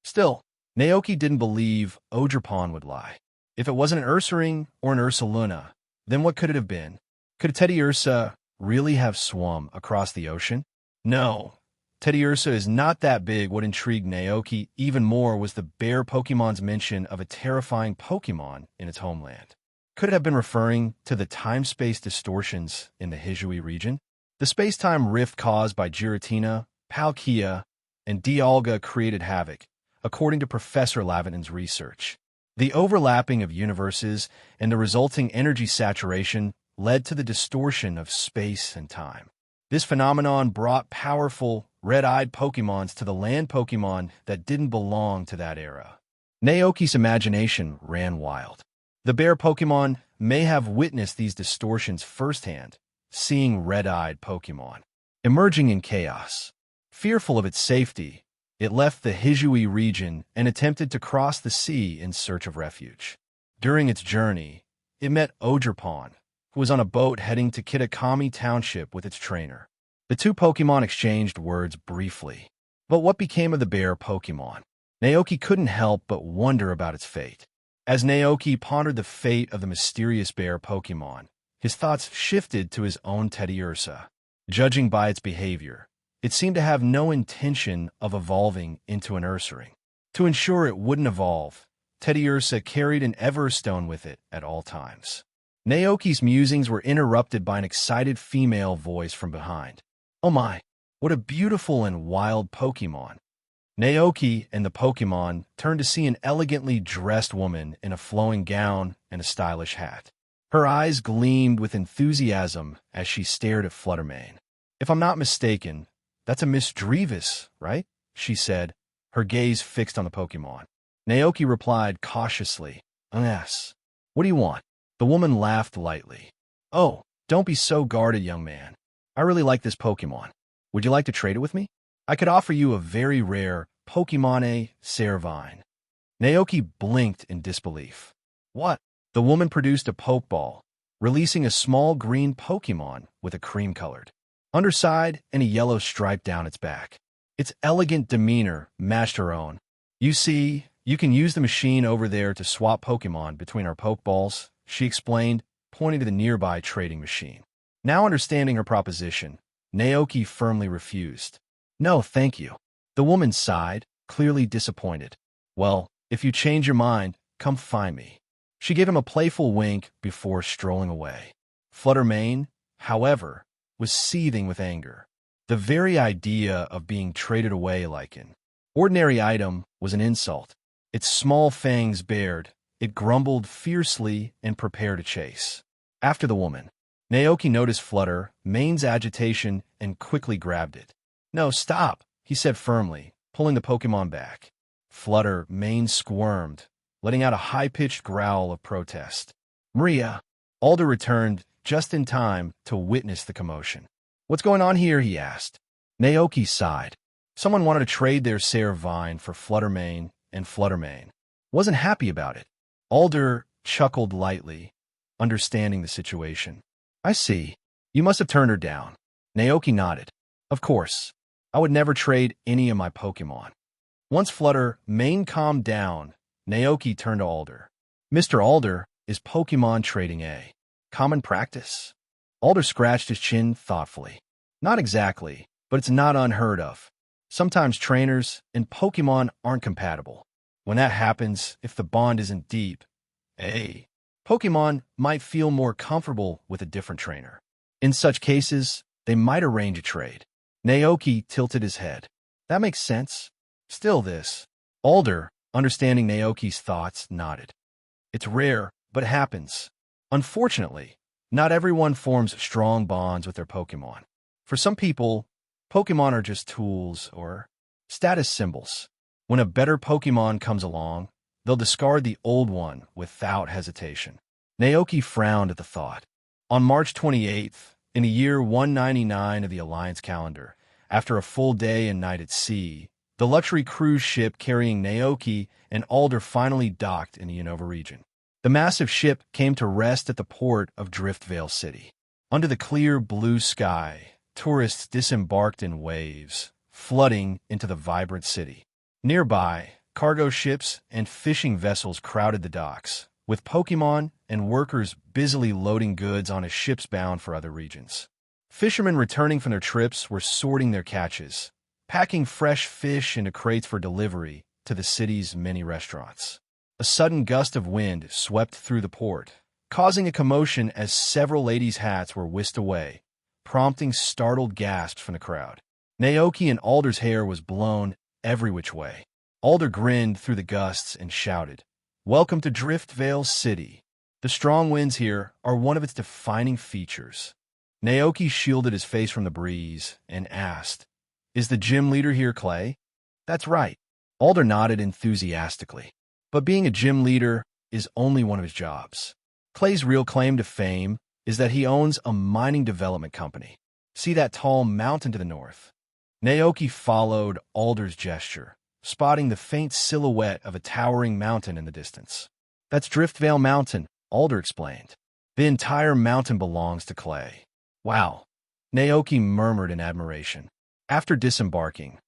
Still, Naoki didn't believe Ogerpon would lie. If it wasn't an Ursaring or an Ursaluna, then what could it have been? Could a Teddiursa really have swum across the ocean? No. Teddiursa is not that big. What intrigued Naoki even more was the bear Pokémon's mention of a terrifying Pokémon in its homeland. Could it have been referring to the time-space distortions in the Hisui region? The space-time rift caused by Giratina, Palkia, and Dialga created havoc, according to Professor Laventon's research. The overlapping of universes and the resulting energy saturation led to the distortion of space and time. This phenomenon brought powerful, red-eyed Pokémons to the land Pokémon that didn't belong to that era. Naoki's imagination ran wild. The bear Pokémon may have witnessed these distortions firsthand, seeing red-eyed Pokémon emerging in chaos. Fearful of its safety, it left the Hisui region and attempted to cross the sea in search of refuge. During its journey, it met Ogerpon, who was on a boat heading to Kitakami Township with its trainer. The two Pokémon exchanged words briefly. But what became of the bear Pokémon? Naoki couldn't help but wonder about its fate. As Naoki pondered the fate of the mysterious bear Pokémon, his thoughts shifted to his own Teddiursa. Judging by its behavior, it seemed to have no intention of evolving into an Ursaring. To ensure it wouldn't evolve, Teddiursa carried an Everstone with it at all times. Naoki's musings were interrupted by an excited female voice from behind. Oh my, what a beautiful and wild Pokémon. Naoki and the Pokémon turned to see an elegantly dressed woman in a flowing gown and a stylish hat. Her eyes gleamed with enthusiasm as she stared at Fluttermane. If I'm not mistaken, that's a Miss Drevis, right? She said, her gaze fixed on the Pokémon. Naoki replied cautiously, Yes. What do you want? The woman laughed lightly. Oh, don't be so guarded, young man. I really like this Pokémon. Would you like to trade it with me? I could offer you a very rare Pokémon Servine. Naoki blinked in disbelief. What? The woman produced a Pokeball, releasing a small green Pokémon with a cream-colored underside and a yellow stripe down its back. Its elegant demeanor matched her own. You see, you can use the machine over there to swap Pokémon between our Pokeballs, she explained, pointing to the nearby trading machine. Now understanding her proposition, Naoki firmly refused. No, thank you. The woman sighed, clearly disappointed. Well, if you change your mind, come find me. She gave him a playful wink before strolling away. Fluttermane, however, was seething with anger. The very idea of being traded away like an ordinary item was an insult. Its small fangs bared, it grumbled fiercely and prepared to chase after the woman. Naoki noticed Fluttermane's agitation and quickly grabbed it. No, stop, he said firmly, pulling the Pokémon back. Fluttermane squirmed, letting out a high-pitched growl of protest. Maria! Alder returned just in time to witness the commotion. What's going on here? He asked. Naoki sighed. Someone wanted to trade their Servine for Fluttermane, and Fluttermane wasn't happy about it. Alder chuckled lightly, understanding the situation. I see. You must have turned her down. Naoki nodded. Of course. I would never trade any of my Pokémon. Once Fluttermane calmed down, Naoki turned to Alder. Mr. Alder, is Pokémon trading a common practice? Alder scratched his chin thoughtfully. Not exactly, but it's not unheard of. Sometimes trainers and Pokémon aren't compatible. When that happens, if the bond isn't deep, Pokémon might feel more comfortable with a different trainer. In such cases, they might arrange a trade. Naoki tilted his head. That makes sense. Still this. Alder, understanding Naoki's thoughts, nodded. It's rare, but happens. Unfortunately, not everyone forms strong bonds with their Pokémon. For some people, Pokémon are just tools or status symbols. When a better Pokémon comes along, they'll discard the old one without hesitation. Naoki frowned at the thought. On March 28th, in the year 199 of the Alliance calendar, after a full day and night at sea, the luxury cruise ship carrying Naoki and Alder finally docked in the Unova region. The massive ship came to rest at the port of Driftvale City. Under the clear blue sky, tourists disembarked in waves, flooding into the vibrant city. Nearby, cargo ships and fishing vessels crowded the docks, with Pokémon and workers busily loading goods onto ships bound for other regions. Fishermen returning from their trips were sorting their catches, packing fresh fish into crates for delivery to the city's many restaurants. A sudden gust of wind swept through the port, causing a commotion as several ladies' hats were whisked away, prompting startled gasps from the crowd. Naoki and Alder's hair was blown every which way. Alder grinned through the gusts and shouted, "Welcome to Driftvale City. The strong winds here are one of its defining features." Naoki shielded his face from the breeze and asked, "Is the gym leader here Clay?" "That's right." Alder nodded enthusiastically. But being a gym leader is only one of his jobs. Clay's real claim to fame is that he owns a mining development company. See that tall mountain to the north? Naoki followed Alder's gesture, spotting the faint silhouette of a towering mountain in the distance. "That's Driftvale Mountain," Alder explained. "The entire mountain belongs to Clay." "Wow," Naoki murmured in admiration. After disembarking,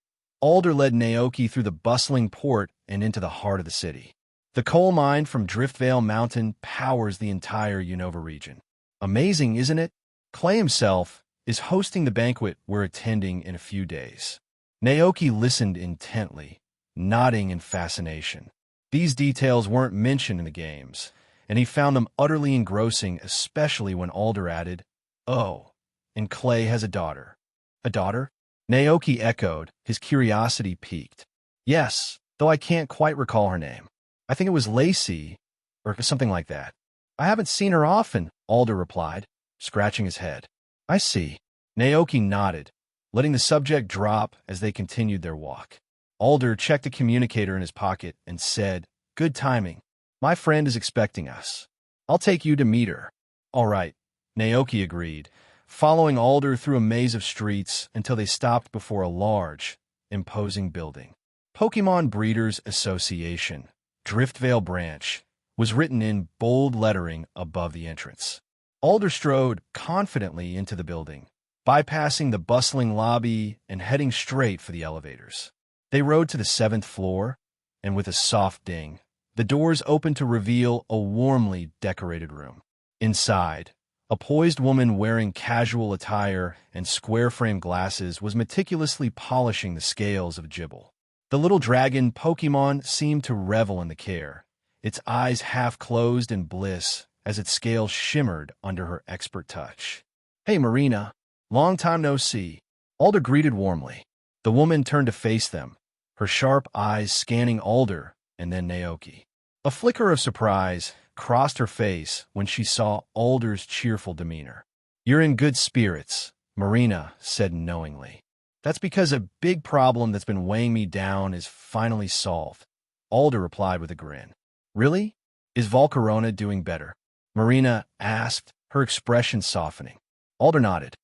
Alder led Naoki through the bustling port and into the heart of the city. The coal mine from Driftvale Mountain powers the entire Unova region. Amazing, isn't it? Clay himself is hosting the banquet we're attending in a few days. Naoki listened intently, nodding in fascination. These details weren't mentioned in the games, and he found them utterly engrossing, especially when Alder added, "Oh, and Clay has a daughter." "A daughter?" Naoki echoed, his curiosity piqued. "Yes, though I can't quite recall her name. I think it was Lacey, or something like that." "I haven't seen her often," Alder replied, scratching his head. "I see." Naoki nodded, letting the subject drop as they continued their walk. Alder checked a communicator in his pocket and said, "Good timing. My friend is expecting us. I'll take you to meet her." "All right," Naoki agreed, following Alder through a maze of streets until they stopped before a large, imposing building. Pokémon Breeders Association, Driftvale Branch, was written in bold lettering above the entrance. Alder strode confidently into the building, bypassing the bustling lobby and heading straight for the elevators. They rode to the 7th floor, and with a soft ding, the doors opened to reveal a warmly decorated room. Inside, a poised woman wearing casual attire and square-frame glasses was meticulously polishing the scales of a Gibble. The little dragon Pokémon seemed to revel in the care, its eyes half closed in bliss as its scales shimmered under her expert touch. "Hey, Marina. Long time no see." Alder greeted warmly. The woman turned to face them, her sharp eyes scanning Alder and then Naoki. A flicker of surprise crossed her face when she saw Alder's cheerful demeanor. "You're in good spirits," Marina said knowingly. "That's because a big problem that's been weighing me down is finally solved," Alder replied with a grin. "Really? Is Volcarona doing better?" Marina asked, her expression softening. Alder nodded.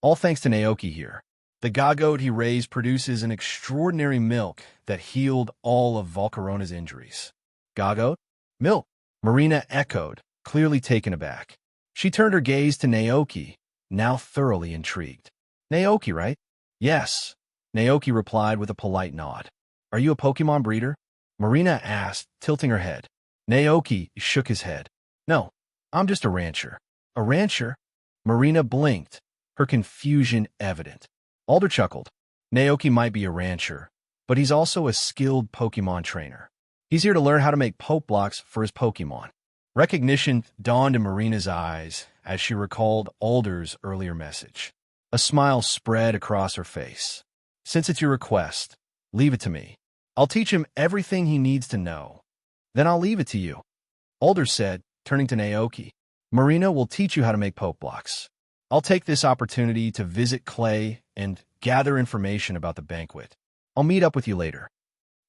"All thanks to Naoki here. The Gagote he raised produces an extraordinary milk that healed all of Volcarona's injuries." "Gagote? Milk?" Marina echoed, clearly taken aback. She turned her gaze to Naoki, now thoroughly intrigued. "Naoki, right?" "Yes," Naoki replied with a polite nod. "Are you a Pokémon breeder?" Marina asked, tilting her head. Naoki shook his head. "No, I'm just a rancher." "A rancher?" Marina blinked, her confusion evident. Alder chuckled. "Naoki might be a rancher, but he's also a skilled Pokémon trainer. He's here to learn how to make Poke Blocks for his Pokémon." Recognition dawned in Marina's eyes as she recalled Alder's earlier message. A smile spread across her face. Since it's your request, leave it to me. I'll teach him everything he needs to know. Then I'll leave it to you. Alder said, turning to Naoki. Marina will teach you how to make Poke Blocks. I'll take this opportunity to visit Clay and gather information about the banquet. I'll meet up with you later.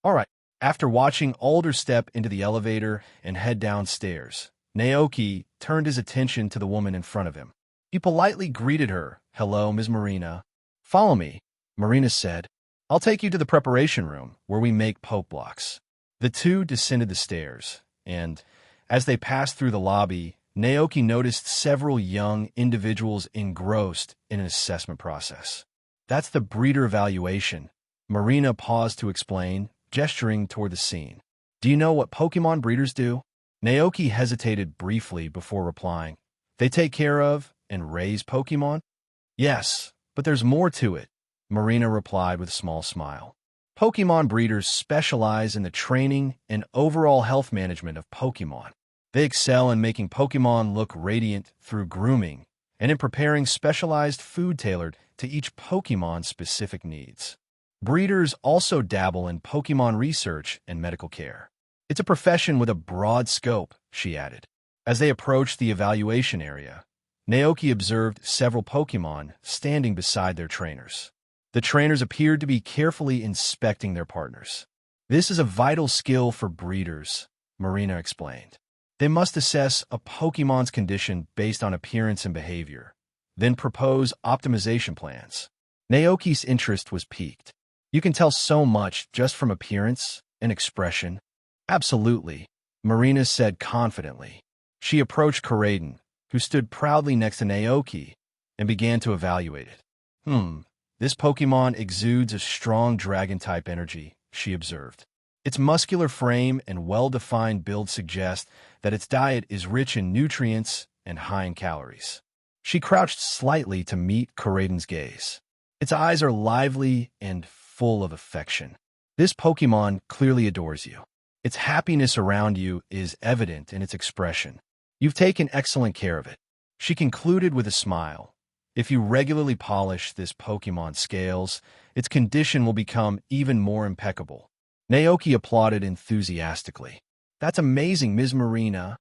All right. After watching Alder step into the elevator and head downstairs, Naoki turned his attention to the woman in front of him. He politely greeted her. Hello, Ms. Marina. Follow me, Marina said. I'll take you to the preparation room where we make Poke Blocks. The two descended the stairs, and as they passed through the lobby, Naoki noticed several young individuals engrossed in an assessment process. That's the breeder evaluation. Marina paused to explain, gesturing toward the scene. Do you know what Pokémon breeders do? Naoki hesitated briefly before replying. They take care of and raise Pokémon? Yes, but there's more to it, Marina replied with a small smile. Pokémon breeders specialize in the training and overall health management of Pokémon. They excel in making Pokémon look radiant through grooming and in preparing specialized food tailored to each Pokémon's specific needs. Breeders also dabble in Pokémon research and medical care. It's a profession with a broad scope, she added. As they approached the evaluation area, Naoki observed several Pokémon standing beside their trainers. The trainers appeared to be carefully inspecting their partners. This is a vital skill for breeders, Marina explained. They must assess a Pokémon's condition based on appearance and behavior, then propose optimization plans. Naoki's interest was piqued. You can tell so much just from appearance and expression. Absolutely, Marina said confidently. She approached Koraden, who stood proudly next to Naoki, and began to evaluate it. This Pokémon exudes a strong dragon-type energy, she observed. Its muscular frame and well-defined build suggest that its diet is rich in nutrients and high in calories. She crouched slightly to meet Koraden's gaze. Its eyes are lively and full of affection. This Pokémon clearly adores you. Its happiness around you is evident in its expression. You've taken excellent care of it. She concluded with a smile. If you regularly polish this Pokémon's scales, its condition will become even more impeccable. Naoki applauded enthusiastically. That's amazing, Ms. Marina.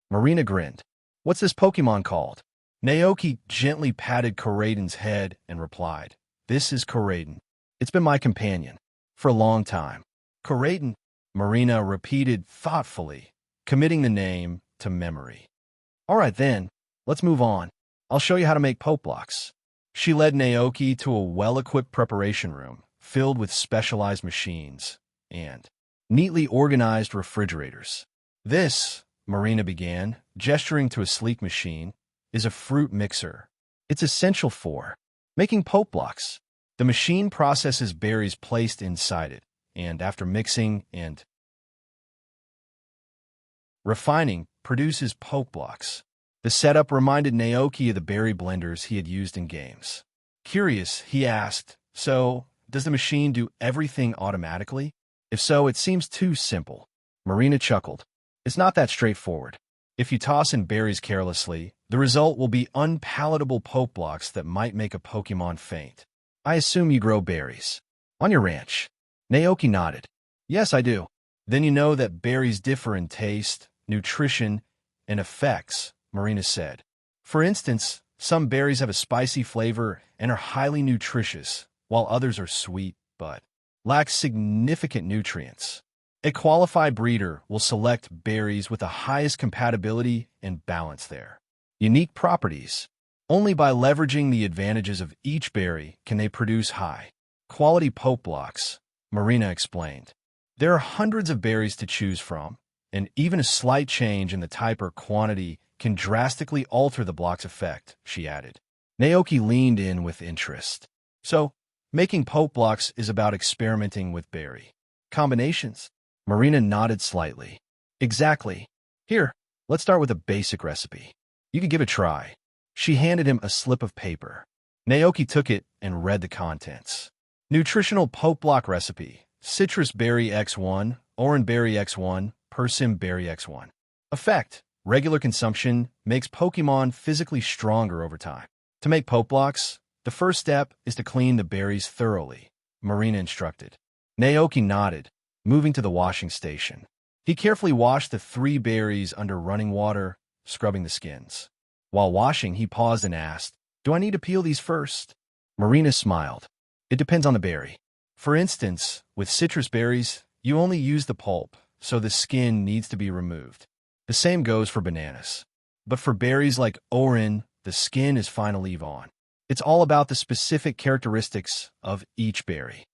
Marina grinned. What's this Pokémon called? Naoki gently patted Koraden's head and replied, This is Koraden. It's been my companion for a long time. Koraden, Marina repeated thoughtfully, committing the name to memory. All right then, let's move on. I'll show you how to make Poke Blocks. She led Naoki to a well-equipped preparation room filled with specialized machines and neatly organized refrigerators. This, Marina began, gesturing to a sleek machine, is a fruit mixer. It's essential for making Poke Blocks. The machine processes berries placed inside it, and after mixing and refining, produces Poke Blocks. The setup reminded Naoki of the berry blenders he had used in games. Curious, he asked, So, does the machine do everything automatically? If so, it seems too simple. Marina chuckled. It's not that straightforward. If you toss in berries carelessly, the result will be unpalatable Poke Blocks that might make a Pokémon faint. I assume you grow berries. On your ranch. Naoki nodded. Yes, I do. Then you know that berries differ in taste, nutrition, and effects, Marina said. For instance, some berries have a spicy flavor and are highly nutritious, while others are sweet but lack significant nutrients. A qualified breeder will select berries with the highest compatibility and balance there. Unique properties. Only by leveraging the advantages of each berry can they produce high-quality Poke Blocks, Marina explained. There are hundreds of berries to choose from, and even a slight change in the type or quantity can drastically alter the block's effect, she added. Naoki leaned in with interest. So, making Poke Blocks is about experimenting with berry combinations? Marina nodded slightly. Exactly. Here, let's start with a basic recipe. You could give it a try. She handed him a slip of paper. Naoki took it and read the contents. Nutritional Poke Block recipe. Citrus berry X1, orange berry X1, persim berry X1. Effect. Regular consumption makes Pokémon physically stronger over time. To make Poke Blocks, the first step is to clean the berries thoroughly. Marina instructed. Naoki nodded, moving to the washing station. He carefully washed the 3 berries under running water, scrubbing the skins. While washing, he paused and asked, "Do I need to peel these first?" Marina smiled. "It depends on the berry. For instance, with citrus berries, you only use the pulp, so the skin needs to be removed. The same goes for bananas. But for berries like orange, the skin is fine to leave on. It's all about the specific characteristics of each berry."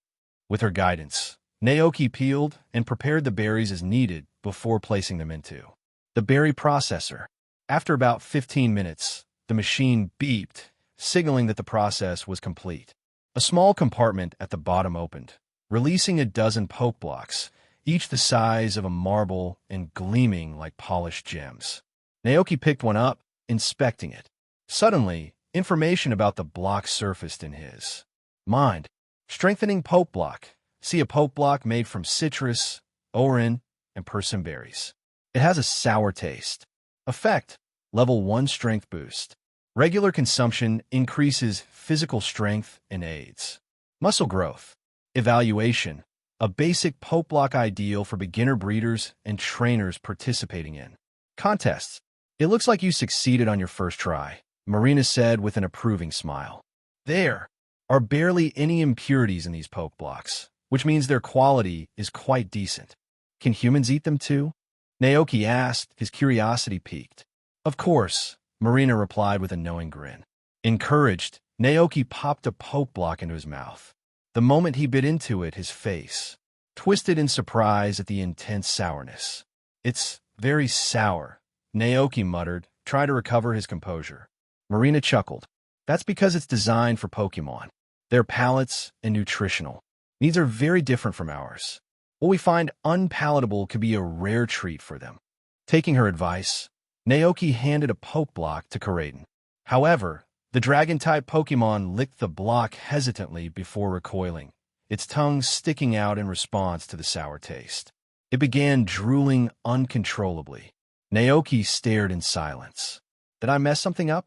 With her guidance, Naoki peeled and prepared the berries as needed before placing them into the berry processor. After about 15 minutes, the machine beeped, signaling that the process was complete. A small compartment at the bottom opened, releasing a dozen poke blocks, each the size of a marble and gleaming like polished gems. Naoki picked one up, inspecting it. Suddenly, information about the block surfaced in his mind. Strengthening poke block. See a poke block made from citrus, orange, and persimmon berries. It has a sour taste. Effect: Level 1 strength boost. Regular consumption increases physical strength and aids muscle growth. Evaluation: A basic poke block ideal for beginner breeders and trainers participating in contests. "It looks like you succeeded on your first try," Marina said with an approving smile. "There are barely any impurities in these poke blocks, which means their quality is quite decent. Can humans eat them too?" Naoki asked, his curiosity piqued. "Of course," Marina replied with a knowing grin. Encouraged, Naoki popped a poke block into his mouth. The moment he bit into it, his face twisted in surprise at the intense sourness. "It's very sour," Naoki muttered, trying to recover his composure. Marina chuckled. "That's because it's designed for Pokémon. Their palates and nutritional needs are very different from ours. What we find unpalatable could be a rare treat for them." Taking her advice, Naoki handed a poke block to Karaden. However, the dragon-type Pokémon licked the block hesitantly before recoiling, its tongue sticking out in response to the sour taste. It began drooling uncontrollably. Naoki stared in silence. "Did I mess something up?"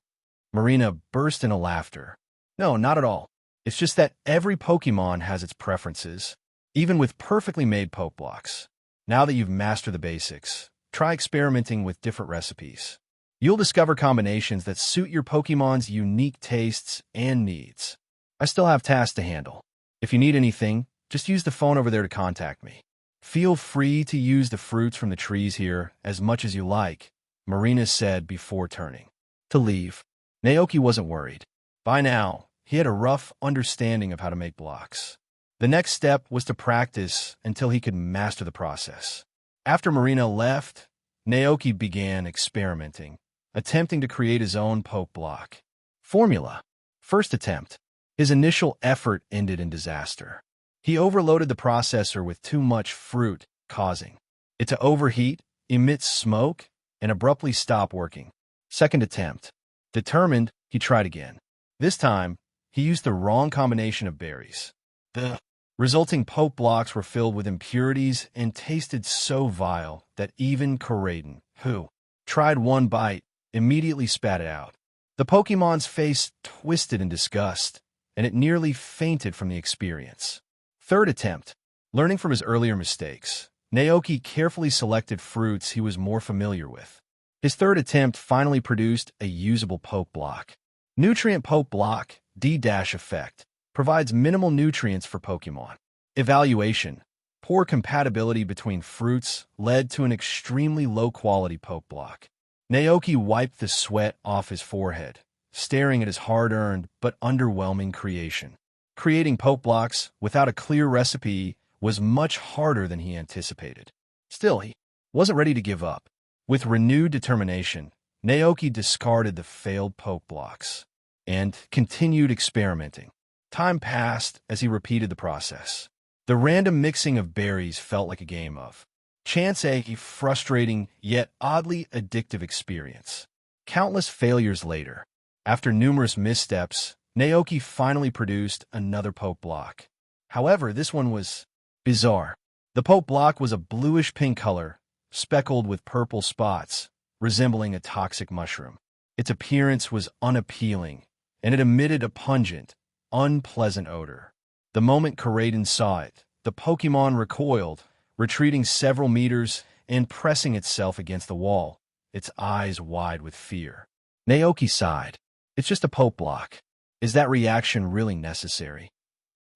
Marina burst into laughter. "No, not at all. It's just that every Pokémon has its preferences, even with perfectly made poke blocks. Now that you've mastered the basics, try experimenting with different recipes. You'll discover combinations that suit your Pokémon's unique tastes and needs. I still have tasks to handle. If you need anything, just use the phone over there to contact me. Feel free to use the fruits from the trees here as much as you like," Marina said before turning to leave. Naoki wasn't worried. By now, he had a rough understanding of how to make blocks. The next step was to practice until he could master the process. After Marina left, Naoki began experimenting, attempting to create his own poke block. Formula. First attempt. His initial effort ended in disaster. He overloaded the processor with too much fruit, causing it to overheat, emit smoke, and abruptly stop working. Second attempt. Determined, he tried again. This time, he used the wrong combination of berries. The resulting poke blocks were filled with impurities and tasted so vile that even Karaden, who tried one bite, immediately spat it out. The Pokémon's face twisted in disgust, and it nearly fainted from the experience. Third attempt. Learning from his earlier mistakes, Naoki carefully selected fruits he was more familiar with. His third attempt finally produced a usable poke block. Nutrient poke block, D-effect, provides minimal nutrients for Pokémon. Evaluation. Poor compatibility between fruits led to an extremely low-quality poke block. Naoki wiped the sweat off his forehead, staring at his hard-earned but underwhelming creation. Creating poke blocks without a clear recipe was much harder than he anticipated. Still, he wasn't ready to give up. With renewed determination, Naoki discarded the failed poke blocks and continued experimenting. Time passed as he repeated the process. The random mixing of berries felt like a game of chance, a frustrating yet oddly addictive experience. Countless failures later, after numerous missteps, Naoki finally produced another poke block. However, this one was bizarre. The poke block was a bluish-pink color, speckled with purple spots, resembling a toxic mushroom. Its appearance was unappealing, and it emitted a pungent, unpleasant odor. The moment Karaden saw it, the Pokémon recoiled, retreating several meters and pressing itself against the wall, its eyes wide with fear. Naoki sighed. It's just a poke block. Is that reaction really necessary?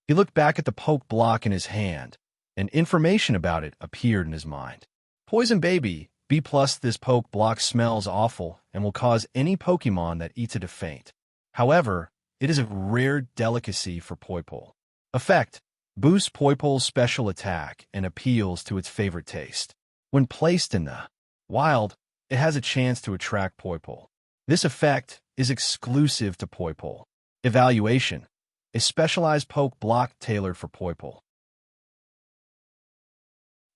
He looked back at the poke block in his hand, and information about it appeared in his mind. Poison baby, B+, this poke block smells awful and will cause any Pokémon that eats it to faint. However, it is a rare delicacy for Poipole. Effect: boosts Poipole's special attack and appeals to its favorite taste. When placed in the wild, it has a chance to attract Poipole. This effect is exclusive to Poipole. Evaluation: a specialized poke block tailored for Poipole.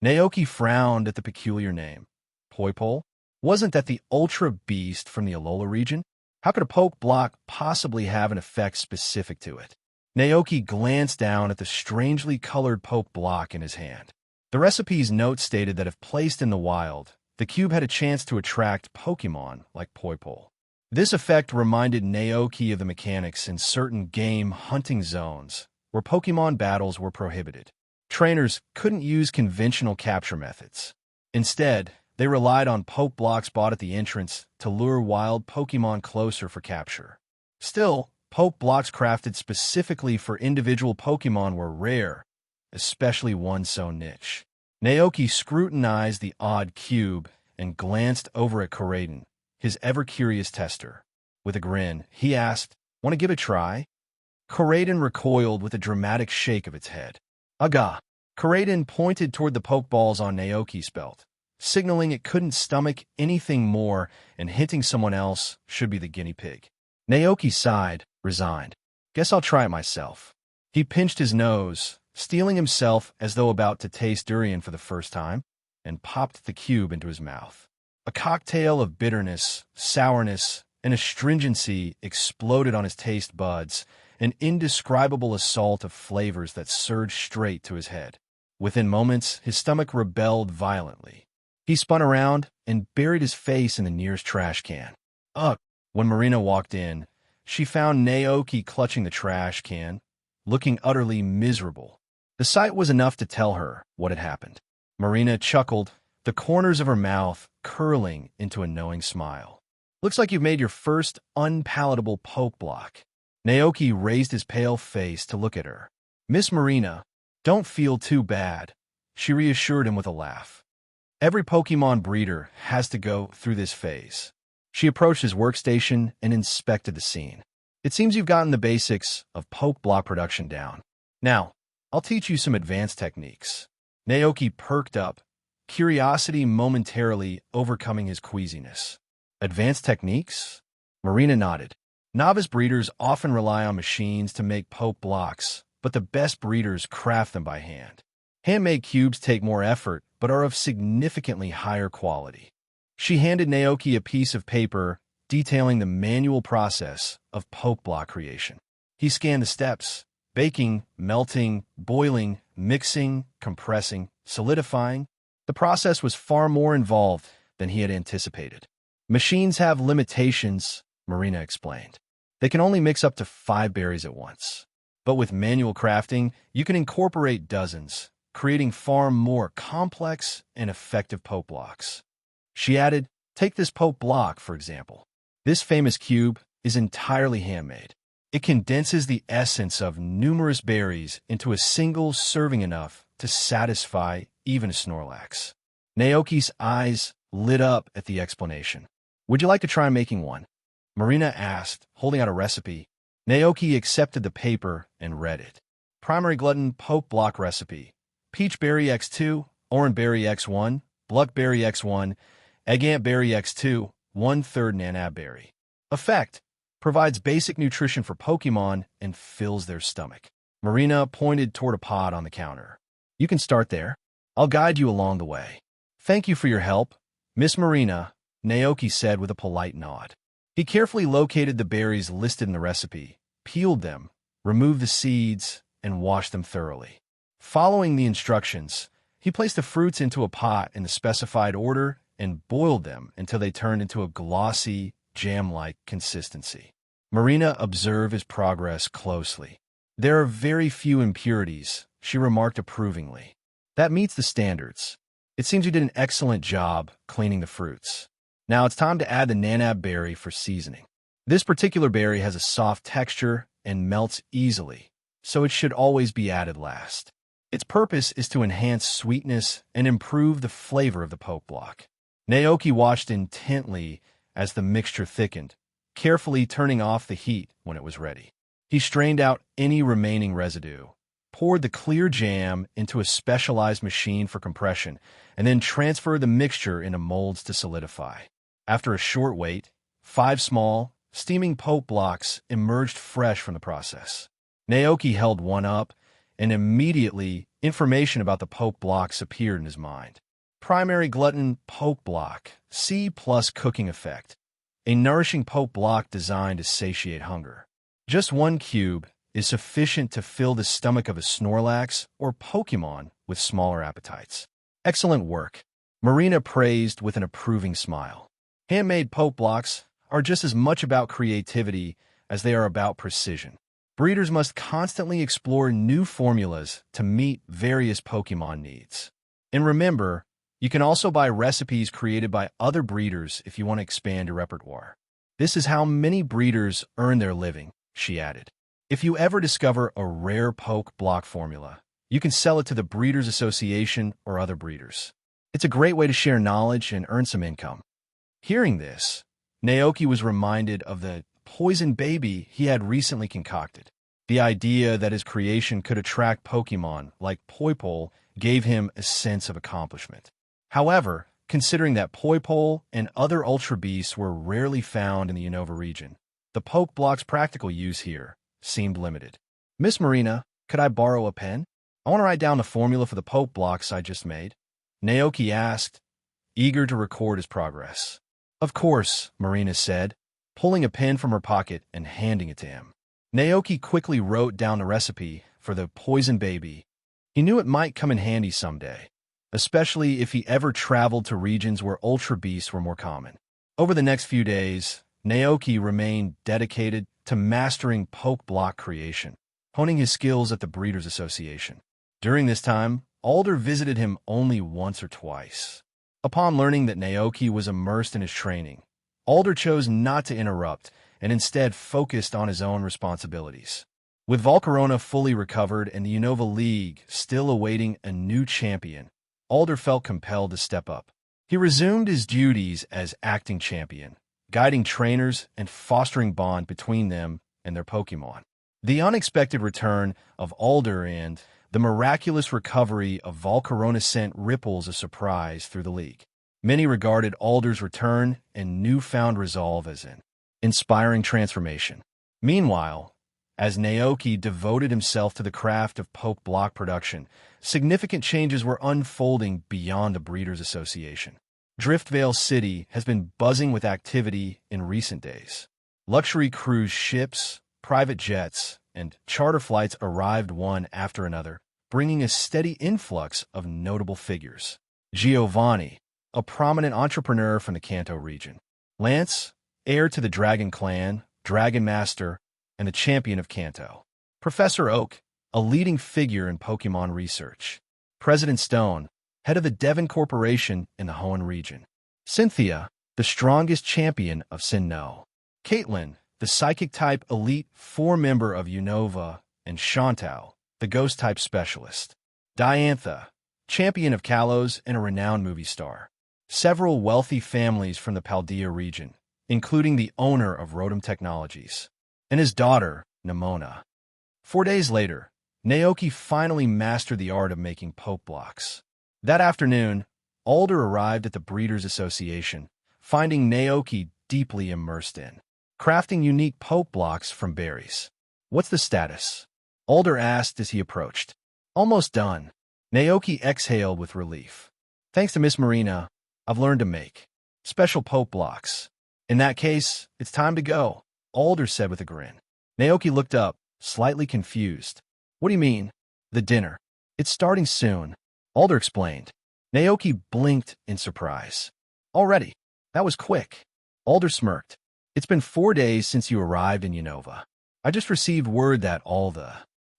Naoki frowned at the peculiar name. Poipole? Wasn't that the ultra beast from the Alola region? How could a poke block possibly have an effect specific to it? Naoki glanced down at the strangely colored poke block in his hand. The recipe's note stated that if placed in the wild, the cube had a chance to attract Pokémon like Poipole. This effect reminded Naoki of the mechanics in certain game hunting zones where Pokémon battles were prohibited. Trainers couldn't use conventional capture methods. Instead, they relied on poke blocks bought at the entrance to lure wild Pokémon closer for capture. Still, poke blocks crafted specifically for individual Pokémon were rare, especially one so niche. Naoki scrutinized the odd cube and glanced over at Karaden, his ever-curious tester. With a grin, he asked, "Want to give it a try?" Karaden recoiled with a dramatic shake of its head. Aga! Karaden pointed toward the pokeballs on Naoki's belt, signaling it couldn't stomach anything more and hinting someone else should be the guinea pig. Naoki sighed, resigned. Guess I'll try it myself. He pinched his nose, steeling himself as though about to taste durian for the first time, and popped the cube into his mouth. A cocktail of bitterness, sourness, and astringency exploded on his taste buds, an indescribable assault of flavors that surged straight to his head. Within moments, his stomach rebelled violently. He spun around and buried his face in the nearest trash can. Ugh! When Marina walked in, she found Naoki clutching the trash can, looking utterly miserable. The sight was enough to tell her what had happened. Marina chuckled, the corners of her mouth curling into a knowing smile. Looks like you've made your first unpalatable poke block. Naoki raised his pale face to look at her. Miss Marina, don't feel too bad, she reassured him with a laugh. Every Pokémon breeder has to go through this phase. She approached his workstation and inspected the scene. It seems you've gotten the basics of poke block production down. Now, I'll teach you some advanced techniques. Naoki perked up, curiosity momentarily overcoming his queasiness. Advanced techniques? Marina nodded. Novice breeders often rely on machines to make poke blocks, but the best breeders craft them by hand. Handmade cubes take more effort, but are of significantly higher quality. She handed Naoki a piece of paper detailing the manual process of poke block creation. He scanned the steps: baking, melting, boiling, mixing, compressing, solidifying. The process was far more involved than he had anticipated. Machines have limitations, Marina explained. They can only mix up to 5 berries at once. But with manual crafting, you can incorporate dozens, creating far more complex and effective poke blocks. She added, take this poke block, for example. This famous cube is entirely handmade. It condenses the essence of numerous berries into a single serving enough to satisfy even a Snorlax. Naoki's eyes lit up at the explanation. Would you like to try making one? Marina asked, holding out a recipe. Naoki accepted the paper and read it. Primary glutton poke block recipe. Peach berry X2, orange berry X1, blackberry X1, eggant berry X2, 1/3 nanab berry. Effect: provides basic nutrition for Pokémon and fills their stomach. Marina pointed toward a pot on the counter. You can start there. I'll guide you along the way. Thank you for your help, Miss Marina, Naoki said with a polite nod. He carefully located the berries listed in the recipe, peeled them, removed the seeds, and washed them thoroughly. Following the instructions, he placed the fruits into a pot in the specified order and boiled them until they turned into a glossy, jam-like consistency. Marina observed his progress closely. There are very few impurities, she remarked approvingly. That meets the standards. It seems you did an excellent job cleaning the fruits. Now it's time to add the nanab berry for seasoning. This particular berry has a soft texture and melts easily, so it should always be added last. Its purpose is to enhance sweetness and improve the flavor of the poke block. Naoki watched intently as the mixture thickened, carefully turning off the heat when it was ready. He strained out any remaining residue, poured the clear jam into a specialized machine for compression, and then transferred the mixture into molds to solidify. After a short wait, 5 small, steaming poke blocks emerged fresh from the process. Naoki held one up, and immediately information about the poke blocks appeared in his mind. Primary gluten poke block, C+ cooking effect. A nourishing poke block designed to satiate hunger. Just 1 cube is sufficient to fill the stomach of a Snorlax or Pokémon with smaller appetites. Excellent work, Marina praised with an approving smile. Handmade poke blocks are just as much about creativity as they are about precision. Breeders must constantly explore new formulas to meet various Pokémon needs. And remember, you can also buy recipes created by other breeders if you want to expand your repertoire. This is how many breeders earn their living, she added. If you ever discover a rare poke block formula, you can sell it to the Breeders Association or other breeders. It's a great way to share knowledge and earn some income. Hearing this, Naoki was reminded of the poison baby he had recently concocted. The idea that his creation could attract Pokémon like Poipole gave him a sense of accomplishment. However, considering that Poipole and other Ultra Beasts were rarely found in the Unova region, the poke block's practical use here seemed limited. Miss Marina, could I borrow a pen? I want to write down the formula for the poke blocks I just made. Naoki asked, eager to record his progress. Of course, Marina said, pulling a pen from her pocket and handing it to him. Naoki quickly wrote down the recipe for the poison baby. He knew it might come in handy someday, especially if he ever traveled to regions where Ultra Beasts were more common. Over the next few days, Naoki remained dedicated to mastering poke block creation, honing his skills at the Breeders Association. During this time, Alder visited him only once or twice. Upon learning that Naoki was immersed in his training, Alder chose not to interrupt and instead focused on his own responsibilities. With Volcarona fully recovered and the Unova League still awaiting a new champion, Alder felt compelled to step up. He resumed his duties as acting champion, guiding trainers and fostering bond between them and their Pokémon. The unexpected return of Alder and the miraculous recovery of Volcarona sent ripples of surprise through the league. Many regarded Alder's return and newfound resolve as an inspiring transformation. Meanwhile, as Naoki devoted himself to the craft of poke block production, significant changes were unfolding beyond the Breeders Association. Driftvale City has been buzzing with activity in recent days. Luxury cruise ships, private jets, and charter flights arrived one after another, bringing a steady influx of notable figures. Giovanni, a prominent entrepreneur from the Kanto region. Lance, heir to the Dragon Clan, Dragon Master, and the champion of Kanto. Professor Oak, a leading figure in Pokémon research. President Stone, head of the Devon Corporation in the Hoenn region. Cynthia, the strongest champion of Sinnoh. Caitlin, the Psychic-type elite 4-member of Unova, and Chantal, the Ghost-type specialist. Diantha, champion of Kalos and a renowned movie star. Several wealthy families from the Paldea region, including the owner of Rotom Technologies, and his daughter, Nimona. 4 days later, Naoki finally mastered the art of making poke blocks. That afternoon, Alder arrived at the Breeders Association, finding Naoki deeply immersed in crafting unique poke blocks from berries. What's the status? Alder asked as he approached. Almost done. Naoki exhaled with relief. Thanks to Miss Marina, I've learned to make special poke blocks. In that case, it's time to go, Alder said with a grin. Naoki looked up, slightly confused. What do you mean? The dinner. It's starting soon, Alder explained. Naoki blinked in surprise. Already? That was quick. Alder smirked. It's been 4 days since you arrived in Unova. I just received word that all the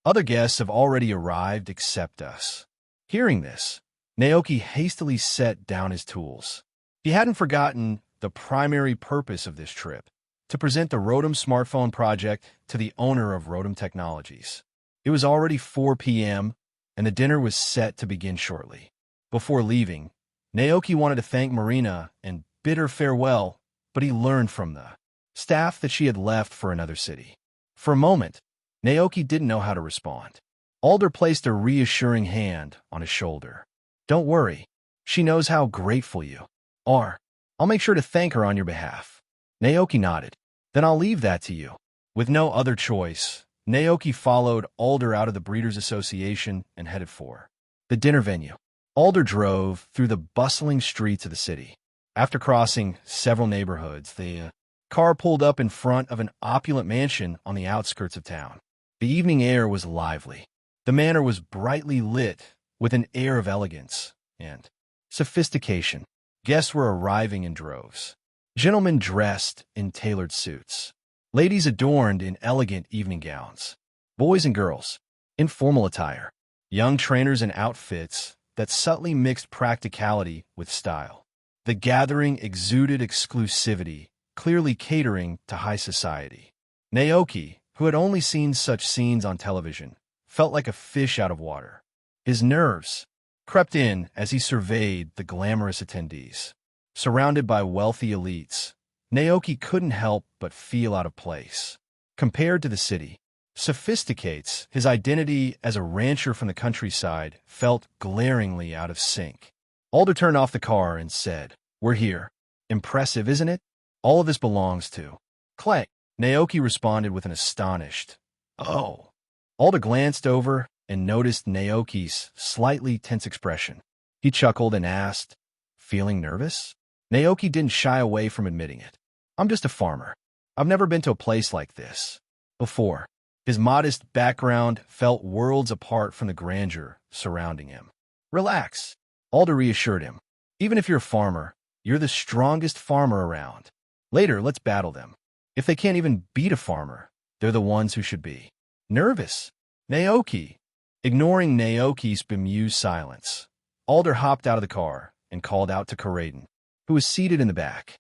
Other guests have already arrived except us. Hearing this, Naoki hastily set down his tools. He hadn't forgotten the primary purpose of this trip, to present the Rotom smartphone project to the owner of Rotom Technologies. It was already 4 p.m., and the dinner was set to begin shortly. Before leaving, Naoki wanted to thank Marina and bid her farewell, but he learned from the staff that she had left for another city. For a moment, Naoki didn't know how to respond. Alder placed a reassuring hand on his shoulder. "Don't worry. She knows how grateful you are. I'll make sure to thank her on your behalf." Naoki nodded. "Then I'll leave that to you." With no other choice, Naoki followed Alder out of the Breeders' Association and headed for the dinner venue. Alder drove through the bustling streets of the city. After crossing several neighborhoods, the car pulled up in front of an opulent mansion on the outskirts of town. The evening air was lively. The manor was brightly lit with an air of elegance and sophistication. Guests were arriving in droves. Gentlemen dressed in tailored suits. Ladies adorned in elegant evening gowns. Boys and girls in formal attire. Young trainers in outfits that subtly mixed practicality with style. The gathering exuded exclusivity, clearly catering to high society. Naoki, who had only seen such scenes on television, felt like a fish out of water. His nerves crept in as he surveyed the glamorous attendees. Surrounded by wealthy elites, Naoki couldn't help but feel out of place. Compared to the city, Sophisticates, his identity as a rancher from the countryside felt glaringly out of sync. Alder turned off the car and said, "We're here. Impressive, isn't it? All of this belongs to Clay." Naoki responded with an astonished, "Oh." Alder glanced over and noticed Naoki's slightly tense expression. He chuckled and asked, "Feeling nervous?" Naoki didn't shy away from admitting it. "I'm just a farmer. I've never been to a place like this before." His modest background felt worlds apart from the grandeur surrounding him. "Relax," Alder reassured him. "Even if you're a farmer, you're the strongest farmer around. Later, let's battle them. If they can't even beat a farmer, they're the ones who should be." "Nervous?" Naoki. Ignoring Naoki's bemused silence, Alder hopped out of the car and called out to Karaden, who was seated in the back.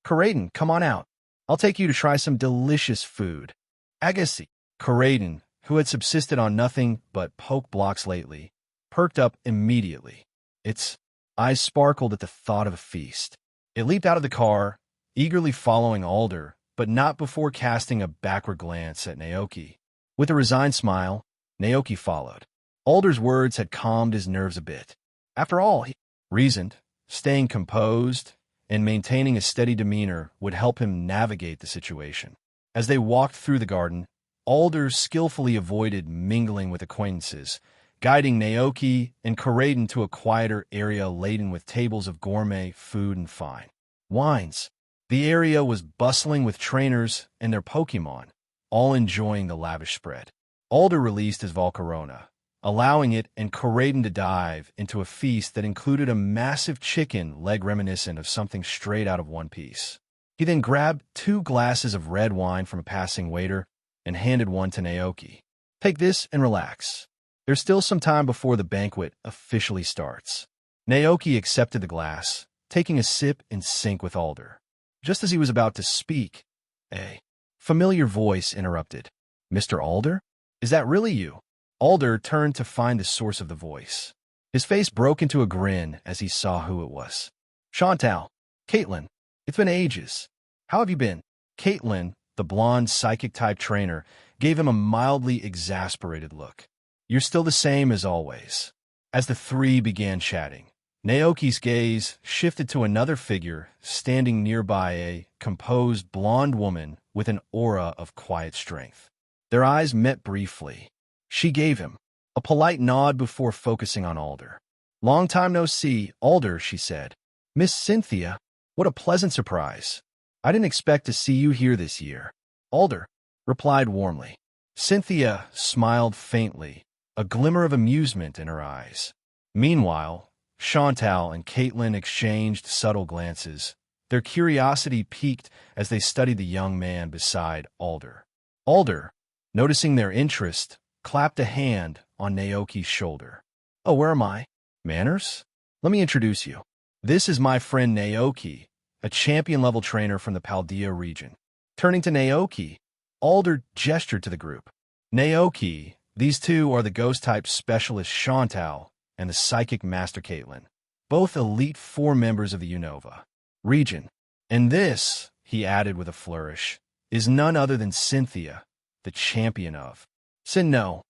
"Karaden, come on out. I'll take you to try some delicious food." Agassi. Karaden, who had subsisted on nothing but poke blocks lately, perked up immediately. Its eyes sparkled at the thought of a feast. It leaped out of the car, eagerly following Alder, but not before casting a backward glance at Naoki. With a resigned smile, Naoki followed. Alder's words had calmed his nerves a bit. After all, he reasoned, staying composed and maintaining a steady demeanor would help him navigate the situation. As they walked through the garden, Alder skillfully avoided mingling with acquaintances, guiding Naoki and Karaden to a quieter area laden with tables of gourmet food and fine wines. The area was bustling with trainers and their Pokémon, all enjoying the lavish spread. Alder released his Volcarona, allowing it and Karaden to dive into a feast that included a massive chicken leg reminiscent of something straight out of One Piece. He then grabbed 2 glasses of red wine from a passing waiter and handed one to Naoki. "Take this and relax. There's still some time before the banquet officially starts." Naoki accepted the glass, taking a sip in sync with Alder. Just as he was about to speak, a familiar voice interrupted. "Mr. Alder? Is that really you?" Alder turned to find the source of the voice. His face broke into a grin as he saw who it was. "Chantal, Caitlin, it's been ages. How have you been?" Caitlin, the blonde psychic-type trainer, gave him a mildly exasperated look. "You're still the same as always." As the three began chatting, Naoki's gaze shifted to another figure standing nearby, a composed blonde woman with an aura of quiet strength. Their eyes met briefly. She gave him a polite nod before focusing on Alder. "Long time no see, Alder," she said. "Miss Cynthia, what a pleasant surprise. I didn't expect to see you here this year." Alder replied warmly. Cynthia smiled faintly, a glimmer of amusement in her eyes. Meanwhile, Chantal and Caitlin exchanged subtle glances. Their curiosity piqued as they studied the young man beside Alder. Alder, noticing their interest, clapped a hand on Naoki's shoulder. "Oh, where am I? Manners? Let me introduce you. This is my friend Naoki, a champion-level trainer from the Paldea region." Turning to Naoki, Alder gestured to the group. "Naoki, these two are the ghost-type specialist Chantal and the psychic master Caitlin, both Elite Four members of the Unova region. And this," he added with a flourish, "is none other than Cynthia, the champion of Sinnoh."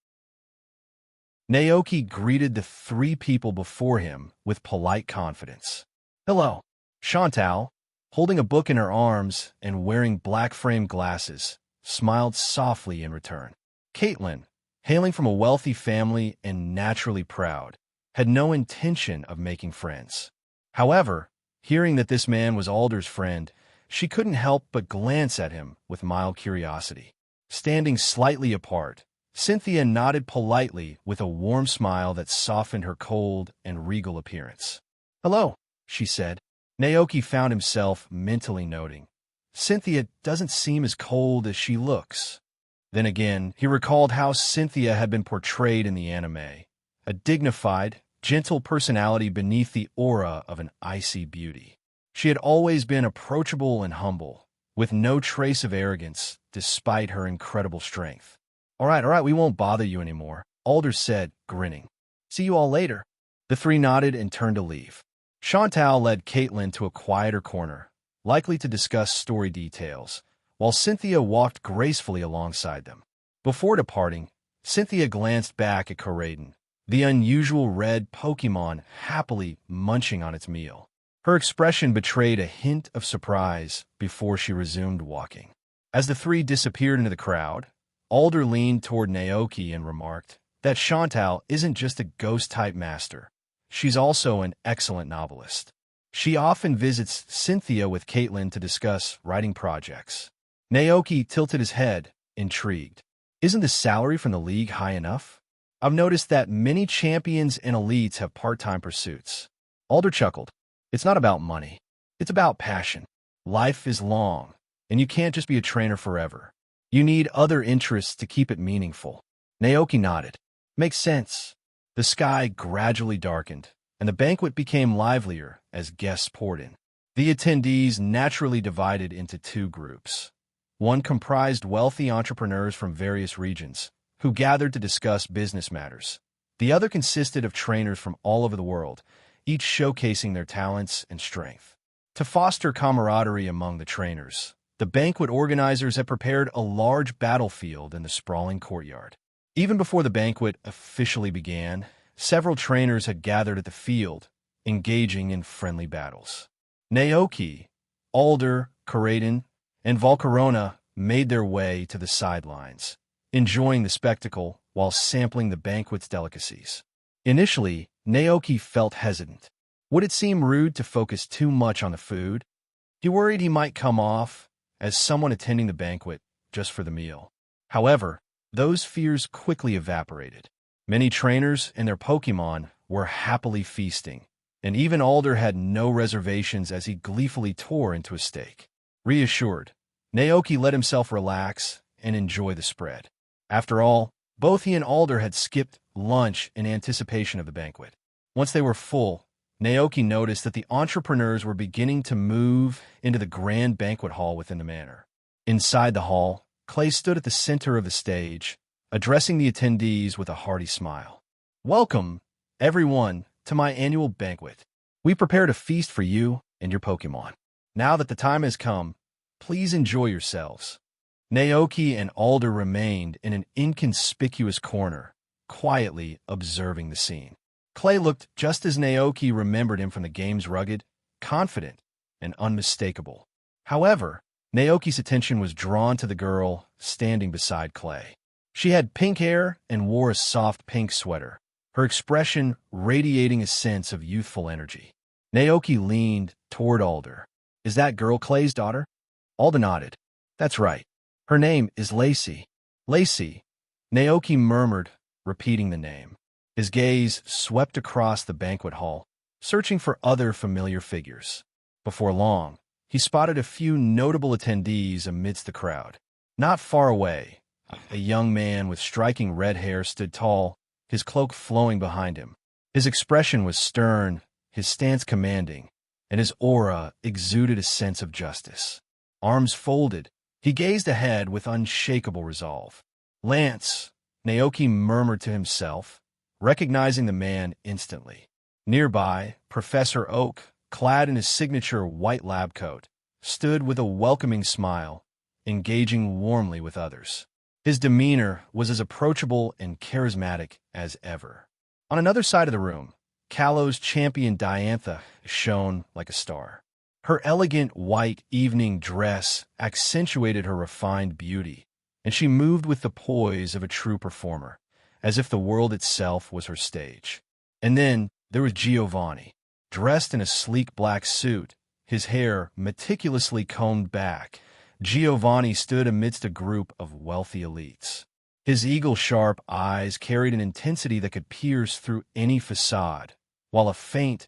Naoki greeted the three people before him with polite confidence. "Hello." Chantal, holding a book in her arms and wearing black-framed glasses, smiled softly in return. Caitlin, hailing from a wealthy family and naturally proud, had no intention of making friends. However, hearing that this man was Alder's friend, she couldn't help but glance at him with mild curiosity. Standing slightly apart, Cynthia nodded politely with a warm smile that softened her cold and regal appearance. "Hello," she said. Naoki found himself mentally noting, "Cynthia doesn't seem as cold as she looks." Then again, he recalled how Cynthia had been portrayed in the anime, a dignified, gentle personality beneath the aura of an icy beauty. She had always been approachable and humble, with no trace of arrogance, despite her incredible strength. All right, we won't bother you anymore," Alder said, grinning. "See you all later." The three nodded and turned to leave. Chantal led Caitlin to a quieter corner, likely to discuss story details, while Cynthia walked gracefully alongside them. Before departing, Cynthia glanced back at Corraden, the unusual red Pokémon happily munching on its meal. Her expression betrayed a hint of surprise before she resumed walking. As the three disappeared into the crowd, Alder leaned toward Naoki and remarked that Chantal isn't just a ghost-type master. She's also an excellent novelist. She often visits Cynthia with Caitlin to discuss writing projects. Naoki tilted his head, intrigued. "Isn't the salary from the league high enough? I've noticed that many champions and elites have part-time pursuits." Alder chuckled. "It's not about money. It's about passion. Life is long, and you can't just be a trainer forever. You need other interests to keep it meaningful." Naoki nodded. "Makes sense." The sky gradually darkened, and the banquet became livelier as guests poured in. The attendees naturally divided into two groups. One comprised wealthy entrepreneurs from various regions, who gathered to discuss business matters. The other consisted of trainers from all over the world, each showcasing their talents and strength. To foster camaraderie among the trainers, the banquet organizers had prepared a large battlefield in the sprawling courtyard. Even before the banquet officially began, several trainers had gathered at the field, engaging in friendly battles. Naoki, Alder, Corraden, and Volcarona made their way to the sidelines, enjoying the spectacle while sampling the banquet's delicacies. Initially, Naoki felt hesitant. Would it seem rude to focus too much on the food? He worried he might come off as someone attending the banquet just for the meal. However, those fears quickly evaporated. Many trainers and their Pokémon were happily feasting, and even Alder had no reservations as he gleefully tore into a steak. Reassured, Naoki let himself relax and enjoy the spread. After all, both he and Alder had skipped lunch in anticipation of the banquet. Once they were full, Naoki noticed that the entrepreneurs were beginning to move into the grand banquet hall within the manor. Inside the hall, Clay stood at the center of the stage, addressing the attendees with a hearty smile. "Welcome, everyone, to my annual banquet. We prepared a feast for you and your Pokémon. Now that the time has come, please enjoy yourselves." Naoki and Alder remained in an inconspicuous corner, quietly observing the scene. Clay looked just as Naoki remembered him from the game's rugged, confident, and unmistakable. However, Naoki's attention was drawn to the girl standing beside Clay. She had pink hair and wore a soft pink sweater, her expression radiating a sense of youthful energy. Naoki leaned toward Alder. "Is that girl Clay's daughter?" Alder nodded. "That's right. Her name is Lacey." "Lacey," Naoki murmured, repeating the name. His gaze swept across the banquet hall, searching for other familiar figures. Before long, he spotted a few notable attendees amidst the crowd. Not far away, A young man with striking red hair stood tall, his cloak flowing behind him. His expression was stern, his stance commanding, and his aura exuded a sense of justice. Arms folded, he gazed ahead with unshakable resolve. "Lance," Naoki murmured to himself, recognizing the man instantly. Nearby, Professor Oak, clad in his signature white lab coat, stood with a welcoming smile, engaging warmly with others. His demeanor was as approachable and charismatic as ever. On another side of the room, Kalo's champion Diantha shone like a star. Her elegant white evening dress accentuated her refined beauty, and she moved with the poise of a true performer, as if the world itself was her stage. And then there was Giovanni, dressed in a sleek black suit, his hair meticulously combed back. Giovanni stood amidst a group of wealthy elites. His eagle-sharp eyes carried an intensity that could pierce through any facade, while a faint,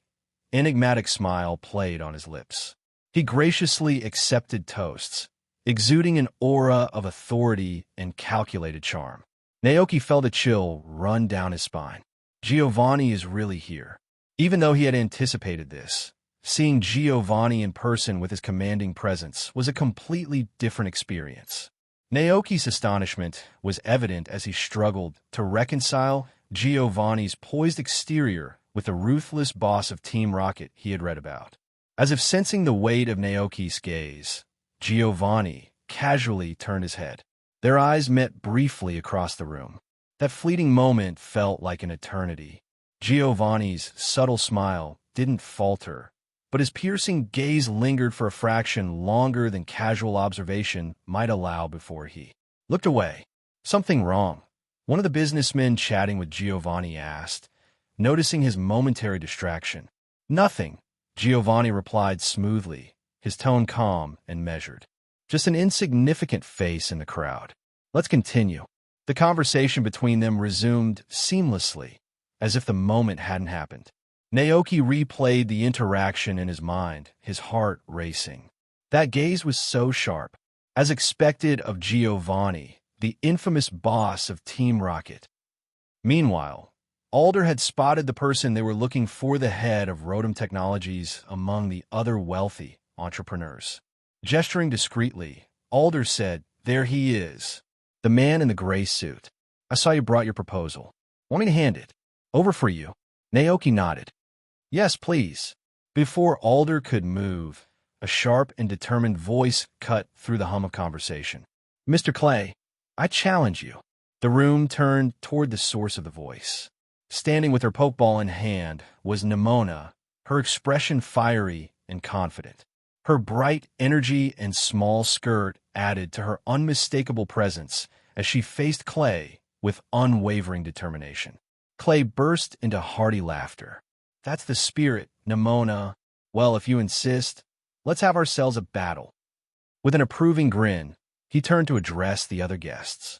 enigmatic smile played on his lips. He graciously accepted toasts, exuding an aura of authority and calculated charm. Naoki felt a chill run down his spine. Giovanni is really here. Even though he had anticipated this, seeing Giovanni in person with his commanding presence was a completely different experience. Naoki's astonishment was evident as he struggled to reconcile Giovanni's poised exterior with the ruthless boss of Team Rocket he had read about. As if sensing the weight of Naoki's gaze, Giovanni casually turned his head. Their eyes met briefly across the room. That fleeting moment felt like an eternity. Giovanni's subtle smile didn't falter, but his piercing gaze lingered for a fraction longer than casual observation might allow before he looked away. "Something wrong?" one of the businessmen chatting with Giovanni asked, noticing his momentary distraction. "Nothing," Giovanni replied smoothly, his tone calm and measured. "Just an insignificant face in the crowd. Let's continue." The conversation between them resumed seamlessly, as if the moment hadn't happened. Naoki replayed the interaction in his mind, his heart racing. That gaze was so sharp, as expected of Giovanni, the infamous boss of Team Rocket. Meanwhile, Alder had spotted the person they were looking for, the head of Rotom Technologies, among the other wealthy entrepreneurs. Gesturing discreetly, Alder said, "There he is, the man in the gray suit. I saw you brought your proposal. Want me to hand it over for you?" Naoki nodded. "Yes, please." Before Alder could move, a sharp and determined voice cut through the hum of conversation. "Mr. Clay, I challenge you." The room turned toward the source of the voice. Standing with her pokeball in hand was Nimona, her expression fiery and confident. Her bright energy and small skirt added to her unmistakable presence as she faced Clay with unwavering determination. Clay burst into hearty laughter. "That's the spirit, Nimona. Well, if you insist, let's have ourselves a battle." With an approving grin, he turned to address the other guests.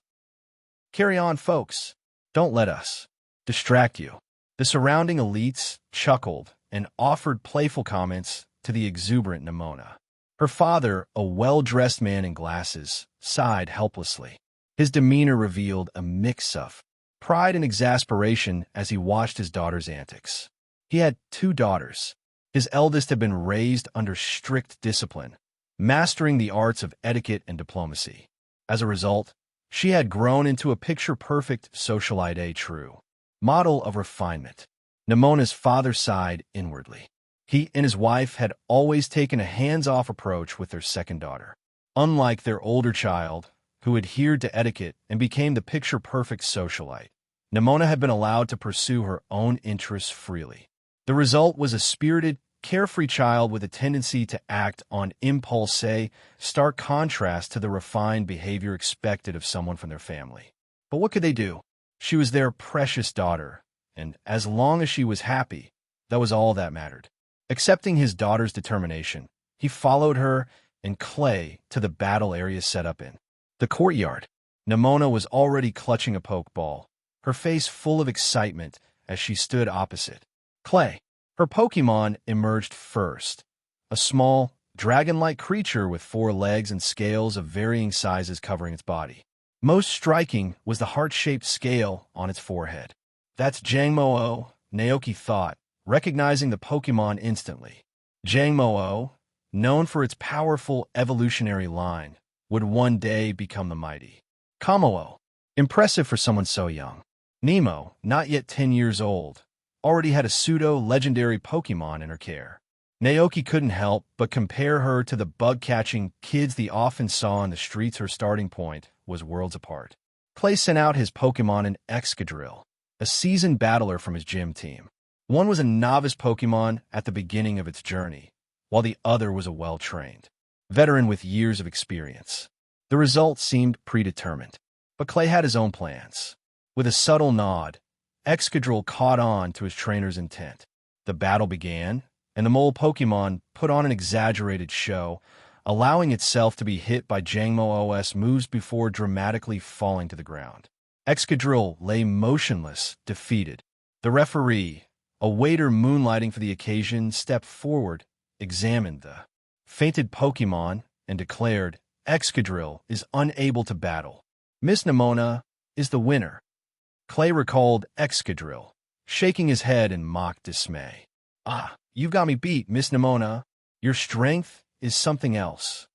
"Carry on, folks. Don't let us distract you." The surrounding elites chuckled and offered playful comments to the exuberant Nimona. Her father, a well-dressed man in glasses, sighed helplessly. His demeanor revealed a mix of pride and exasperation as he watched his daughter's antics. He had 2 daughters. His eldest had been raised under strict discipline, mastering the arts of etiquette and diplomacy. As a result, she had grown into a picture-perfect socialite, a true model of refinement. Nimona's father sighed inwardly. He and his wife had always taken a hands-off approach with their second daughter. Unlike their older child, who adhered to etiquette and became the picture-perfect socialite, Nimona had been allowed to pursue her own interests freely. The result was a spirited, carefree child with a tendency to act on impulse, a stark contrast to the refined behavior expected of someone from their family. But what could they do? She was their precious daughter, and as long as she was happy, that was all that mattered. Accepting his daughter's determination, he followed her and Clay to the battle area set up in the courtyard. Nimona was already clutching a pokeball, her face full of excitement as she stood opposite Clay. Her Pokémon emerged first, a small, dragon-like creature with 4 legs and scales of varying sizes covering its body. Most striking was the heart-shaped scale on its forehead. That's Jangmo-o, Naoki thought, recognizing the Pokémon instantly. Jangmo-o, known for its powerful evolutionary line, would one day become the mighty Kamo-o. Impressive for someone so young. Nemo, not yet 10 years old, already had a pseudo-legendary Pokémon in her care. Naoki couldn't help but compare her to the bug-catching kids they often saw in the streets. Her starting point was worlds apart. Clay sent out his Pokémon in Excadrill, a seasoned battler from his gym team. One was a novice Pokémon at the beginning of its journey, while the other was a well-trained veteran with years of experience. The result seemed predetermined, but Clay had his own plans. With a subtle nod, Excadrill caught on to his trainer's intent. The battle began, and the mole Pokémon put on an exaggerated show, allowing itself to be hit by Jangmo-o's moves before dramatically falling to the ground. Excadrill lay motionless, defeated. The referee, a waiter moonlighting for the occasion, stepped forward, examined the fainted Pokémon, and declared, Excadrill is unable to battle. Miss Nemona is the winner. Clay recalled Excadrill, shaking his head in mock dismay. Ah, you've got me beat, Miss Nemona. Your strength is something else.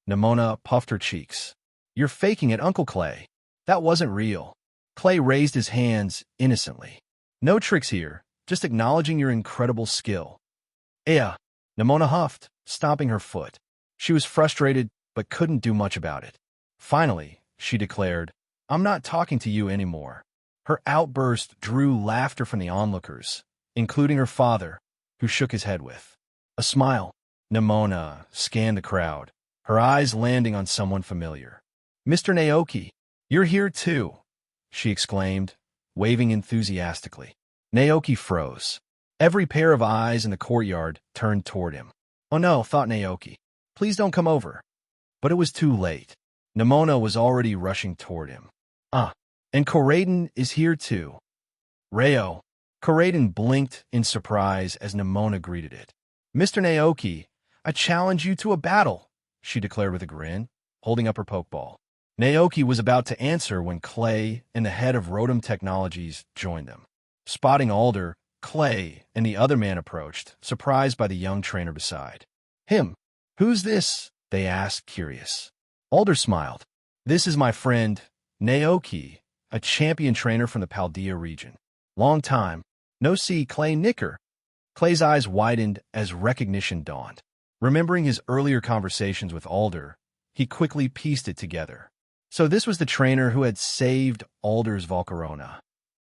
Nemona puffed her cheeks. You're faking it, Uncle Clay. That wasn't real. Clay raised his hands innocently. No tricks here, just acknowledging your incredible skill. Nemona huffed, stomping her foot. She was frustrated, but couldn't do much about it. Finally, she declared, I'm not talking to you anymore. Her outburst drew laughter from the onlookers, including her father, who shook his head with a smile. Nemona scanned the crowd, her eyes landing on someone familiar. Mr. Naoki, you're here too, she exclaimed, waving enthusiastically. Naoki froze. Every pair of eyes in the courtyard turned toward him. Oh no, thought Naoki. Please don't come over. But it was too late. Nemona was already rushing toward him. And Koraidon is here too. Rayo. Koraidon blinked in surprise as Nemona greeted it. Mr. Naoki, I challenge you to a battle, she declared with a grin, holding up her pokeball. Naoki was about to answer when Clay and the head of Rotom Technologies joined them. Spotting Alder, Clay and the other man approached, surprised by the young trainer beside him. Who's this? They asked, curious. Alder smiled. This is my friend, Naoki, a champion trainer from the Paldea region. Long time. No see, Clay Nicker. Clay's eyes widened as recognition dawned. Remembering his earlier conversations with Alder, he quickly pieced it together. So this was the trainer who had saved Alder's Volcarona.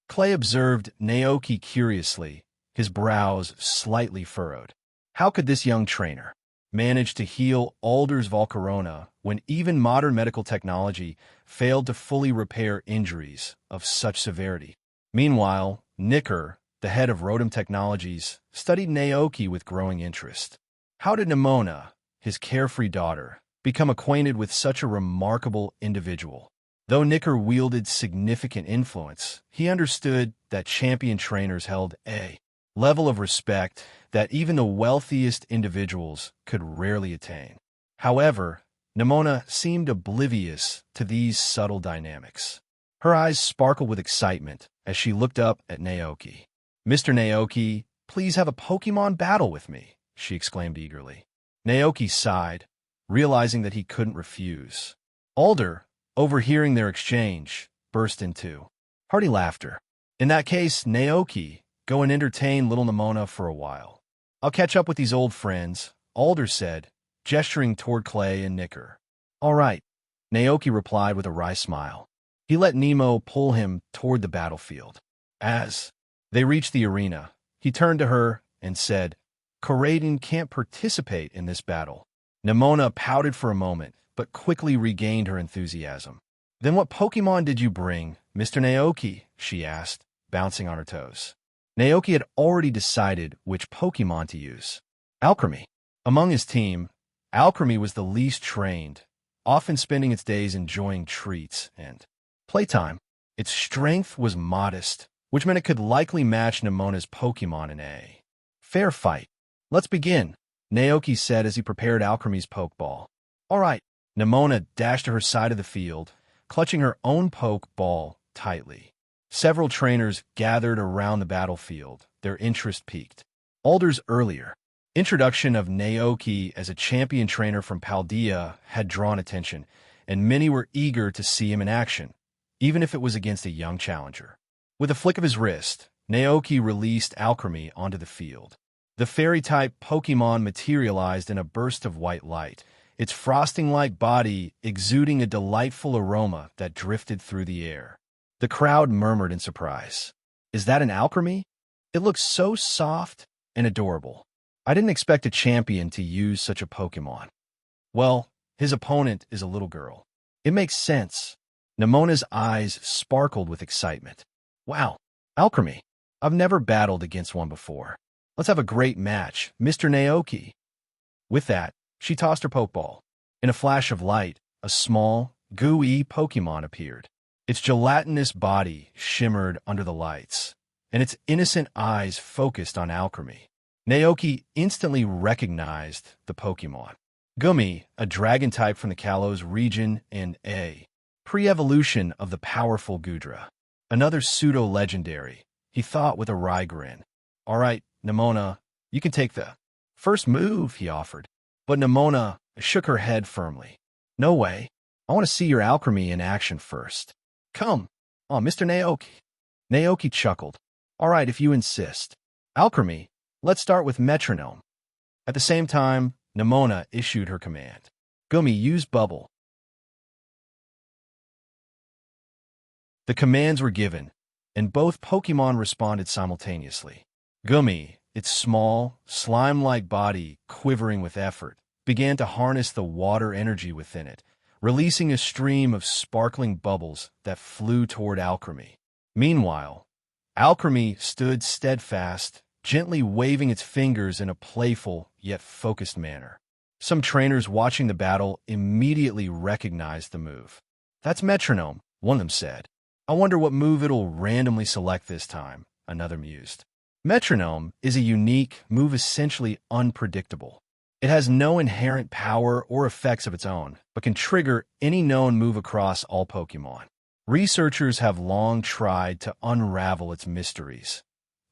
Clay observed Naoki curiously, his brows slightly furrowed. How could this young trainer manage to heal Alder's Volcarona when even modern medical technology failed to fully repair injuries of such severity? Meanwhile, Nicker, the head of Rotom Technologies, studied Naoki with growing interest. How did Nemona, his carefree daughter, become acquainted with such a remarkable individual? Though Nicker wielded significant influence, he understood that champion trainers held a level of respect that even the wealthiest individuals could rarely attain. However, Nemona seemed oblivious to these subtle dynamics. Her eyes sparkled with excitement as she looked up at Naoki. Mr. Naoki, please have a Pokémon battle with me, she exclaimed eagerly. Naoki sighed, realizing that he couldn't refuse. Alder, overhearing their exchange, burst into hearty laughter. In that case, Naoki, go and entertain little Nemona for a while. I'll catch up with these old friends, Alder said, gesturing toward Clay and Nicker. All right, Naoki replied with a wry smile. He let Nemo pull him toward the battlefield. As they reached the arena, he turned to her and said, Koraidon can't participate in this battle. Nemona pouted for a moment, but quickly regained her enthusiasm. Then what Pokémon did you bring, Mr. Naoki? She asked, bouncing on her toes. Naoki had already decided which Pokémon to use. Alchemy. Among his team, Alchemy was the least trained, often spending its days enjoying treats and playtime. Its strength was modest, which meant it could likely match Nemona's Pokémon in a fair fight. Let's begin, Naoki said as he prepared Alchemy's Pokeball. All right. Nemona dashed to her side of the field, clutching her own poke ball tightly. Several trainers gathered around the battlefield, their interest piqued. Alder's earlier introduction of Naoki as a champion trainer from Paldea had drawn attention, and many were eager to see him in action, even if it was against a young challenger. With a flick of his wrist, Naoki released Alchemy onto the field. The fairy-type Pokémon materialized in a burst of white light, its frosting-like body exuding a delightful aroma that drifted through the air. The crowd murmured in surprise. "Is that an Alchemy? It looks so soft and adorable. I didn't expect a champion to use such a Pokémon." "Well, his opponent is a little girl. It makes sense." Nemona's eyes sparkled with excitement. "Wow, Alchemy. I've never battled against one before. Let's have a great match, Mr. Naoki." With that, she tossed her Pokeball. In a flash of light, a small, gooey Pokémon appeared. Its gelatinous body shimmered under the lights, and its innocent eyes focused on Alchemy. Naoki instantly recognized the Pokémon. Gummy, a dragon type from the Kalos region, and a pre-evolution of the powerful Gudra. Another pseudo-legendary, he thought with a wry grin. "All right, Nemona, you can take the first move," he offered. But Nemona shook her head firmly. "No way. I want to see your Alchemy in action first. Come. Oh, Mr. Naoki." Naoki chuckled. "All right, if you insist. Alchemy, let's start with Metronome." At the same time, Nemona issued her command. "Gummy, use Bubble." The commands were given, and both Pokémon responded simultaneously. Gummy, its small, slime-like body quivering with effort, began to harness the water energy within it, releasing a stream of sparkling bubbles that flew toward Alchemy. Meanwhile, Alchemy stood steadfast, gently waving its fingers in a playful yet focused manner. Some trainers watching the battle immediately recognized the move. "That's Metronome," one of them said. "I wonder what move it'll randomly select this time," another mused. Metronome is a unique move, essentially unpredictable. It has no inherent power or effects of its own, but can trigger any known move across all Pokémon. Researchers have long tried to unravel its mysteries,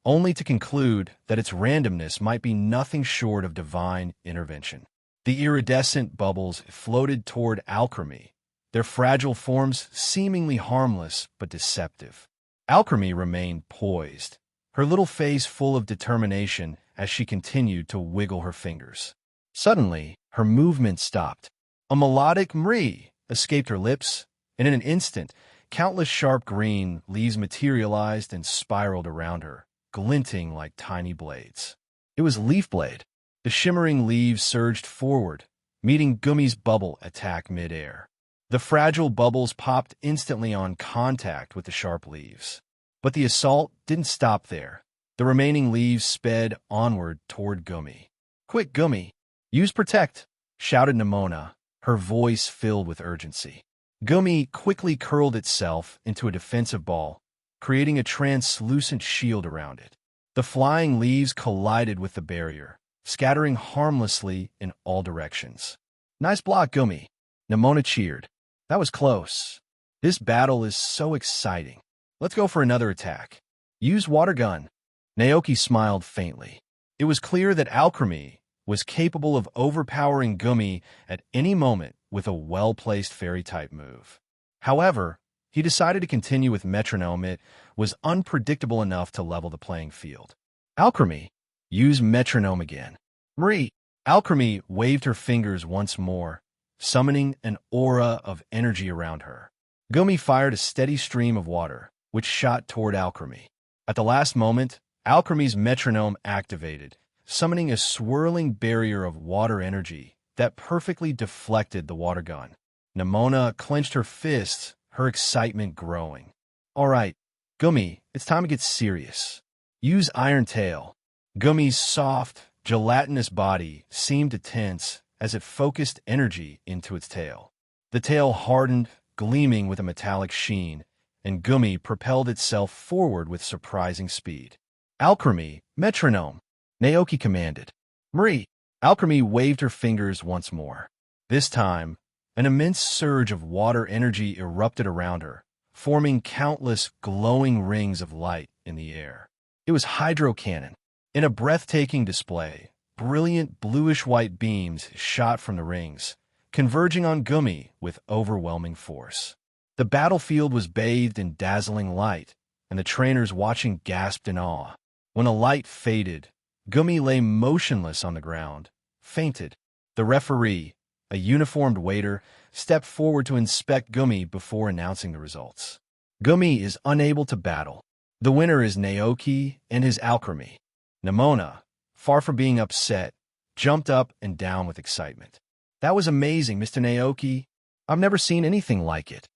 only to conclude that its randomness might be nothing short of divine intervention. The iridescent bubbles floated toward Alchemy, their fragile forms seemingly harmless but deceptive. Alchemy remained poised, her little face full of determination as she continued to wiggle her fingers. Suddenly, her movement stopped. A melodic mree escaped her lips, and in an instant, countless sharp green leaves materialized and spiraled around her, glinting like tiny blades. It was Leafblade. The shimmering leaves surged forward, meeting Gummy's bubble attack midair. The fragile bubbles popped instantly on contact with the sharp leaves. But the assault didn't stop there. The remaining leaves sped onward toward Gummy. "Quick, Gummy! Use Protect!" shouted Nemona, her voice filled with urgency. Gummy quickly curled itself into a defensive ball, creating a translucent shield around it. The flying leaves collided with the barrier, scattering harmlessly in all directions. "Nice block, Gummy!" Nemona cheered. "That was close. This battle is so exciting. Let's go for another attack. Use Water Gun." Naoki smiled faintly. It was clear that Alchemy was capable of overpowering Gummy at any moment with a well-placed fairy-type move. However, he decided to continue with Metronome. It was unpredictable enough to level the playing field. "Alchemy, use Metronome again." "Mree!" Alchemy waved her fingers once more, summoning an aura of energy around her. Gummy fired a steady stream of water, which shot toward Alchemy. At the last moment, Alchemy's Metronome activated, summoning a swirling barrier of water energy that perfectly deflected the water gun. Nemona clenched her fists, her excitement growing. "All right, Gummy, it's time to get serious. Use Iron Tail." Gummy's soft, gelatinous body seemed to tense as it focused energy into its tail. The tail hardened, gleaming with a metallic sheen, and Gummy propelled itself forward with surprising speed. "Alchemy, Metronome!" Naoki commanded. "Mree!" Alchemy waved her fingers once more. This time, An immense surge of water energy erupted around her, forming countless glowing rings of light in the air. It was Hydro Cannon. In a breathtaking display, brilliant bluish-white beams shot from the rings, converging on Gumi with overwhelming force. The battlefield was bathed in dazzling light, and the trainers watching gasped in awe. When the light faded, Gumi lay motionless on the ground, fainted. The referee, a uniformed waiter, stepped forward to inspect Gumi before announcing the results. Gumi is unable to battle. The winner is Naoki and his alchemy. Nimona, far from being upset, jumped up and down with excitement. That was amazing, Mr. Naoki. I've never seen anything like it.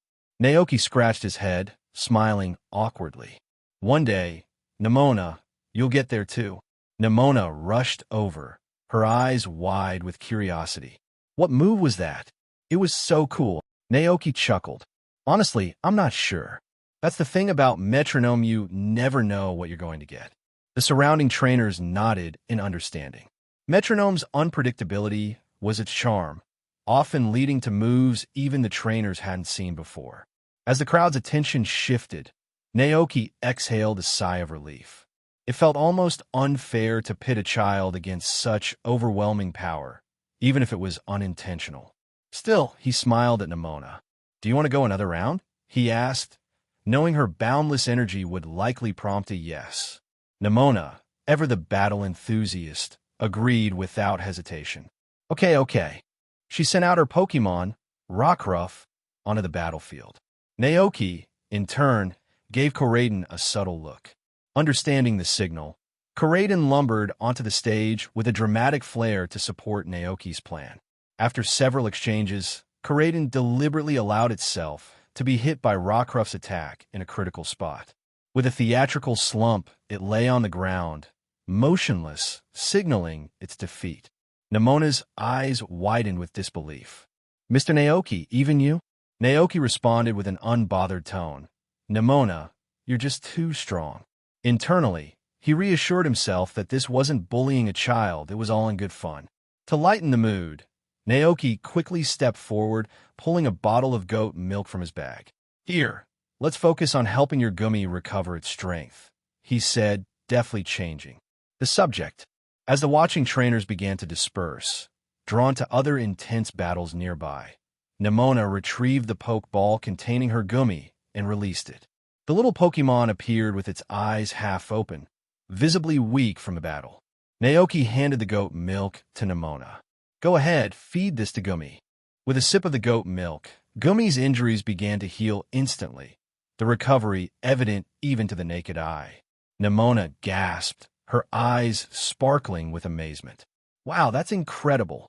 Naoki scratched his head, smiling awkwardly. One day, Nimona, you'll get there too. Nimona rushed over, her eyes wide with curiosity. What move was that? It was so cool. Naoki chuckled. Honestly, I'm not sure. That's the thing about metronome, you never know what you're going to get. The surrounding trainers nodded in understanding. Metronome's unpredictability was its charm, often leading to moves even the trainers hadn't seen before. As the crowd's attention shifted, Naoki exhaled a sigh of relief. It felt almost unfair to pit a child against such overwhelming power, even if it was unintentional. Still, he smiled at Nimona. Do you want to go another round? He asked, knowing her boundless energy would likely prompt a yes. Nimona, ever the battle enthusiast, agreed without hesitation. Okay. She sent out her Pokémon, Rockruff, onto the battlefield. Naoki, in turn, gave Koraiden a subtle look. Understanding the signal, Koraiden lumbered onto the stage with a dramatic flair to support Naoki's plan. After several exchanges, Koraiden deliberately allowed itself to be hit by Rockruff's attack in a critical spot. With a theatrical slump, it lay on the ground, motionless, signaling its defeat. Nimona's eyes widened with disbelief. Mr. Naoki, even you? Naoki responded with an unbothered tone. Nimona, you're just too strong. Internally, he reassured himself that this wasn't bullying a child, it was all in good fun. To lighten the mood, Naoki quickly stepped forward, pulling a bottle of goat milk from his bag. Here, let's focus on helping your Gumi recover its strength, he said, deftly changing the subject. As the watching trainers began to disperse, drawn to other intense battles nearby, Nimona retrieved the Pokeball containing her Gumi and released it. The little Pokémon appeared with its eyes half open, visibly weak from the battle. Naoki handed the goat milk to Nimona. Go ahead, feed this to Gumi. With a sip of the goat milk, Gumi's injuries began to heal instantly, the recovery evident even to the naked eye. Nimona gasped, her eyes sparkling with amazement. Wow, that's incredible.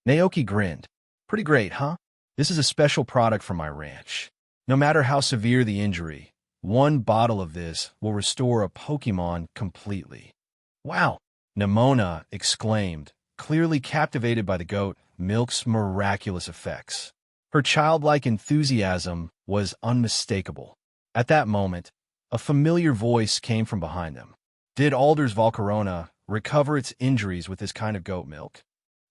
Naoki grinned. Pretty great, huh? This is a special product from my ranch. No matter how severe the injury, one bottle of this will restore a Pokémon completely. Wow, Nimona exclaimed, clearly captivated by the goat milk's miraculous effects. Her childlike enthusiasm was unmistakable. At that moment, a familiar voice came from behind them. Did Alders Volcarona recover its injuries with this kind of goat milk?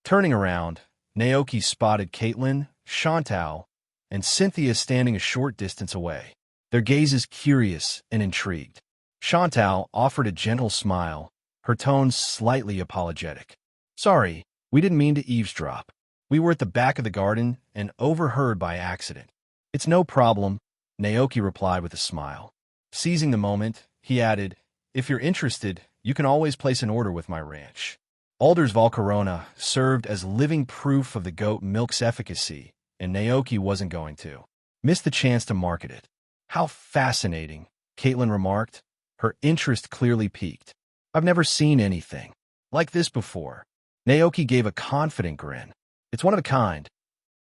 Turning around, Naoki spotted Caitlin, Chantal, and Cynthia standing a short distance away, their gazes curious and intrigued. Chantal offered a gentle smile, her tone slightly apologetic. Sorry, we didn't mean to eavesdrop. We were at the back of the garden and overheard by accident. It's no problem, Naoki replied with a smile. Seizing the moment, he added, if you're interested, you can always place an order with my ranch. Alders Volcarona served as living proof of the goat milk's efficacy, and Naoki wasn't going to miss the chance to market it. How fascinating, Caitlin remarked, her interest clearly piqued. I've never seen anything like this before. Naoki gave a confident grin. It's one of a kind.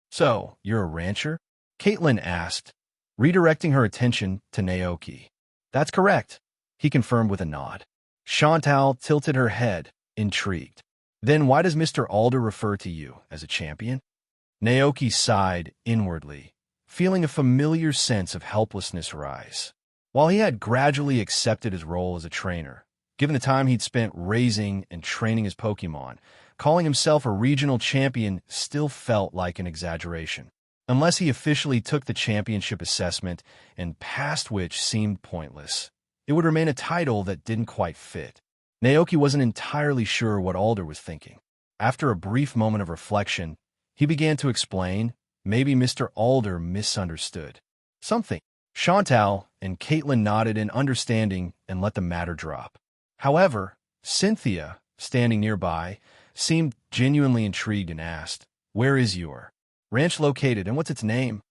So, you're a rancher? Caitlin asked, redirecting her attention to Naoki. That's correct, he confirmed with a nod. Chantal tilted her head, intrigued. Then why does Mr. Alder refer to you as a champion? Naoki sighed inwardly, feeling a familiar sense of helplessness rise. While he had gradually accepted his role as a trainer, given the time he'd spent raising and training his Pokémon, calling himself a regional champion still felt like an exaggeration. unless he officially took the championship assessment and passed, which seemed pointless. It would remain a title that didn't quite fit. Naoki wasn't entirely sure what Alder was thinking. After a brief moment of reflection, he began to explain. Maybe Mr. Alder misunderstood something. Chantal and Caitlin nodded in understanding and let the matter drop. However, Cynthia, standing nearby, seemed genuinely intrigued and asked, "Where is your ranch located and what's its name?"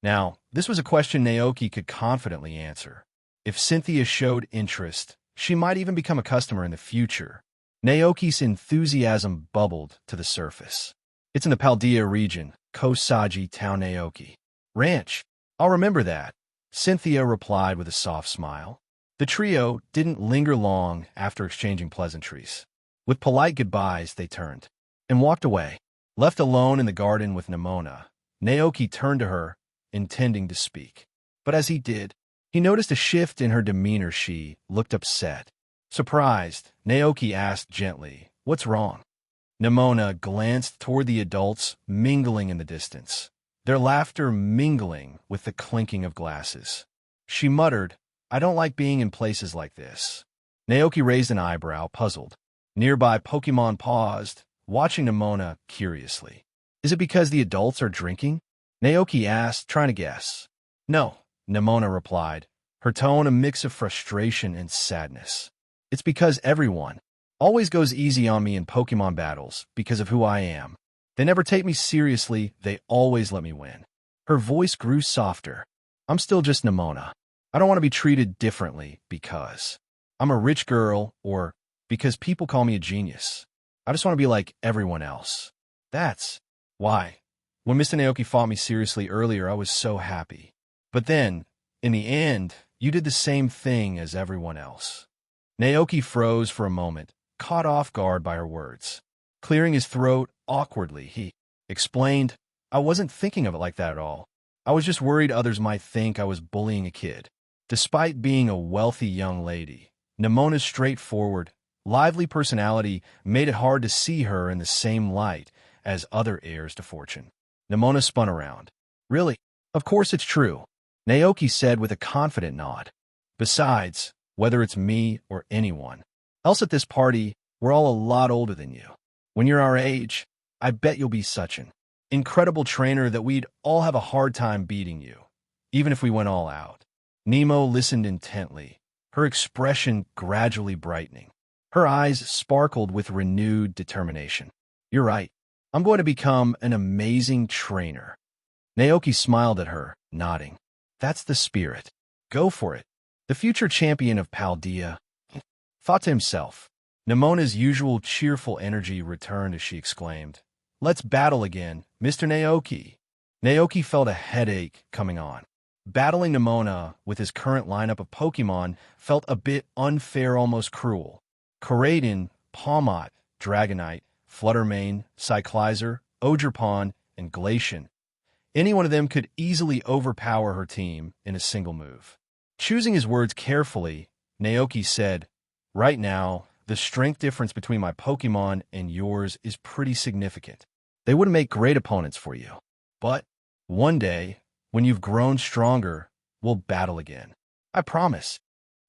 Now, this was a question Naoki could confidently answer. If Cynthia showed interest, she might even become a customer in the future. Naoki's enthusiasm bubbled to the surface. "It's in the Paldea region, Kosaji Town Naoki. Ranch. I'll remember that," Cynthia replied with a soft smile. The trio didn't linger long after exchanging pleasantries. With polite goodbyes, they turned and walked away. Left alone in the garden with Nimona, Naoki turned to her, intending to speak. But as he did, he noticed a shift in her demeanor. She looked upset. Surprised, Naoki asked gently, "What's wrong?" Nimona glanced toward the adults mingling in the distance, their laughter mingling with the clinking of glasses. She muttered, "I don't like being in places like this." Naoki raised an eyebrow, puzzled. Nearby Pokémon paused, watching Nimona curiously. "Is it because the adults are drinking?" Naoki asked, trying to guess. "No," Nimona replied, her tone a mix of frustration and sadness. "It's because everyone always goes easy on me in Pokémon battles because of who I am. They never take me seriously, they always let me win." Her voice grew softer. "I'm still just Nimona. I don't want to be treated differently because I'm a rich girl or because people call me a genius. I just want to be like everyone else. That's why. When Mr. Naoki fought me seriously earlier, I was so happy. But then, in the end, you did the same thing as everyone else." Naoki froze for a moment, caught off guard by her words. Clearing his throat awkwardly, he explained, "I wasn't thinking of it like that at all. I was just worried others might think I was bullying a kid." Despite being a wealthy young lady, Nimona's straightforward, lively personality made it hard to see her in the same light as other heirs to fortune. Nimona spun around. "Really? Of course it's true," Naoki said with a confident nod. "Besides, whether it's me or anyone else at this party, we're all a lot older than you. When you're our age, I bet you'll be such an incredible trainer that we'd all have a hard time beating you, even if we went all out." Nemo listened intently, her expression gradually brightening. Her eyes sparkled with renewed determination. "You're right. I'm going to become an amazing trainer." Naoki smiled at her, nodding. "That's the spirit. Go for it." The future champion of Paldea thought to himself. Nimona's usual cheerful energy returned as she exclaimed, "Let's battle again, Mr. Naoki." Naoki felt a headache coming on. Battling Nimona with his current lineup of Pokémon felt a bit unfair, almost cruel. Koraidon, Pawmot, Dragonite, Fluttermane, Cyclizer, Ogerpon, and Glacian. Any one of them could easily overpower her team in a single move. Choosing his words carefully, Naoki said, "Right now, the strength difference between my Pokémon and yours is pretty significant. They wouldn't make great opponents for you. But one day, when you've grown stronger, we'll battle again. I promise."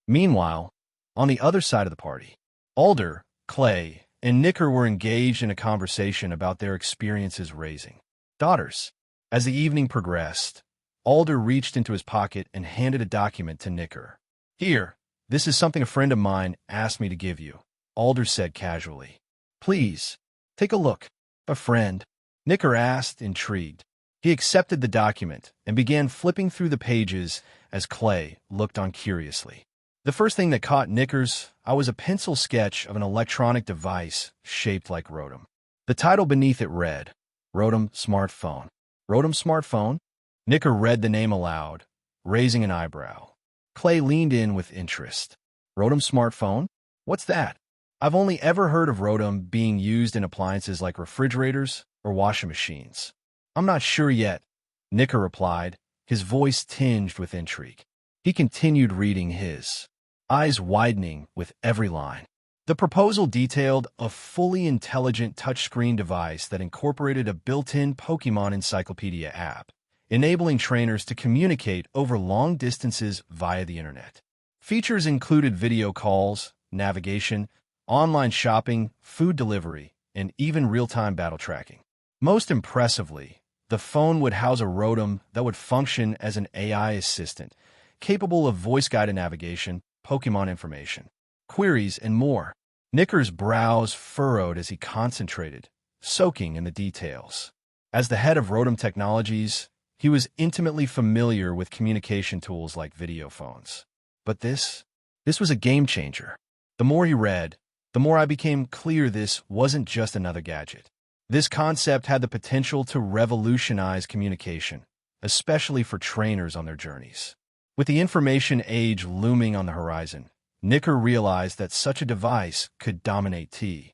Meanwhile, on the other side of the party, Alder, Clay, and Nicker were engaged in a conversation about their experiences raising daughters. As the evening progressed, Alder reached into his pocket and handed a document to Nicker. "Here, this is something a friend of mine asked me to give you," Alder said casually. "Please, take a look." "A friend?" Nicker asked, intrigued. He accepted the document and began flipping through the pages as Clay looked on curiously. The first thing that caught Nicker's eye was a pencil sketch of an electronic device shaped like Rotom. The title beneath it read, "Rotom Smartphone." "Rotom Smartphone?" Nicker read the name aloud, raising an eyebrow. Clay leaned in with interest. "Rotom Smartphone? What's that?" "I've only ever heard of Rotom being used in appliances like refrigerators or washing machines. I'm not sure yet," Nicker replied, his voice tinged with intrigue. He continued reading, his eyes widening with every line. The proposal detailed a fully intelligent touchscreen device that incorporated a built-in Pokémon encyclopedia app. enabling trainers to communicate over long distances via the internet. Features included video calls, navigation, online shopping, food delivery, and even real-time battle tracking. Most impressively, the phone would house a Rotom that would function as an AI assistant, capable of voice-guided navigation, Pokémon information, queries, and more. Nicker's brows furrowed as he concentrated, soaking in the details. As the head of Rotom Technologies, he was intimately familiar with communication tools like video phones. But this was a game changer. The more he read, the more I became clear this wasn't just another gadget. This concept had the potential to revolutionize communication, especially for trainers on their journeys. With the information age looming on the horizon, Nicker realized that such a device could dominate T.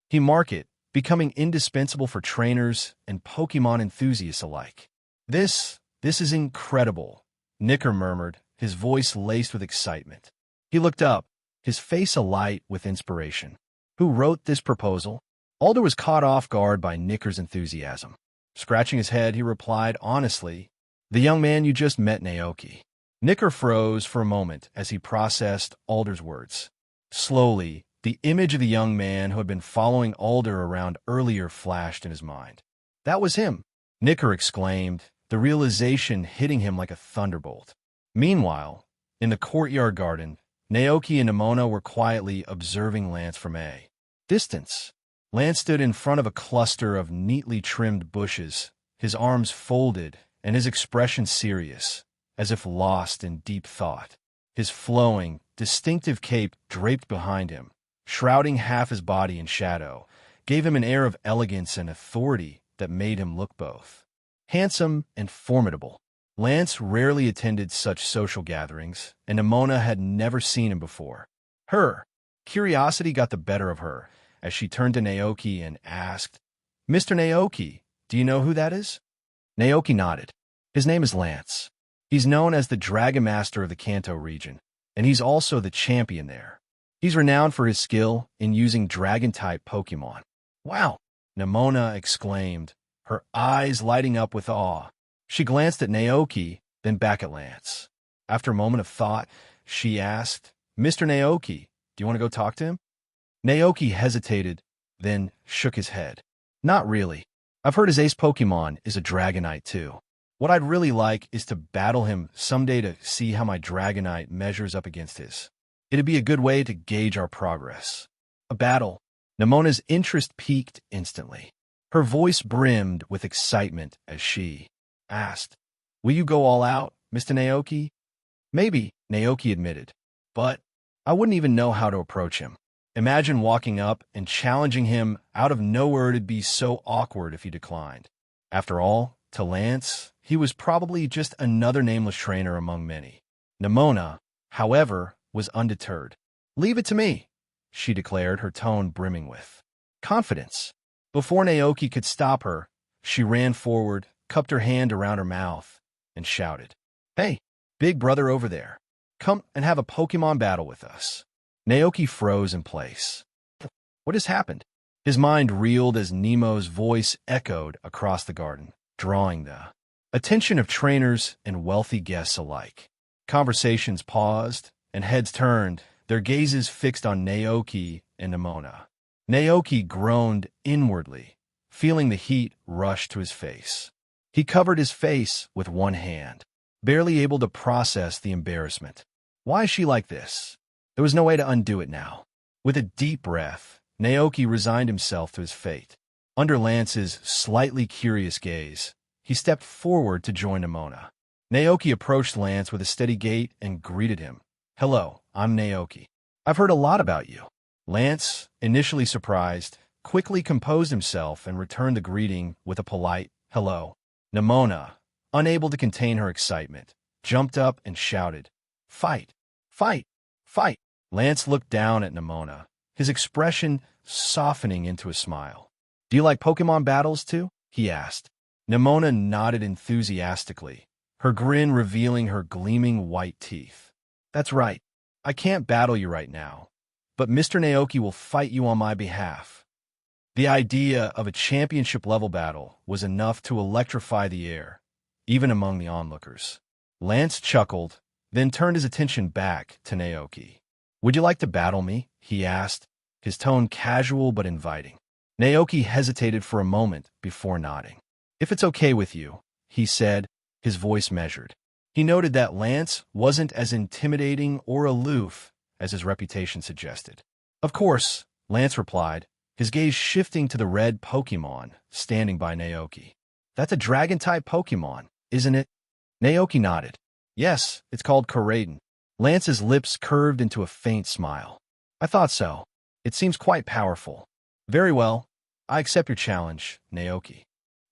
He market, becoming indispensable for trainers and Pokémon enthusiasts alike. This is incredible, Nicker murmured, his voice laced with excitement. He looked up, his face alight with inspiration. Who wrote this proposal? Alder was caught off guard by Nicker's enthusiasm. Scratching his head, he replied honestly, "The young man you just met, Naoki." Nicker froze for a moment as he processed Alder's words. Slowly, the image of the young man who had been following Alder around earlier flashed in his mind. That was him, Nicker exclaimed, the realization hitting him like a thunderbolt. Meanwhile, in the courtyard garden, Naoki and Nimona were quietly observing Lance from a distance. Lance stood in front of a cluster of neatly trimmed bushes, his arms folded and his expression serious, as if lost in deep thought. His flowing, distinctive cape draped behind him, shrouding half his body in shadow, gave him an air of elegance and authority that made him look both handsome and formidable. Lance rarely attended such social gatherings, and Nimona had never seen him before. Her curiosity got the better of her as she turned to Naoki and asked, "Mr. Naoki, do you know who that is?" Naoki nodded. "His name is Lance. He's known as the Dragon Master of the Kanto region, and he's also the champion there. He's renowned for his skill in using dragon-type Pokémon." "Wow!" Nimona exclaimed, her eyes lighting up with awe. She glanced at Naoki, then back at Lance. After a moment of thought, she asked, "Mr. Naoki, do you want to go talk to him?" Naoki hesitated, then shook his head. "Not really. I've heard his ace Pokémon is a Dragonite too. What I'd really like is to battle him someday to see how my Dragonite measures up against his. It'd be a good way to gauge our progress." A battle. Nimona's interest piqued instantly. Her voice brimmed with excitement as she asked, "Will you go all out, Mr. Naoki?" "Maybe," Naoki admitted, "but I wouldn't even know how to approach him. Imagine walking up and challenging him out of nowhere. It'd be so awkward if he declined." After all, to Lance, he was probably just another nameless trainer among many. Nimona, however, was undeterred. "Leave it to me," she declared, her tone brimming with confidence. Before Naoki could stop her, she ran forward, cupped her hand around her mouth, and shouted, "Hey, big brother over there, come and have a Pokémon battle with us." Naoki froze in place. What has happened? His mind reeled as Nemo's voice echoed across the garden, drawing the attention of trainers and wealthy guests alike. Conversations paused, and heads turned, their gazes fixed on Naoki and Nimona. Naoki groaned inwardly, feeling the heat rush to his face. He covered his face with one hand, barely able to process the embarrassment. Why is she like this? There was no way to undo it now. With a deep breath, Naoki resigned himself to his fate. Under Lance's slightly curious gaze, he stepped forward to join Nimona. Naoki approached Lance with a steady gait and greeted him. "Hello, I'm Naoki. I've heard a lot about you." Lance, initially surprised, quickly composed himself and returned the greeting with a polite hello. Nimona, unable to contain her excitement, jumped up and shouted, "Fight! Fight! Fight!" Lance looked down at Nimona, his expression softening into a smile. "Do you like Pokémon battles too?" he asked. Nimona nodded enthusiastically, her grin revealing her gleaming white teeth. "That's right. I can't battle you right now, but Mr. Naoki will fight you on my behalf." The idea of a championship-level battle was enough to electrify the air, even among the onlookers. Lance chuckled, then turned his attention back to Naoki. "Would you like to battle me?" he asked, his tone casual but inviting. Naoki hesitated for a moment before nodding. "If it's okay with you," he said, his voice measured. He noted that Lance wasn't as intimidating or aloof as his reputation suggested. "Of course," Lance replied, his gaze shifting to the red Pokémon standing by Naoki. "That's a dragon-type Pokémon, isn't it?" Naoki nodded. "Yes, it's called Koraidon." Lance's lips curved into a faint smile. "I thought so. It seems quite powerful." "Very well. I accept your challenge, Naoki.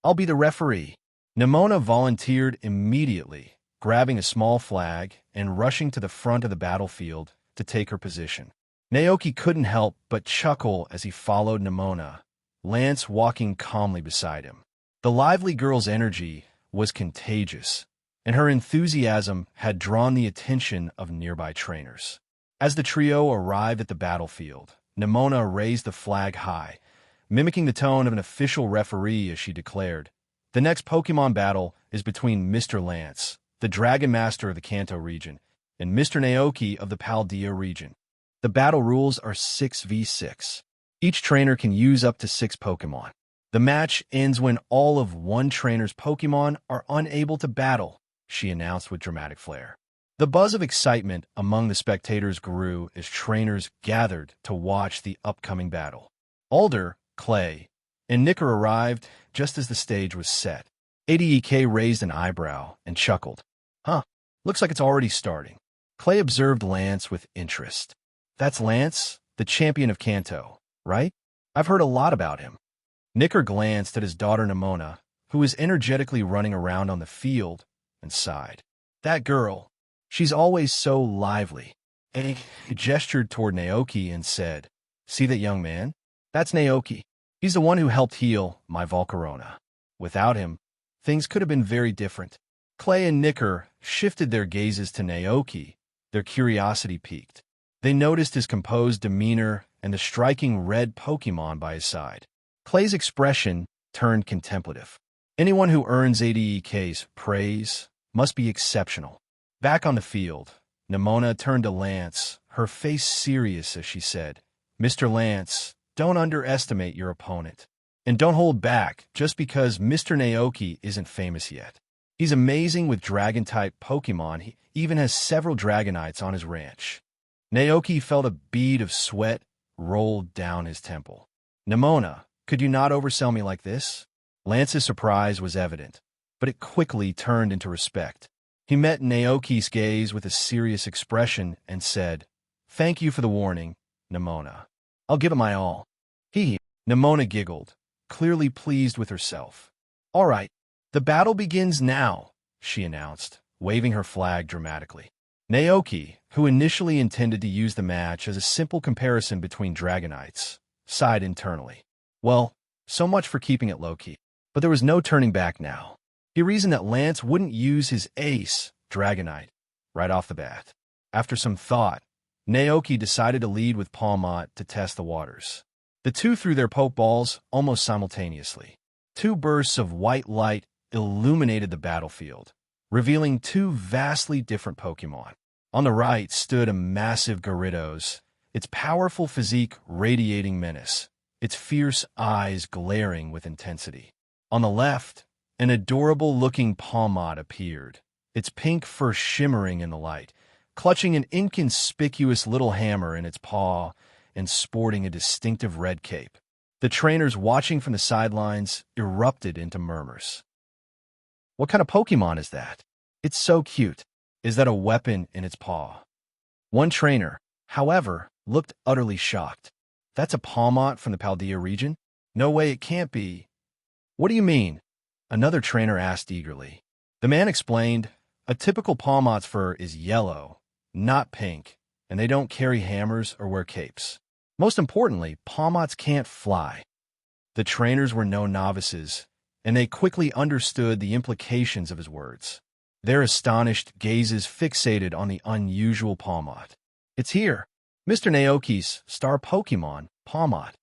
I'll be the referee." Nimona volunteered immediately, grabbing a small flag and rushing to the front of the battlefield to take her position. Naoki couldn't help but chuckle as he followed Nimona, Lance walking calmly beside him. The lively girl's energy was contagious, and her enthusiasm had drawn the attention of nearby trainers. As the trio arrived at the battlefield, Nimona raised the flag high, mimicking the tone of an official referee as she declared, "The next Pokémon battle is between Mr. Lance, the Dragon Master of the Kanto region, and Mr. Naoki of the Paldea region. The battle rules are 6v6. Each trainer can use up to 6 Pokémon. The match ends when all of one trainer's Pokémon are unable to battle," she announced with dramatic flair. The buzz of excitement among the spectators grew as trainers gathered to watch the upcoming battle. Alder, Clay, and Nicker arrived just as the stage was set. ADEK raised an eyebrow and chuckled. "Huh, looks like it's already starting." Clay observed Lance with interest. "That's Lance, the champion of Kanto, right? I've heard a lot about him." Nicker glanced at his daughter Nimona, who was energetically running around on the field, and sighed. "That girl, she's always so lively." And he gestured toward Naoki and said, "See that young man? That's Naoki. He's the one who helped heal my Volcarona. Without him, things could have been very different." Clay and Nicker shifted their gazes to Naoki, their curiosity piqued. They noticed his composed demeanor and the striking red Pokémon by his side. Clay's expression turned contemplative. Anyone who earns ADEK's praise must be exceptional. Back on the field, Nimona turned to Lance, her face serious as she said, "Mr. Lance, don't underestimate your opponent. And don't hold back just because Mr. Naoki isn't famous yet. He's amazing with Dragon-type Pokémon. He even has several Dragonites on his ranch." Naoki felt a bead of sweat roll down his temple. "Nimona, could you not oversell me like this?" Lance's surprise was evident, but it quickly turned into respect. He met Naoki's gaze with a serious expression and said, "Thank you for the warning, Nimona. I'll give it my all." Nimona giggled, clearly pleased with herself. "All right, the battle begins now," she announced, waving her flag dramatically. Naoki, who initially intended to use the match as a simple comparison between Dragonites, sighed internally. Well, so much for keeping it low-key. But there was no turning back now. He reasoned that Lance wouldn't use his ace, Dragonite, right off the bat. After some thought, Naoki decided to lead with Palmot to test the waters. The two threw their Pokeballs almost simultaneously. 2 bursts of white light illuminated the battlefield, revealing 2 vastly different Pokémon. On the right stood a massive Gyarados, its powerful physique radiating menace, its fierce eyes glaring with intensity. On the left, an adorable-looking Palmot appeared, its pink fur shimmering in the light, clutching an inconspicuous little hammer in its paw and sporting a distinctive red cape. The trainers watching from the sidelines erupted into murmurs. "What kind of Pokémon is that? It's so cute. Is that a weapon in its paw?" One trainer, however, looked utterly shocked. "That's a Palmot from the Paldea region? No way, it can't be." "What do you mean?" Another trainer asked eagerly. The man explained, "A typical Palmot's fur is yellow, not pink, and they don't carry hammers or wear capes. Most importantly, Palmots can't fly." The trainers were no novices, and they quickly understood the implications of his words. Their astonished gazes fixated on the unusual Palmot. "It's here, Mr. Naoki's star Pokémon, Palmot."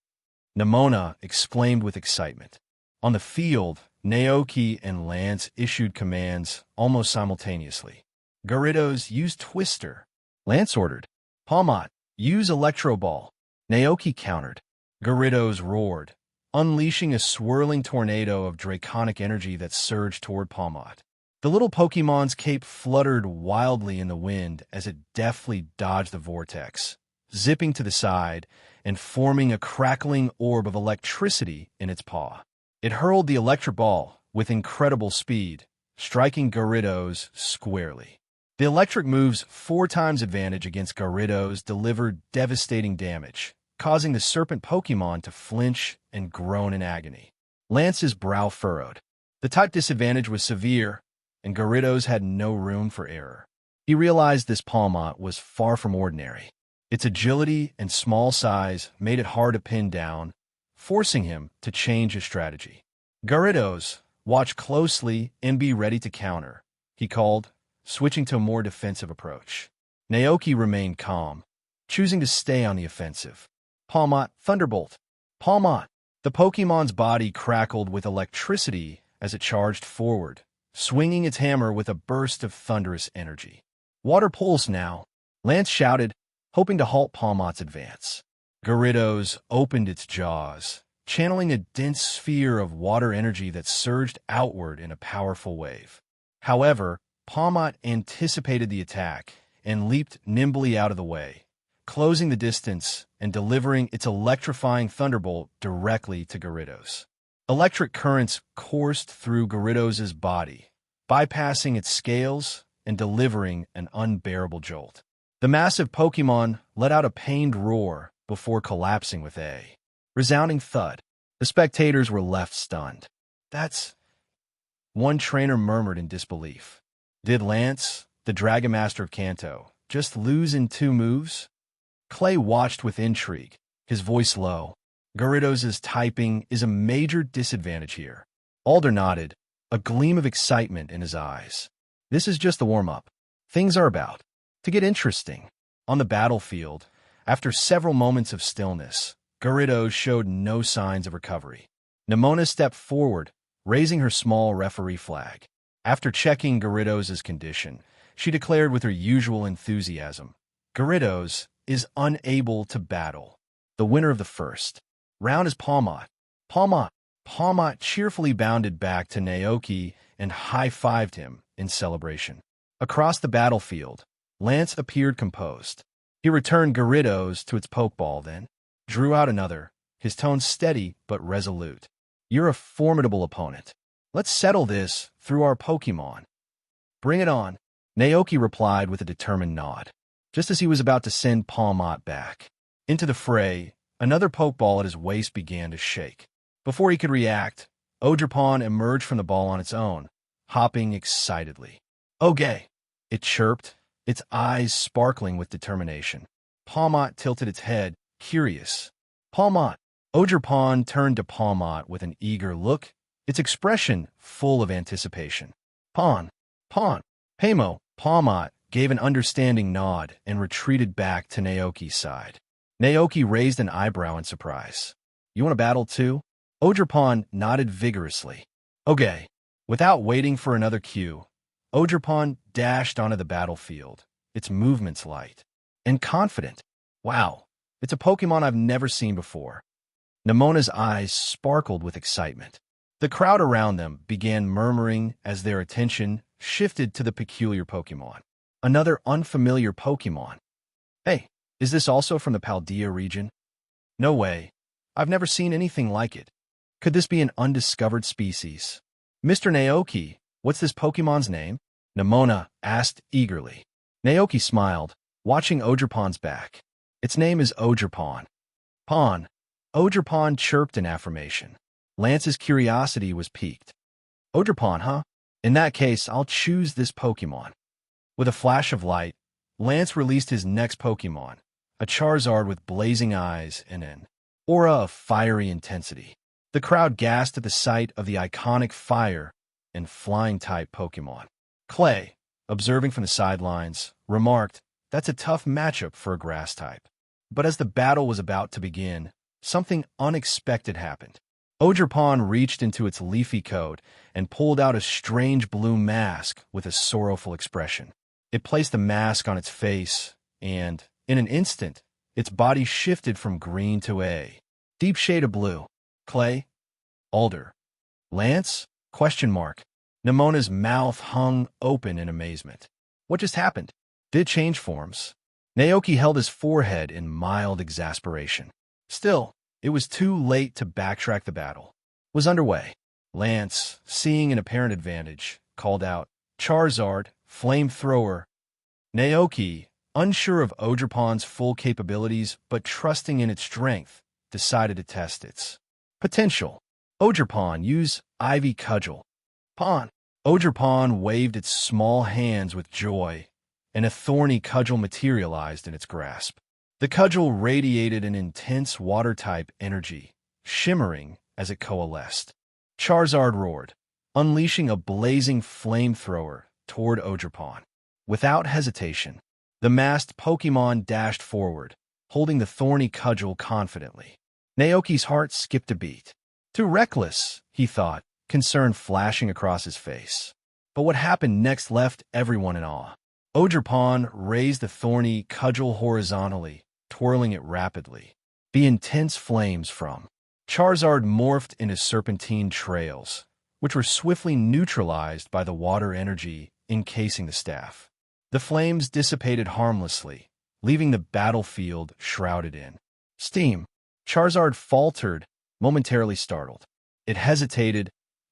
Nimona exclaimed with excitement. On the field, Naoki and Lance issued commands almost simultaneously. Gyarados, use Twister. Lance ordered. Palmot, use Electro Ball. Naoki countered. Gyarados roared, unleashing a swirling tornado of draconic energy that surged toward Palmot. The little Pokémon's cape fluttered wildly in the wind as it deftly dodged the vortex, zipping to the side and forming a crackling orb of electricity in its paw. It hurled the electric ball with incredible speed, striking Gyarados squarely. The electric move's 4 times advantage against Gyarados delivered devastating damage, causing the serpent Pokémon to flinch and groan in agony. Lance's brow furrowed. The type disadvantage was severe, and Gyarados had no room for error. He realized this Palmot was far from ordinary. Its agility and small size made it hard to pin down, forcing him to change his strategy. Gyarados, watch closely and be ready to counter, he called, switching to a more defensive approach. Naoki remained calm, choosing to stay on the offensive. Palmot, Thunderbolt. Palmot. The Pokémon's body crackled with electricity as it charged forward, swinging its hammer with a burst of thunderous energy. Water Pulse now, Lance shouted, hoping to halt Palmot's advance. Gyarados opened its jaws, channeling a dense sphere of water energy that surged outward in a powerful wave. However, Palmot anticipated the attack and leaped nimbly out of the way, closing the distance and delivering its electrifying thunderbolt directly to Gyarados. Electric currents coursed through Gyarados' body, bypassing its scales and delivering an unbearable jolt. The massive Pokémon let out a pained roar before collapsing with a resounding thud. The spectators were left stunned. That's... One trainer murmured in disbelief. Did Lance, the Dragon Master of Kanto, just lose in 2 moves? Clay watched with intrigue, his voice low. Gyarados' typing is a major disadvantage here. Alder nodded, a gleam of excitement in his eyes. This is just the warm-up. Things are about to get interesting. On the battlefield, after several moments of stillness, Gyarados showed no signs of recovery. Nimona stepped forward, raising her small referee flag. After checking Gyarados' condition, she declared with her usual enthusiasm, Gyarados is unable to battle. The winner of the first round is Palmot. Palmot. Palmot cheerfully bounded back to Naoki and high-fived him in celebration. Across the battlefield, Lance appeared composed. He returned Gyarados to its Pokeball, then drew out another, his tone steady but resolute. You're a formidable opponent. Let's settle this through our Pokemon. Bring it on, Naoki replied with a determined nod. Just as he was about to send Palmot back into the fray, another Pokeball at his waist began to shake. Before he could react, Ogerpon emerged from the ball on its own, hopping excitedly. Okay, it chirped, its eyes sparkling with determination. Palmot tilted its head, curious. Palmot. Ogerpon turned to Palmot with an eager look, its expression full of anticipation. Pawn. Paymo. Palmot gave an understanding nod and retreated back to Naoki's side. Naoki raised an eyebrow in surprise. You want to battle too? Ogerpon nodded vigorously. Okay. Without waiting for another cue, Ogerpon dashed onto the battlefield, its movements light and confident. Wow, it's a Pokemon I've never seen before. Nimona's eyes sparkled with excitement. The crowd around them began murmuring as their attention shifted to the peculiar Pokemon. Another unfamiliar Pokemon. Hey, is this also from the Paldea region? No way. I've never seen anything like it. Could this be an undiscovered species? Mr. Naoki, what's this Pokemon's name? Nimona asked eagerly. Naoki smiled, watching Ogerpon's back. Its name is Ogerpon. Pawn. Ogerpon chirped in affirmation. Lance's curiosity was piqued. Ogerpon, huh? In that case, I'll choose this Pokemon. With a flash of light, Lance released his next Pokemon, a Charizard with blazing eyes and an aura of fiery intensity. The crowd gasped at the sight of the iconic fire and flying-type Pokemon. Clay, observing from the sidelines, remarked, that's a tough matchup for a grass type. But as the battle was about to begin, something unexpected happened. Ogerpon reached into its leafy coat and pulled out a strange blue mask with a sorrowful expression. It placed the mask on its face, and, in an instant, its body shifted from green to a deep shade of blue. Clay? Alder? Lance? Question mark. Nemona's mouth hung open in amazement. What just happened? Did it change forms? Naoki held his forehead in mild exasperation. Still, it was too late to backtrack. The battle was underway. Lance, seeing an apparent advantage, called out, Charizard, flamethrower. Naoki, unsure of Ogerpon's full capabilities but trusting in its strength, decided to test its potential. Ogerpon, use Ivy Cudgel. Pon. Ogerpon waved its small hands with joy, and a thorny cudgel materialized in its grasp. The cudgel radiated an intense water-type energy, shimmering as it coalesced. Charizard roared, unleashing a blazing flamethrower toward Ogerpon. Without hesitation, the masked Pokémon dashed forward, holding the thorny cudgel confidently. Naoki's heart skipped a beat. Too reckless, he thought, concern flashing across his face. But what happened next left everyone in awe. Ogerpon raised the thorny cudgel horizontally, twirling it rapidly. The intense flames from Charizard morphed into serpentine trails, which were swiftly neutralized by the water energy encasing the staff. The flames dissipated harmlessly, leaving the battlefield shrouded in steam. Charizard faltered, momentarily startled. It hesitated,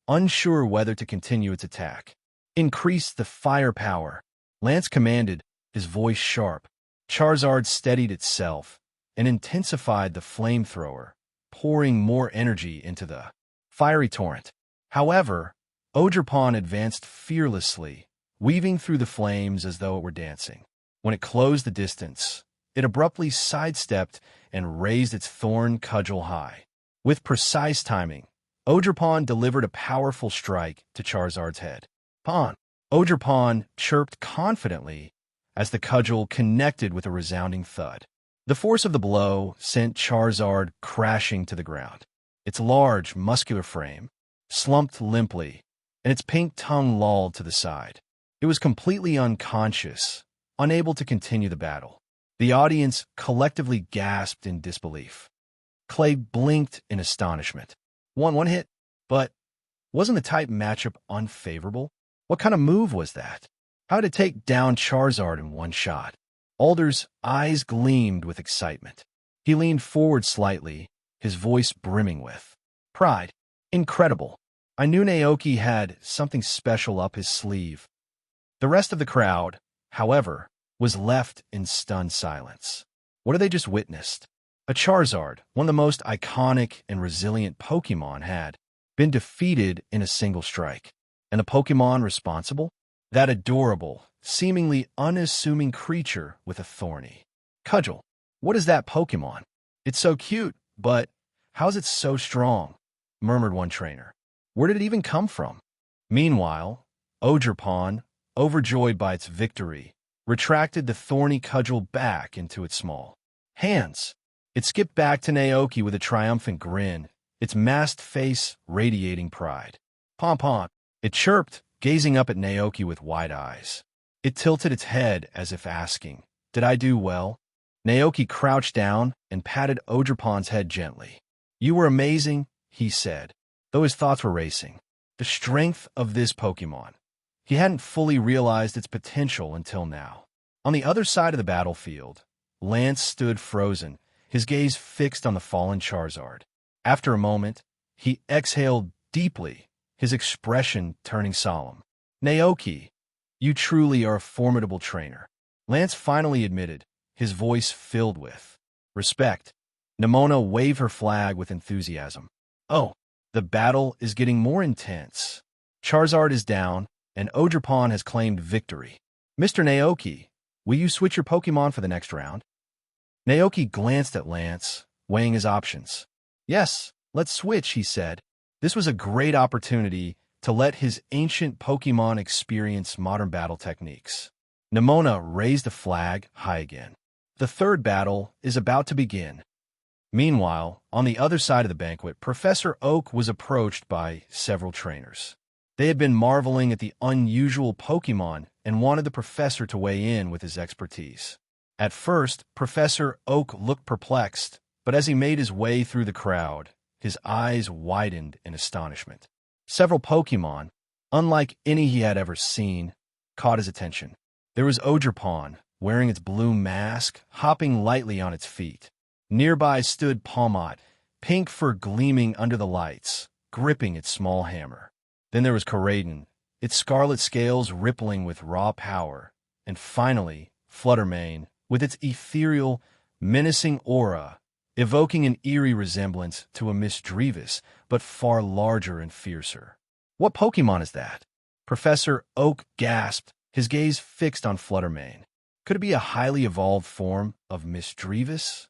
unsure whether to continue its attack. Increase the firepower, Lance commanded, his voice sharp. Charizard steadied itself and intensified the flamethrower, pouring more energy into the fiery torrent. However, Ogerpon advanced fearlessly, weaving through the flames as though it were dancing. When it closed the distance, it abruptly sidestepped and raised its thorn cudgel high. With precise timing, Ogerpon delivered a powerful strike to Charizard's head. Pon! Ogerpon chirped confidently as the cudgel connected with a resounding thud. The force of the blow sent Charizard crashing to the ground. Its large, muscular frame slumped limply, and its pink tongue lolled to the side. It was completely unconscious, unable to continue the battle. The audience collectively gasped in disbelief. Clay blinked in astonishment. One hit, but wasn't the type matchup unfavorable? What kind of move was that? How did it take down Charizard in one shot? Alder's eyes gleamed with excitement. He leaned forward slightly, his voice brimming with pride. Incredible. I knew Naoki had something special up his sleeve. The rest of the crowd, however, was left in stunned silence. What had they just witnessed? A Charizard, one of the most iconic and resilient Pokémon, had been defeated in a single strike. And the Pokémon responsible? That adorable, seemingly unassuming creature with a thorny cudgel. What is that Pokémon? It's so cute, but how's it so strong? Murmured one trainer. Where did it even come from? Meanwhile, Ogerpon, overjoyed by its victory, retracted the thorny cudgel back into its small hands. It skipped back to Naoki with a triumphant grin, its masked face radiating pride. Pom-pom, it chirped, gazing up at Naoki with wide eyes. It tilted its head as if asking, "Did I do well?" Naoki crouched down and patted Ogerpon's head gently. "You were amazing," he said, though his thoughts were racing. The strength of this Pokémon. He hadn't fully realized its potential until now. On the other side of the battlefield, Lance stood frozen, his gaze fixed on the fallen Charizard. After a moment, he exhaled deeply, his expression turning solemn. "Naoki, you truly are a formidable trainer," Lance finally admitted, his voice filled with respect. Nemona waved her flag with enthusiasm. "Oh, the battle is getting more intense. Charizard is down, and Ogerpon has claimed victory. Mr. Naoki, will you switch your Pokémon for the next round?" Naoki glanced at Lance, weighing his options. "Yes, let's switch," he said. This was a great opportunity to let his ancient Pokémon experience modern battle techniques. Nemona raised the flag high again. The third battle is about to begin. Meanwhile, on the other side of the banquet, Professor Oak was approached by several trainers. They had been marveling at the unusual Pokémon and wanted the professor to weigh in with his expertise. At first, Professor Oak looked perplexed, but as he made his way through the crowd, his eyes widened in astonishment. Several Pokémon, unlike any he had ever seen, caught his attention. There was Ogerpon, wearing its blue mask, hopping lightly on its feet. Nearby stood Palmot, pink fur gleaming under the lights, gripping its small hammer. Then there was Koraidon, its scarlet scales rippling with raw power. And finally, Fluttermane, with its ethereal, menacing aura, evoking an eerie resemblance to a Misdreavus, but far larger and fiercer. What Pokémon is that? Professor Oak gasped, his gaze fixed on Fluttermane. Could it be a highly evolved form of Misdreavus?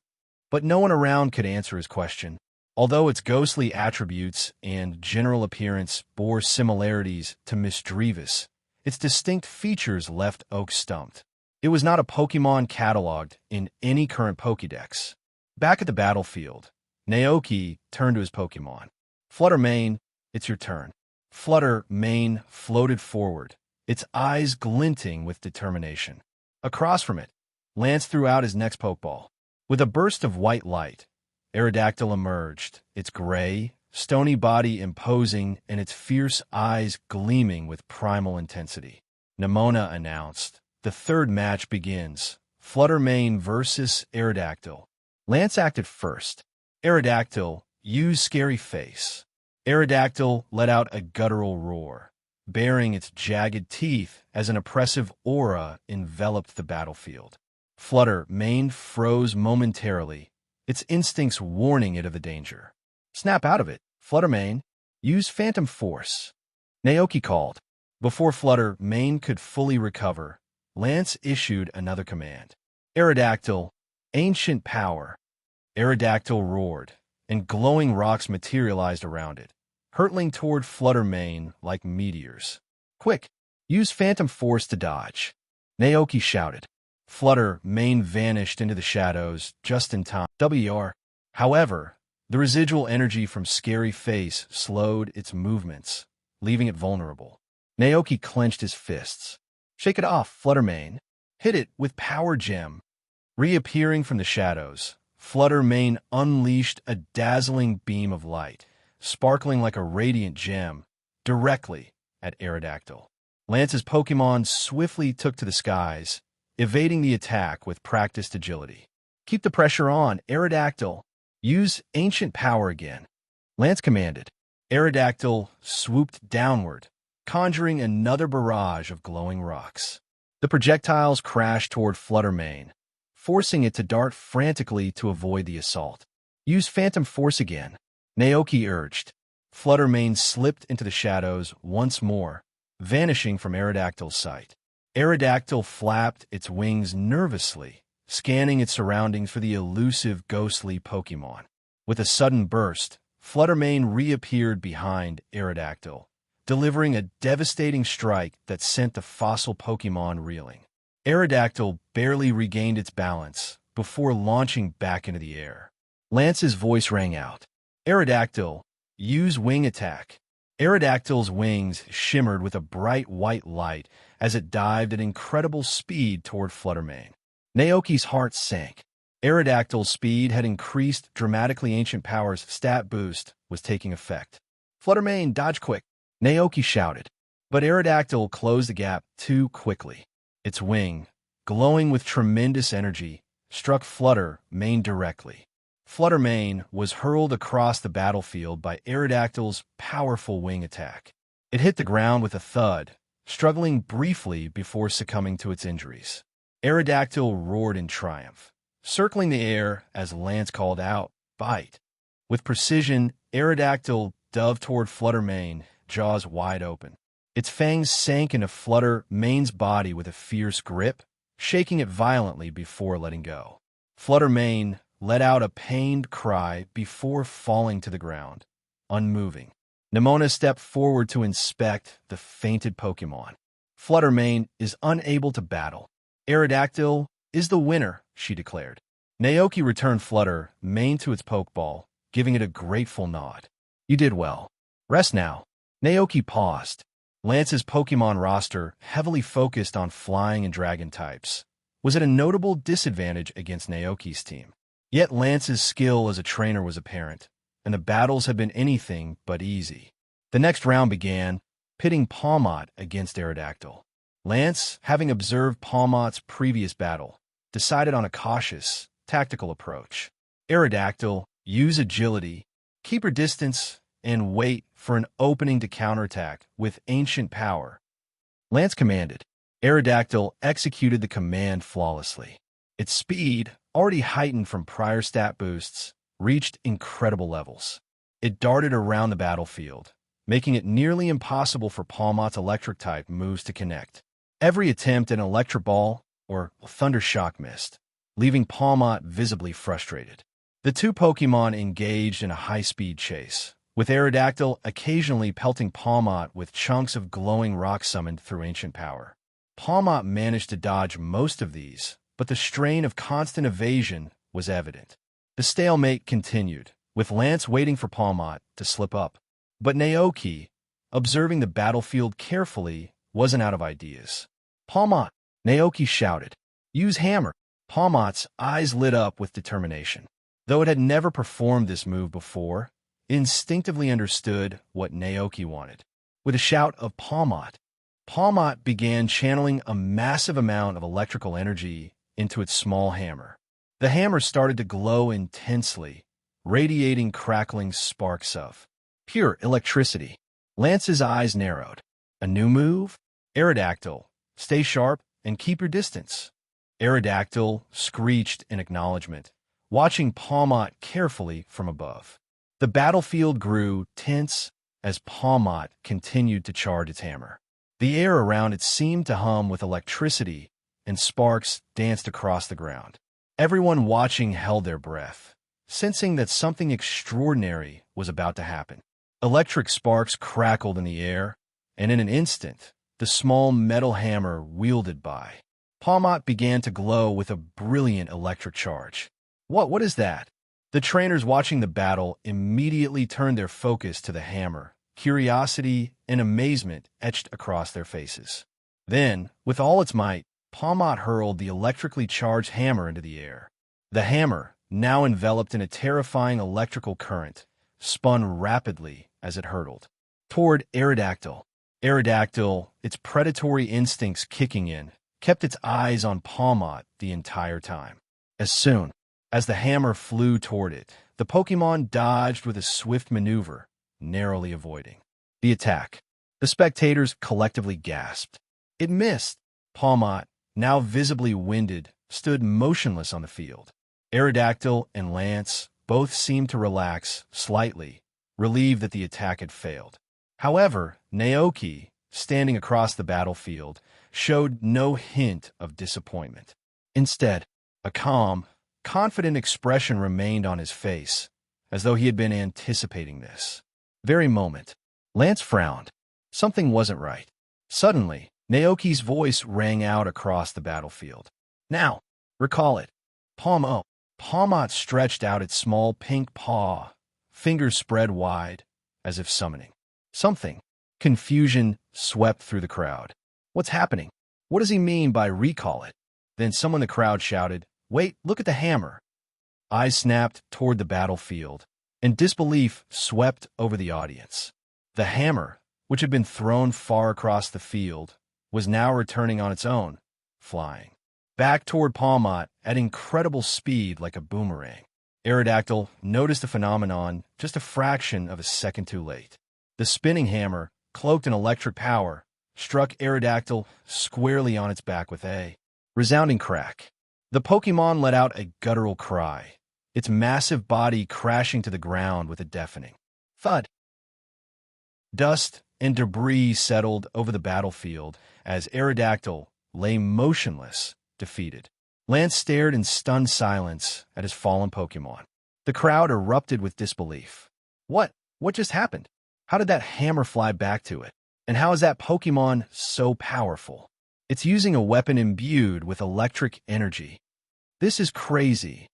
But no one around could answer his question. Although its ghostly attributes and general appearance bore similarities to Misdreavus, its distinct features left Oak stumped. It was not a Pokémon cataloged in any current Pokédex. Back at the battlefield, Naoki turned to his Pokémon. Fluttermane, it's your turn. Fluttermane floated forward, its eyes glinting with determination. Across from it, Lance threw out his next Pokeball. With a burst of white light, Aerodactyl emerged, its gray, stony body imposing and its fierce eyes gleaming with primal intensity. Nimona announced, "The third match begins. Fluttermane versus Aerodactyl." Lance acted first. Aerodactyl used Scary Face. Aerodactyl let out a guttural roar, baring its jagged teeth as an oppressive aura enveloped the battlefield. Fluttermane froze momentarily, its instincts warning it of the danger. "Snap out of it, Fluttermane. Use Phantom Force," Naoki called. Before Fluttermane could fully recover, Lance issued another command. "Aerodactyl, Ancient Power." Aerodactyl roared, and glowing rocks materialized around it, hurtling toward Fluttermane like meteors. "Quick, use Phantom Force to dodge," Naoki shouted. Fluttermane vanished into the shadows just in time. However, the residual energy from Scary Face slowed its movements, leaving it vulnerable. Naoki clenched his fists. "Shake it off, Fluttermane. Hit it with Power Gem." Reappearing from the shadows, Fluttermane unleashed a dazzling beam of light, sparkling like a radiant gem, directly at Aerodactyl. Lance's Pokémon swiftly took to the skies, evading the attack with practiced agility. "Keep the pressure on, Aerodactyl. Use Ancient Power again," Lance commanded. Aerodactyl swooped downward, conjuring another barrage of glowing rocks. The projectiles crashed toward Fluttermane, forcing it to dart frantically to avoid the assault. "Use Phantom Force again," Naoki urged. Fluttermane slipped into the shadows once more, vanishing from Aerodactyl's sight. Aerodactyl flapped its wings nervously, scanning its surroundings for the elusive ghostly Pokémon. With a sudden burst, Fluttermane reappeared behind Aerodactyl, delivering a devastating strike that sent the fossil Pokémon reeling. Aerodactyl barely regained its balance before launching back into the air. Lance's voice rang out. "Aerodactyl, use Wing Attack." Aerodactyl's wings shimmered with a bright white light as it dived at incredible speed toward Fluttermane. Naoki's heart sank. Aerodactyl's speed had increased dramatically. Ancient Power's stat boost was taking effect. "Fluttermane, dodge quick," Naoki shouted. But Aerodactyl closed the gap too quickly. Its wing, glowing with tremendous energy, struck Fluttermane directly. Fluttermane was hurled across the battlefield by Aerodactyl's powerful wing attack. It hit the ground with a thud, struggling briefly before succumbing to its injuries. Aerodactyl roared in triumph, circling the air as Lance called out, "Bite." With precision, Aerodactyl dove toward Fluttermane, jaws wide open. Its fangs sank into Fluttermane's body with a fierce grip, shaking it violently before letting go. Fluttermane let out a pained cry before falling to the ground, unmoving. Nimona stepped forward to inspect the fainted Pokémon. "Fluttermane is unable to battle. Aerodactyl is the winner," she declared. Naoki returned Flutter, main to its Pokeball, giving it a grateful nod. You did well. Rest now. Naoki paused. Lance's Pokemon roster, heavily focused on flying and dragon types, was at a notable disadvantage against Naoki's team. Yet Lance's skill as a trainer was apparent, and the battles had been anything but easy. The next round began, pitting Palmot against Aerodactyl. Lance, having observed Palmot's previous battle, decided on a cautious, tactical approach. Aerodactyl, use agility, keep her distance, and wait for an opening to counterattack with ancient power. Lance commanded. Aerodactyl executed the command flawlessly. Its speed, already heightened from prior stat boosts, reached incredible levels. It darted around the battlefield, making it nearly impossible for Palmot's electric-type moves to connect. Every attempt at an electric ball or thunder shock missed, leaving Palmot visibly frustrated. The two Pokemon engaged in a high-speed chase, with Aerodactyl occasionally pelting Palmot with chunks of glowing rock summoned through ancient power. Palmot managed to dodge most of these, but the strain of constant evasion was evident. The stalemate continued, with Lance waiting for Palmot to slip up. But Naoki, observing the battlefield carefully, wasn't out of ideas. Palmot, Naoki shouted. Use hammer. Palmot's eyes lit up with determination. Though it had never performed this move before, it instinctively understood what Naoki wanted. With a shout of Palmot, Palmot began channeling a massive amount of electrical energy into its small hammer. The hammer started to glow intensely, radiating crackling sparks of pure electricity. Lance's eyes narrowed. A new move? Aerodactyl, stay sharp and keep your distance. Aerodactyl screeched in acknowledgement, watching Palmot carefully from above. The battlefield grew tense as Palmot continued to charge its hammer. The air around it seemed to hum with electricity, and sparks danced across the ground. Everyone watching held their breath, sensing that something extraordinary was about to happen. Electric sparks crackled in the air, and in an instant, the small metal hammer wielded by Palmot began to glow with a brilliant electric charge. What is that? The trainers watching the battle immediately turned their focus to the hammer, curiosity and amazement etched across their faces. Then, with all its might, Palmot hurled the electrically charged hammer into the air. The hammer, now enveloped in a terrifying electrical current, spun rapidly as it hurtled toward Aerodactyl. Aerodactyl, its predatory instincts kicking in, kept its eyes on Palmot the entire time. As soon as the hammer flew toward it, the Pokémon dodged with a swift maneuver, narrowly avoiding the attack. The spectators collectively gasped. It missed. Palmot, now visibly winded, stood motionless on the field. Aerodactyl and Lance both seemed to relax slightly, relieved that the attack had failed. However, Naoki, standing across the battlefield, showed no hint of disappointment. Instead, a calm, confident expression remained on his face, as though he had been anticipating this very moment. Lance frowned. Something wasn't right. Suddenly, Naoki's voice rang out across the battlefield. Now, recall it. Palmo. Palmot stretched out its small pink paw, fingers spread wide, as if summoning something. Confusion swept through the crowd. What's happening? What does he mean by recall it? Then someone in the crowd shouted, Wait, look at the hammer. Eyes snapped toward the battlefield, and disbelief swept over the audience. The hammer, which had been thrown far across the field, was now returning on its own, flying back toward Palmot at incredible speed like a boomerang. Aerodactyl noticed the phenomenon just a fraction of a second too late. The spinning hammer, cloaked in electric power, struck Aerodactyl squarely on its back with a resounding crack. The Pokémon let out a guttural cry, its massive body crashing to the ground with a deafening thud. Dust and debris settled over the battlefield as Aerodactyl lay motionless, defeated. Lance stared in stunned silence at his fallen Pokémon. The crowd erupted with disbelief. What just happened? How did that hammer fly back to it? And how is that Pokémon so powerful? It's using a weapon imbued with electric energy. This is crazy.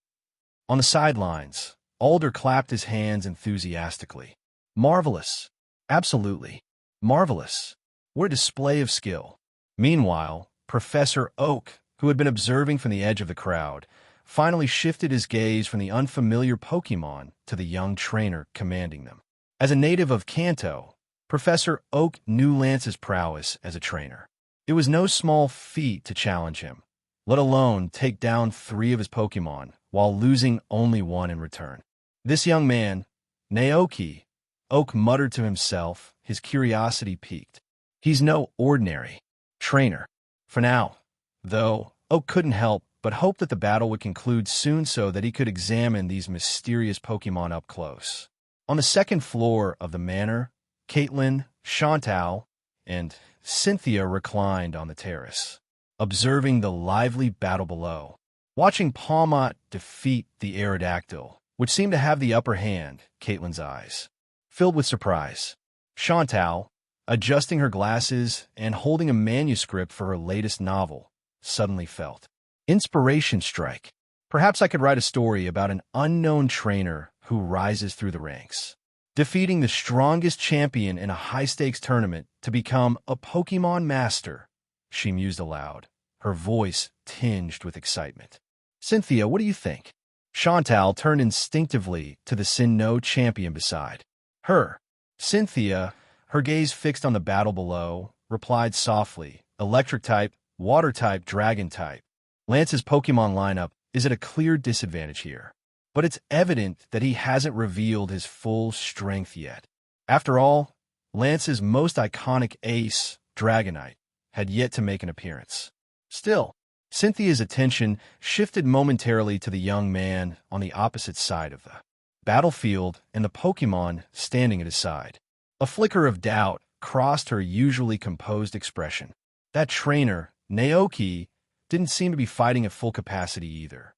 On the sidelines, Alder clapped his hands enthusiastically. Marvelous. Absolutely. Marvelous. What a display of skill. Meanwhile, Professor Oak, who had been observing from the edge of the crowd, finally shifted his gaze from the unfamiliar Pokémon to the young trainer commanding them. As a native of Kanto, Professor Oak knew Lance's prowess as a trainer. It was no small feat to challenge him, let alone take down 3 of his Pokémon while losing only 1 in return. This young man, Naoki, Oak muttered to himself, his curiosity piqued. He's no ordinary trainer. For now, though, Oak couldn't help but hope that the battle would conclude soon so that he could examine these mysterious Pokémon up close. On the second floor of the manor, Caitlin, Chantal, and Cynthia reclined on the terrace, observing the lively battle below. Watching Palmot defeat the Aerodactyl, which seemed to have the upper hand, Caitlin's eyes filled with surprise. Chantal, adjusting her glasses and holding a manuscript for her latest novel, suddenly felt inspiration strike. Perhaps I could write a story about an unknown trainer who rises through the ranks, defeating the strongest champion in a high-stakes tournament to become a Pokémon master, she mused aloud, her voice tinged with excitement. Cynthia, what do you think? Chantal turned instinctively to the Sinnoh champion beside her. Cynthia, her gaze fixed on the battle below, replied softly, Electric type, Water type, Dragon type. Lance's Pokémon lineup is at a clear disadvantage here, but it's evident that he hasn't revealed his full strength yet. After all, Lance's most iconic ace, Dragonite, had yet to make an appearance. Still, Cynthia's attention shifted momentarily to the young man on the opposite side of the battlefield and the Pokémon standing at his side. A flicker of doubt crossed her usually composed expression. That trainer, Naoki, didn't seem to be fighting at full capacity either.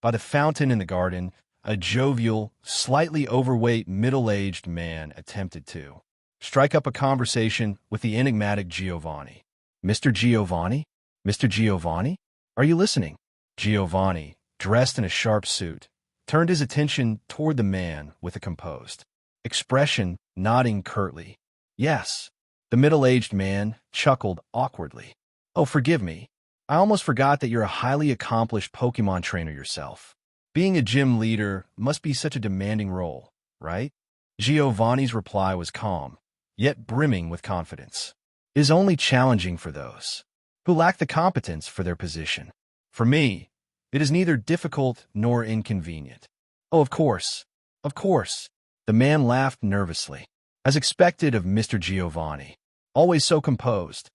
By the fountain in the garden, a jovial, slightly overweight middle-aged man attempted to strike up a conversation with the enigmatic Giovanni. Mr. Giovanni? Mr. Giovanni? Are you listening? Giovanni, dressed in a sharp suit, turned his attention toward the man with a composed expression, nodding curtly. Yes. The middle-aged man chuckled awkwardly. Oh, forgive me. I almost forgot that you're a highly accomplished Pokémon trainer yourself. Being a gym leader must be such a demanding role, right? Giovanni's reply was calm, yet brimming with confidence. It is only challenging for those who lack the competence for their position. For me, it is neither difficult nor inconvenient. Oh, of course. Of course. The man laughed nervously, as expected of Mr. Giovanni, always so composed.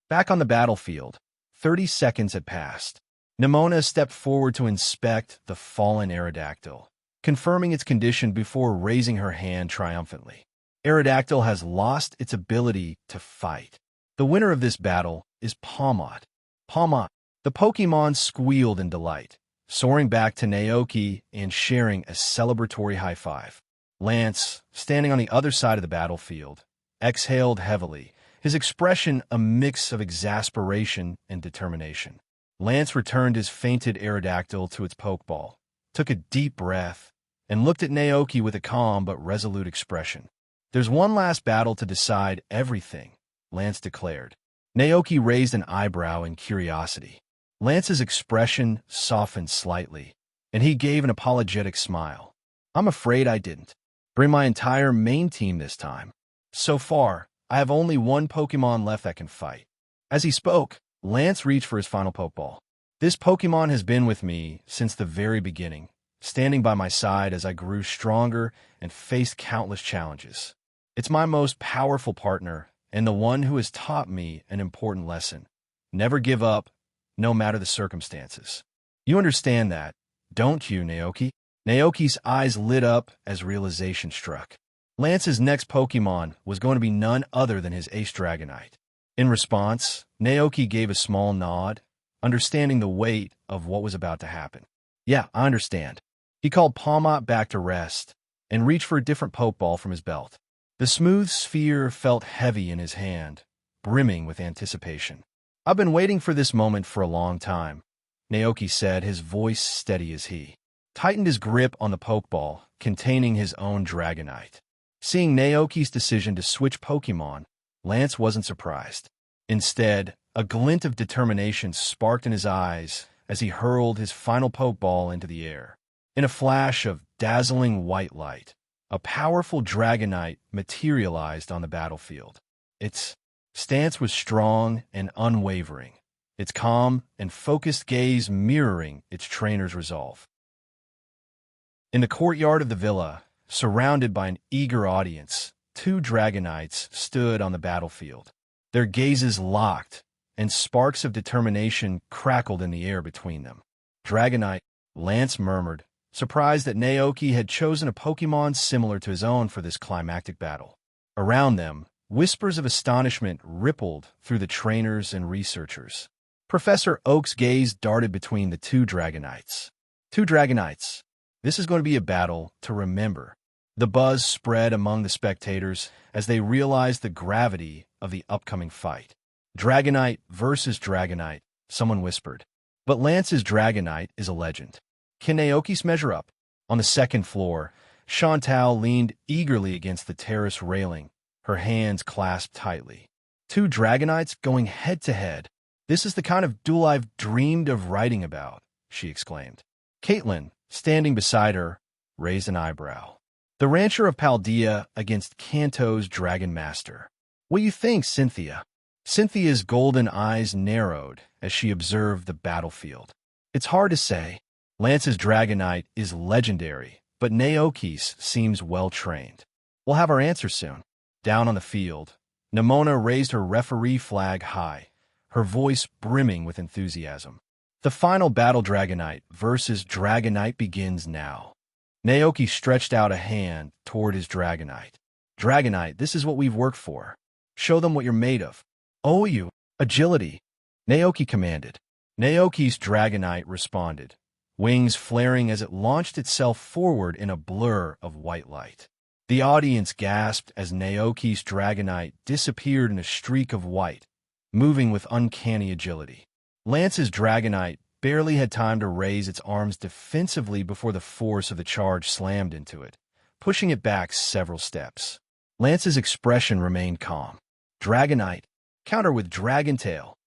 Back on the battlefield, 30 seconds had passed. Nimona stepped forward to inspect the fallen Aerodactyl, confirming its condition before raising her hand triumphantly. Aerodactyl has lost its ability to fight. The winner of this battle is Palmot. Palmot. The Pokémon squealed in delight, soaring back to Naoki and sharing a celebratory high five. Lance, standing on the other side of the battlefield, exhaled heavily, his expression a mix of exasperation and determination. Lance returned his fainted Aerodactyl to its Pokeball, took a deep breath, and looked at Naoki with a calm but resolute expression. There's one last battle to decide everything, Lance declared. Naoki raised an eyebrow in curiosity. Lance's expression softened slightly, and he gave an apologetic smile. I'm afraid I didn't bring my entire main team this time. So far, I have only 1 Pokémon left that can fight. As he spoke, Lance reached for his final Pokeball. This Pokémon has been with me since the very beginning, standing by my side as I grew stronger and faced countless challenges. It's my most powerful partner and the one who has taught me an important lesson. Never give up, no matter the circumstances. You understand that, don't you, Naoki? Naoki's eyes lit up as realization struck. Lance's next Pokémon was going to be none other than his Ace Dragonite. In response, Naoki gave a small nod, understanding the weight of what was about to happen. Yeah, I understand. He called Palmot back to rest and reached for a different Pokeball from his belt. The smooth sphere felt heavy in his hand, brimming with anticipation. I've been waiting for this moment for a long time, Naoki said, his voice steady as he tightened his grip on the Pokeball containing his own Dragonite. Seeing Naoki's decision to switch Pokémon, Lance wasn't surprised. Instead, a glint of determination sparked in his eyes as he hurled his final Pokeball into the air. In a flash of dazzling white light, a powerful Dragonite materialized on the battlefield. Its stance was strong and unwavering, its calm and focused gaze mirroring its trainer's resolve. In the courtyard of the villa, surrounded by an eager audience, two Dragonites stood on the battlefield. Their gazes locked, and sparks of determination crackled in the air between them. Dragonite, Lance murmured, surprised that Naoki had chosen a Pokémon similar to his own for this climactic battle. Around them, whispers of astonishment rippled through the trainers and researchers. Professor Oak's gaze darted between the two Dragonites. Two Dragonites. This is going to be a battle to remember. The buzz spread among the spectators as they realized the gravity of the upcoming fight. Dragonite versus Dragonite, someone whispered. But Lance's Dragonite is a legend. Can Naoki's measure up? On the second floor, Chantal leaned eagerly against the terrace railing, her hands clasped tightly. Two Dragonites going head-to-head. This is the kind of duel I've dreamed of writing about, she exclaimed. Caitlin, standing beside her, raised an eyebrow. The rancher of Paldea against Kanto's Dragon Master. What do you think, Cynthia? Cynthia's golden eyes narrowed as she observed the battlefield. It's hard to say. Lance's Dragonite is legendary, but Naoki's seems well-trained. We'll have our answer soon. Down on the field, Nimona raised her referee flag high, her voice brimming with enthusiasm. The final battle Dragonite versus Dragonite begins now. Naoki stretched out a hand toward his Dragonite. Dragonite, this is what we've worked for. Show them what you're made of. Oh, you. Agility. Naoki commanded. Naoki's Dragonite responded, wings flaring as it launched itself forward in a blur of white light. The audience gasped as Naoki's Dragonite disappeared in a streak of white, moving with uncanny agility. Lance's Dragonite barely had time to raise its arms defensively before the force of the charge slammed into it, pushing it back several steps. Lance's expression remained calm. Dragonite, counter with Dragon Tail.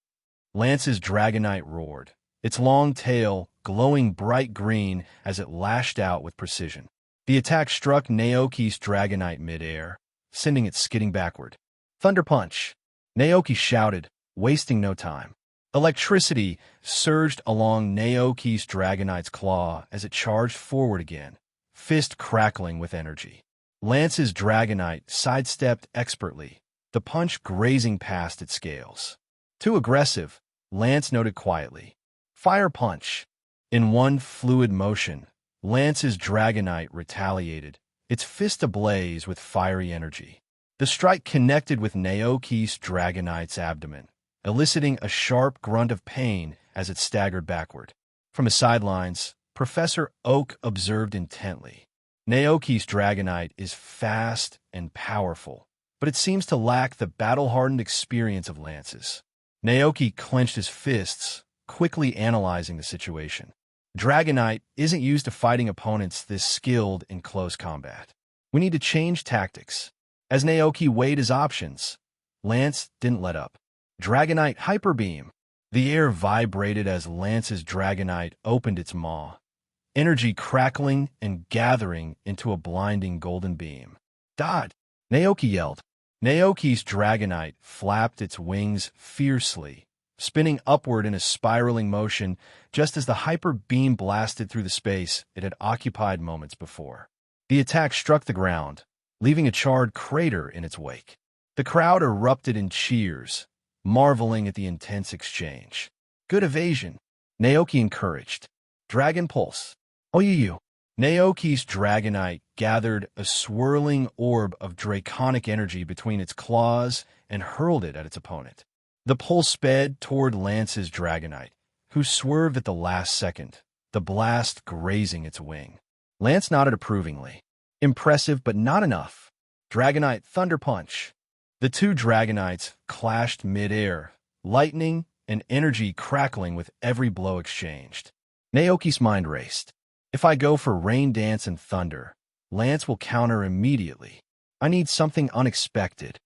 Lance's Dragonite roared, its long tail glowing bright green as it lashed out with precision. The attack struck Naoki's Dragonite midair, sending it skidding backward. Thunder Punch! Naoki shouted, wasting no time. Electricity surged along Naoki's Dragonite's claw as it charged forward again, fist crackling with energy. Lance's Dragonite sidestepped expertly, the punch grazing past its scales. Too aggressive, Lance noted quietly. Fire Punch! In one fluid motion, Lance's Dragonite retaliated, its fist ablaze with fiery energy. The strike connected with Naoki's Dragonite's abdomen, eliciting a sharp grunt of pain as it staggered backward. From the sidelines, Professor Oak observed intently. Naoki's Dragonite is fast and powerful, but it seems to lack the battle-hardened experience of Lance's. Naoki clenched his fists, quickly analyzing the situation. Dragonite isn't used to fighting opponents this skilled in close combat. We need to change tactics. As Naoki weighed his options, Lance didn't let up. Dragonite Hyper Beam. The air vibrated as Lance's Dragonite opened its maw, energy crackling and gathering into a blinding golden beam. Dod! Naoki yelled. Naoki's Dragonite flapped its wings fiercely, spinning upward in a spiraling motion just as the hyper beam blasted through the space it had occupied moments before. The attack struck the ground, leaving a charred crater in its wake. The crowd erupted in cheers, marveling at the intense exchange. Good evasion, Naoki encouraged. Dragon Pulse. Oyu. Naoki's Dragonite gathered a swirling orb of draconic energy between its claws and hurled it at its opponent. The pulse sped toward Lance's Dragonite, who swerved at the last second, the blast grazing its wing. Lance nodded approvingly. Impressive, but not enough. Dragonite Thunder Punch. The two Dragonites clashed mid-air, lightning and energy crackling with every blow exchanged. Naoki's mind raced. If I go for rain dance and thunder, Lance will counter immediately. I need something unexpected.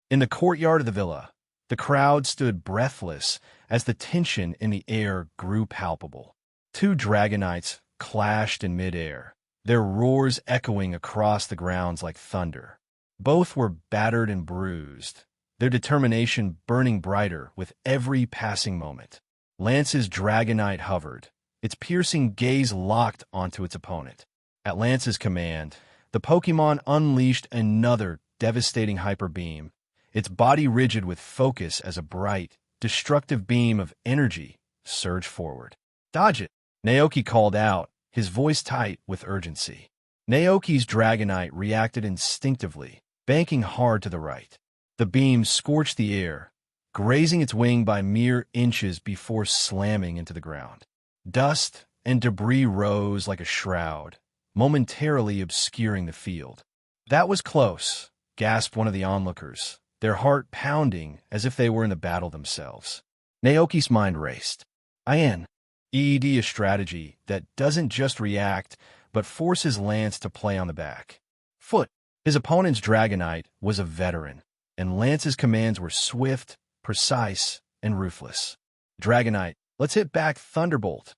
In the courtyard of the villa, the crowd stood breathless as the tension in the air grew palpable. Two Dragonites clashed in midair, their roars echoing across the grounds like thunder. Both were battered and bruised, their determination burning brighter with every passing moment. Lance's Dragonite hovered, its piercing gaze locked onto its opponent. At Lance's command, the Pokémon unleashed another devastating Hyper Beam, its body rigid with focus as a bright, destructive beam of energy surged forward. "Dodge it!" Naoki called out, his voice tight with urgency. Naoki's Dragonite reacted instinctively, banking hard to the right. The beam scorched the air, grazing its wing by mere inches before slamming into the ground. Dust and debris rose like a shroud, momentarily obscuring the field. "That was close," gasped one of the onlookers, their heart pounding as if they were in the battle themselves. Naoki's mind raced. EED, a strategy that doesn't just react, but forces Lance to play on the back foot. His opponent's Dragonite was a veteran, and Lance's commands were swift, precise, and ruthless. "Dragonite, let's hit back Thunderbolt."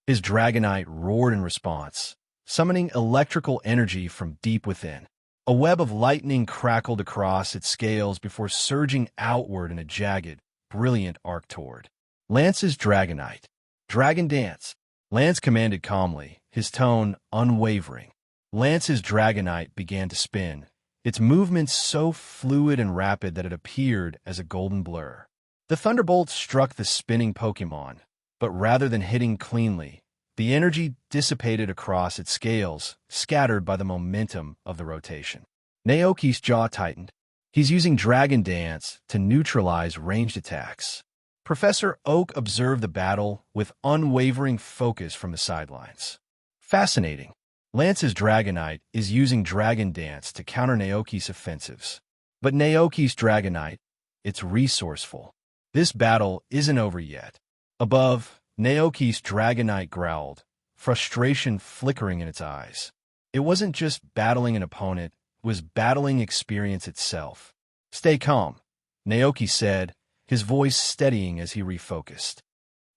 His Dragonite roared in response, summoning electrical energy from deep within. A web of lightning crackled across its scales before surging outward in a jagged, brilliant arc toward Lance's Dragonite. "Dragon Dance," Lance commanded calmly, his tone unwavering. Lance's Dragonite began to spin, its movements so fluid and rapid that it appeared as a golden blur. The Thunderbolt struck the spinning Pokémon, but rather than hitting cleanly, the energy dissipated across its scales, scattered by the momentum of the rotation. Naoki's jaw tightened. He's using Dragon Dance to neutralize ranged attacks. Professor Oak observed the battle with unwavering focus from the sidelines. Fascinating. Lance's Dragonite is using Dragon Dance to counter Naoki's offensives. But Naoki's Dragonite, it's resourceful. This battle isn't over yet. Above, Naoki's Dragonite growled, frustration flickering in its eyes. It wasn't just battling an opponent, it was battling experience itself. "Stay calm," Naoki said, his voice steadying as he refocused.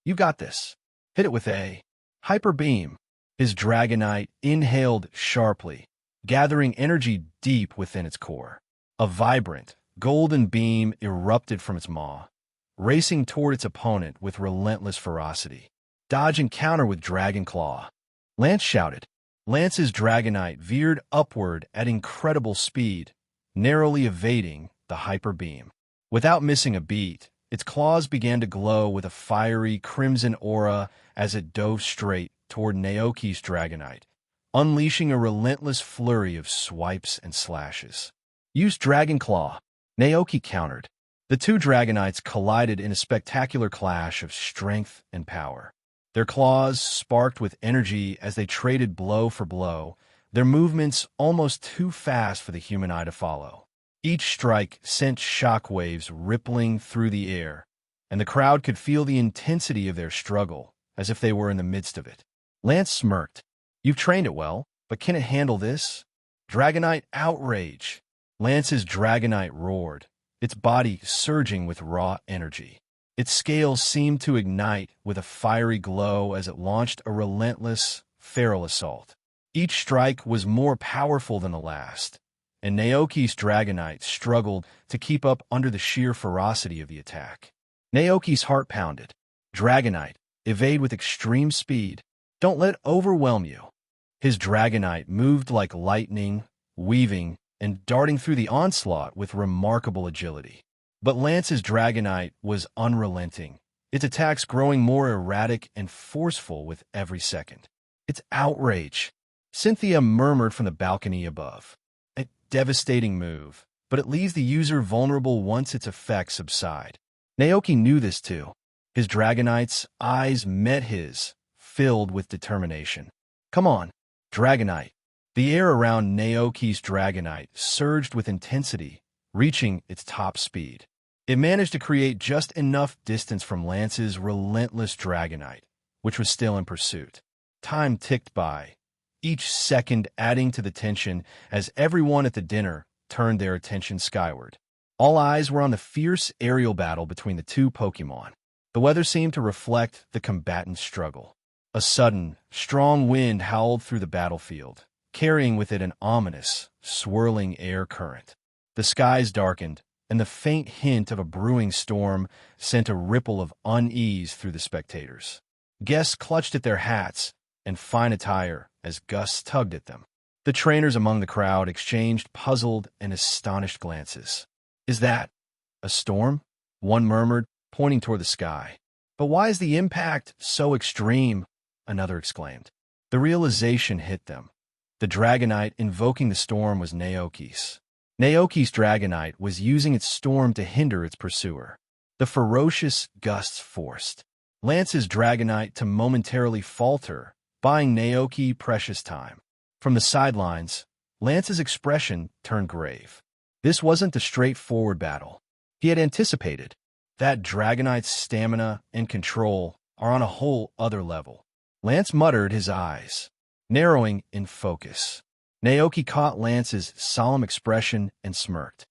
"You got this. Hit it with a Hyper Beam." His Dragonite inhaled sharply, gathering energy deep within its core. A vibrant, golden beam erupted from its maw, racing toward its opponent with relentless ferocity. "Dodge and counter with Dragon Claw," Lance shouted. Lance's Dragonite veered upward at incredible speed, narrowly evading the Hyper Beam. Without missing a beat, its claws began to glow with a fiery crimson aura as it dove straight toward Naoki's Dragonite, unleashing a relentless flurry of swipes and slashes. "Use Dragon Claw," Naoki countered. The two Dragonites collided in a spectacular clash of strength and power. Their claws sparked with energy as they traded blow for blow, their movements almost too fast for the human eye to follow. Each strike sent shockwaves rippling through the air, and the crowd could feel the intensity of their struggle, as if they were in the midst of it. Lance smirked. "You've trained it well, but can it handle this?" "Dragonite outrage!" Lance's Dragonite roared, its body surging with raw energy. Its scales seemed to ignite with a fiery glow as it launched a relentless, feral assault. Each strike was more powerful than the last, and Naoki's Dragonite struggled to keep up under the sheer ferocity of the attack. Naoki's heart pounded. "Dragonite, evade with extreme speed. Don't let it overwhelm you." His Dragonite moved like lightning, weaving and darting through the onslaught with remarkable agility. But Lance's Dragonite was unrelenting, its attacks growing more erratic and forceful with every second. "It's outrage," Cynthia murmured from the balcony above. "A devastating move, but it leaves the user vulnerable once its effects subside." Naoki knew this too. His Dragonite's eyes met his, filled with determination. "Come on, Dragonite." The air around Naoki's Dragonite surged with intensity, reaching its top speed. It managed to create just enough distance from Lance's relentless Dragonite, which was still in pursuit. Time ticked by, each second adding to the tension as everyone at the dinner turned their attention skyward. All eyes were on the fierce aerial battle between the two Pokémon. The weather seemed to reflect the combatants' struggle. A sudden, strong wind howled through the battlefield, carrying with it an ominous, swirling air current. The skies darkened, and the faint hint of a brewing storm sent a ripple of unease through the spectators. Guests clutched at their hats and fine attire as gusts tugged at them. The trainers among the crowd exchanged puzzled and astonished glances. "Is that a storm?" one murmured, pointing toward the sky. "But why is the impact so extreme?" another exclaimed. The realization hit them. The Dragonite invoking the storm was Naoki's. Naoki's Dragonite was using its storm to hinder its pursuer. The ferocious gusts forced Lance's Dragonite to momentarily falter, buying Naoki precious time. From the sidelines, Lance's expression turned grave. This wasn't a straightforward battle. He had anticipated that Dragonite's stamina and control are on a whole other level. Lance muttered, his eyes narrowing in focus. Naoki caught Lance's solemn expression and smirked.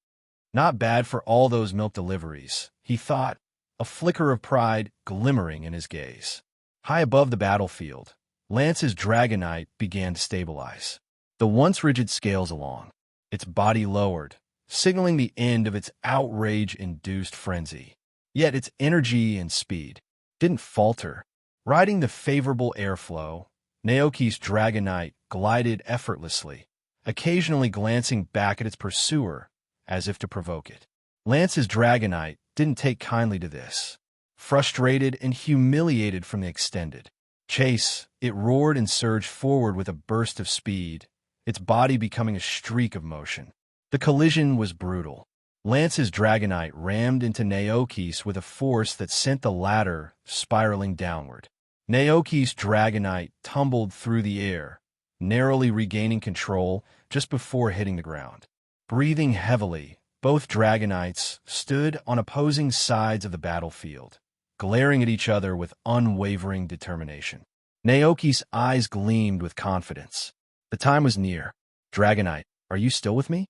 Not bad for all those milk deliveries, he thought, a flicker of pride glimmering in his gaze. High above the battlefield, Lance's Dragonite began to stabilize. The once rigid scales along, its body lowered, signaling the end of its outrage-induced frenzy. Yet its energy and speed didn't falter. Riding the favorable airflow, Naoki's Dragonite glided effortlessly, occasionally glancing back at its pursuer as if to provoke it. Lance's Dragonite didn't take kindly to this. Frustrated and humiliated from the extended chase, it roared and surged forward with a burst of speed, its body becoming a streak of motion. The collision was brutal. Lance's Dragonite rammed into Naoki's with a force that sent the latter spiraling downward. Naoki's Dragonite tumbled through the air, narrowly regaining control just before hitting the ground. Breathing heavily, both Dragonites stood on opposing sides of the battlefield, glaring at each other with unwavering determination. Naoki's eyes gleamed with confidence. The time was near. "Dragonite, are you still with me?"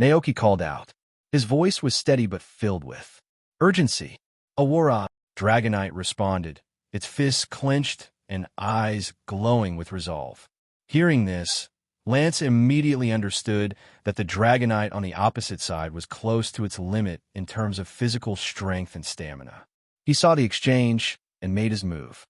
Naoki called out. His voice was steady but filled with urgency. "Awara," Dragonite responded, its fists clenched and eyes glowing with resolve. Hearing this, Lance immediately understood that the Dragonite on the opposite side was close to its limit in terms of physical strength and stamina. He saw the exchange and made his move.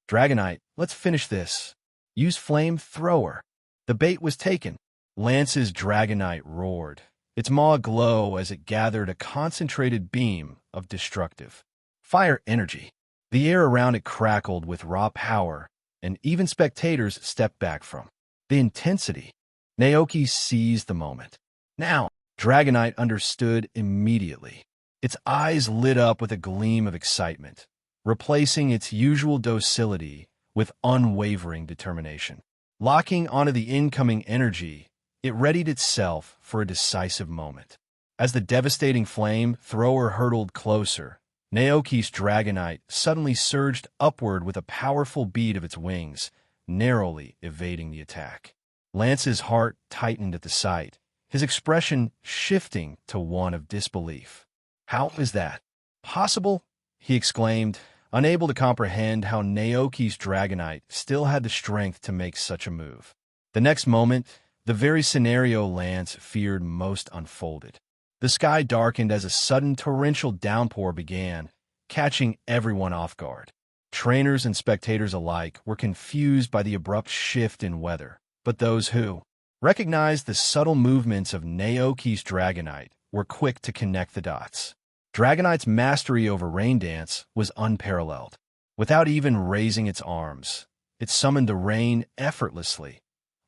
"Dragonite, let's finish this. Use Flame Thrower." The bait was taken. Lance's Dragonite roared, its maw aglow as it gathered a concentrated beam of destructive fire energy. The air around it crackled with raw power, and even spectators stepped back from the intensity. Naoki seized the moment. Now, Dragonite understood immediately. Its eyes lit up with a gleam of excitement, replacing its usual docility with unwavering determination. Locking onto the incoming energy, it readied itself for a decisive moment. As the devastating flame thrower hurtled closer, Naoki's Dragonite suddenly surged upward with a powerful beat of its wings, narrowly evading the attack. Lance's heart tightened at the sight, his expression shifting to one of disbelief. "How is that possible?" he exclaimed, unable to comprehend how Naoki's Dragonite still had the strength to make such a move. The next moment, the very scenario Lance feared most unfolded. The sky darkened as a sudden torrential downpour began, catching everyone off guard. Trainers and spectators alike were confused by the abrupt shift in weather, but those who recognized the subtle movements of Naoki's Dragonite were quick to connect the dots. Dragonite's mastery over rain dance was unparalleled. Without even raising its arms, it summoned the rain effortlessly,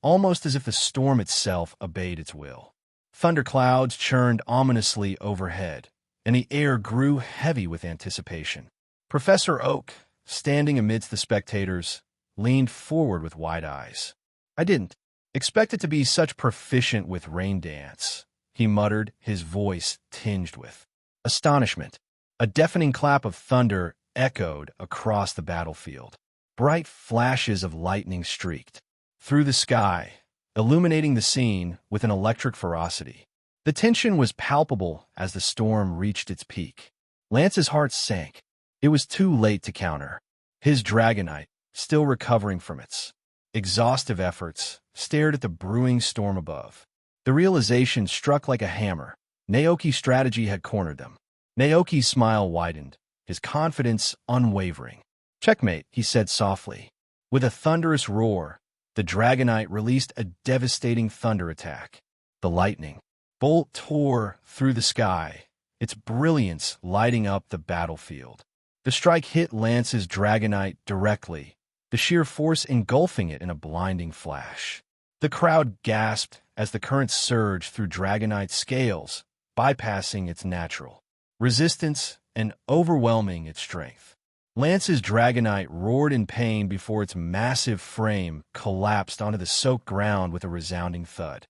almost as if the storm itself obeyed its will. Thunderclouds churned ominously overhead, and the air grew heavy with anticipation. Professor Oak, standing amidst the spectators, leaned forward with wide eyes. "I didn't expect it to be such proficient with rain dance," he muttered, his voice tinged with astonishment. A deafening clap of thunder echoed across the battlefield. Bright flashes of lightning streaked through the sky, illuminating the scene with an electric ferocity. The tension was palpable as the storm reached its peak. Lance's heart sank. It was too late to counter. His Dragonite, still recovering from its exhaustive efforts, stared at the brewing storm above. The realization struck like a hammer. Naoki's strategy had cornered them. Naoki's smile widened, his confidence unwavering. "Checkmate," he said softly. With a thunderous roar, the Dragonite released a devastating thunder attack. The lightning bolt tore through the sky, its brilliance lighting up the battlefield. The strike hit Lance's Dragonite directly, the sheer force engulfing it in a blinding flash. The crowd gasped as the current surged through Dragonite's scales, bypassing its natural resistance and overwhelming its strength. Lance's Dragonite roared in pain before its massive frame collapsed onto the soaked ground with a resounding thud.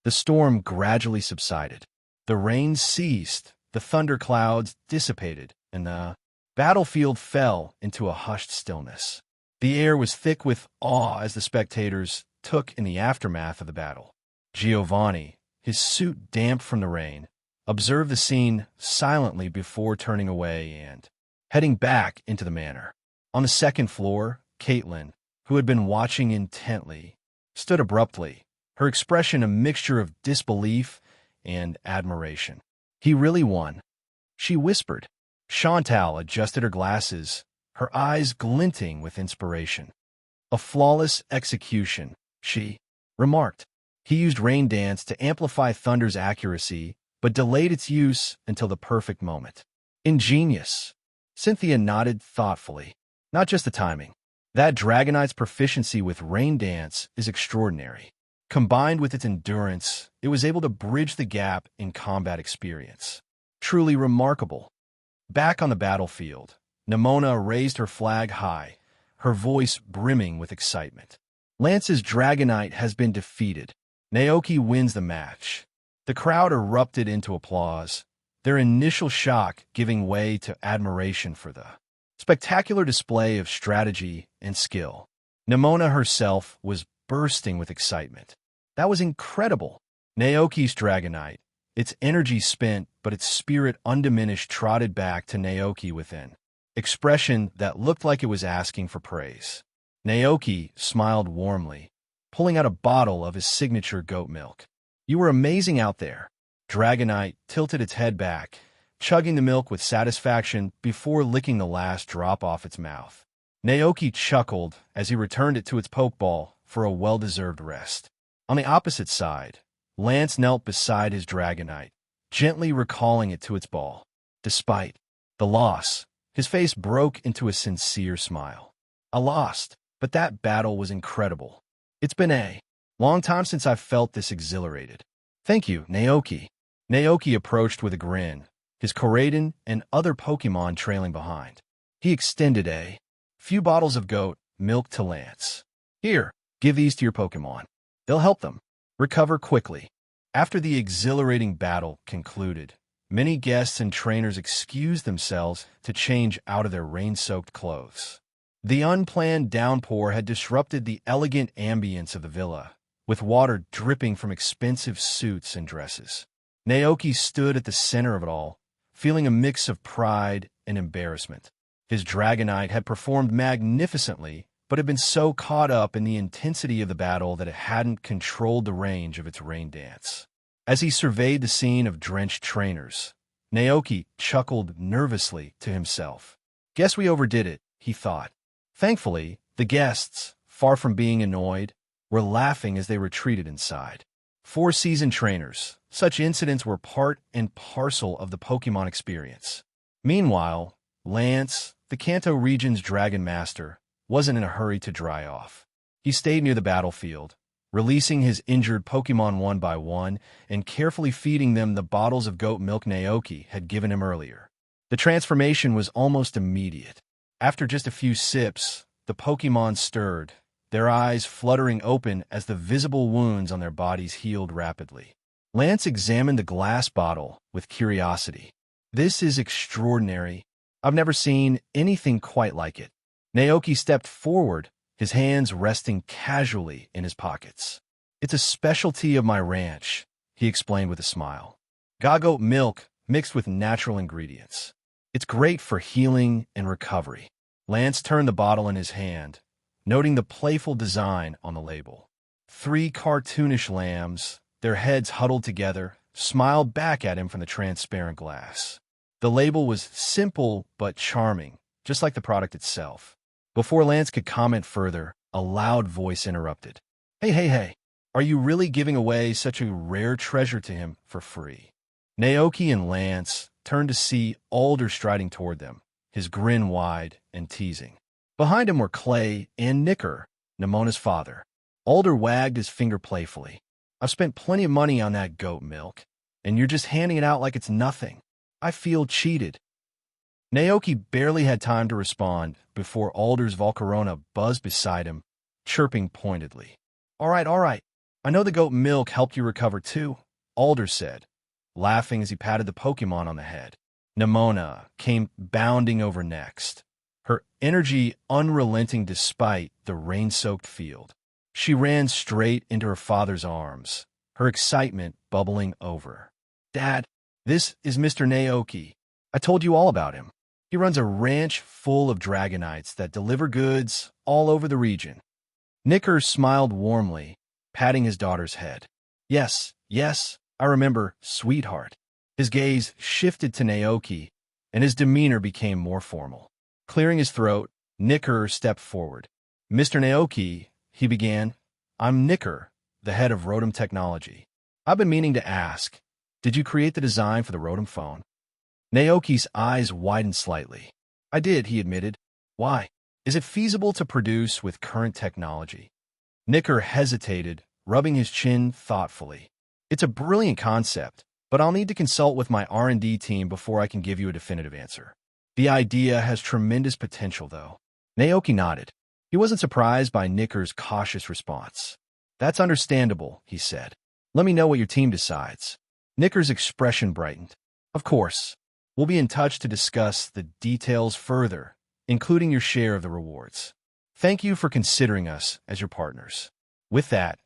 The storm gradually subsided. The rain ceased, the thunderclouds dissipated, and the battlefield fell into a hushed stillness. The air was thick with awe as the spectators took in the aftermath of the battle. Giovanni, his suit damp from the rain, observed the scene silently before turning away and heading back into the manor. On the second floor, Caitlin, who had been watching intently, stood abruptly, her expression a mixture of disbelief and admiration. "He really won," she whispered. Chantal adjusted her glasses, her eyes glinting with inspiration. "A flawless execution," she remarked. "He used Rain Dance to amplify Thunder's accuracy, but delayed its use until the perfect moment. Ingenious." Cynthia nodded thoughtfully. "Not just the timing. That Dragonite's proficiency with Rain Dance is extraordinary. Combined with its endurance, it was able to bridge the gap in combat experience. Truly remarkable." Back on the battlefield, Nimona raised her flag high, her voice brimming with excitement. "Lance's Dragonite has been defeated. Naoki wins the match." The crowd erupted into applause, their initial shock giving way to admiration for the spectacular display of strategy and skill. Nimona herself was bursting with excitement. "That was incredible." Naoki's Dragonite, its energy spent but its spirit undiminished, trotted back to Naoki with an expression that looked like it was asking for praise. Naoki smiled warmly, pulling out a bottle of his signature goat milk. "You were amazing out there." Dragonite tilted its head back, chugging the milk with satisfaction before licking the last drop off its mouth. Naoki chuckled as he returned it to its pokeball for a well-deserved rest. On the opposite side, Lance knelt beside his Dragonite, gently recalling it to its ball. Despite the loss, his face broke into a sincere smile. "I lost, but that battle was incredible. It's been a long time since I've felt this exhilarated." "Thank you, Naoki." Naoki approached with a grin, his Koraidon and other Pokémon trailing behind. He extended a few bottles of goat milk to Lance. "Here, give these to your Pokémon. They'll help them recover quickly." After the exhilarating battle concluded, many guests and trainers excused themselves to change out of their rain-soaked clothes. The unplanned downpour had disrupted the elegant ambience of the villa, with water dripping from expensive suits and dresses. Naoki stood at the center of it all, feeling a mix of pride and embarrassment. His Dragonite had performed magnificently, but had been so caught up in the intensity of the battle that it hadn't controlled the range of its Rain Dance. As he surveyed the scene of drenched trainers, Naoki chuckled nervously to himself. "Guess we overdid it," he thought. Thankfully, the guests, far from being annoyed, were laughing as they retreated inside. 4 seasoned trainers, such incidents were part and parcel of the Pokémon experience. Meanwhile, Lance, the Kanto region's Dragon Master, wasn't in a hurry to dry off. He stayed near the battlefield, releasing his injured Pokémon one by one and carefully feeding them the bottles of goat milk Naoki had given him earlier. The transformation was almost immediate. After just a few sips, the Pokémon stirred, their eyes fluttering open as the visible wounds on their bodies healed rapidly. Lance examined the glass bottle with curiosity. "This is extraordinary. I've never seen anything quite like it." Naoki stepped forward, his hands resting casually in his pockets. "It's a specialty of my ranch," he explained with a smile. "Goat milk mixed with natural ingredients. It's great for healing and recovery." Lance turned the bottle in his hand, noting the playful design on the label. 3 cartoonish lambs, their heads huddled together, smiled back at him from the transparent glass. The label was simple but charming, just like the product itself. Before Lance could comment further, a loud voice interrupted. Hey, are you really giving away such a rare treasure to him for free?" Naoki and Lance turned to see Alder striding toward them, his grin wide and teasing. Behind him were Clay and Nicker, Nemona's father. Alder wagged his finger playfully. "I've spent plenty of money on that goat milk, and you're just handing it out like it's nothing. I feel cheated." Naoki barely had time to respond before Alder's Volcarona buzzed beside him, chirping pointedly. All right. I know the goat milk helped you recover too," Alder said, laughing as he patted the Pokémon on the head. Nemona came bounding over next, her energy unrelenting despite the rain-soaked field. She ran straight into her father's arms, her excitement bubbling over. "Dad, this is Mr. Naoki. I told you all about him. He runs a ranch full of dragonites that deliver goods all over the region." Nicker smiled warmly, patting his daughter's head. Yes, I remember, sweetheart." His gaze shifted to Naoki, and his demeanor became more formal. Clearing his throat, Nicker stepped forward. "Mr. Naoki," he began, "I'm Nicker, the head of Rotom Technology. I've been meaning to ask, did you create the design for the Rotom phone?" Naoki's eyes widened slightly. "I did," he admitted. "Why? Is it feasible to produce with current technology?" Nicker hesitated, rubbing his chin thoughtfully. "It's a brilliant concept, but I'll need to consult with my R&D team before I can give you a definitive answer. The idea has tremendous potential, though." Naoki nodded. He wasn't surprised by Nicker's cautious response. "That's understandable," he said. "Let me know what your team decides." Nicker's expression brightened. "Of course. We'll be in touch to discuss the details further, including your share of the rewards. Thank you for considering us as your partners." With that,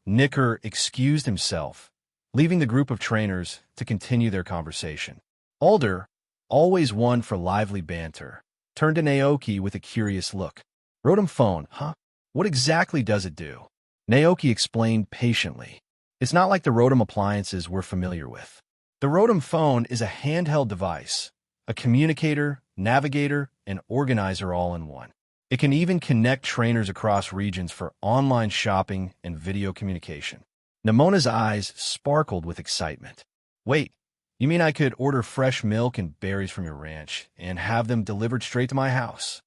Nicker excused himself, leaving the group of trainers to continue their conversation. Alder, always one for lively banter, turned to Naoki with a curious look. "Rotom phone, huh? What exactly does it do?" Naoki explained patiently. "It's not like the Rotom appliances we're familiar with. The Rotom phone is a handheld device, a communicator, navigator, and organizer all in one. It can even connect trainers across regions for online shopping and video communication." Nemona's eyes sparkled with excitement. "Wait, you mean I could order fresh milk and berries from your ranch and have them delivered straight to my house?"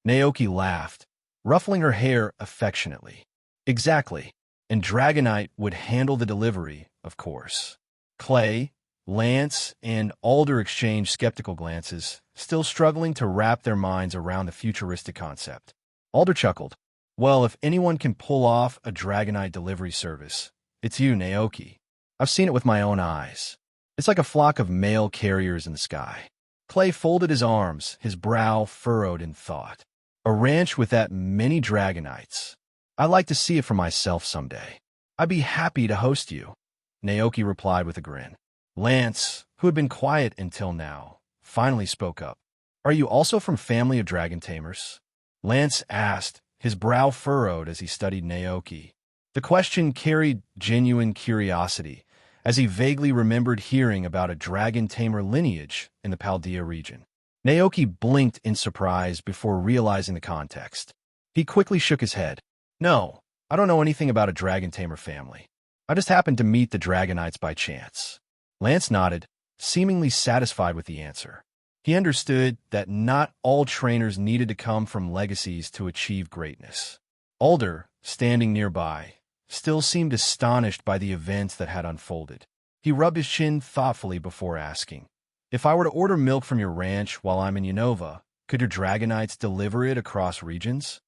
Naoki laughed, ruffling her hair affectionately. "Exactly, and Dragonite would handle the delivery, of course." Clay, Lance, and Alder exchanged skeptical glances, still struggling to wrap their minds around the futuristic concept. Alder chuckled. "Well, if anyone can pull off a Dragonite delivery service, it's you, Naoki. I've seen it with my own eyes. It's like a flock of mail carriers in the sky." Clay folded his arms, his brow furrowed in thought. "A ranch with that many Dragonites. I'd like to see it for myself someday." "I'd be happy to host you," Naoki replied with a grin. Lance, who had been quiet until now, finally spoke up. "Are you also from family of dragon tamers?" Lance asked, his brow furrowed as he studied Naoki. The question carried genuine curiosity, as he vaguely remembered hearing about a dragon tamer lineage in the Paldea region. Naoki blinked in surprise before realizing the context. He quickly shook his head. "No, I don't know anything about a dragon tamer family. I just happened to meet the Dragonites by chance." Lance nodded, seemingly satisfied with the answer. He understood that not all trainers needed to come from legacies to achieve greatness. Alder, standing nearby, still seemed astonished by the events that had unfolded. He rubbed his chin thoughtfully before asking, "If I were to order milk from your ranch while I'm in Unova, could your Dragonites deliver it across regions?"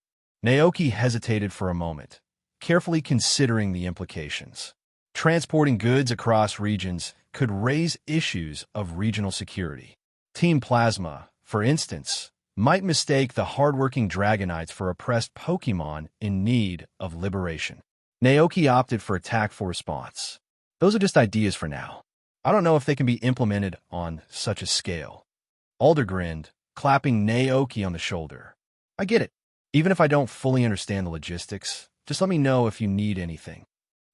Naoki hesitated for a moment, carefully considering the implications. Transporting goods across regions could raise issues of regional security. Team Plasma, for instance, might mistake the hardworking Dragonites for oppressed Pokémon in need of liberation. Naoki opted for a tactful response. Those are just ideas for now. I don't know if they can be implemented on such a scale. Alder grinned, clapping Naoki on the shoulder. I get it. Even if I don't fully understand the logistics, just let me know if you need anything.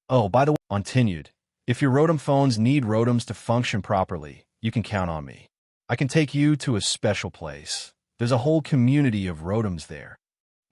Oh, by the way, continued, if your Rotom phones need Rotoms to function properly, you can count on me. I can take you to a special place. There's a whole community of Rotoms there.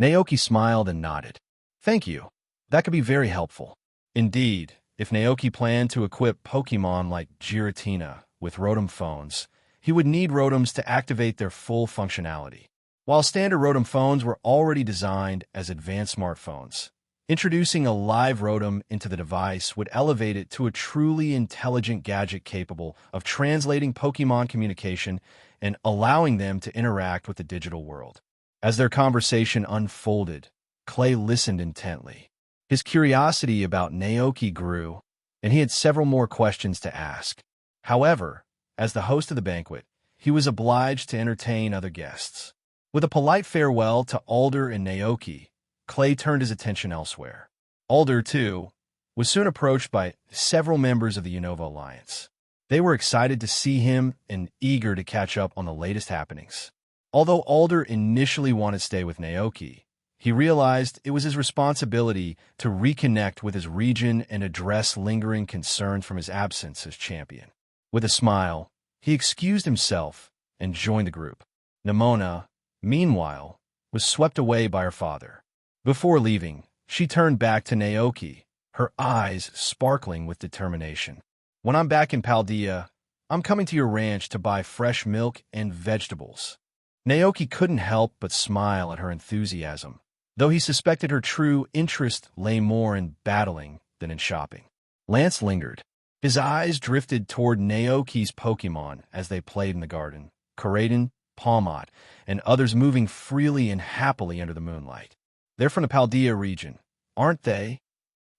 Naoki smiled and nodded. Thank you. That could be very helpful. Indeed, if Naoki planned to equip Pokémon like Giratina with Rotom phones, he would need Rotoms to activate their full functionality. While standard Rotom phones were already designed as advanced smartphones, introducing a live Rotom into the device would elevate it to a truly intelligent gadget capable of translating Pokémon communication and allowing them to interact with the digital world. As their conversation unfolded, Clay listened intently. His curiosity about Naoki grew, and he had several more questions to ask. However, as the host of the banquet, he was obliged to entertain other guests. With a polite farewell to Alder and Naoki, Clay turned his attention elsewhere. Alder, too, was soon approached by several members of the Unova Alliance. They were excited to see him and eager to catch up on the latest happenings. Although Alder initially wanted to stay with Naoki, he realized it was his responsibility to reconnect with his region and address lingering concerns from his absence as champion. With a smile, he excused himself and joined the group. Nimona, meanwhile, was swept away by her father. Before leaving, she turned back to Naoki, her eyes sparkling with determination. When I'm back in Paldea, I'm coming to your ranch to buy fresh milk and vegetables. Naoki couldn't help but smile at her enthusiasm, though he suspected her true interest lay more in battling than in shopping. Lance lingered. His eyes drifted toward Naoki's Pokémon as they played in the garden, Koraidon, Palmot, and others moving freely and happily under the moonlight. They're from the Paldea region, aren't they?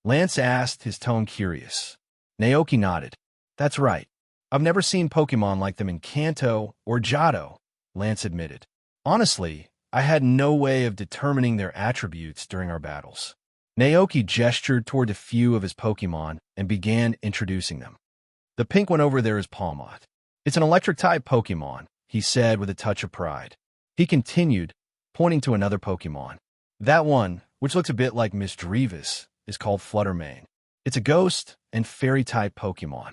Lance asked, his tone curious. Naoki nodded. That's right. I've never seen Pokémon like them in Kanto or Johto, Lance admitted. Honestly, I had no way of determining their attributes during our battles. Naoki gestured toward a few of his Pokémon and began introducing them. The pink one over there is Palmot. It's an electric-type Pokémon, he said with a touch of pride. He continued, pointing to another Pokémon. That one, which looks a bit like Miss Drevis, is called Fluttermane. It's a ghost and fairy-type Pokémon.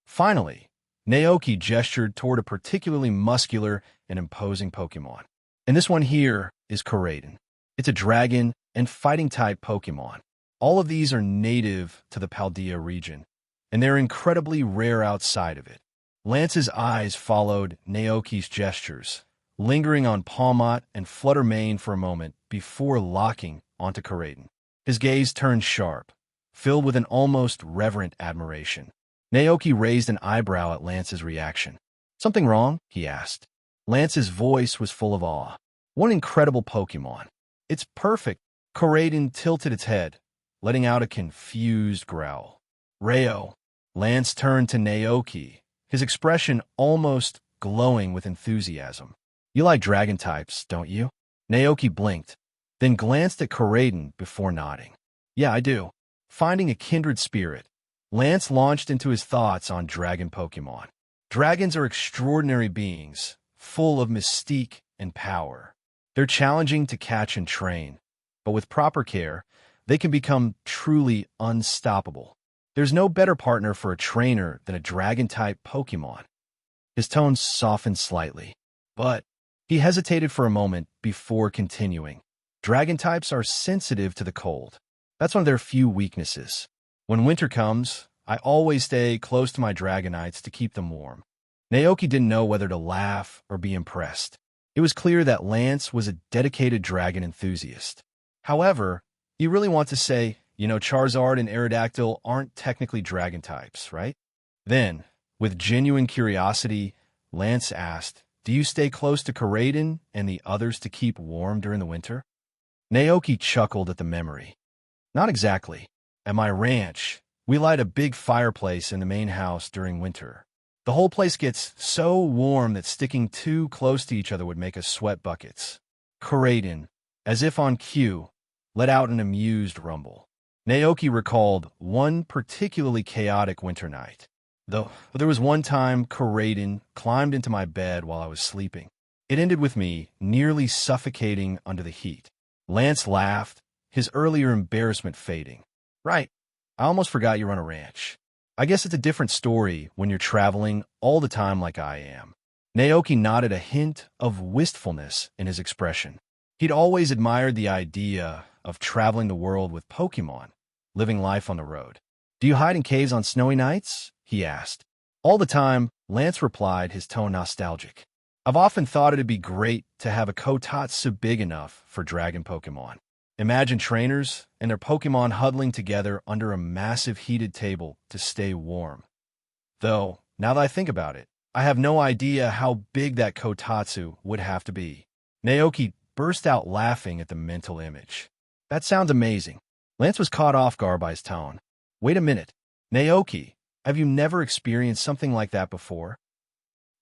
Finally, Naoki gestured toward a particularly muscular and imposing Pokémon. And this one here is Koraidon. It's a dragon and fighting-type Pokémon. All of these are native to the Paldea region, and they're incredibly rare outside of it. Lance's eyes followed Naoki's gestures, lingering on Palmot and Fluttermane for a moment before locking onto Koraidon. His gaze turned sharp, filled with an almost reverent admiration. Naoki raised an eyebrow at Lance's reaction. Something wrong? He asked. Lance's voice was full of awe. What an incredible Pokémon. It's perfect. Koraidon tilted its head, letting out a confused growl. Rayo. Lance turned to Naoki, his expression almost glowing with enthusiasm. You like dragon types, don't you? Naoki blinked, then glanced at Koraidon before nodding. Yeah, I do. Finding a kindred spirit, Lance launched into his thoughts on dragon Pokémon. Dragons are extraordinary beings, full of mystique and power. They're challenging to catch and train, but with proper care, they can become truly unstoppable. There's no better partner for a trainer than a dragon-type Pokémon. His tone softened slightly, but he hesitated for a moment before continuing. Dragon types are sensitive to the cold. That's one of their few weaknesses. When winter comes, I always stay close to my Dragonites to keep them warm. Naoki didn't know whether to laugh or be impressed. It was clear that Lance was a dedicated dragon enthusiast. However, you really want to say, Charizard and Aerodactyl aren't technically dragon types, right? Then, with genuine curiosity, Lance asked, do you stay close to Koraidon and the others to keep warm during the winter? Naoki chuckled at the memory. Not exactly. At my ranch, we light a big fireplace in the main house during winter. The whole place gets so warm that sticking too close to each other would make us sweat buckets. Kuraden, as if on cue, let out an amused rumble. Naoki recalled one particularly chaotic winter night. Though there was one time Kuraden climbed into my bed while I was sleeping. It ended with me nearly suffocating under the heat. Lance laughed, his earlier embarrassment fading. Right, I almost forgot you're on a ranch. I guess it's a different story when you're traveling all the time like I am. Naoki nodded, a hint of wistfulness in his expression. He'd always admired the idea of traveling the world with Pokémon, living life on the road. Do you hide in caves on snowy nights? He asked. All the time, Lance replied, his tone nostalgic. I've often thought it'd be great to have a kotatsu big enough for dragon Pokémon. Imagine trainers and their Pokémon huddling together under a massive heated table to stay warm. Though, now that I think about it, I have no idea how big that kotatsu would have to be. Naoki burst out laughing at the mental image. That sounds amazing. Lance was caught off guard by his tone. Wait a minute. Naoki, have you never experienced something like that before?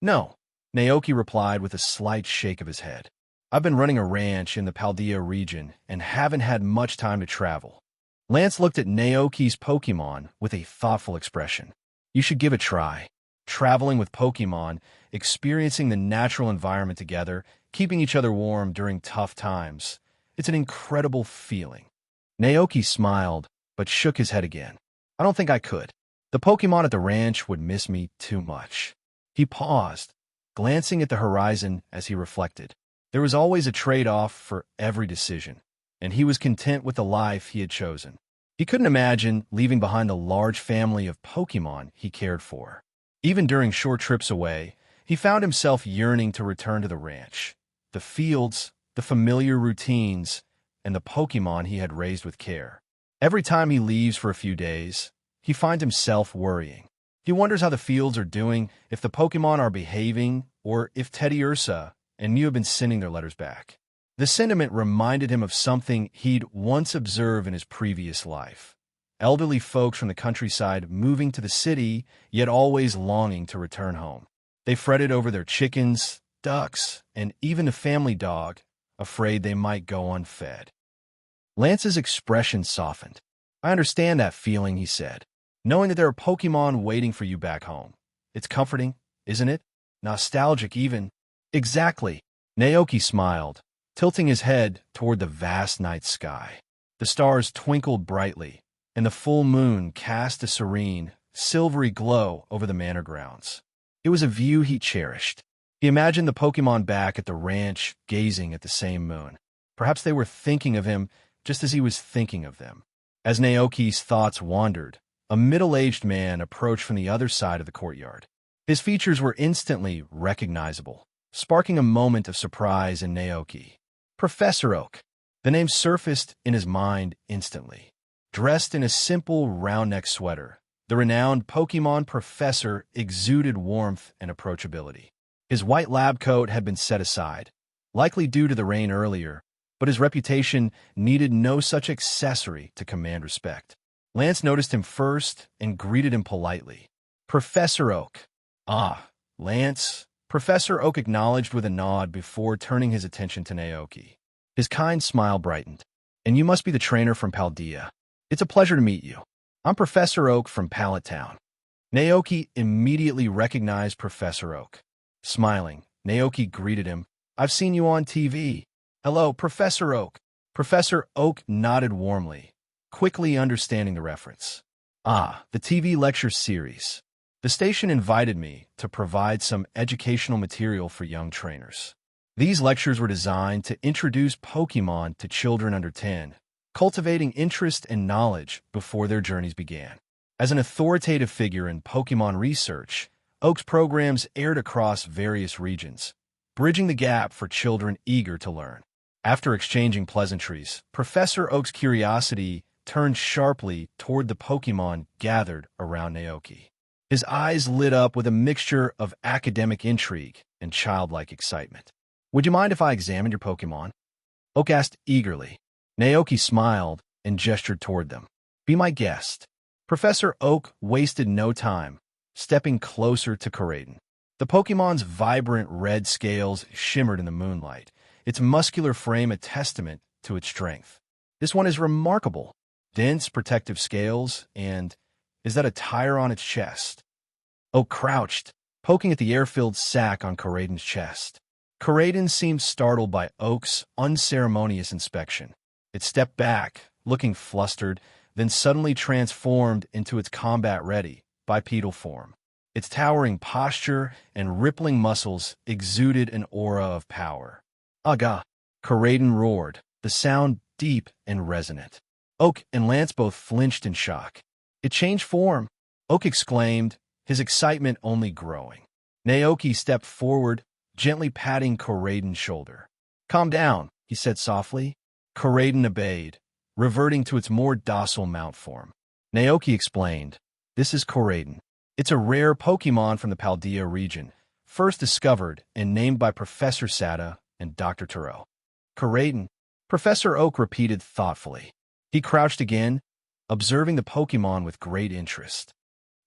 No, Naoki replied with a slight shake of his head. I've been running a ranch in the Paldea region and haven't had much time to travel. Lance looked at Naoki's Pokémon with a thoughtful expression. You should give it a try. Traveling with Pokémon, experiencing the natural environment together, keeping each other warm during tough times. It's an incredible feeling. Naoki smiled, but shook his head again. I don't think I could. The Pokémon at the ranch would miss me too much. He paused, glancing at the horizon as he reflected. There was always a trade-off for every decision, and he was content with the life he had chosen. He couldn't imagine leaving behind the large family of Pokémon he cared for. Even during short trips away, he found himself yearning to return to the ranch, the fields, the familiar routines, and the Pokémon he had raised with care. Every time he leaves for a few days, he finds himself worrying. He wonders how the fields are doing, if the Pokémon are behaving, or if Teddy Ursa and Mew have been sending their letters back. The sentiment reminded him of something he'd once observed in his previous life. Elderly folks from the countryside moving to the city, yet always longing to return home. They fretted over their chickens, ducks, and even a family dog, afraid they might go unfed. Lance's expression softened. I understand that feeling, he said, knowing that there are Pokémon waiting for you back home. It's comforting, isn't it? Nostalgic even. Exactly. Naoki smiled, tilting his head toward the vast night sky. The stars twinkled brightly, and the full moon cast a serene, silvery glow over the manor grounds. It was a view he cherished. He imagined the Pokémon back at the ranch, gazing at the same moon. Perhaps they were thinking of him just as he was thinking of them. As Naoki's thoughts wandered, a middle-aged man approached from the other side of the courtyard. His features were instantly recognizable, sparking a moment of surprise in Naoki. Professor Oak. The name surfaced in his mind instantly. Dressed in a simple round-neck sweater, the renowned Pokémon professor exuded warmth and approachability. His white lab coat had been set aside, likely due to the rain earlier, but his reputation needed no such accessory to command respect. Lance noticed him first and greeted him politely. Professor Oak. Ah, Lance. Professor Oak acknowledged with a nod before turning his attention to Naoki. His kind smile brightened. And you must be the trainer from Paldea. It's a pleasure to meet you. I'm Professor Oak from Pallet Town. Naoki immediately recognized Professor Oak. Smiling, Naoki greeted him. I've seen you on TV. Hello, Professor Oak. Professor Oak nodded warmly, quickly understanding the reference. Ah, the TV lecture series. The station invited me to provide some educational material for young trainers. These lectures were designed to introduce Pokémon to children under 10, cultivating interest and knowledge before their journeys began. As an authoritative figure in Pokémon research, Oak's programs aired across various regions, bridging the gap for children eager to learn. After exchanging pleasantries, Professor Oak's curiosity turned sharply toward the Pokémon gathered around Naoki. His eyes lit up with a mixture of academic intrigue and childlike excitement. Would you mind if I examined your Pokémon? Oak asked eagerly. Naoki smiled and gestured toward them. Be my guest. Professor Oak wasted no time, stepping closer to Coraden. The Pokemon's vibrant red scales shimmered in the moonlight, its muscular frame a testament to its strength. This one is remarkable. Dense, protective scales, and is that a tire on its chest? Oak crouched, poking at the air-filled sack on Coraden's chest. Coraden seemed startled by Oak's unceremonious inspection. It stepped back, looking flustered, then suddenly transformed into its combat-ready, bipedal form. Its towering posture and rippling muscles exuded an aura of power. "Aga!" Coraden roared, the sound deep and resonant. Oak and Lance both flinched in shock. "It changed form!" Oak exclaimed, his excitement only growing. Naoki stepped forward, gently patting Coraden's shoulder. "Calm down," he said softly. Coraden obeyed, reverting to its more docile mount form. Naoki explained, "This is Coraden. It's a rare Pokémon from the Paldea region, first discovered and named by Professor Sada and Dr. Taro." "Coraden," Professor Oak repeated thoughtfully. He crouched again, observing the Pokémon with great interest.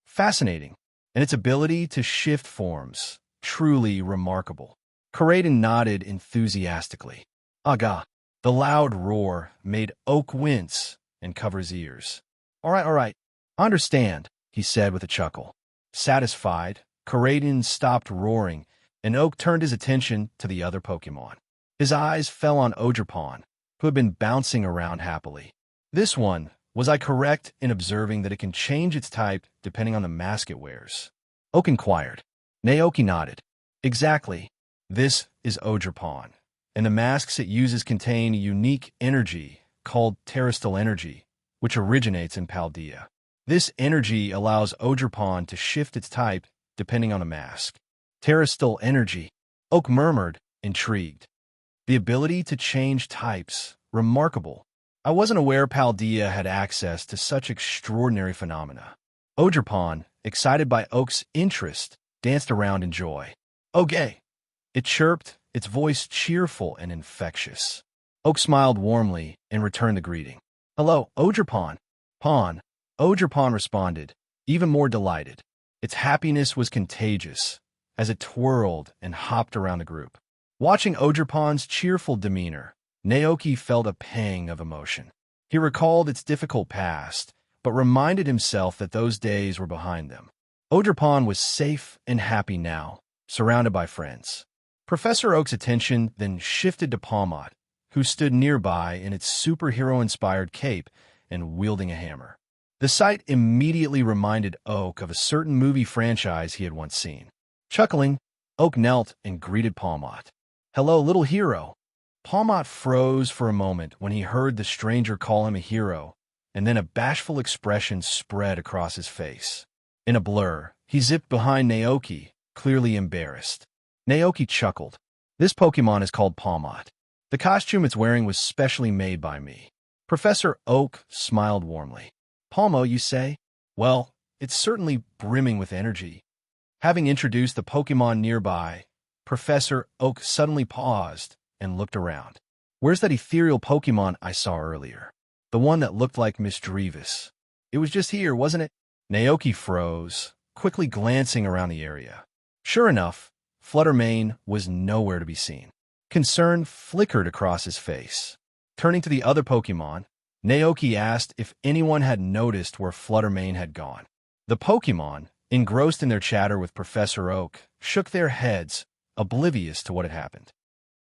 "Fascinating, and its ability to shift forms, truly remarkable." Coraden nodded enthusiastically. "Aga!" The loud roar made Oak wince and cover his ears. All right, I understand," he said with a chuckle. Satisfied, Coraden stopped roaring, and Oak turned his attention to the other Pokémon. His eyes fell on Ogerpon, who had been bouncing around happily. "This one, was I correct in observing that it can change its type depending on the mask it wears?" Oak inquired. Naoki nodded. "Exactly. This is Ogerpon, and the masks it uses contain a unique energy called terrestrial energy, which originates in Paldea. This energy allows Ogerpon to shift its type depending on the mask." "Terrestrial energy," Oak murmured, intrigued. "The ability to change types. Remarkable. I wasn't aware Paldea had access to such extraordinary phenomena." Ogerpon, excited by Oak's interest, danced around in joy. "Okay," it chirped, its voice cheerful and infectious. Oak smiled warmly and returned the greeting. "Hello, Ogerpon." "Pon," Ogerpon responded, even more delighted. Its happiness was contagious as it twirled and hopped around the group. Watching Ogerpon's cheerful demeanor, Naoki felt a pang of emotion. He recalled its difficult past, but reminded himself that those days were behind them. Ogerpon was safe and happy now, surrounded by friends. Professor Oak's attention then shifted to Palmot, who stood nearby in its superhero-inspired cape and wielding a hammer. The sight immediately reminded Oak of a certain movie franchise he had once seen. Chuckling, Oak knelt and greeted Palmot. "Hello, little hero." Palmot froze for a moment when he heard the stranger call him a hero, and then a bashful expression spread across his face. In a blur, he zipped behind Naoki, clearly embarrassed. Naoki chuckled. "This Pokémon is called Palmot. The costume it's wearing was specially made by me." Professor Oak smiled warmly. "Palmo, you say? Well, it's certainly brimming with energy." Having introduced the Pokémon nearby, Professor Oak suddenly paused and looked around. "Where's that ethereal Pokémon I saw earlier? The one that looked like Misdreavus. It was just here, wasn't it?" Naoki froze, quickly glancing around the area. Sure enough, Fluttermane was nowhere to be seen. Concern flickered across his face. Turning to the other Pokémon, Naoki asked if anyone had noticed where Fluttermane had gone. The Pokémon, engrossed in their chatter with Professor Oak, shook their heads, oblivious to what had happened.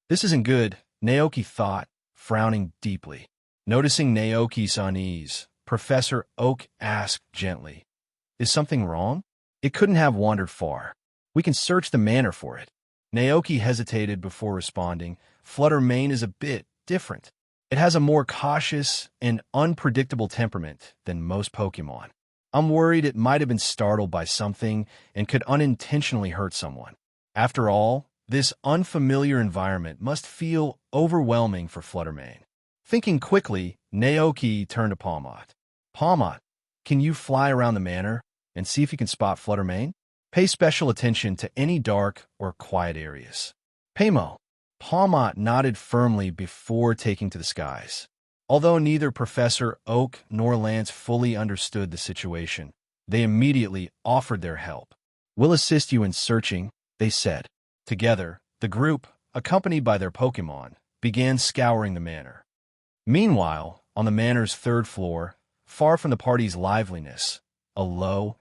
"This isn't good," Naoki thought, frowning deeply. Noticing Naoki's unease, Professor Oak asked gently, "Is something wrong?" "It couldn't have wandered far. We can search the manor for it." Naoki hesitated before responding. "Fluttermane is a bit different. It has a more cautious and unpredictable temperament than most Pokémon. I'm worried it might have been startled by something and could unintentionally hurt someone. After all, this unfamiliar environment must feel overwhelming for Fluttermane." Thinking quickly, Naoki turned to Palmot. "Palmot, can you fly around the manor and see if you can spot Fluttermane? Pay special attention to any dark or quiet areas." "Paymo." Palmot nodded firmly before taking to the skies. Although neither Professor Oak nor Lance fully understood the situation, They immediately offered their help. "We'll assist you in searching," they said. Together, the group, accompanied by their Pokémon, began scouring the manor. Meanwhile, on the manor's third floor, far from the party's liveliness, a low,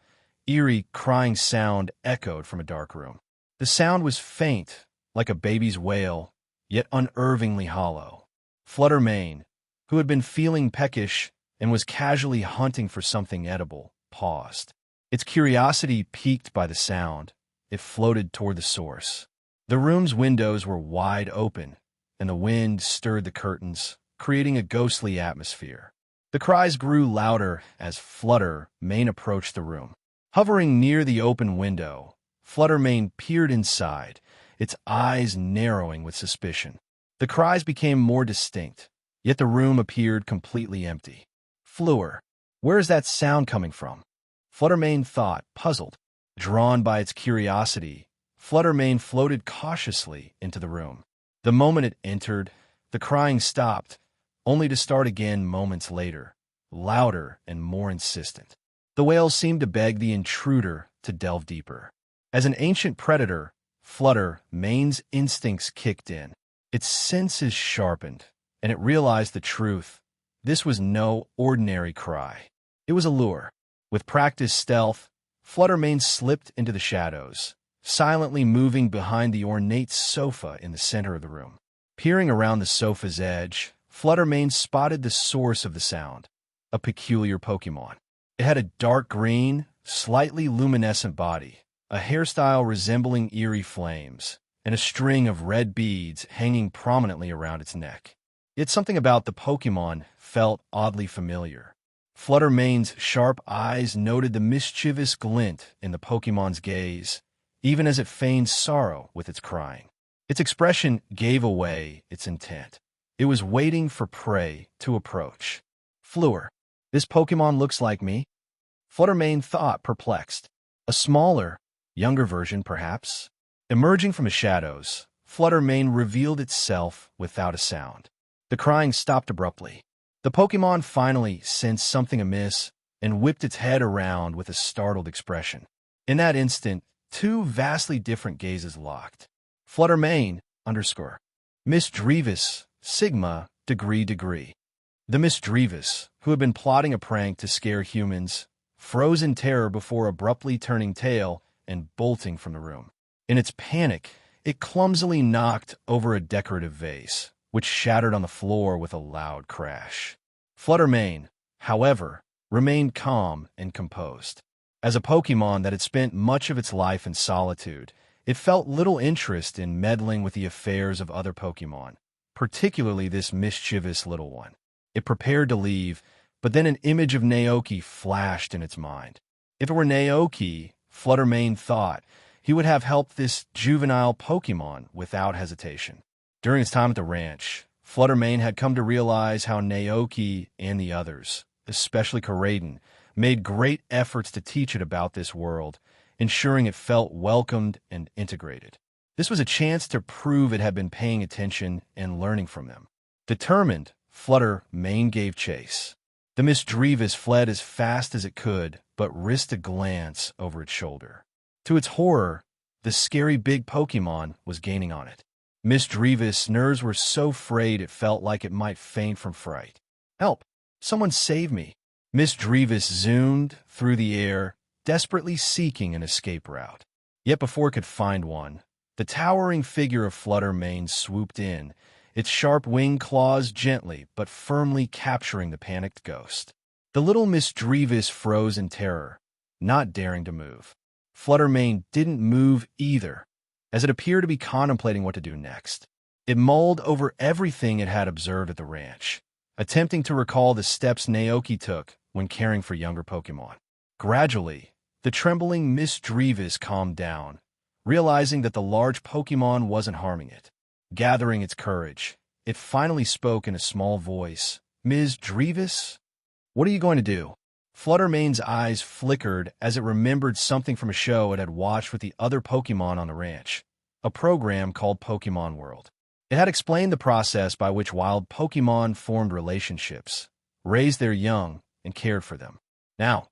eerie crying sound echoed from a dark room. The sound was faint, like a baby's wail, yet unnervingly hollow. Flutter Mane, who had been feeling peckish and was casually hunting for something edible, paused. Its curiosity piqued by the sound, it floated toward the source. The room's windows were wide open, and the wind stirred the curtains, creating a ghostly atmosphere. The cries grew louder as Flutter Mane approached the room. Hovering near the open window, Flutter Mane peered inside, its eyes narrowing with suspicion. The cries became more distinct, yet the room appeared completely empty. "Fleur, where is that sound coming from?" Flutter Mane thought, puzzled. Drawn by its curiosity, Flutter Mane floated cautiously into the room. The moment it entered, the crying stopped, only to start again moments later, louder and more insistent. The wails seemed to beg the intruder to delve deeper. As an ancient predator, Flutter Mane's instincts kicked in. Its senses sharpened, and it realized the truth. This was no ordinary cry. It was a lure. With practiced stealth, Flutter Mane slipped into the shadows, silently moving behind the ornate sofa in the center of the room. Peering around the sofa's edge, Flutter Mane spotted the source of the sound, a peculiar Pokémon. It had a dark green, slightly luminescent body, a hairstyle resembling eerie flames, and a string of red beads hanging prominently around its neck. Yet something about the Pokémon felt oddly familiar. Flutter Mane's sharp eyes noted the mischievous glint in the Pokémon's gaze, even as it feigned sorrow with its crying. Its expression gave away its intent. It was waiting for prey to approach. "Fleur, this Pokémon looks like me," Flutter Mane thought, perplexed. A smaller, younger version, perhaps? Emerging from the shadows, Flutter Mane revealed itself without a sound. The crying stopped abruptly. The Pokémon finally sensed something amiss and whipped its head around with a startled expression. In that instant, two vastly different gazes locked. Flutter Mane, Miss Drevis, Sigma, degree. The Miss Drevis, who had been plotting a prank to scare humans, froze in terror before abruptly turning tail and bolting from the room. In its panic, it clumsily knocked over a decorative vase, which shattered on the floor with a loud crash. Flutter Mane, however, remained calm and composed. As a Pokémon that had spent much of its life in solitude, it felt little interest in meddling with the affairs of other Pokémon, particularly this mischievous little one. It prepared to leave, but then an image of Naoki flashed in its mind. If it were Naoki, Flutter Mane thought, he would have helped this juvenile Pokémon without hesitation. During his time at the ranch, Flutter Mane had come to realize how Naoki and the others, especially Karaden, made great efforts to teach it about this world, ensuring it felt welcomed and integrated. This was a chance to prove it had been paying attention and learning from them. Determined, Flutter Mane gave chase. The Miss Drevis fled as fast as it could, but risked a glance over its shoulder. To its horror, the scary big Pokémon was gaining on it. Miss Drevis' nerves were so frayed it felt like it might faint from fright. "Help! Someone save me!" Miss Drevis zoomed through the air, desperately seeking an escape route. Yet before it could find one, the towering figure of Flutter Mane swooped in, its sharp wing claws gently but firmly capturing the panicked ghost. The little Miss Drevis froze in terror, not daring to move. Flutter Mane didn't move either, as it appeared to be contemplating what to do next. It mulled over everything it had observed at the ranch, attempting to recall the steps Naoki took when caring for younger Pokémon. Gradually, the trembling Miss Drevis calmed down, realizing that the large Pokémon wasn't harming it. Gathering its courage, it finally spoke in a small voice. "Ms. Drevis, what are you going to do?" Flutter Mane's eyes flickered as it remembered something from a show it had watched with the other Pokémon on the ranch, a program called Pokémon World. It had explained the process by which wild Pokémon formed relationships, raised their young, and cared for them. Now,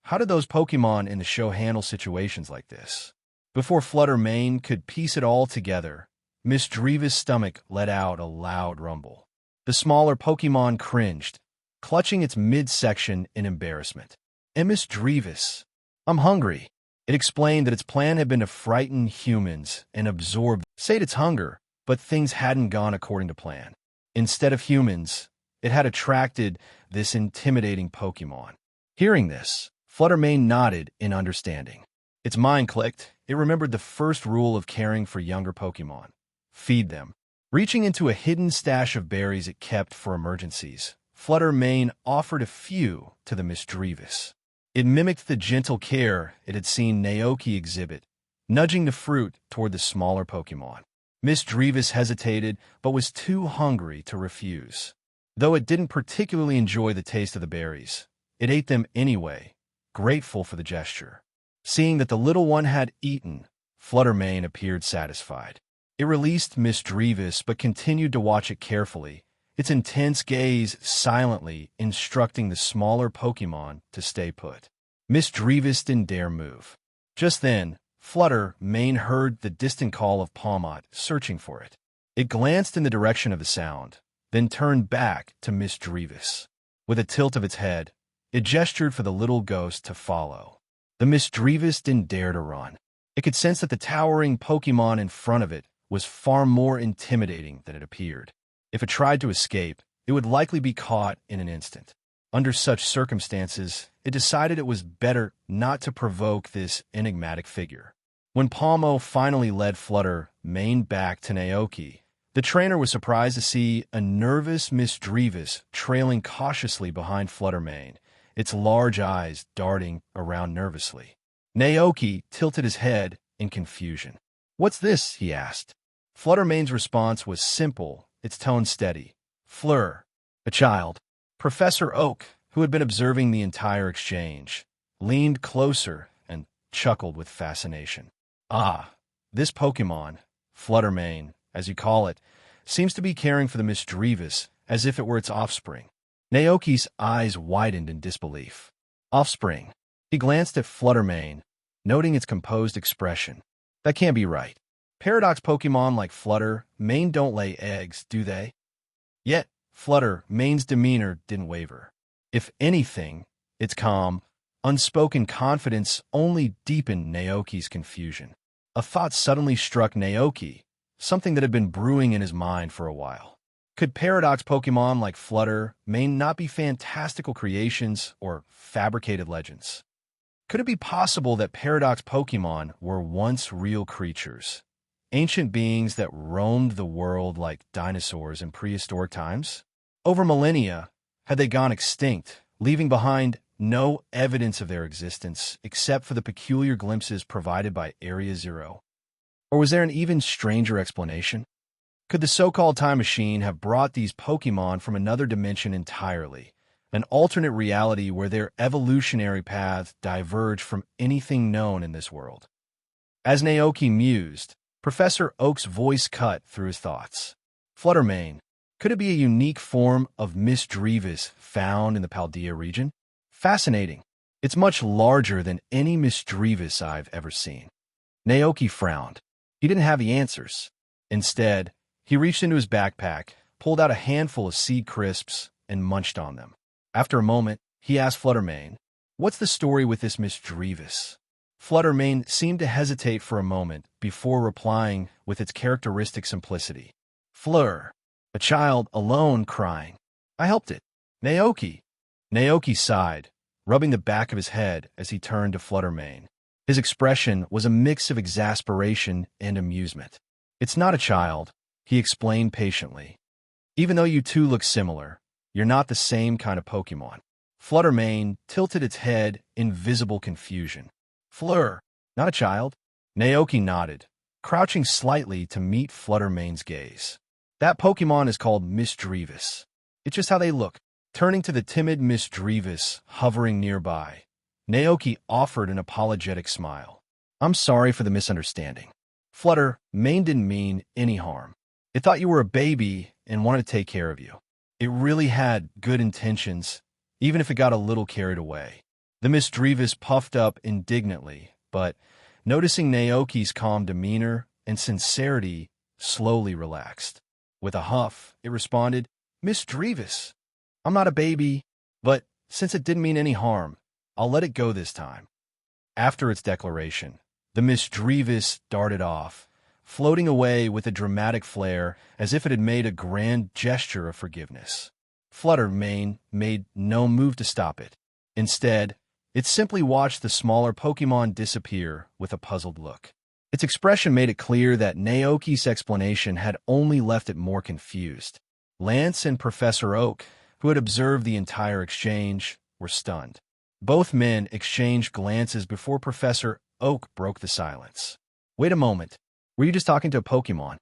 How did those Pokémon in the show handle situations like this? Before Fluttermane could piece it all together, Miss Dreva's stomach let out a loud rumble. The smaller Pokémon cringed, clutching its midsection in embarrassment. And Miss Drevis, I'm hungry. It explained that its plan had been to frighten humans and absorb, sate its hunger, but things hadn't gone according to plan. Instead of humans, it had attracted this intimidating Pokémon. Hearing this, Fluttermane nodded in understanding. Its mind clicked. It remembered the first rule of caring for younger Pokémon. Feed them. Reaching into a hidden stash of berries it kept for emergencies, Fluttermane offered a few to the Miss Drevis. It mimicked the gentle care it had seen Naoki exhibit, nudging the fruit toward the smaller Pokémon. Miss Drevis hesitated, but was too hungry to refuse. Though it didn't particularly enjoy the taste of the berries, it ate them anyway, grateful for the gesture. Seeing that the little one had eaten, Fluttermane appeared satisfied. It released Miss Drevis but continued to watch it carefully, its intense gaze silently instructing the smaller Pokémon to stay put. Miss Drevis didn't dare move. Just then, Fluttermane heard the distant call of Palmot, searching for it. It glanced in the direction of the sound, then turned back to Miss Drevis. With a tilt of its head, it gestured for the little ghost to follow. The Miss Drevis didn't dare to run. It could sense that the towering Pokémon in front of it was far more intimidating than it appeared. If it tried to escape, it would likely be caught in an instant. Under such circumstances, it decided it was better not to provoke this enigmatic figure. When Palmo finally led Fluttermane back to Naoki, the trainer was surprised to see a nervous Miss Drevis trailing cautiously behind Fluttermane, its large eyes darting around nervously. Naoki tilted his head in confusion. "What's this?" he asked. Fluttermane's response was simple, its tone steady. "Fleur, a child." Professor Oak, who had been observing the entire exchange, leaned closer and chuckled with fascination. "Ah, this Pokémon, Fluttermane, as you call it, seems to be caring for the Miss Drevis as if it were its offspring." Naoki's eyes widened in disbelief. "Offspring?" He glanced at Fluttermane, noting its composed expression. "That can't be right. Paradox Pokémon like Fluttermane don't lay eggs, do they?" Yet, Fluttermane's demeanor didn't waver. If anything, its calm, unspoken confidence only deepened Naoki's confusion. A thought suddenly struck Naoki, something that had been brewing in his mind for a while. Could paradox Pokémon like Fluttermane not be fantastical creations or fabricated legends? Could it be possible that paradox Pokémon were once real creatures, ancient beings that roamed the world like dinosaurs in prehistoric times? Over millennia, had they gone extinct, leaving behind no evidence of their existence except for the peculiar glimpses provided by Area Zero? Or was there an even stranger explanation? Could the so-called time machine have brought these Pokémon from another dimension entirely, an alternate reality where their evolutionary paths diverge from anything known in this world? As Naoki mused, Professor Oak's voice cut through his thoughts. "Fluttermane, could it be a unique form of Miss Drevis found in the Paldea region? Fascinating. It's much larger than any Miss Drevis I've ever seen." Naoki frowned. He didn't have the answers. Instead, he reached into his backpack, pulled out a handful of seed crisps, and munched on them. After a moment, he asked Fluttermane, "What's the story with this Miss Drevis?" Fluttermane seemed to hesitate for a moment before replying with its characteristic simplicity. "Fleur, a child alone crying. I helped it. Naoki." Naoki sighed, rubbing the back of his head as he turned to Fluttermane. His expression was a mix of exasperation and amusement. "It's not a child," he explained patiently. "Even though you two look similar, you're not the same kind of Pokémon." Fluttermane tilted its head in visible confusion. "Fleur, not a child?" Naoki nodded, crouching slightly to meet Fluttermane's gaze. "That Pokémon is called Miss Drevis. It's just how they look." Turning to the timid Miss Drevis hovering nearby, Naoki offered an apologetic smile. "I'm sorry for the misunderstanding. Fluttermane didn't mean any harm. It thought you were a baby and wanted to take care of you. It really had good intentions, even if it got a little carried away." The mischievous puffed up indignantly, but, noticing Naoki's calm demeanor and sincerity, slowly relaxed. With a huff, it responded, "Mischievous. I'm not a baby, but since it didn't mean any harm, I'll let it go this time." After its declaration, the mischievous darted off, floating away with a dramatic flair as if it had made a grand gesture of forgiveness. Fluttermane made no move to stop it. Instead, it simply watched the smaller Pokémon disappear with a puzzled look. Its expression made it clear that Naoki's explanation had only left it more confused. Lance and Professor Oak, who had observed the entire exchange, were stunned. Both men exchanged glances before Professor Oak broke the silence. "Wait a moment. Were you just talking to a Pokémon?"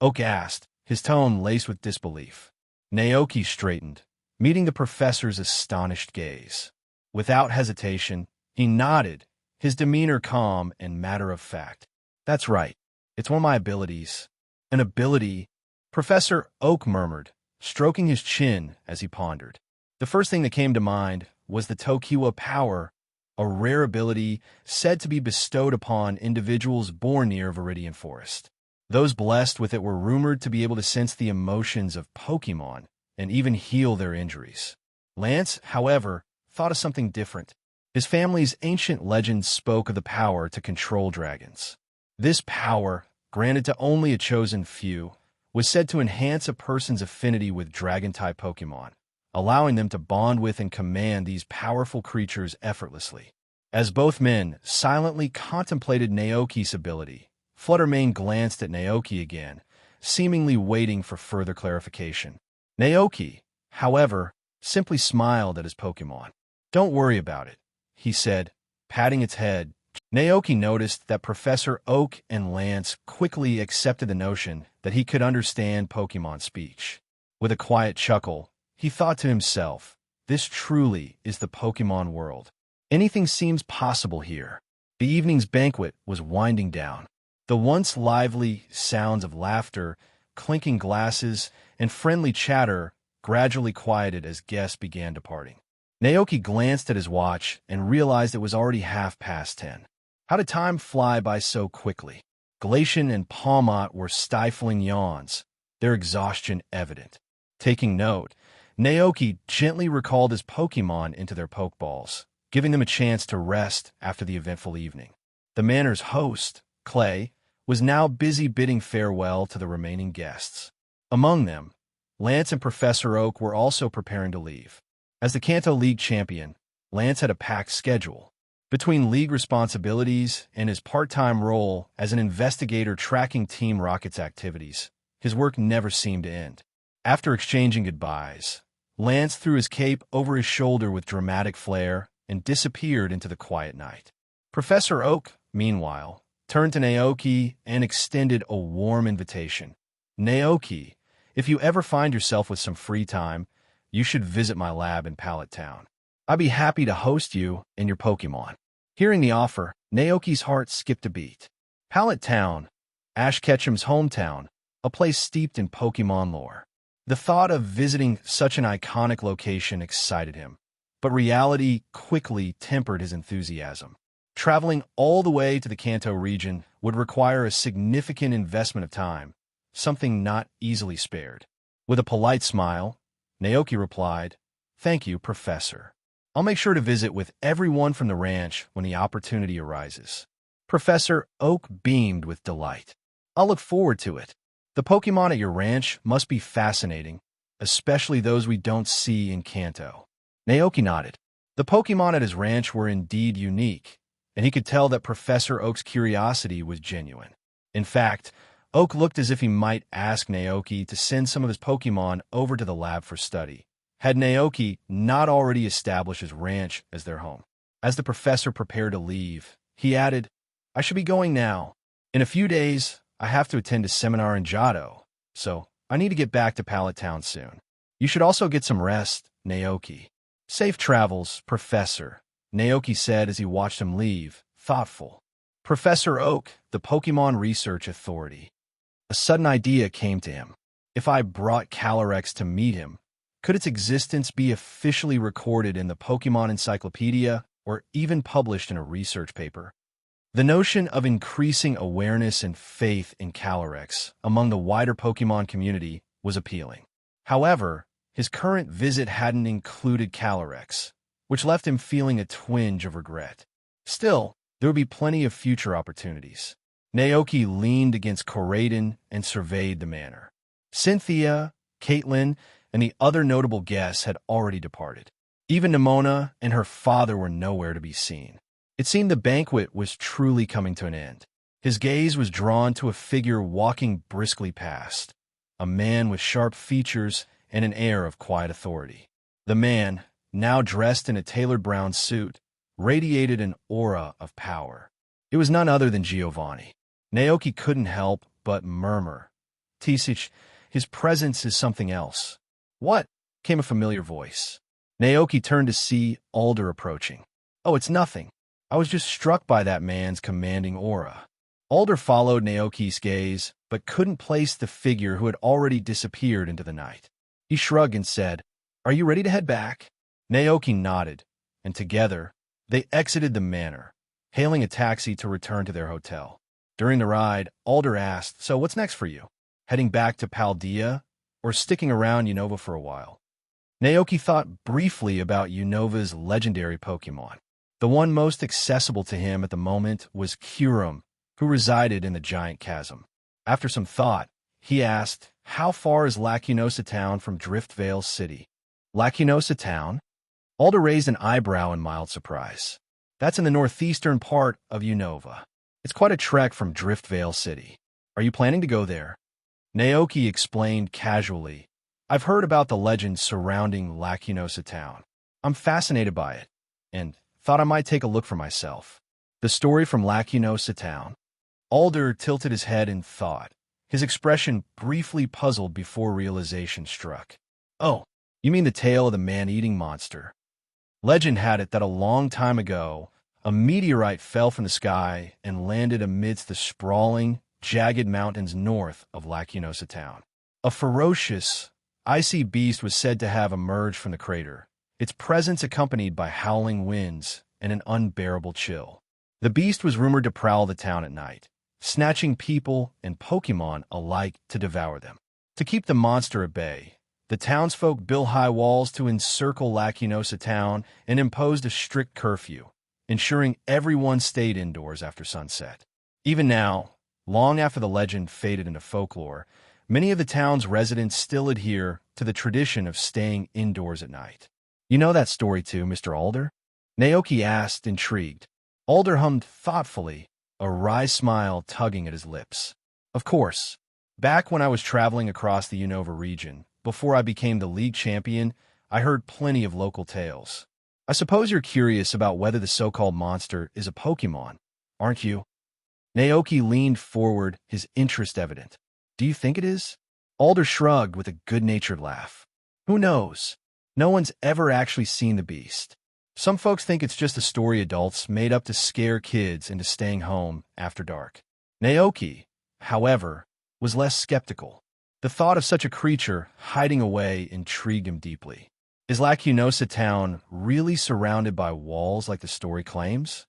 Oak asked, his tone laced with disbelief. Naoki straightened, meeting the professor's astonished gaze. Without hesitation, he nodded, his demeanor calm and matter-of-fact. "That's right. It's one of my abilities." "An ability?" Professor Oak murmured, stroking his chin as he pondered. The first thing that came to mind was the Tokiwa power, a rare ability said to be bestowed upon individuals born near Viridian Forest. Those blessed with it were rumored to be able to sense the emotions of Pokémon and even heal their injuries. Lance, however, thought of something different. His family's ancient legends spoke of the power to control dragons. This power, granted to only a chosen few, was said to enhance a person's affinity with dragon-type Pokémon, allowing them to bond with and command these powerful creatures effortlessly. As both men silently contemplated Naoki's ability, Fluttermane glanced at Naoki again, seemingly waiting for further clarification. Naoki, however, simply smiled at his Pokémon. "Don't worry about it," he said, patting its head. Naoki noticed that Professor Oak and Lance quickly accepted the notion that he could understand Pokémon speech. With a quiet chuckle, he thought to himself, "This truly is the Pokémon world. Anything seems possible here." The evening's banquet was winding down. The once lively sounds of laughter, clinking glasses, and friendly chatter gradually quieted as guests began departing. Naoki glanced at his watch and realized it was already 10:30. How did time fly by so quickly? Glacian and Palmont were stifling yawns, their exhaustion evident. Taking note, Naoki gently recalled his Pokémon into their Pokeballs, giving them a chance to rest after the eventful evening. The manor's host, Clay, was now busy bidding farewell to the remaining guests. Among them, Lance and Professor Oak were also preparing to leave. As the Kanto League champion, Lance had a packed schedule. Between league responsibilities and his part-time role as an investigator tracking Team Rocket's activities, his work never seemed to end. After exchanging goodbyes, Lance threw his cape over his shoulder with dramatic flair and disappeared into the quiet night. Professor Oak, meanwhile, turned to Naoki and extended a warm invitation. "Naoki, if you ever find yourself with some free time, you should visit my lab in Pallet Town. I'd be happy to host you and your Pokémon." Hearing the offer, Naoki's heart skipped a beat. Pallet Town, Ash Ketchum's hometown, a place steeped in Pokémon lore. The thought of visiting such an iconic location excited him, but reality quickly tempered his enthusiasm. Traveling all the way to the Kanto region would require a significant investment of time, something not easily spared. With a polite smile, Naoki replied, "Thank you, Professor. I'll make sure to visit with everyone from the ranch when the opportunity arises." Professor Oak beamed with delight. "I'll look forward to it. The Pokémon at your ranch must be fascinating, especially those we don't see in Kanto." Naoki nodded. The Pokémon at his ranch were indeed unique, and he could tell that Professor Oak's curiosity was genuine. In fact, Oak looked as if he might ask Naoki to send some of his Pokémon over to the lab for study, had Naoki not already established his ranch as their home. As the professor prepared to leave, he added, "I should be going now. In a few days, I have to attend a seminar in Johto, so I need to get back to Pallet Town soon. You should also get some rest, Naoki." "Safe travels, Professor," Naoki said as he watched him leave, thoughtful. Professor Oak, the Pokémon Research Authority. A sudden idea came to him. If I brought Calyrex to meet him, could its existence be officially recorded in the Pokémon Encyclopedia or even published in a research paper. The notion of increasing awareness and faith in Calyrex among the wider Pokémon community was appealing. However, his current visit hadn't included Calyrex, which left him feeling a twinge of regret. Still, there would be plenty of future opportunities. Naoki leaned against Corraden and surveyed the manor. Cynthia, Caitlin, and the other notable guests had already departed. Even Nimona and her father were nowhere to be seen. It seemed the banquet was truly coming to an end. His gaze was drawn to a figure walking briskly past, a man with sharp features and an air of quiet authority. The man, now dressed in a tailored brown suit, radiated an aura of power. It was none other than Giovanni. Naoki couldn't help but murmur, "Tisich, his presence is something else." "What?" came a familiar voice. Naoki turned to see Alder approaching. "Oh, it's nothing. I was just struck by that man's commanding aura." Alder followed Naoki's gaze, but couldn't place the figure who had already disappeared into the night. He shrugged and said, "Are you ready to head back?" Naoki nodded, and together, they exited the manor, hailing a taxi to return to their hotel. During the ride, Alder asked, "So what's next for you? Heading back to Paldea, or sticking around Unova for a while?" Naoki thought briefly about Unova's legendary Pokémon. The one most accessible to him at the moment was Kyurem, who resided in the giant chasm. After some thought, he asked, "How far is Lacunosa Town from Driftvale City?" "Lacunosa Town?" Alder raised an eyebrow in mild surprise. "That's in the northeastern part of Unova. It's quite a trek from Driftvale City. Are you planning to go there?" Naoki explained casually, "I've heard about the legends surrounding Lacunosa Town. I'm fascinated by it, and thought I might take a look for myself." "The story from Lacunosa Town?" Alder tilted his head in thought, his expression briefly puzzled before realization struck. "Oh, you mean the tale of the man-eating monster?" Legend had it that a long time ago, a meteorite fell from the sky and landed amidst the sprawling, jagged mountains north of Lacunosa Town. A ferocious, icy beast was said to have emerged from the crater, its presence accompanied by howling winds and an unbearable chill. The beast was rumored to prowl the town at night, snatching people and Pokémon alike to devour them. To keep the monster at bay, the townsfolk built high walls to encircle Lacunosa Town and imposed a strict curfew, ensuring everyone stayed indoors after sunset. Even now, long after the legend faded into folklore, many of the town's residents still adhere to the tradition of staying indoors at night. "You know that story too, Mr. Alder?" Naoki asked, intrigued. Alder hummed thoughtfully, a wry smile tugging at his lips. "Of course. Back when I was traveling across the Unova region, before I became the league champion, I heard plenty of local tales. I suppose you're curious about whether the so-called monster is a Pokémon, aren't you?" Naoki leaned forward, his interest evident. "Do you think it is?" Alder shrugged with a good-natured laugh. "Who knows? No one's ever actually seen the beast. Some folks think it's just a story adults made up to scare kids into staying home after dark." Naoki, however, was less skeptical. The thought of such a creature hiding away intrigued him deeply. "Is Lacunosa Town really surrounded by walls like the story claims?"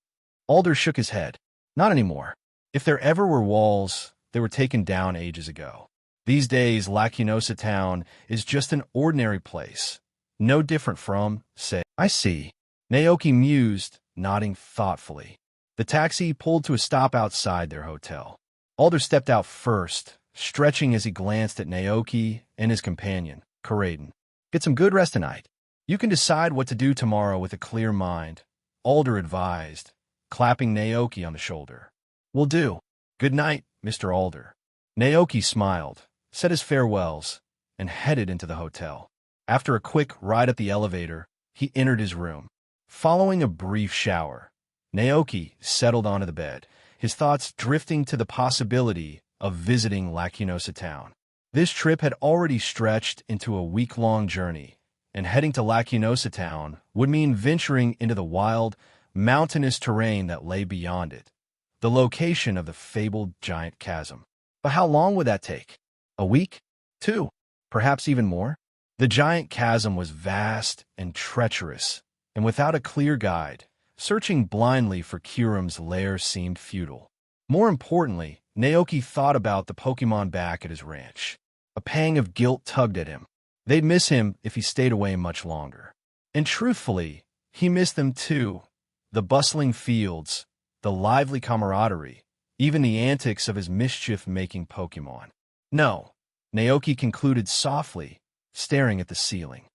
Alder shook his head. "Not anymore. If there ever were walls, they were taken down ages ago. These days, Lacunosa Town is just an ordinary place, no different from, say." "I see." Naoki mused, nodding thoughtfully. The taxi pulled to a stop outside their hotel. Alder stepped out first, stretching as he glanced at Naoki and his companion, Corraden. "Get some good rest tonight. You can decide what to do tomorrow with a clear mind," Alder advised, clapping Naoki on the shoulder. "Will do. Good night, Mr. Alder." Naoki smiled, said his farewells, and headed into the hotel. After a quick ride up the elevator, he entered his room. Following a brief shower, Naoki settled onto the bed, his thoughts drifting to the possibility of visiting Lacunosa Town. This trip had already stretched into a week-long journey, and heading to Lacunosa Town would mean venturing into the wild, mountainous terrain that lay beyond it, the location of the fabled giant chasm. But how long would that take? A week? 2? Perhaps even more? The giant chasm was vast and treacherous, and without a clear guide, Searching blindly for Kyurem's lair seemed futile. More importantly, Naoki thought about the Pokémon back at his ranch. A pang of guilt tugged at him. They'd miss him if he stayed away much longer. And truthfully, he missed them too. The bustling fields, the lively camaraderie, even the antics of his mischief-making Pokémon. No, Naoki concluded softly, staring at the ceiling.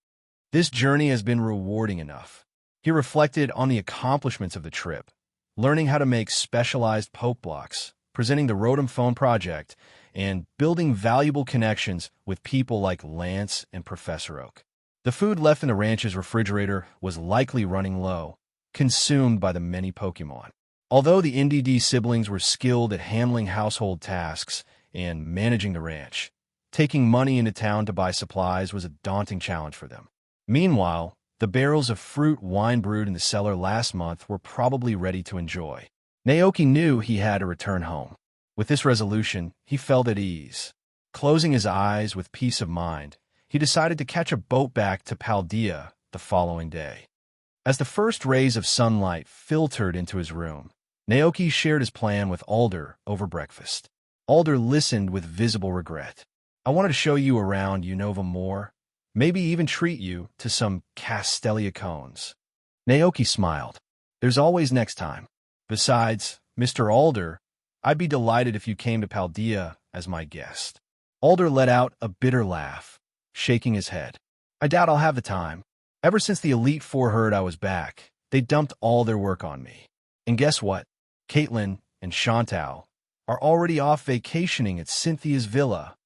This journey has been rewarding enough. He reflected on the accomplishments of the trip, learning how to make specialized Poke Blocks, presenting the Rotom Phone project, and building valuable connections with people like Lance and Professor Oak. The food left in the ranch's refrigerator was likely running low, consumed by the many Pokémon. Although the NDD siblings were skilled at handling household tasks and managing the ranch, taking money into town to buy supplies was a daunting challenge for them. Meanwhile, the barrels of fruit wine brewed in the cellar last month were probably ready to enjoy. Naoki knew he had to return home. With this resolution, he felt at ease. Closing his eyes with peace of mind, he decided to catch a boat back to Paldea the following day. As the first rays of sunlight filtered into his room, Naoki shared his plan with Alder over breakfast. Alder listened with visible regret. "I wanted to show you around Unova more, maybe even treat you to some Castelia cones." Naoki smiled. "There's always next time. Besides, Mr. Alder, I'd be delighted if you came to Paldea as my guest." Alder let out a bitter laugh, shaking his head. "I doubt I'll have the time. Ever since the Elite Four heard I was back, they dumped all their work on me. And guess what? Caitlin and Chantal are already off vacationing at Cynthia's villa."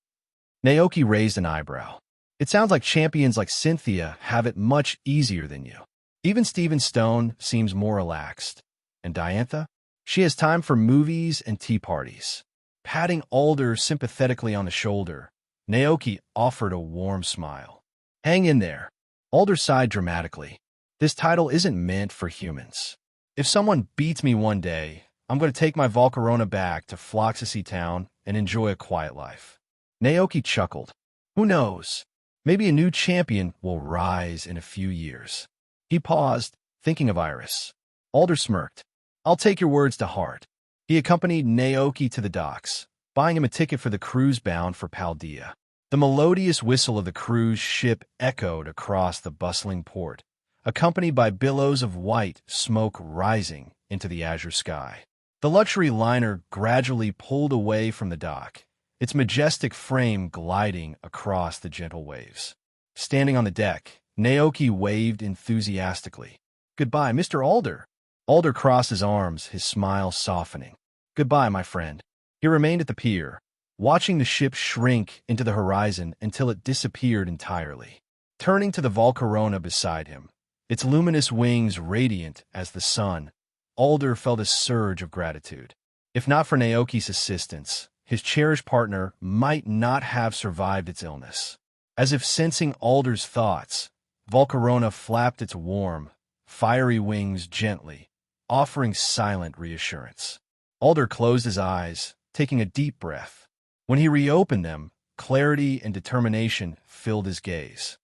Naoki raised an eyebrow. "It sounds like champions like Cynthia have it much easier than you. Even Steven Stone seems more relaxed. And Diantha? She has time for movies and tea parties." Patting Alder sympathetically on the shoulder, Naoki offered a warm smile. "Hang in there." Alder sighed dramatically. "This title isn't meant for humans. If someone beats me one day, I'm going to take my Volcarona back to Floxacy Town and enjoy a quiet life." Naoki chuckled. "Who knows? Maybe a new champion will rise in a few years." He paused, thinking of Iris. Alder smirked. "I'll take your words to heart." He accompanied Naoki to the docks, buying him a ticket for the cruise bound for Paldea. The melodious whistle of the cruise ship echoed across the bustling port, accompanied by billows of white smoke rising into the azure sky. The luxury liner gradually pulled away from the dock, its majestic frame gliding across the gentle waves. Standing on the deck, Naoki waved enthusiastically. "Goodbye, Mr. Alder." Alder crossed his arms, his smile softening. "Goodbye, my friend." He remained at the pier, watching the ship shrink into the horizon until it disappeared entirely. Turning to the Volcarona beside him, its luminous wings radiant as the sun, Alder felt a surge of gratitude. If not for Naoki's assistance, his cherished partner might not have survived its illness. As if sensing Alder's thoughts, Volcarona flapped its warm, fiery wings gently, offering silent reassurance. Alder closed his eyes, taking a deep breath. When he reopened them, clarity and determination filled his gaze.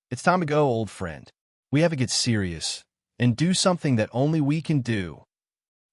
It's time to go, old friend. We have to get serious and do something that only we can do."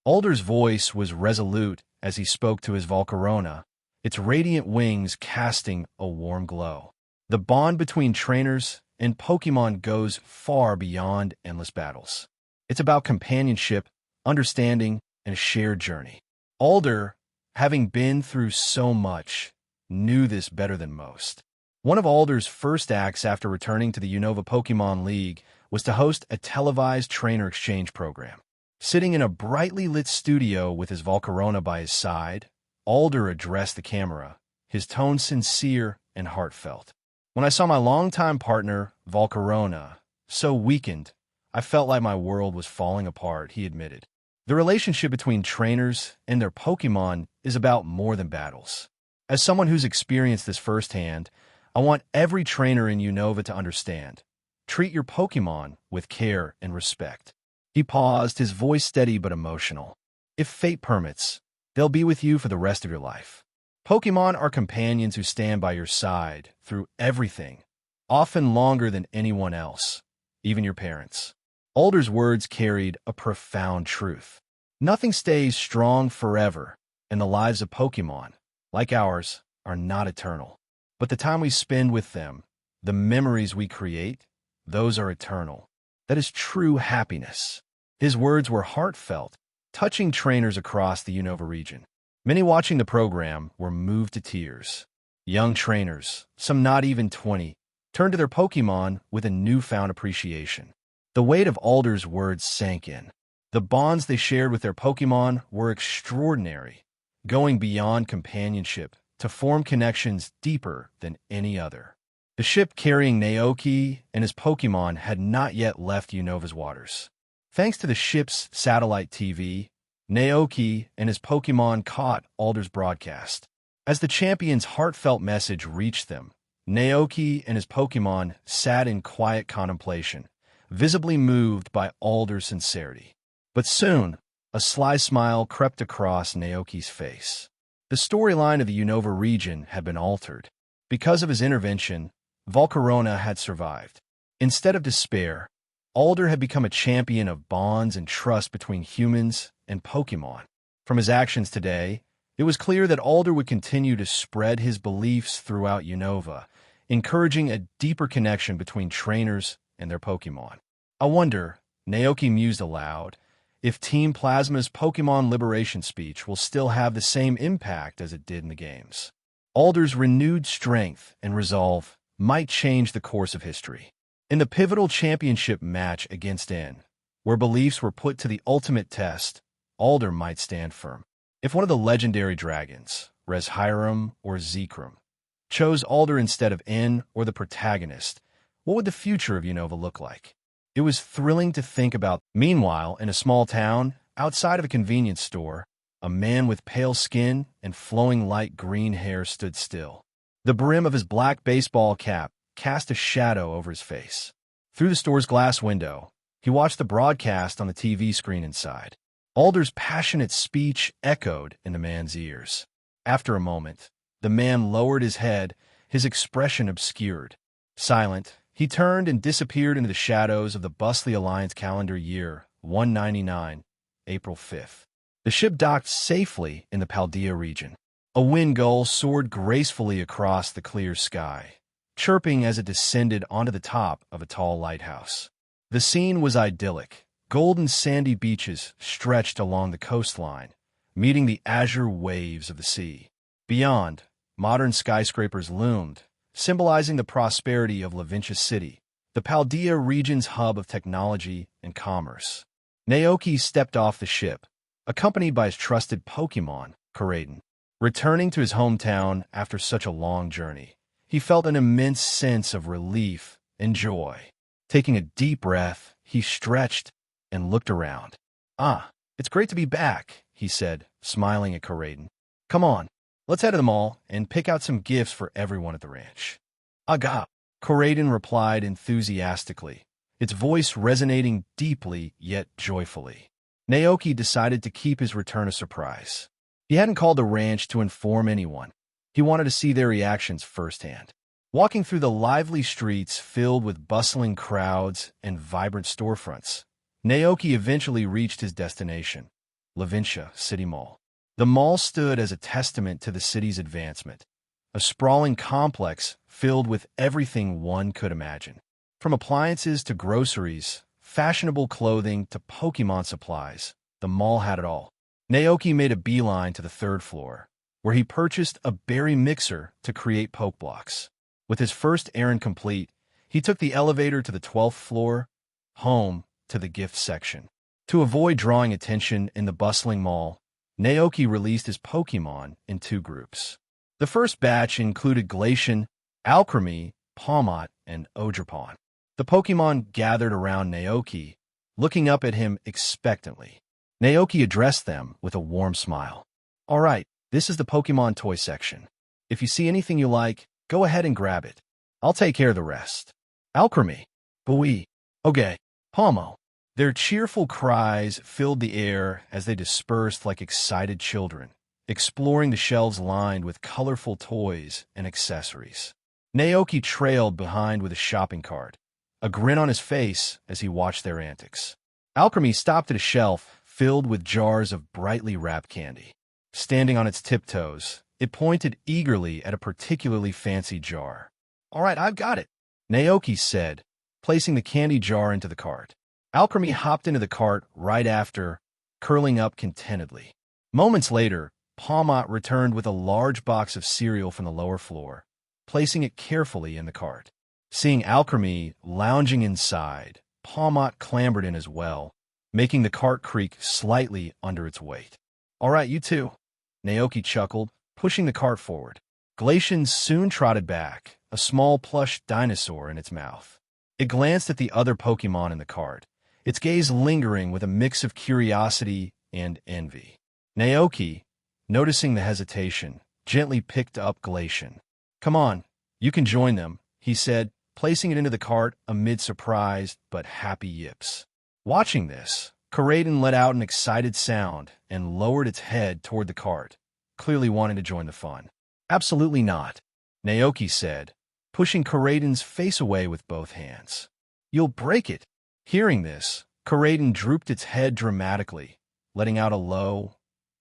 Alder's voice was resolute as he spoke to his Volcarona, its radiant wings casting a warm glow. The bond between trainers and Pokémon goes far beyond endless battles. It's about companionship, understanding, and a shared journey. Alder, having been through so much, knew this better than most. One of Alder's first acts after returning to the Unova Pokémon League was to host a televised trainer exchange program. Sitting in a brightly lit studio with his Volcarona by his side, Alder addressed the camera, his tone sincere and heartfelt. "When I saw my longtime partner, Volcarona, so weakened, I felt like my world was falling apart," he admitted. The relationship between trainers and their Pokémon is about more than battles. As someone who's experienced this firsthand, I want every trainer in Unova to understand. Treat your Pokémon with care and respect. He paused, his voice steady but emotional. If fate permits, they'll be with you for the rest of your life. Pokémon are companions who stand by your side through everything, often longer than anyone else, even your parents. Alder's words carried a profound truth. Nothing stays strong forever, and the lives of Pokémon, like ours, are not eternal. But the time we spend with them, the memories we create, those are eternal. That is true happiness. His words were heartfelt, touching trainers across the Unova region. Many watching the program were moved to tears. Young trainers, some not even 20, turned to their Pokémon with a newfound appreciation. The weight of Alder's words sank in. The bonds they shared with their Pokémon were extraordinary, going beyond companionship to form connections deeper than any other. The ship carrying Naoki and his Pokémon had not yet left Unova's waters. Thanks to the ship's satellite TV, Naoki and his Pokémon caught Alder's broadcast. As the champion's heartfelt message reached them, Naoki and his Pokémon sat in quiet contemplation, visibly moved by Alder's sincerity. But soon, a sly smile crept across Naoki's face. The storyline of the Unova region had been altered. Because of his intervention, Volcarona had survived. Instead of despair, Alder had become a champion of bonds and trust between humans and Pokémon. From his actions today, it was clear that Alder would continue to spread his beliefs throughout Unova, encouraging a deeper connection between trainers and their Pokémon. I wonder, Naoki mused aloud, if Team Plasma's Pokémon Liberation speech will still have the same impact as it did in the games. Alder's renewed strength and resolve might change the course of history. In the pivotal championship match against N, where beliefs were put to the ultimate test, Alder might stand firm. If one of the legendary dragons, Reshiram or Zekrom, chose Alder instead of N or the protagonist, what would the future of Unova look like? It was thrilling to think about. Meanwhile, in a small town, outside of a convenience store, a man with pale skin and flowing light green hair stood still. The brim of his black baseball cap cast a shadow over his face. Through the store's glass window, he watched the broadcast on the TV screen inside. Alder's passionate speech echoed in the man's ears. After a moment, the man lowered his head, his expression obscured. Silent, he turned and disappeared into the shadows of the bustly Alliance calendar year 199, April 5th. The ship docked safely in the Paldea region. A wind gull soared gracefully across the clear sky, chirping as it descended onto the top of a tall lighthouse. The scene was idyllic. Golden sandy beaches stretched along the coastline, meeting the azure waves of the sea. Beyond, modern skyscrapers loomed, symbolizing the prosperity of Lavintia City, the Paldea region's hub of technology and commerce. Naoki stepped off the ship, accompanied by his trusted Pokémon, Koraidon. Returning to his hometown after such a long journey, he felt an immense sense of relief and joy. Taking a deep breath, he stretched and looked around. "Ah, it's great to be back," he said, smiling at Koraidon. "Come on, let's head to the mall and pick out some gifts for everyone at the ranch." "Aga," Koraidon replied enthusiastically, its voice resonating deeply yet joyfully. Naoki decided to keep his return a surprise. He hadn't called the ranch to inform anyone. He wanted to see their reactions firsthand. Walking through the lively streets filled with bustling crowds and vibrant storefronts, Naoki eventually reached his destination, Lavintia City Mall. The mall stood as a testament to the city's advancement, a sprawling complex filled with everything one could imagine. From appliances to groceries, fashionable clothing to Pokémon supplies, the mall had it all. Naoki made a beeline to the third floor, where he purchased a berry mixer to create Pokeblocks. With his first errand complete, he took the elevator to the 12th floor, home to the gift section. To avoid drawing attention in the bustling mall, Naoki released his Pokémon in two groups. The first batch included Glacian, Alchemy, Palmot, and Ogerpon. The Pokémon gathered around Naoki, looking up at him expectantly. Naoki addressed them with a warm smile. "All right, this is the Pokémon toy section. If you see anything you like, go ahead and grab it. I'll take care of the rest." "Alchemy, Bui, Okay, Palmo." Their cheerful cries filled the air as they dispersed like excited children, exploring the shelves lined with colorful toys and accessories. Naoki trailed behind with a shopping cart, a grin on his face as he watched their antics. Alchemy stopped at a shelf filled with jars of brightly wrapped candy. Standing on its tiptoes, it pointed eagerly at a particularly fancy jar. "All right, I've got it," Naoki said, placing the candy jar into the cart. Alchemy hopped into the cart right after, curling up contentedly. Moments later, Palmot returned with a large box of cereal from the lower floor, placing it carefully in the cart. Seeing Alchemy lounging inside, Palmot clambered in as well, making the cart creak slightly under its weight. "All right, you too," Naoki chuckled, pushing the cart forward. Glacian soon trotted back, a small plush dinosaur in its mouth. It glanced at the other Pokémon in the cart, its gaze lingering with a mix of curiosity and envy. Naoki, noticing the hesitation, gently picked up Glacian. "Come on, you can join them," he said, placing it into the cart amid surprised but happy yips. Watching this, Koraidon let out an excited sound and lowered its head toward the cart, clearly wanting to join the fun. "Absolutely not," Naoki said, pushing Koraidon's face away with both hands. "You'll break it." Hearing this, Koraidon drooped its head dramatically, letting out a low,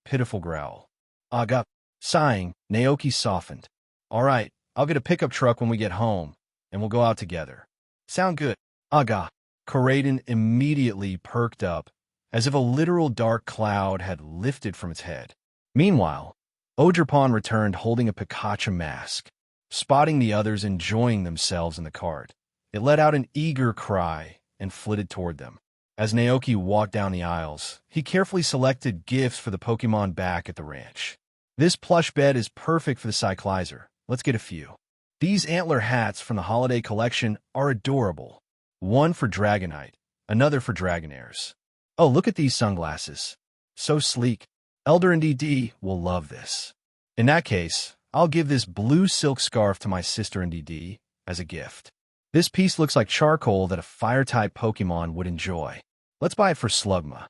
pitiful growl. "Aga." Sighing, Naoki softened. "All right, I'll get a pickup truck when we get home, and we'll go out together." "Sound good, Aga." Koraidon immediately perked up, as if a literal dark cloud had lifted from its head. Meanwhile, Ogerpon returned holding a Pikachu mask. Spotting the others enjoying themselves in the cart, it let out an eager cry and flitted toward them. As Naoki walked down the aisles, he carefully selected gifts for the Pokémon back at the ranch. "This plush bed is perfect for the Cyclizer. Let's get a few." These antler hats from the holiday collection are adorable. One for Dragonite, another for Dragonairs. "Oh, look at these sunglasses. So sleek. Elder and DD will love this." In that case, I'll give this blue silk scarf to my sister and DD as a gift. "This piece looks like charcoal that a fire-type Pokémon would enjoy. Let's buy it for Slugma."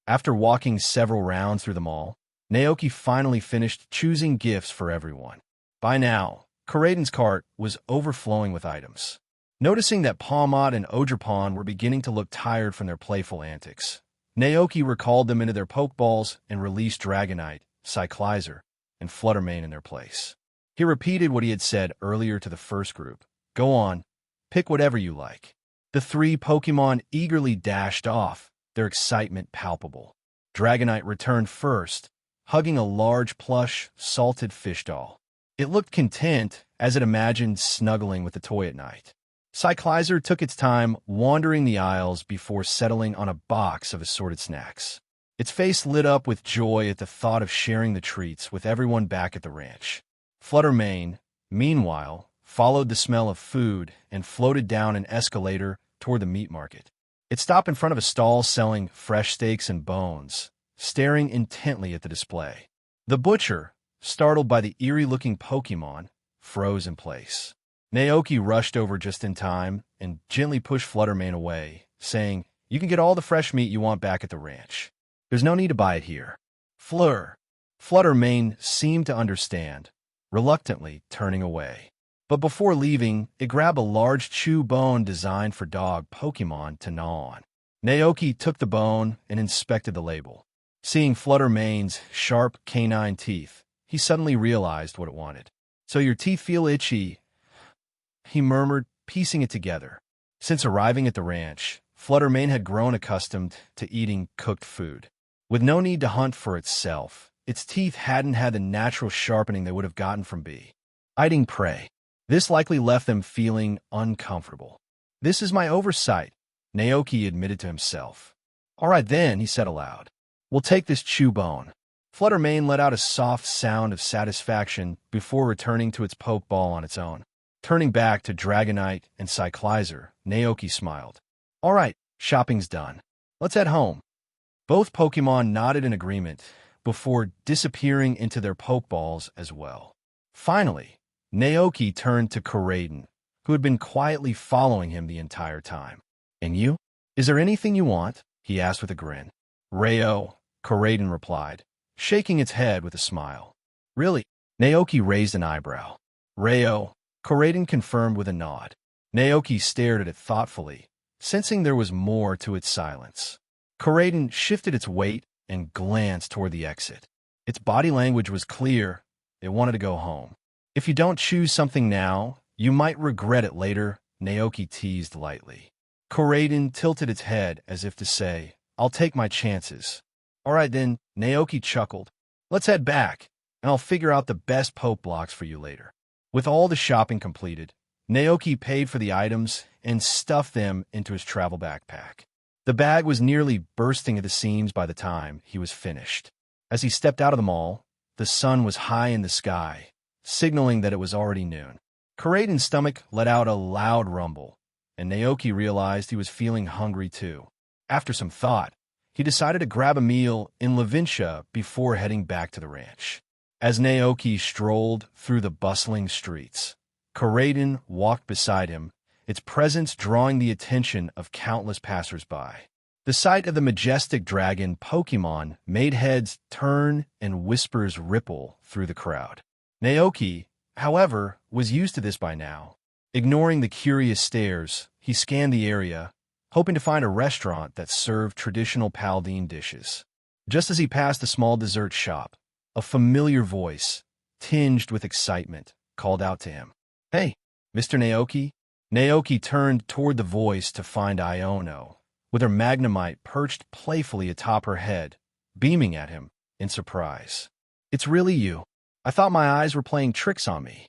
After walking several rounds through the mall, Naoki finally finished choosing gifts for everyone. By now, Koraidon's cart was overflowing with items. Noticing that Palmot and Ogerpon were beginning to look tired from their playful antics, Naoki recalled them into their Pokeballs and released Dragonite, Cyclizer, and Fluttermane in their place. He repeated what he had said earlier to the first group. "Go on, pick whatever you like." The three Pokémon eagerly dashed off, their excitement palpable. Dragonite returned first, hugging a large plush, salted fish doll. It looked content as it imagined snuggling with the toy at night. Cyclizer took its time wandering the aisles before settling on a box of assorted snacks. Its face lit up with joy at the thought of sharing the treats with everyone back at the ranch. Fluttermane, meanwhile, followed the smell of food and floated down an escalator toward the meat market. It stopped in front of a stall selling fresh steaks and bones, staring intently at the display. The butcher, startled by the eerie-looking Pokémon, froze in place. Naoki rushed over just in time and gently pushed Fluttermane away, saying, "You can get all the fresh meat you want back at the ranch. There's no need to buy it here." Fluttermane seemed to understand, reluctantly turning away. But before leaving, it grabbed a large chew bone designed for dog Pokémon to gnaw on. Naoki took the bone and inspected the label. Seeing Fluttermane's sharp canine teeth, he suddenly realized what it wanted. "So your teeth feel itchy," he murmured, piecing it together. Since arriving at the ranch, Fluttermane had grown accustomed to eating cooked food. With no need to hunt for itself, its teeth hadn't had the natural sharpening they would have gotten from eating prey. This likely left them feeling uncomfortable. "This is my oversight," Naoki admitted to himself. "All right then," he said aloud. "We'll take this chew bone." Fluttermane let out a soft sound of satisfaction before returning to its Pokeball on its own. Turning back to Dragonite and Cyclizer, Naoki smiled. "All right, shopping's done. Let's head home." Both Pokémon nodded in agreement before disappearing into their Pokeballs as well. Finally, Naoki turned to Koraidon, who had been quietly following him the entire time. "And you? Is there anything you want?" he asked with a grin. "Rayo," Koraidon replied, shaking its head with a smile. "Really?" Naoki raised an eyebrow. "Rayo," Koraidon confirmed with a nod. Naoki stared at it thoughtfully, sensing there was more to its silence. Koraiden shifted its weight and glanced toward the exit. Its body language was clear. It wanted to go home. If you don't choose something now, you might regret it later, Naoki teased lightly. Koraiden tilted its head as if to say, I'll take my chances. All right then, Naoki chuckled. Let's head back, and I'll figure out the best Poke blocks for you later. With all the shopping completed, Naoki paid for the items and stuffed them into his travel backpack. The bag was nearly bursting at the seams by the time he was finished. As he stepped out of the mall, the sun was high in the sky, signaling that it was already noon. Koraiden's stomach let out a loud rumble, and Naoki realized he was feeling hungry too. After some thought, he decided to grab a meal in Levincia before heading back to the ranch. As Naoki strolled through the bustling streets, Koraiden walked beside him, its presence drawing the attention of countless passersby. The sight of the majestic dragon Pokémon made heads turn and whispers ripple through the crowd. Naoki, however, was used to this by now. Ignoring the curious stares, he scanned the area, hoping to find a restaurant that served traditional Paldine dishes. Just as he passed a small dessert shop, a familiar voice, tinged with excitement, called out to him. Hey, Mr. Naoki? Naoki turned toward the voice to find Iono, with her Magnemite perched playfully atop her head, beaming at him in surprise. It's really you. I thought my eyes were playing tricks on me.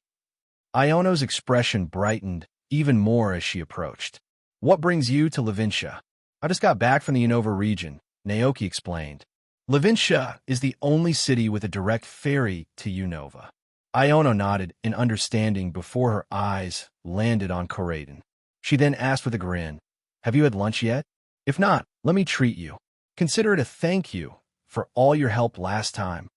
Iono's expression brightened even more as she approached. What brings you to Levincia? I just got back from the Unova region, Naoki explained. Levincia is the only city with a direct ferry to Unova. Iono nodded in understanding before her eyes landed on Koraiden. She then asked with a grin, Have you had lunch yet? If not, let me treat you. Consider it a thank you for all your help last time.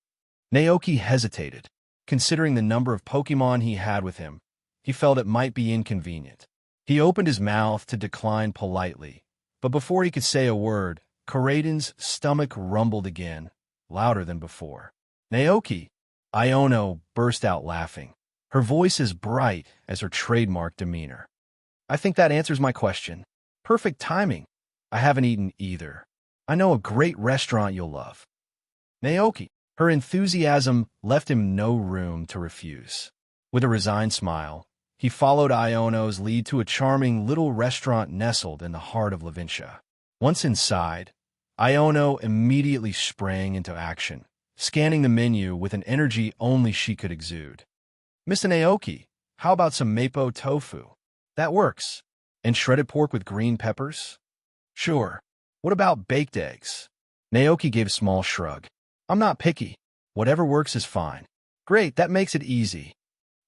Naoki hesitated. Considering the number of Pokémon he had with him, he felt it might be inconvenient. He opened his mouth to decline politely, but before he could say a word, Koraiden's stomach rumbled again, louder than before. Naoki! Iono burst out laughing, her voice as bright as her trademark demeanor. I think that answers my question. Perfect timing. I haven't eaten either. I know a great restaurant you'll love. Naoki. Her enthusiasm left him no room to refuse. With a resigned smile, he followed Iono's lead to a charming little restaurant nestled in the heart of Levincia. Once inside, Iono immediately sprang into action, scanning the menu with an energy only she could exude. Mr. Naoki, how about some mapo tofu? That works. And shredded pork with green peppers? Sure. What about baked eggs? Naoki gave a small shrug. I'm not picky. Whatever works is fine. Great, that makes it easy.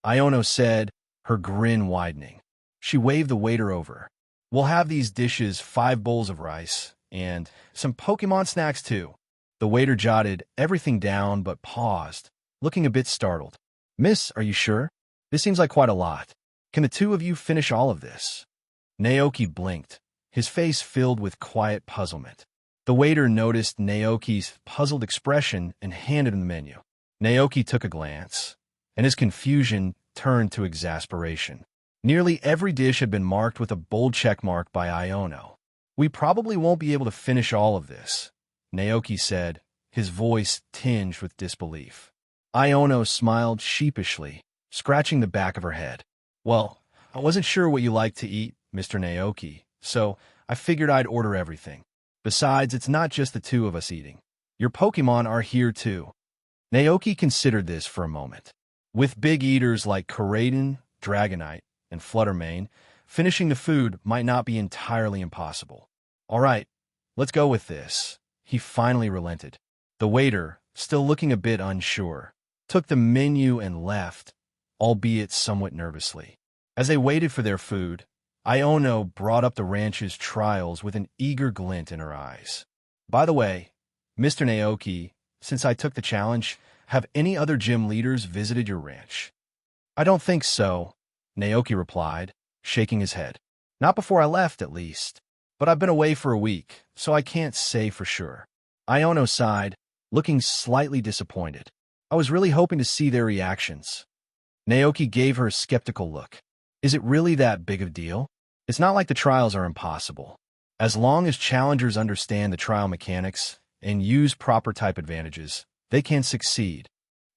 Iono said, her grin widening. She waved the waiter over. We'll have these dishes 5 bowls of rice, and some Pokémon snacks too. The waiter jotted everything down but paused, looking a bit startled. Miss, are you sure? This seems like quite a lot. Can the two of you finish all of this? Naoki blinked, his face filled with quiet puzzlement. The waiter noticed Naoki's puzzled expression and handed him the menu. Naoki took a glance, and his confusion turned to exasperation. Nearly every dish had been marked with a bold check mark by Iono. We probably won't be able to finish all of this, Naoki said, his voice tinged with disbelief. Iono smiled sheepishly, scratching the back of her head. Well, I wasn't sure what you like to eat, Mr. Naoki, so I figured I'd order everything. Besides, it's not just the two of us eating. Your Pokémon are here too. Naoki considered this for a moment. With big eaters like Koraiden, Dragonite, and Fluttermane, finishing the food might not be entirely impossible. All right, let's go with this. He finally relented. The waiter, still looking a bit unsure, took the menu and left, albeit somewhat nervously. As they waited for their food, Iono brought up the ranch's trials with an eager glint in her eyes. By the way, Mr. Naoki, since I took the challenge, have any other gym leaders visited your ranch? I don't think so, Naoki replied, shaking his head. Not before I left, at least. But I've been away for a week, so I can't say for sure. Iono sighed, looking slightly disappointed. I was really hoping to see their reactions. Naoki gave her a skeptical look. Is it really that big of a deal? It's not like the trials are impossible. As long as challengers understand the trial mechanics and use proper type advantages, they can succeed.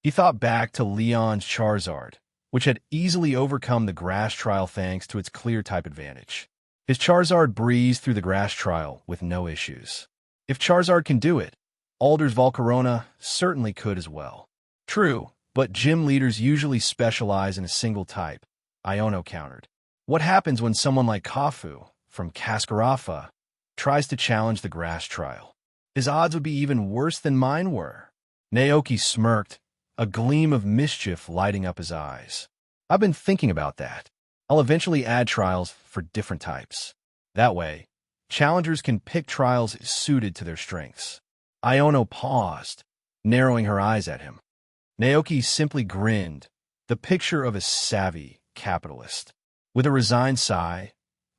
He thought back to Leon's Charizard, which had easily overcome the grass trial thanks to its clear type advantage. His Charizard breezed through the grass trial with no issues. If Charizard can do it, Alder's Volcarona certainly could as well. True, but gym leaders usually specialize in a single type, Iono countered. What happens when someone like Kafu, from Cascarafa, tries to challenge the grass trial? His odds would be even worse than mine were. Naoki smirked, a gleam of mischief lighting up his eyes. I've been thinking about that. I'll eventually add trials for different types. That way, challengers can pick trials suited to their strengths. Iono paused, narrowing her eyes at him. Naoki simply grinned, the picture of a savvy capitalist. With a resigned sigh,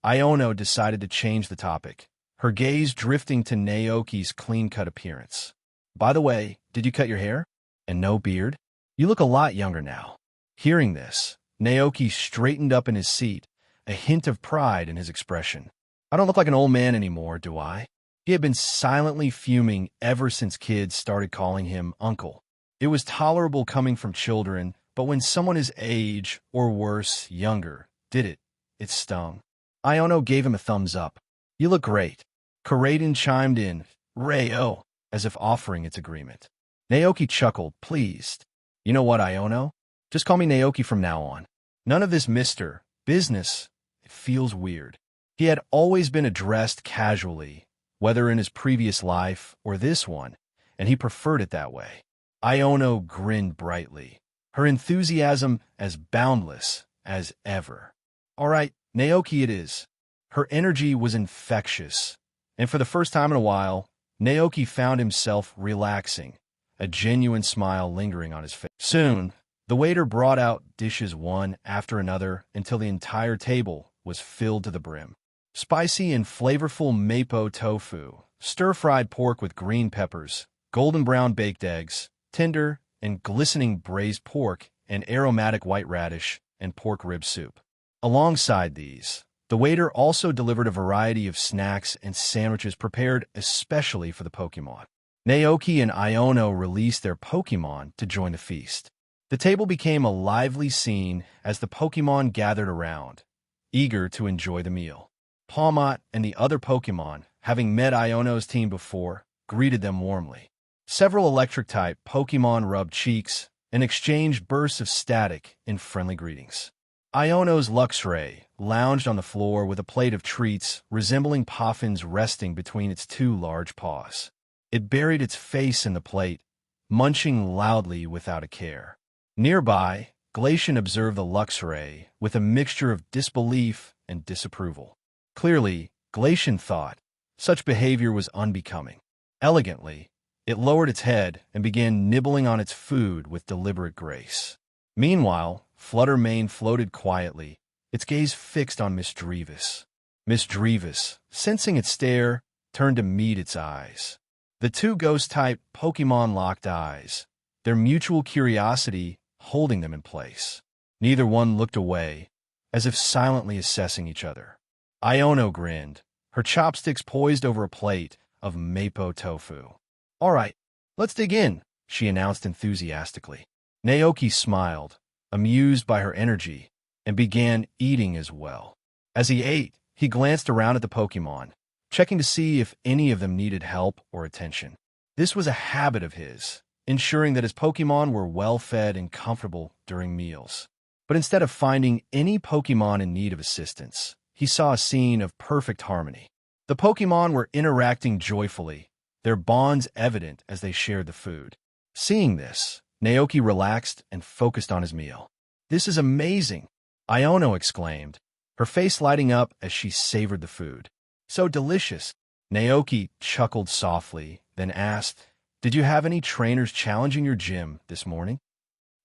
Iono decided to change the topic, her gaze drifting to Naoki's clean-cut appearance. By the way, did you cut your hair? And no beard? You look a lot younger now. Hearing this, Naoki straightened up in his seat, a hint of pride in his expression. I don't look like an old man anymore, do I? He had been silently fuming ever since kids started calling him uncle. It was tolerable coming from children, but when someone his age, or worse, younger, did it, it stung. Iono gave him a thumbs up. You look great. Karaden chimed in, Ray-o, as if offering its agreement. Naoki chuckled, pleased. You know what, Iono? Just call me Naoki from now on. None of this Mr. Business. It feels weird. He had always been addressed casually, whether in his previous life or this one, and he preferred it that way. Iono grinned brightly, her enthusiasm as boundless as ever. All right, Naoki it is. Her energy was infectious, and for the first time in a while, Naoki found himself relaxing, a genuine smile lingering on his face. Soon, the waiter brought out dishes one after another until the entire table was filled to the brim. Spicy and flavorful mapo tofu, stir-fried pork with green peppers, golden brown baked eggs, tender and glistening braised pork, and aromatic white radish and pork rib soup. Alongside these, the waiter also delivered a variety of snacks and sandwiches prepared especially for the Pokémon. Naoki and Iono released their Pokémon to join the feast. The table became a lively scene as the Pokémon gathered around, eager to enjoy the meal. Palmot and the other Pokémon, having met Iono's team before, greeted them warmly. Several electric-type Pokémon rubbed cheeks and exchanged bursts of static in friendly greetings. Iono's Luxray lounged on the floor with a plate of treats resembling puffins resting between its two large paws. It buried its face in the plate, munching loudly without a care. Nearby, Glacian observed the Luxray with a mixture of disbelief and disapproval. Clearly, Glacian thought such behavior was unbecoming. Elegantly, it lowered its head and began nibbling on its food with deliberate grace. Meanwhile, Fluttermane floated quietly, its gaze fixed on Miss Drevis. Miss Drevis, sensing its stare, turned to meet its eyes. The two ghost-type Pokémon locked eyes, their mutual curiosity holding them in place. Neither one looked away, as if silently assessing each other. Iono grinned, her chopsticks poised over a plate of mapo tofu. All right, let's dig in, she announced enthusiastically. Naoki smiled, amused by her energy, and began eating as well. As he ate, he glanced around at the Pokémon, checking to see if any of them needed help or attention. This was a habit of his, ensuring that his Pokémon were well-fed and comfortable during meals. But instead of finding any Pokémon in need of assistance, he saw a scene of perfect harmony. The Pokémon were interacting joyfully, their bonds evident as they shared the food. Seeing this, Naoki relaxed and focused on his meal. This is amazing, Iono exclaimed, her face lighting up as she savored the food. So delicious. Naoki chuckled softly, then asked, Did you have any trainers challenging your gym this morning?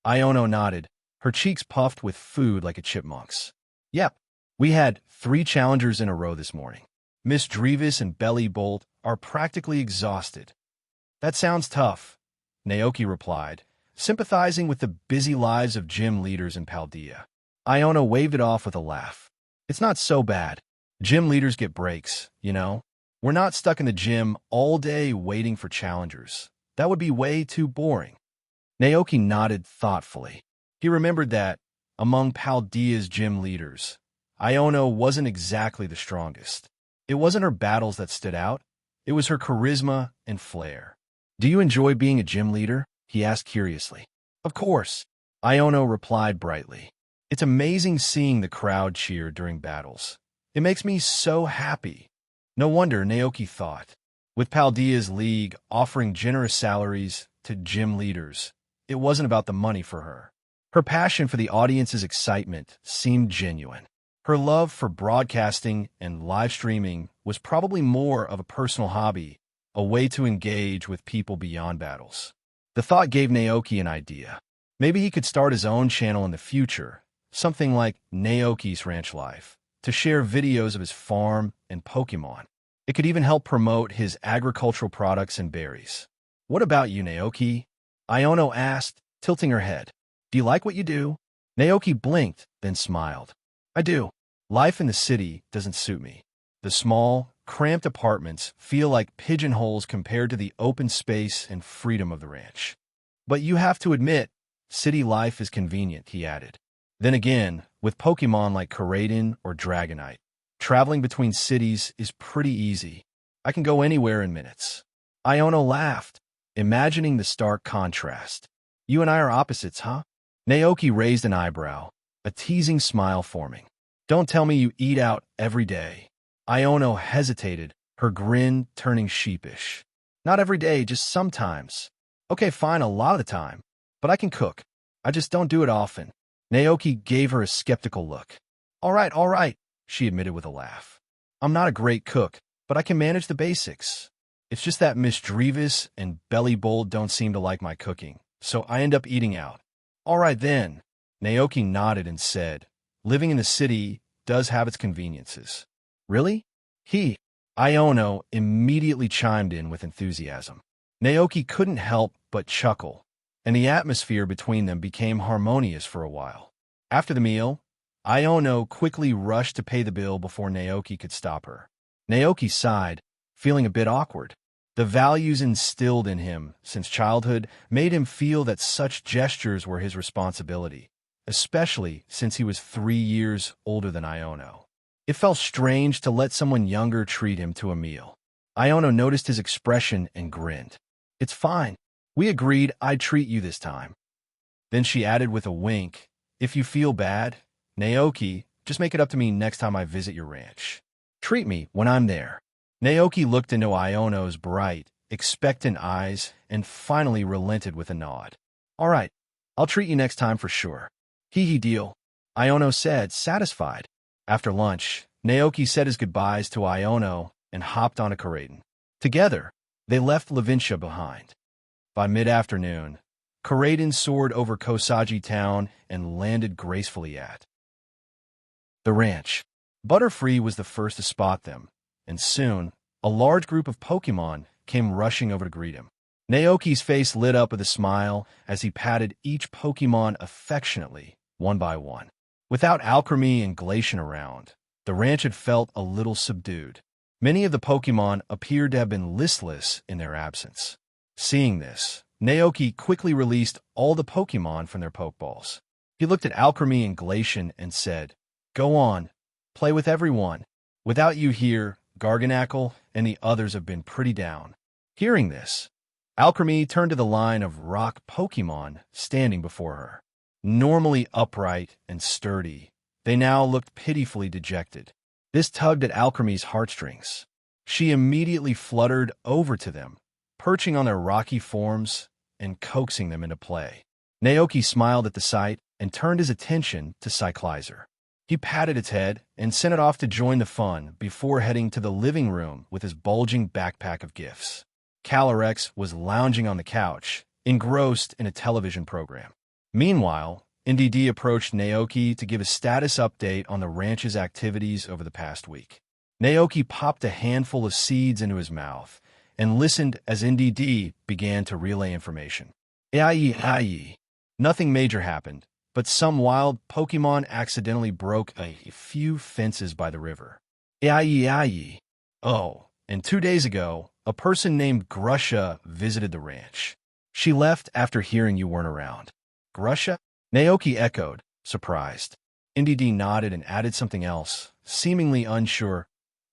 Iono nodded, her cheeks puffed with food like a chipmunk's. Yep, we had 3 challengers in a row this morning. Miss Drevis and Belly Bolt are practically exhausted. That sounds tough, Naoki replied, sympathizing with the busy lives of gym leaders in Paldea. Iona waved it off with a laugh. It's not so bad. Gym leaders get breaks, you know? We're not stuck in the gym all day waiting for challengers. That would be way too boring. Naoki nodded thoughtfully. He remembered that, among Paldea's gym leaders, Iona wasn't exactly the strongest. It wasn't her battles that stood out. It was her charisma and flair. Do you enjoy being a gym leader? He asked curiously. Of course, Iona replied brightly. It's amazing seeing the crowd cheer during battles. It makes me so happy. No wonder, Naoki thought. With Paldea's league offering generous salaries to gym leaders, it wasn't about the money for her. Her passion for the audience's excitement seemed genuine. Her love for broadcasting and live streaming was probably more of a personal hobby, a way to engage with people beyond battles. The thought gave Naoki an idea. Maybe he could start his own channel in the future, something like Naoki's Ranch Life, to share videos of his farm and Pokémon. It could even help promote his agricultural products and berries. What about you, Naoki? Iona asked, tilting her head. Do you like what you do? Naoki blinked, then smiled. I do. Life in the city doesn't suit me. The small, cramped apartments feel like pigeonholes compared to the open space and freedom of the ranch. But you have to admit, city life is convenient, he added. Then again, with Pokémon like Koraidon or Dragonite, traveling between cities is pretty easy. I can go anywhere in minutes. Iona laughed, imagining the stark contrast. You and I are opposites, huh? Naoki raised an eyebrow, a teasing smile forming. Don't tell me you eat out every day. Iona hesitated, her grin turning sheepish. Not every day, just sometimes. Okay, fine, a lot of the time. But I can cook. I just don't do it often. Naoki gave her a skeptical look. All right, she admitted with a laugh. I'm not a great cook, but I can manage the basics. It's just that Miss Drevis and Belly Bold don't seem to like my cooking, so I end up eating out. All right then. Naoki nodded and said, living in the city does have its conveniences. Really? Iona immediately chimed in with enthusiasm. Naoki couldn't help but chuckle, and the atmosphere between them became harmonious for a while. After the meal, Iona quickly rushed to pay the bill before Naoki could stop her. Naoki sighed, feeling a bit awkward. The values instilled in him since childhood made him feel that such gestures were his responsibility, especially since he was 3 years older than Iona. It felt strange to let someone younger treat him to a meal. Iona noticed his expression and grinned. It's fine. We agreed I'd treat you this time. Then she added with a wink, if you feel bad, Naoki, just make it up to me next time I visit your ranch. Treat me when I'm there. Naoki looked into Iono's bright, expectant eyes and finally relented with a nod. All right, I'll treat you next time for sure. Hee deal, Iona said, satisfied. After lunch, Naoki said his goodbyes to Iona and hopped on a Koraidon. Together, they left Levincia behind. By mid-afternoon, Koraidon soared over Kosagi town and landed gracefully at the ranch. Butterfree was the first to spot them, and soon, a large group of Pokémon came rushing over to greet him. Naoki's face lit up with a smile as he patted each Pokémon affectionately, one by one. Without Alchemy and Glacian around, the ranch had felt a little subdued. Many of the Pokémon appeared to have been listless in their absence. Seeing this, Naoki quickly released all the Pokémon from their Pokeballs. He looked at Alchemy and Glacian and said, Go on, play with everyone. Without you here, Garganacl and the others have been pretty down. Hearing this, Alchemy turned to the line of rock Pokémon standing before her. Normally upright and sturdy, they now looked pitifully dejected. This tugged at Alchemy's heartstrings. She immediately fluttered over to them, perching on their rocky forms and coaxing them into play. Naoki smiled at the sight and turned his attention to Cyclizer. He patted its head and sent it off to join the fun before heading to the living room with his bulging backpack of gifts. Calyrex was lounging on the couch, engrossed in a television program. Meanwhile, NDD approached Naoki to give a status update on the ranch's activities over the past week. Naoki popped a handful of seeds into his mouth and listened as NDD began to relay information. Nothing major happened, but some wild Pokémon accidentally broke a few fences by the river. Aye. Oh, and 2 days ago, a person named Grusha visited the ranch. She left after hearing you weren't around. Grusha? Naoki echoed, surprised. NDD nodded and added something else, seemingly unsure.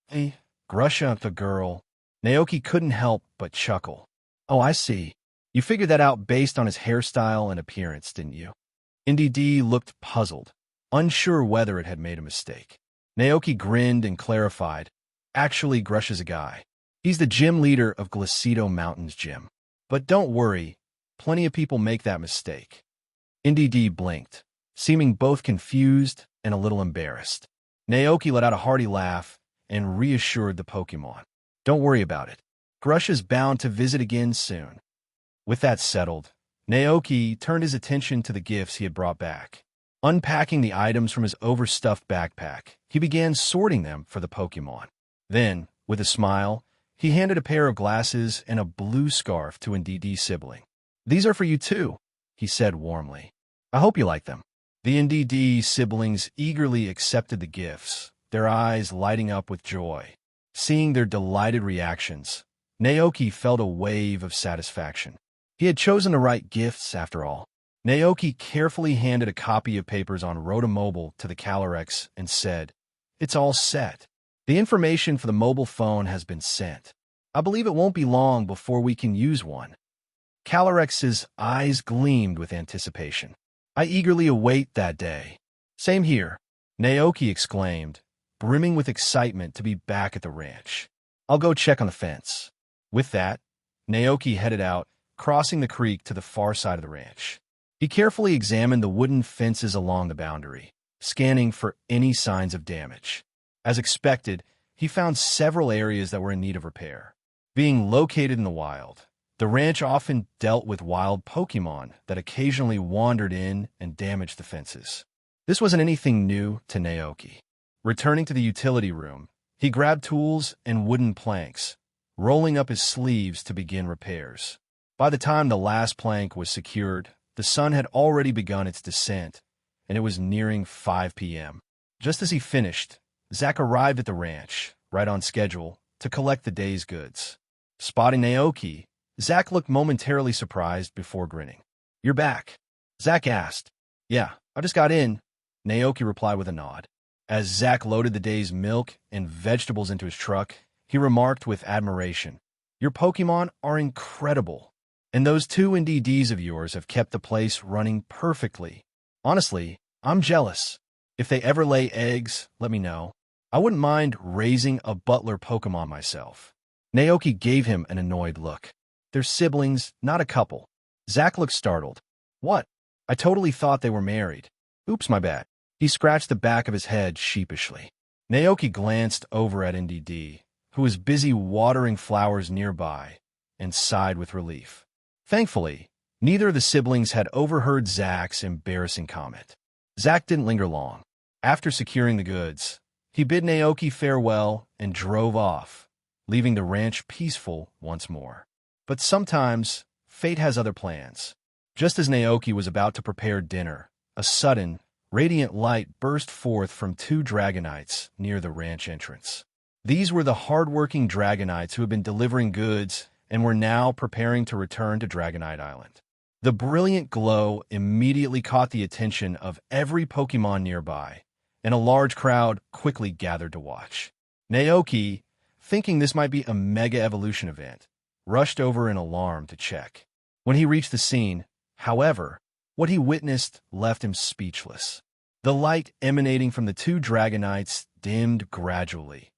Hey, Grusha, the girl. Naoki couldn't help but chuckle. Oh, I see. You figured that out based on his hairstyle and appearance, didn't you? NDD looked puzzled, unsure whether it had made a mistake. Naoki grinned and clarified. Actually, Grusha's a guy. He's the gym leader of Glacido Mountain's gym. But don't worry, plenty of people make that mistake. NDD blinked, seeming both confused and a little embarrassed. Naoki let out a hearty laugh and reassured the Pokémon. Don't worry about it. Grusha's bound to visit again soon. With that settled, Naoki turned his attention to the gifts he had brought back. Unpacking the items from his overstuffed backpack, he began sorting them for the Pokémon. Then, with a smile, he handed a pair of glasses and a blue scarf to NDD's sibling. These are for you too, he said warmly. I hope you like them. The NDD siblings eagerly accepted the gifts, their eyes lighting up with joy. Seeing their delighted reactions, Naoki felt a wave of satisfaction. He had chosen the right gifts after all. Naoki carefully handed a copy of papers on Rotomobile to the Calyrex and said, It's all set. The information for the mobile phone has been sent. I believe it won't be long before we can use one. Calyrex's eyes gleamed with anticipation. I eagerly await that day. Same here, Naoki exclaimed, brimming with excitement to be back at the ranch. I'll go check on the fence. With that, Naoki headed out, crossing the creek to the far side of the ranch. He carefully examined the wooden fences along the boundary, scanning for any signs of damage. As expected, he found several areas that were in need of repair. Being located in the wild, the ranch often dealt with wild Pokémon that occasionally wandered in and damaged the fences. This wasn't anything new to Naoki. Returning to the utility room, he grabbed tools and wooden planks, rolling up his sleeves to begin repairs. By the time the last plank was secured, the sun had already begun its descent, and it was nearing 5 p.m. Just as he finished, Zack arrived at the ranch, right on schedule, to collect the day's goods. Spotting Naoki, Zack looked momentarily surprised before grinning. You're back? Zack asked. Yeah, I just got in, Naoki replied with a nod. As Zack loaded the day's milk and vegetables into his truck, he remarked with admiration, Your Pokémon are incredible, and those 2 NDDs of yours have kept the place running perfectly. Honestly, I'm jealous. If they ever lay eggs, let me know. I wouldn't mind raising a butler Pokémon myself. Naoki gave him an annoyed look. They're siblings, not a couple. Zack looked startled. What? I totally thought they were married. Oops, my bad. He scratched the back of his head sheepishly. Naoki glanced over at NDD, who was busy watering flowers nearby, and sighed with relief. Thankfully, neither of the siblings had overheard Zack's embarrassing comment. Zack didn't linger long. After securing the goods, he bid Naoki farewell and drove off, leaving the ranch peaceful once more. But sometimes, fate has other plans. Just as Naoki was about to prepare dinner, a sudden, radiant light burst forth from 2 Dragonites near the ranch entrance. These were the hard-working Dragonites who had been delivering goods and were now preparing to return to Dragonite Island. The brilliant glow immediately caught the attention of every Pokémon nearby, and a large crowd quickly gathered to watch. Naoki, thinking this might be a Mega Evolution event, rushed over in alarm to check. When he reached the scene, however, what he witnessed left him speechless. The light emanating from the 2 Dragonites dimmed gradually,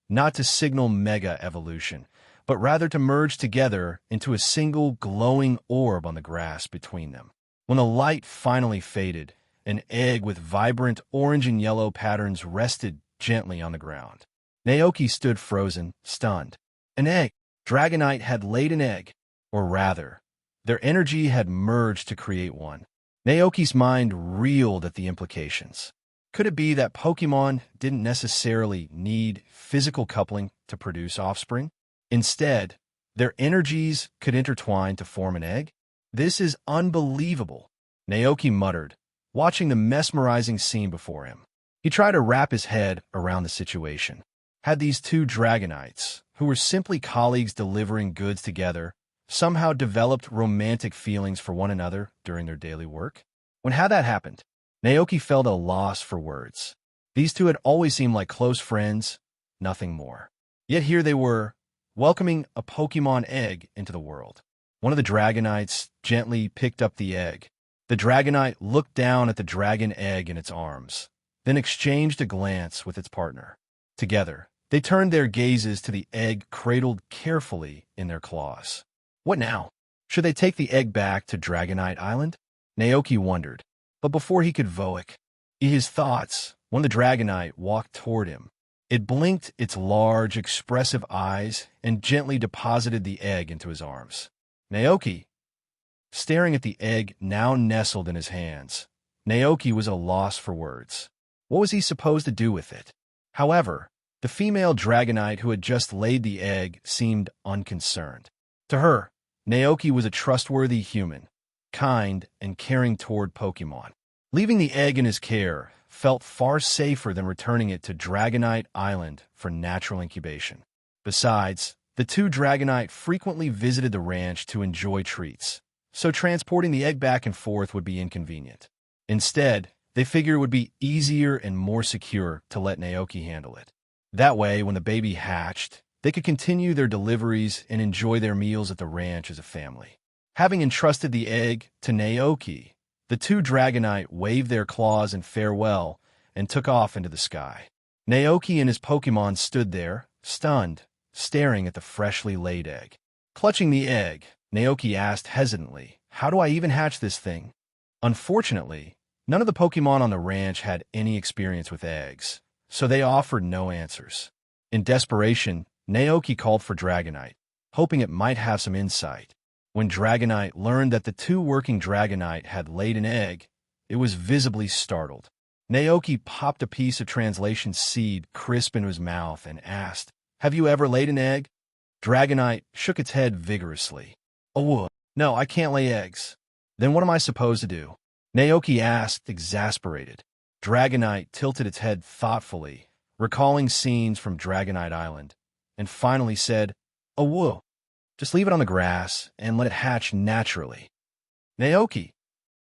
not to signal Mega Evolution, but rather to merge together into a single glowing orb on the grass between them. When the light finally faded, an egg with vibrant orange and yellow patterns rested gently on the ground. Naoki stood frozen, stunned. An egg! Dragonite had laid an egg, or rather, their energy had merged to create one. Naoki's mind reeled at the implications. Could it be that Pokémon didn't necessarily need physical coupling to produce offspring? Instead, their energies could intertwine to form an egg? This is unbelievable, Naoki muttered, watching the mesmerizing scene before him. He tried to wrap his head around the situation. Had these two Dragonites, who were simply colleagues delivering goods together, somehow developed romantic feelings for one another during their daily work? When had that happened? Naoki felt a loss for words. These two had always seemed like close friends, nothing more. Yet here they were, welcoming a Pokémon egg into the world. One of the Dragonites gently picked up the egg. The Dragonite looked down at the dragon egg in its arms, then exchanged a glance with its partner. Together, they turned their gazes to the egg cradled carefully in their claws. What now? Should they take the egg back to Dragonite Island? Naoki wondered, but before he could voic his thoughts, when the Dragonite walked toward him, it blinked its large, expressive eyes and gently deposited the egg into his arms. Naoki, staring at the egg now nestled in his hands, Naoki was at a loss for words. What was he supposed to do with it? However, the female Dragonite who had just laid the egg seemed unconcerned. To her, Naoki was a trustworthy human, kind and caring toward Pokémon. Leaving the egg in his care felt far safer than returning it to Dragonite Island for natural incubation. Besides, the two Dragonite frequently visited the ranch to enjoy treats, so transporting the egg back and forth would be inconvenient. Instead, they figured it would be easier and more secure to let Naoki handle it. That way, when the baby hatched, they could continue their deliveries and enjoy their meals at the ranch as a family. Having entrusted the egg to Naoki, the two Dragonite waved their claws in farewell and took off into the sky. Naoki and his Pokémon stood there, stunned, staring at the freshly laid egg. Clutching the egg, Naoki asked hesitantly, "How do I even hatch this thing?" Unfortunately, none of the Pokémon on the ranch had any experience with eggs, so they offered no answers. In desperation, Naoki called for Dragonite, hoping it might have some insight. When Dragonite learned that the two working Dragonite had laid an egg, it was visibly startled. Naoki popped a piece of translation seed crisp into his mouth and asked, "Have you ever laid an egg?" Dragonite shook its head vigorously. "Oh, no, I can't lay eggs." "Then what am I supposed to do?" Naoki asked, exasperated. Dragonite tilted its head thoughtfully, recalling scenes from Dragonite Island, and finally said, "Oh, whoa. Just leave it on the grass and let it hatch naturally." Naoki,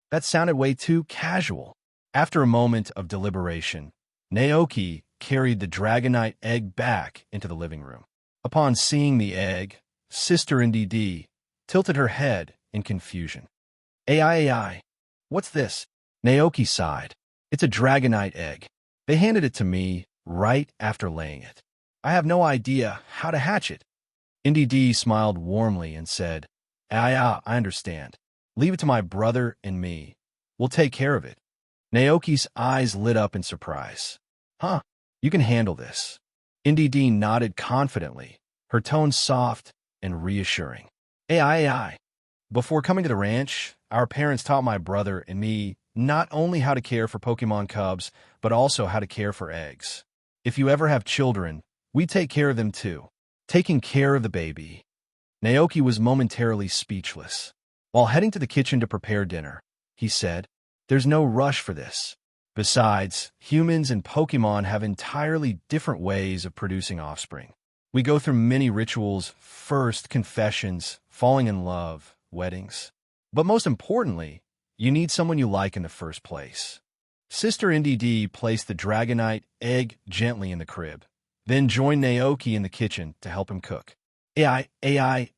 that sounded way too casual. After a moment of deliberation, Naoki carried the Dragonite egg back into the living room. Upon seeing the egg, Sister NDD tilted her head in confusion. AI, what's this?" Naoki sighed. "It's a Dragonite egg. They handed it to me right after laying it. I have no idea how to hatch it." NDD smiled warmly and said, I understand. Leave it to my brother and me. We'll take care of it." Naoki's eyes lit up in surprise. "Huh, you can handle this." NDD nodded confidently, her tone soft and reassuring. AI. Before coming to the ranch, our parents taught my brother and me not only how to care for Pokémon cubs, but also how to care for eggs. If you ever have children, we take care of them too. Taking care of the baby. Naoki was momentarily speechless. While heading to the kitchen to prepare dinner, he said, "There's no rush for this. Besides, humans and Pokémon have entirely different ways of producing offspring. We go through many rituals, first confessions, falling in love, weddings. But most importantly, you need someone you like in the first place." Sister NDD placed the Dragonite egg gently in the crib, then joined Naoki in the kitchen to help him cook. AI.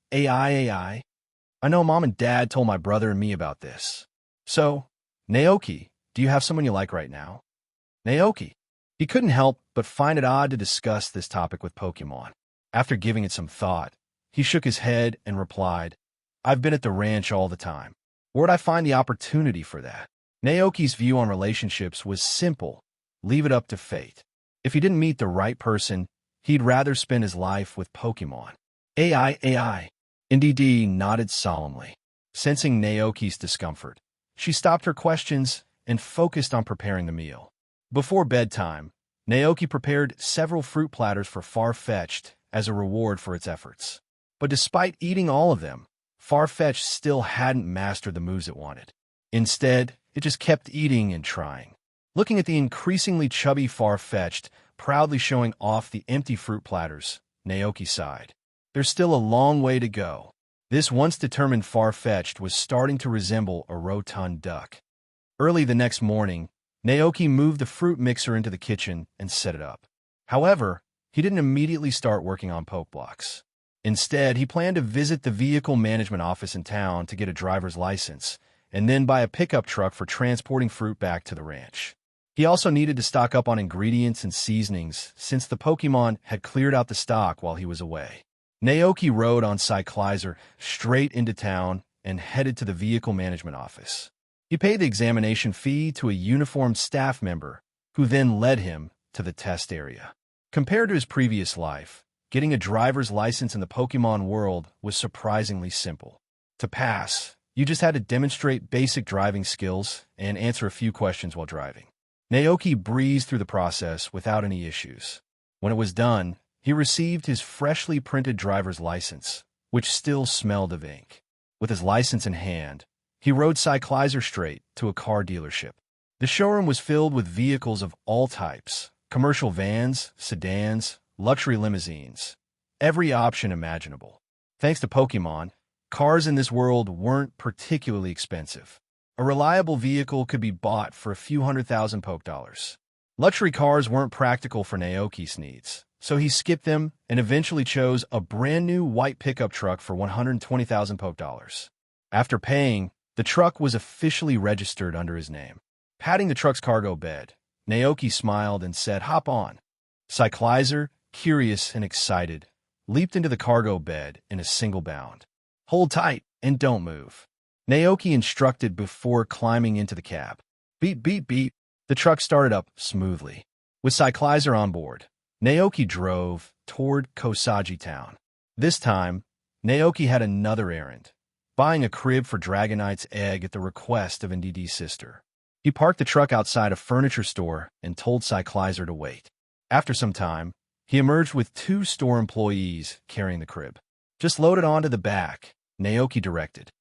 I know Mom and Dad told my brother and me about this. So, Naoki, do you have someone you like right now? Naoki. He couldn't help but find it odd to discuss this topic with Pokémon. After giving it some thought, he shook his head and replied, "I've been at the ranch all the time. Where'd I find the opportunity for that?" Naoki's view on relationships was simple: leave it up to fate. If he didn't meet the right person, he'd rather spend his life with Pokémon. AI. NDD nodded solemnly. Sensing Naoki's discomfort, she stopped her questions and focused on preparing the meal. Before bedtime, Naoki prepared several fruit platters for Farfetch'd as a reward for its efforts. But despite eating all of them, Farfetch'd still hadn't mastered the moves it wanted. Instead, It just kept eating and trying. Looking at the increasingly chubby Farfetch'd, proudly showing off the empty fruit platters, Naoki sighed. There's still a long way to go. This once determined Farfetch'd was starting to resemble a rotund duck. Early the next morning, Naoki moved the fruit mixer into the kitchen and set it up. However, he didn't immediately start working on poke blocks. Instead, he planned to visit the vehicle management office in town to get a driver's license, and then buy a pickup truck for transporting fruit back to the ranch. He also needed to stock up on ingredients and seasonings, since the Pokémon had cleared out the stock while he was away. Naoki rode on Cyclizer straight into town and headed to the vehicle management office. He paid the examination fee to a uniformed staff member, who then led him to the test area. Compared to his previous life, getting a driver's license in the Pokémon world was surprisingly simple. To pass, you just had to demonstrate basic driving skills and answer a few questions while driving. Naoki breezed through the process without any issues. When it was done, he received his freshly printed driver's license, which still smelled of ink. With his license in hand, he rode Cyclizer straight to a car dealership. The showroom was filled with vehicles of all types: commercial vans, sedans, luxury limousines, every option imaginable. Thanks to Pokémon, cars in this world weren't particularly expensive. A reliable vehicle could be bought for a few $100,000 Poke dollars. Luxury cars weren't practical for Naoki's needs, so he skipped them and eventually chose a brand new white pickup truck for $120,000 Poke dollars. After paying, the truck was officially registered under his name. Patting the truck's cargo bed, Naoki smiled and said, "Hop on." Cyclizer, curious and excited, leaped into the cargo bed in a single bound. "Hold tight and don't move," Naoki instructed before climbing into the cab. Beep, beep, beep. The truck started up smoothly. With Cyclizer on board, Naoki drove toward Kosagi Town. This time, Naoki had another errand: buying a crib for Dragonite's egg at the request of Ndidi's sister. He parked the truck outside a furniture store and told Cyclizer to wait. After some time, he emerged with 2 store employees carrying the crib. "Just load it onto the back," Naoki directed.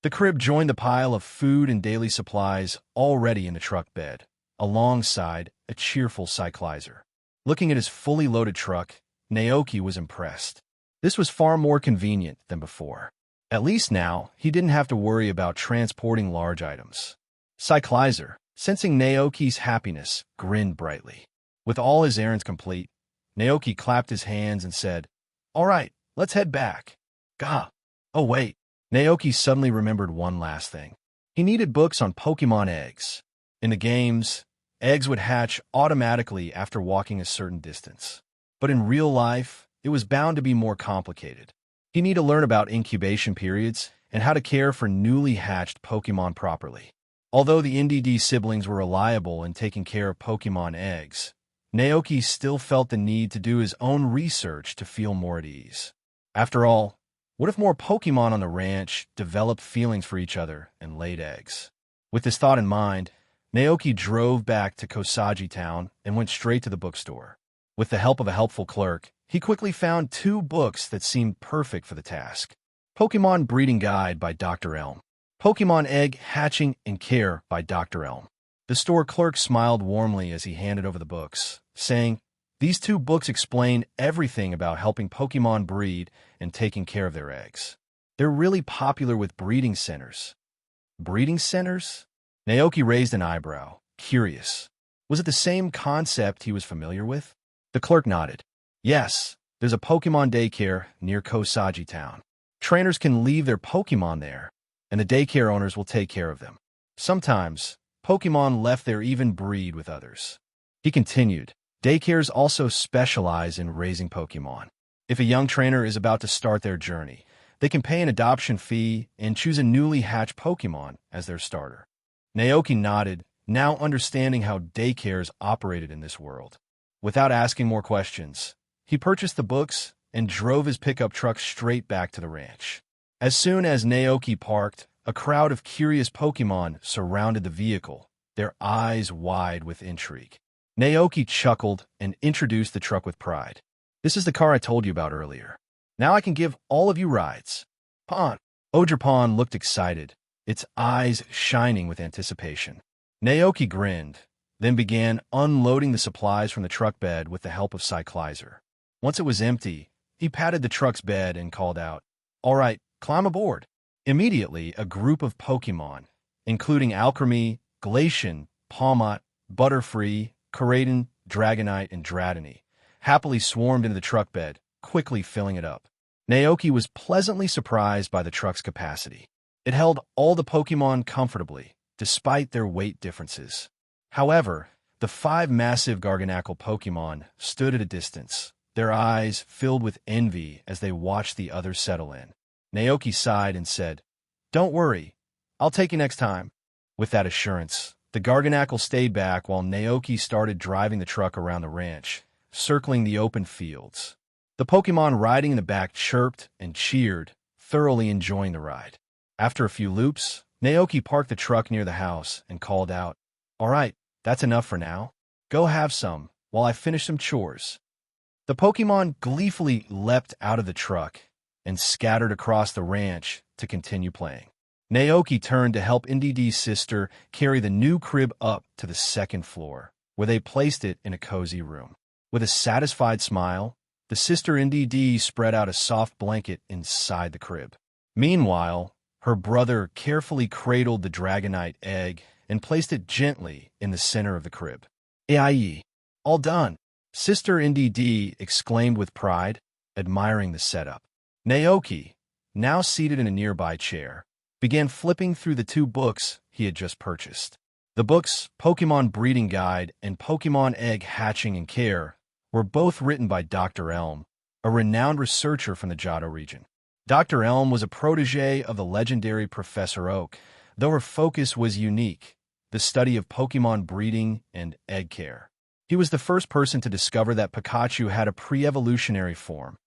The crib joined the pile of food and daily supplies already in the truck bed, alongside a cheerful Cyclizer. Looking at his fully loaded truck, Naoki was impressed. This was far more convenient than before. At least now, he didn't have to worry about transporting large items. Cyclizer, sensing Naoki's happiness, grinned brightly. With all his errands complete, Naoki clapped his hands and said, "All right, let's head back." Gah! Oh wait. Naoki suddenly remembered one last thing. He needed books on Pokémon eggs. In the games, eggs would hatch automatically after walking a certain distance. But in real life, it was bound to be more complicated. He needed to learn about incubation periods and how to care for newly hatched Pokémon properly. Although the NDD siblings were reliable in taking care of Pokémon eggs, Naoki still felt the need to do his own research to feel more at ease. After all, what if more Pokémon on the ranch developed feelings for each other and laid eggs? With this thought in mind, Naoki drove back to Kosagi Town and went straight to the bookstore. With the help of a helpful clerk, he quickly found 2 books that seemed perfect for the task: Pokémon Breeding Guide by Dr. Elm, Pokémon Egg Hatching and Care by Dr. Elm. The store clerk smiled warmly as he handed over the books, saying, "These 2 books explain everything about helping Pokémon breed and taking care of their eggs. They're really popular with breeding centers." Breeding centers? Naoki raised an eyebrow, curious. Was it the same concept he was familiar with? The clerk nodded. "Yes, there's a Pokémon daycare near Kosagi Town. Trainers can leave their Pokémon there, and the daycare owners will take care of them. Sometimes, Pokémon left there even breed with others." He continued, "Daycares also specialize in raising Pokémon. If a young trainer is about to start their journey, they can pay an adoption fee and choose a newly hatched Pokémon as their starter." Naoki nodded, now understanding how daycares operated in this world. Without asking more questions, he purchased the books and drove his pickup truck straight back to the ranch. As soon as Naoki parked, a crowd of curious Pokémon surrounded the vehicle, their eyes wide with intrigue. Naoki chuckled and introduced the truck with pride. "This is the car I told you about earlier. Now I can give all of you rides." Pon. Ogerpon looked excited, its eyes shining with anticipation. Naoki grinned, then began unloading the supplies from the truck bed with the help of Cyclizer. Once it was empty, he patted the truck's bed and called out, "All right, climb aboard." Immediately, a group of Pokémon, including Alchemy, Glacian, Palmot, Butterfree, Koraidon, Dragonite, and Dratini, happily swarmed into the truck bed, quickly filling it up. Naoki was pleasantly surprised by the truck's capacity. It held all the Pokémon comfortably, despite their weight differences. However, the 5 massive Garganacl Pokémon stood at a distance, their eyes filled with envy as they watched the others settle in. Naoki sighed and said, "Don't worry, I'll take you next time." With that assurance, the Garganacl stayed back while Naoki started driving the truck around the ranch, circling the open fields. The Pokémon riding in the back chirped and cheered, thoroughly enjoying the ride. After a few loops, Naoki parked the truck near the house and called out, "All right, that's enough for now. Go have some while I finish some chores." The Pokémon gleefully leapt out of the truck and scattered across the ranch to continue playing. Naoki turned to help NDD's sister carry the new crib up to the 2nd floor, where they placed it in a cozy room. With a satisfied smile, the sister NDD spread out a soft blanket inside the crib. Meanwhile, her brother carefully cradled the Dragonite egg and placed it gently in the center of the crib. "Ai, all done," Sister NDD exclaimed with pride, admiring the setup. Naoki, now seated in a nearby chair, began flipping through the 2 books he had just purchased. The books, Pokémon Breeding Guide and Pokémon Egg Hatching and Care, were both written by Dr. Elm, a renowned researcher from the Johto region. Dr. Elm was a protege of the legendary Professor Oak, though her focus was unique, the study of Pokémon breeding and egg care. He was the first person to discover that Pikachu had a pre-evolutionary form,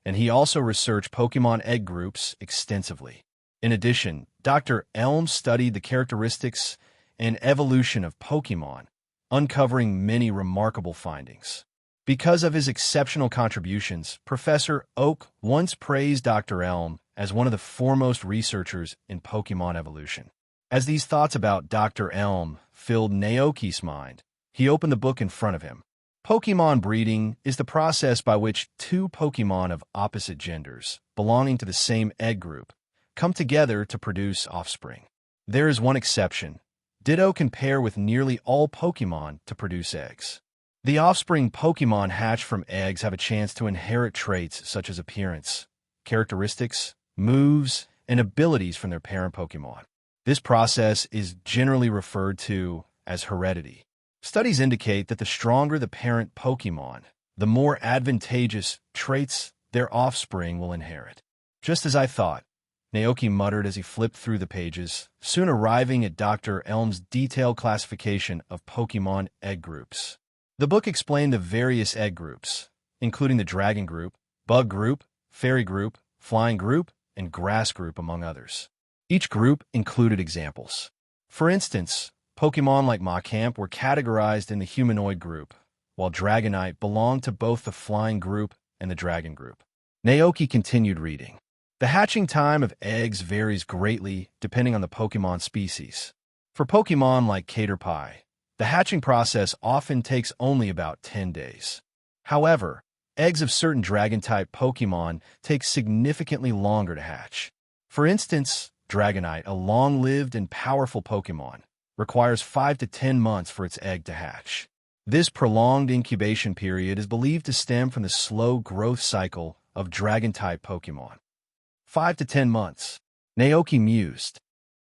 and he also researched Pokémon egg groups extensively. In addition, Dr. Elm studied the characteristics and evolution of Pokémon, uncovering many remarkable findings. Because of his exceptional contributions, Professor Oak once praised Dr. Elm as one of the foremost researchers in Pokémon evolution. As these thoughts about Dr. Elm filled Naoki's mind, he opened the book in front of him. Pokémon breeding is the process by which 2 Pokémon of opposite genders, belonging to the same egg group, come together to produce offspring. There is one exception. Ditto can pair with nearly all Pokémon to produce eggs. The offspring Pokémon hatched from eggs have a chance to inherit traits such as appearance, characteristics, moves, and abilities from their parent Pokémon. This process is generally referred to as heredity. Studies indicate that the stronger the parent Pokémon, the more advantageous traits their offspring will inherit. "Just as I thought," Naoki muttered as he flipped through the pages, soon arriving at Dr. Elm's detailed classification of Pokémon egg groups. The book explained the various egg groups, including the Dragon group, Bug group, Fairy group, Flying group, and Grass group, among others. Each group included examples. For instance, Pokémon like Machamp were categorized in the Humanoid group, while Dragonite belonged to both the Flying group and the Dragon group. Naoki continued reading. The hatching time of eggs varies greatly depending on the Pokémon species. For Pokémon like Caterpie, the hatching process often takes only about 10 days. However, eggs of certain Dragon-type Pokémon take significantly longer to hatch. For instance, Dragonite, a long-lived and powerful Pokémon, requires 5 to 10 months for its egg to hatch. This prolonged incubation period is believed to stem from the slow growth cycle of Dragon-type Pokémon. 5 to 10 months. Naoki mused.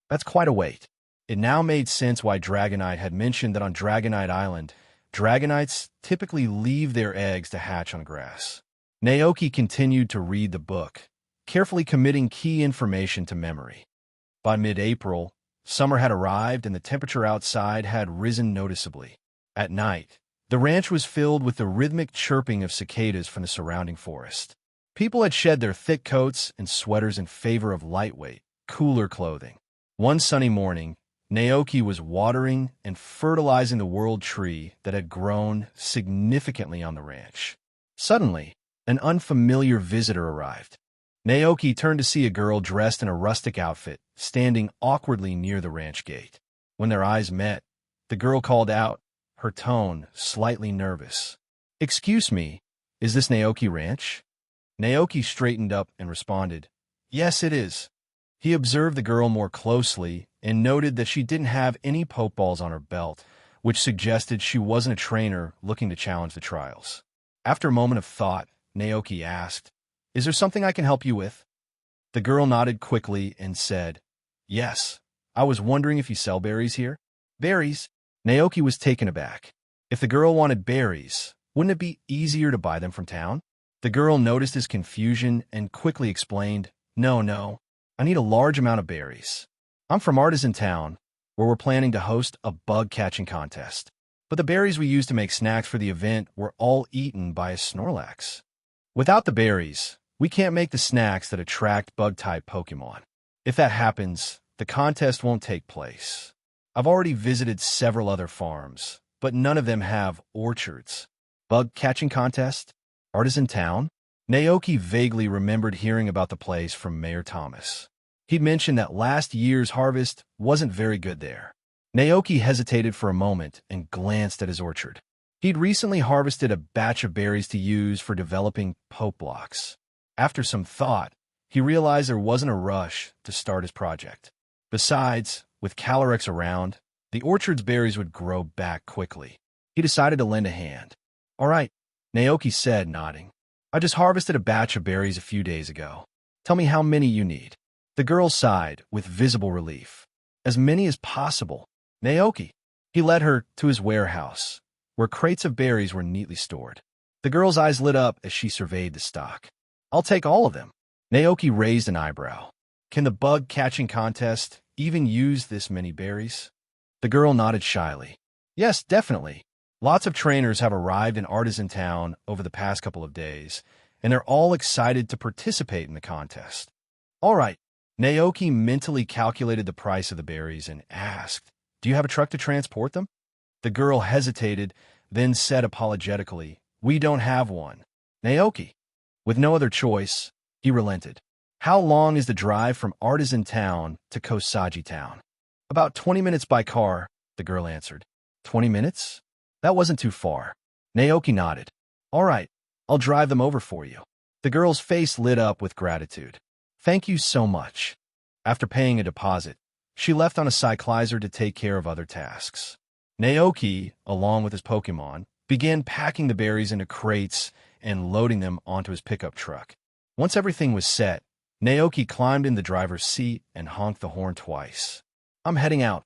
That's quite a wait. It now made sense why Dragonite had mentioned that on Dragonite Island, Dragonites typically leave their eggs to hatch on grass. Naoki continued to read the book, carefully committing key information to memory. By mid-April, summer had arrived and the temperature outside had risen noticeably. At night, the ranch was filled with the rhythmic chirping of cicadas from the surrounding forest. People had shed their thick coats and sweaters in favor of lightweight, cooler clothing. One sunny morning, Naoki was watering and fertilizing the world tree that had grown significantly on the ranch. Suddenly, an unfamiliar visitor arrived. Naoki turned to see a girl dressed in a rustic outfit, standing awkwardly near the ranch gate. When their eyes met, the girl called out, her tone slightly nervous. "Excuse me, is this Naoki Ranch?" Naoki straightened up and responded, "Yes, it is." He observed the girl more closely and noted that she didn't have any pokeballs on her belt, which suggested she wasn't a trainer looking to challenge the trials. After a moment of thought, Naoki asked, "Is there something I can help you with?" The girl nodded quickly and said, "Yes, I was wondering if you sell berries here." "Berries?" Naoki was taken aback. If the girl wanted berries, wouldn't it be easier to buy them from town? The girl noticed his confusion and quickly explained, No, I need a large amount of berries. I'm from Artisan Town, where we're planning to host a bug-catching contest. But the berries we used to make snacks for the event were all eaten by a Snorlax. Without the berries, we can't make the snacks that attract bug-type Pokémon. If that happens, the contest won't take place. I've already visited several other farms, but none of them have orchards. Bug-catching contest? Artisan Town? Naoki vaguely remembered hearing about the place from Mayor Thomas. He'd mentioned that last year's harvest wasn't very good there. Naoki hesitated for a moment and glanced at his orchard. He'd recently harvested a batch of berries to use for developing Poke Blocks. After some thought, he realized there wasn't a rush to start his project. Besides, with Calyrex around, the orchard's berries would grow back quickly. He decided to lend a hand. "All right," Naoki said, nodding. "I just harvested a batch of berries a few days ago. Tell me how many you need." The girl sighed with visible relief. "As many as possible." "Naoki." He led her to his warehouse, where crates of berries were neatly stored. The girl's eyes lit up as she surveyed the stock. "I'll take all of them." Naoki raised an eyebrow. "Can the bug-catching contest even use this many berries?" The girl nodded shyly. "Yes, definitely. Lots of trainers have arrived in Artisan Town over the past couple of days, and they're all excited to participate in the contest." "All right." Naoki mentally calculated the price of the berries and asked, "Do you have a truck to transport them?" The girl hesitated, then said apologetically, "We don't have one." "Naoki." With no other choice, he relented. "How long is the drive from Artisan Town to Kosagi Town?" "About 20 minutes by car," the girl answered. 20 minutes? That wasn't too far. Naoki nodded. "All right, I'll drive them over for you." The girl's face lit up with gratitude. "Thank you so much." After paying a deposit, she left on a cyclizer to take care of other tasks. Naoki, along with his Pokémon, began packing the berries into crates and loading them onto his pickup truck. Once everything was set, Naoki climbed in the driver's seat and honked the horn twice. "I'm heading out.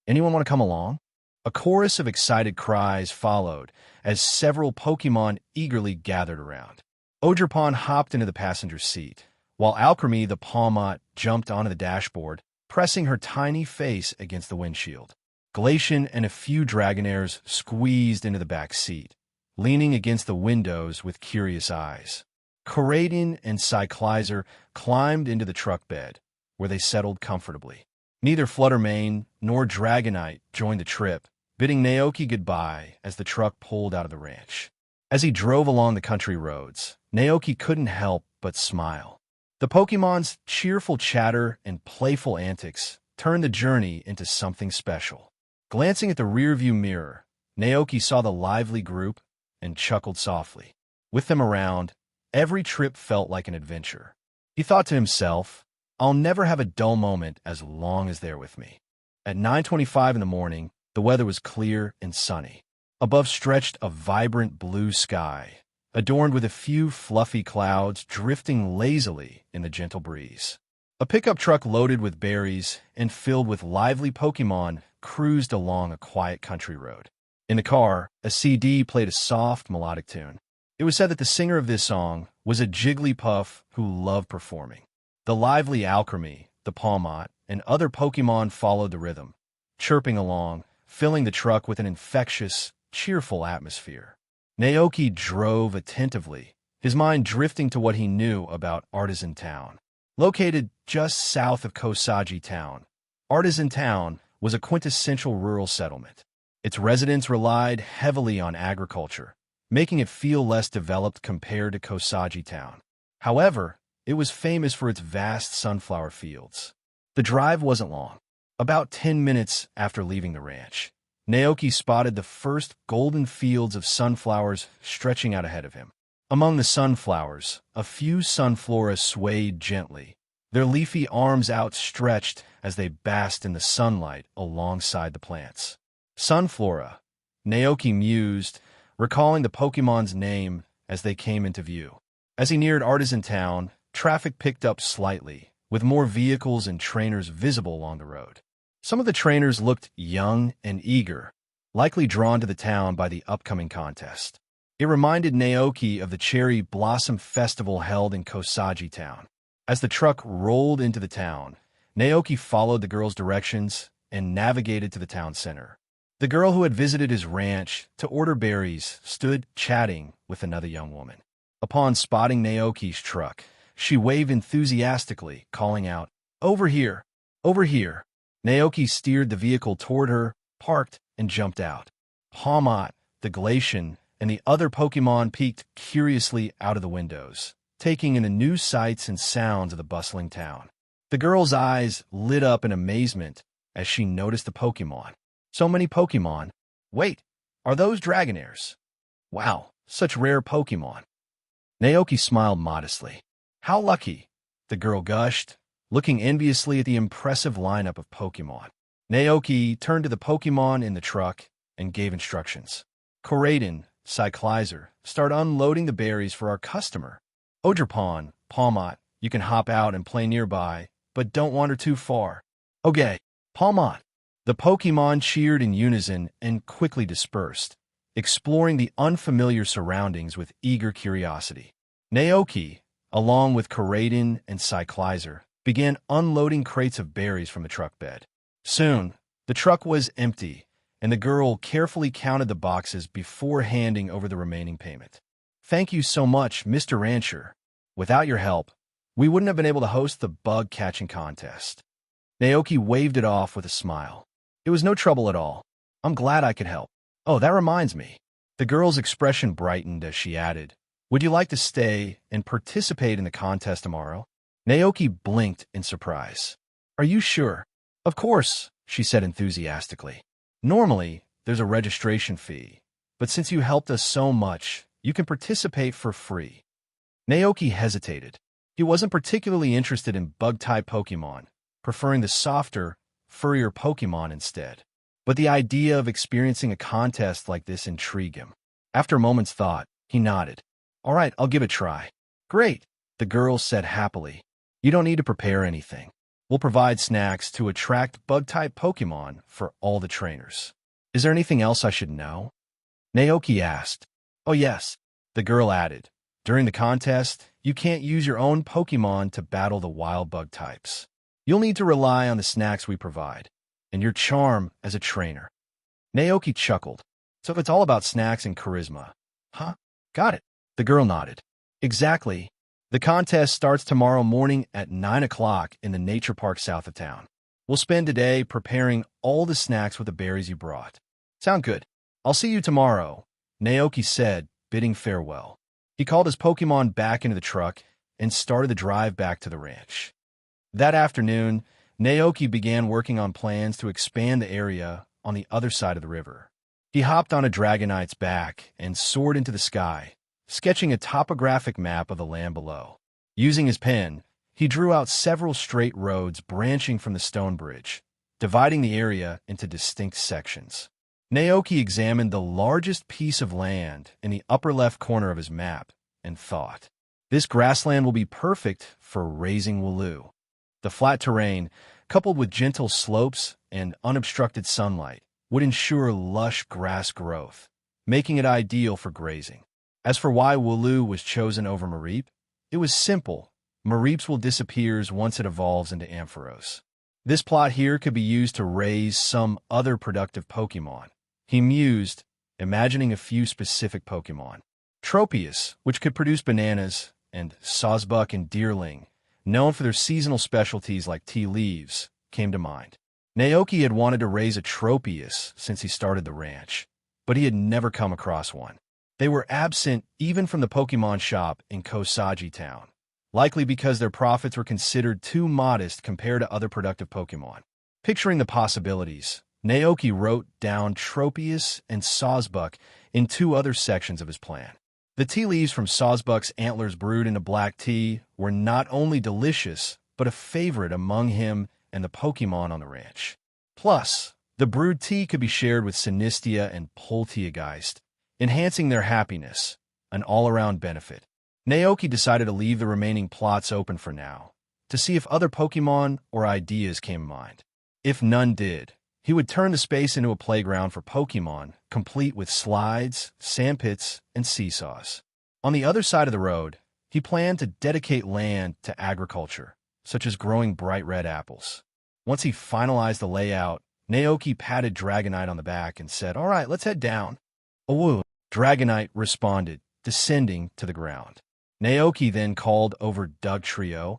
Anyone want to come along?" A chorus of excited cries followed as several Pokémon eagerly gathered around. Ogerpon hopped into the passenger seat, while Alchemy the Palmot jumped onto the dashboard, pressing her tiny face against the windshield. Glacian and a few Dragonairs squeezed into the back seat, leaning against the windows with curious eyes. Corradian and Cyclizer climbed into the truck bed, where they settled comfortably. Neither Fluttermane nor Dragonite joined the trip, bidding Naoki goodbye as the truck pulled out of the ranch. As he drove along the country roads, Naoki couldn't help but smile. The Pokémon's cheerful chatter and playful antics turned the journey into something special. Glancing at the rearview mirror, Naoki saw the lively group and chuckled softly. With them around, every trip felt like an adventure. He thought to himself, "I'll never have a dull moment as long as they're with me." At 9:25 in the morning, the weather was clear and sunny. Above stretched a vibrant blue sky, adorned with a few fluffy clouds drifting lazily in the gentle breeze. A pickup truck loaded with berries and filled with lively Pokémon cruised along a quiet country road. In the car, a CD played a soft, melodic tune. It was said that the singer of this song was a Jigglypuff who loved performing. The lively Alchemy, the Palmot, and other Pokémon followed the rhythm, chirping along, filling the truck with an infectious, cheerful atmosphere. Naoki drove attentively, his mind drifting to what he knew about Artisan Town. Located just south of Kosagi Town, Artisan Town was a quintessential rural settlement. Its residents relied heavily on agriculture, making it feel less developed compared to Kosagi Town. However, it was famous for its vast sunflower fields. The drive wasn't long. About 10 minutes after leaving the ranch, Naoki spotted the first golden fields of sunflowers stretching out ahead of him. Among the sunflowers, a few sunflora swayed gently, their leafy arms outstretched as they basked in the sunlight alongside the plants. Sunflora, Naoki mused, recalling the Pokemon's name as they came into view. As he neared Artisan Town, traffic picked up slightly, with more vehicles and trainers visible along the road. Some of the trainers looked young and eager, likely drawn to the town by the upcoming contest. It reminded Naoki of the Cherry Blossom Festival held in Kosagi Town. As the truck rolled into the town, Naoki followed the girl's directions and navigated to the town center. The girl who had visited his ranch to order berries stood chatting with another young woman. Upon spotting Naoki's truck, she waved enthusiastically, calling out, "Over here! Over here!" Naoki steered the vehicle toward her, parked, and jumped out. Palmot, the Glacian, and the other Pokémon peeked curiously out of the windows, taking in the new sights and sounds of the bustling town. The girl's eyes lit up in amazement as she noticed the Pokémon. So many Pokémon. Wait, are those Dragonairs? Wow, such rare Pokémon. Naoki smiled modestly. How lucky, the girl gushed, looking enviously at the impressive lineup of Pokémon. Naoki turned to the Pokémon in the truck and gave instructions. Koraidon, Cyclizer, start unloading the berries for our customer. Ogerpon, Palmot, you can hop out and play nearby, but don't wander too far. Okay, Palmot. The Pokémon cheered in unison and quickly dispersed, exploring the unfamiliar surroundings with eager curiosity. Naoki, along with Koraidon and Cyclizer, began unloading crates of berries from the truck bed. Soon, the truck was empty, and the girl carefully counted the boxes before handing over the remaining payment. Thank you so much, Mr. Rancher. Without your help, we wouldn't have been able to host the bug-catching contest. Naoki waved it off with a smile. It was no trouble at all. I'm glad I could help. Oh, that reminds me. The girl's expression brightened as she added, would you like to stay and participate in the contest tomorrow? Naoki blinked in surprise. Are you sure? Of course, she said enthusiastically. Normally, there's a registration fee, but since you helped us so much, you can participate for free. Naoki hesitated. He wasn't particularly interested in bug-type Pokémon, preferring the softer, furrier Pokémon instead. But the idea of experiencing a contest like this intrigued him. After a moment's thought, he nodded. All right, I'll give it a try. Great, the girl said happily. You don't need to prepare anything. We'll provide snacks to attract bug-type Pokémon for all the trainers. Is there anything else I should know? Naoki asked. Oh yes, the girl added. During the contest, you can't use your own Pokémon to battle the wild bug types. You'll need to rely on the snacks we provide, and your charm as a trainer. Naoki chuckled. So it's all about snacks and charisma. Huh? Got it. The girl nodded. Exactly. The contest starts tomorrow morning at 9 o'clock in the nature park south of town. We'll spend today preparing all the snacks with the berries you brought. Sound good? I'll see you tomorrow, Naoki said, bidding farewell. He called his Pokémon back into the truck and started the drive back to the ranch. That afternoon, Naoki began working on plans to expand the area on the other side of the river. He hopped on a Dragonite's back and soared into the sky, sketching a topographic map of the land below. Using his pen, he drew out several straight roads branching from the stone bridge, dividing the area into distinct sections. Naoki examined the largest piece of land in the upper left corner of his map and thought, this grassland will be perfect for raising Wooloo. The flat terrain, coupled with gentle slopes and unobstructed sunlight, would ensure lush grass growth, making it ideal for grazing. As for why Wooloo was chosen over Mareep, it was simple. Mareep's will disappears once it evolves into Ampharos. This plot here could be used to raise some other productive Pokémon. He mused, imagining a few specific Pokémon. Tropius, which could produce bananas, and Sawsbuck and Deerling, known for their seasonal specialties like tea leaves, came to mind. Naoki had wanted to raise a Tropius since he started the ranch, but he had never come across one. They were absent even from the Pokémon shop in Kosagi Town, likely because their profits were considered too modest compared to other productive Pokémon. Picturing the possibilities, Naoki wrote down Tropius and Sawsbuck in two other sections of his plan. The tea leaves from Sawsbuck's antlers brewed into black tea were not only delicious, but a favorite among him and the Pokémon on the ranch. Plus, the brewed tea could be shared with Sinistea and Polteageist, enhancing their happiness, an all-around benefit. Naoki decided to leave the remaining plots open for now, to see if other Pokémon or ideas came to mind. If none did, he would turn the space into a playground for Pokémon, complete with slides, sandpits, and seesaws. On the other side of the road, he planned to dedicate land to agriculture, such as growing bright red apples. Once he finalized the layout, Naoki patted Dragonite on the back and said, "All right, let's head down." "Awoo," Dragonite responded, descending to the ground. Naoki then called over Dugtrio,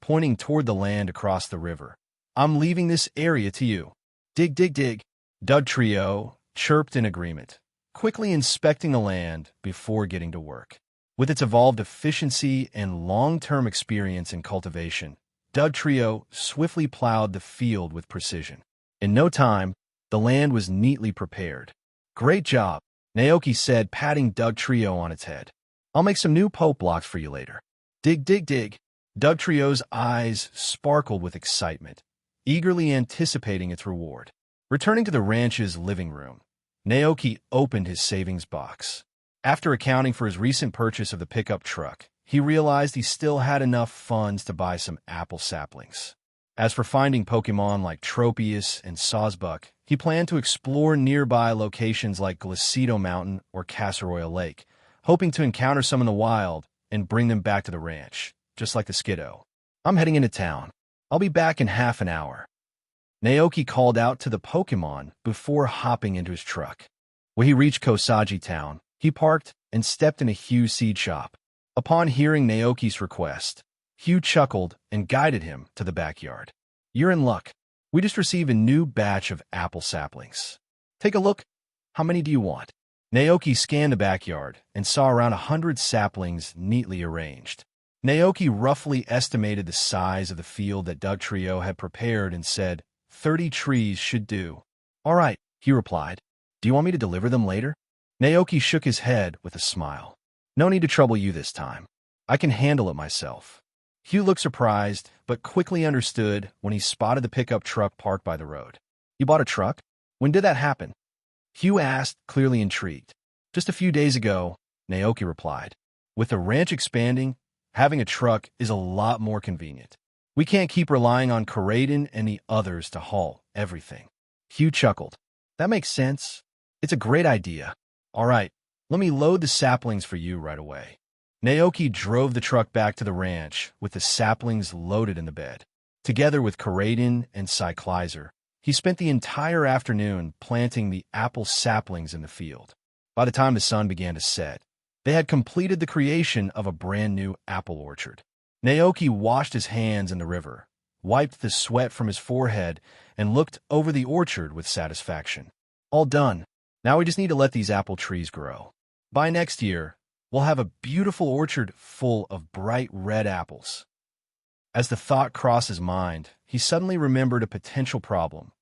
pointing toward the land across the river. "I'm leaving this area to you." "Dig, dig, dig," Dugtrio chirped in agreement, quickly inspecting the land before getting to work. With its evolved efficiency and long-term experience in cultivation, Dugtrio swiftly plowed the field with precision. In no time, the land was neatly prepared. "Great job," Naoki said, patting Dugtrio on its head. "I'll make some new Poke blocks for you later." "Dig, dig, dig." Dugtrio's eyes sparkled with excitement, eagerly anticipating its reward. Returning to the ranch's living room, Naoki opened his savings box. After accounting for his recent purchase of the pickup truck, he realized he still had enough funds to buy some apple saplings. As for finding Pokémon like Tropius and Sawsbuck, he planned to explore nearby locations like Glacido Mountain or Casseroya Lake, hoping to encounter some in the wild and bring them back to the ranch, just like the Skiddo. "I'm heading into town. I'll be back in half an hour." Naoki called out to the Pokémon before hopping into his truck. When he reached Kosagi Town, he parked and stepped in a Hugh seed shop. Upon hearing Naoki's request, Hugh chuckled and guided him to the backyard. "You're in luck. We just received a new batch of apple saplings. Take a look. How many do you want?" Naoki scanned the backyard and saw around 100 saplings neatly arranged. Naoki roughly estimated the size of the field that Dugtrio had prepared and said, 30 trees should do." "All right," he replied. "Do you want me to deliver them later?" Naoki shook his head with a smile. "No need to trouble you this time. I can handle it myself." Hugh looked surprised, but quickly understood when he spotted the pickup truck parked by the road. "You bought a truck? When did that happen?" Hugh asked, clearly intrigued. "Just a few days ago," Naoki replied. "With the ranch expanding, having a truck is a lot more convenient. We can't keep relying on Corraden and the others to haul everything." Hugh chuckled. "That makes sense. It's a great idea. All right, let me load the saplings for you right away." Naoki drove the truck back to the ranch with the saplings loaded in the bed. Together with Corraden and Cyclizer, he spent the entire afternoon planting the apple saplings in the field. By the time the sun began to set, they had completed the creation of a brand new apple orchard. Naoki washed his hands in the river, wiped the sweat from his forehead, and looked over the orchard with satisfaction. "All done. Now we just need to let these apple trees grow. By next year, we'll have a beautiful orchard full of bright red apples." As the thought crossed his mind, he suddenly remembered a potential problem.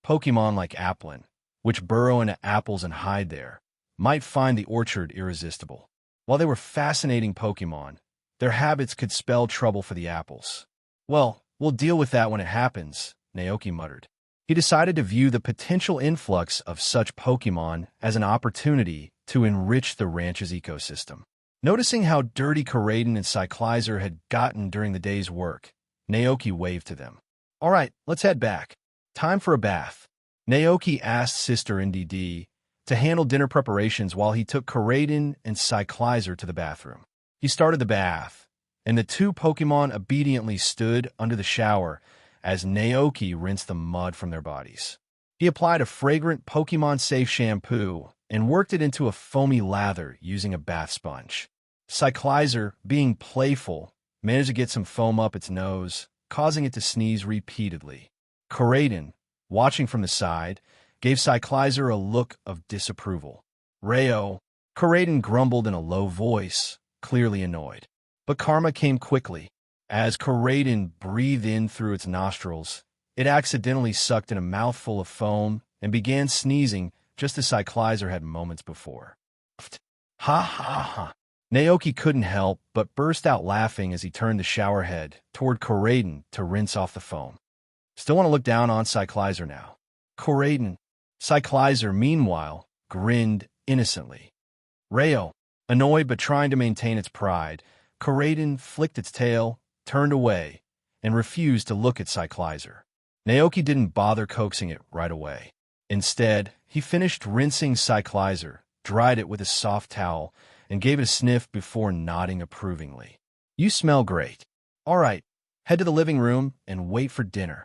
Pokémon like Applin, which burrow into apples and hide there, might find the orchard irresistible. While they were fascinating Pokémon, their habits could spell trouble for the apples. "Well, we'll deal with that when it happens," Naoki muttered. He decided to view the potential influx of such Pokémon as an opportunity to enrich the ranch's ecosystem. Noticing how dirty Corraden and Cyclizer had gotten during the day's work, Naoki waved to them. "All right, let's head back. Time for a bath." Naoki asked Sister NDD to handle dinner preparations while he took Corraden and Cyclizer to the bathroom. He started the bath, and the two Pokémon obediently stood under the shower as Naoki rinsed the mud from their bodies. He applied a fragrant Pokémon-safe shampoo and worked it into a foamy lather using a bath sponge. Cyclizer, being playful, managed to get some foam up its nose, causing it to sneeze repeatedly. Corraden, watching from the side, gave Cyclizer a look of disapproval. "Rayo," Corraden grumbled in a low voice, clearly annoyed. But karma came quickly. As Koraidon breathed in through its nostrils, it accidentally sucked in a mouthful of foam and began sneezing just as Cyclizer had moments before. Ha ha ha. Naoki couldn't help but burst out laughing as he turned the shower head toward Koraidon to rinse off the foam. Still want to look down on Cyclizer now. Koraidon. Cyclizer, meanwhile, grinned innocently. Rayo, annoyed but trying to maintain its pride, Koraidon flicked its tail, turned away, and refused to look at Cyclizer. Naoki didn't bother coaxing it right away. Instead, he finished rinsing Cyclizer, dried it with a soft towel, and gave it a sniff before nodding approvingly. You smell great. All right, head to the living room and wait for dinner.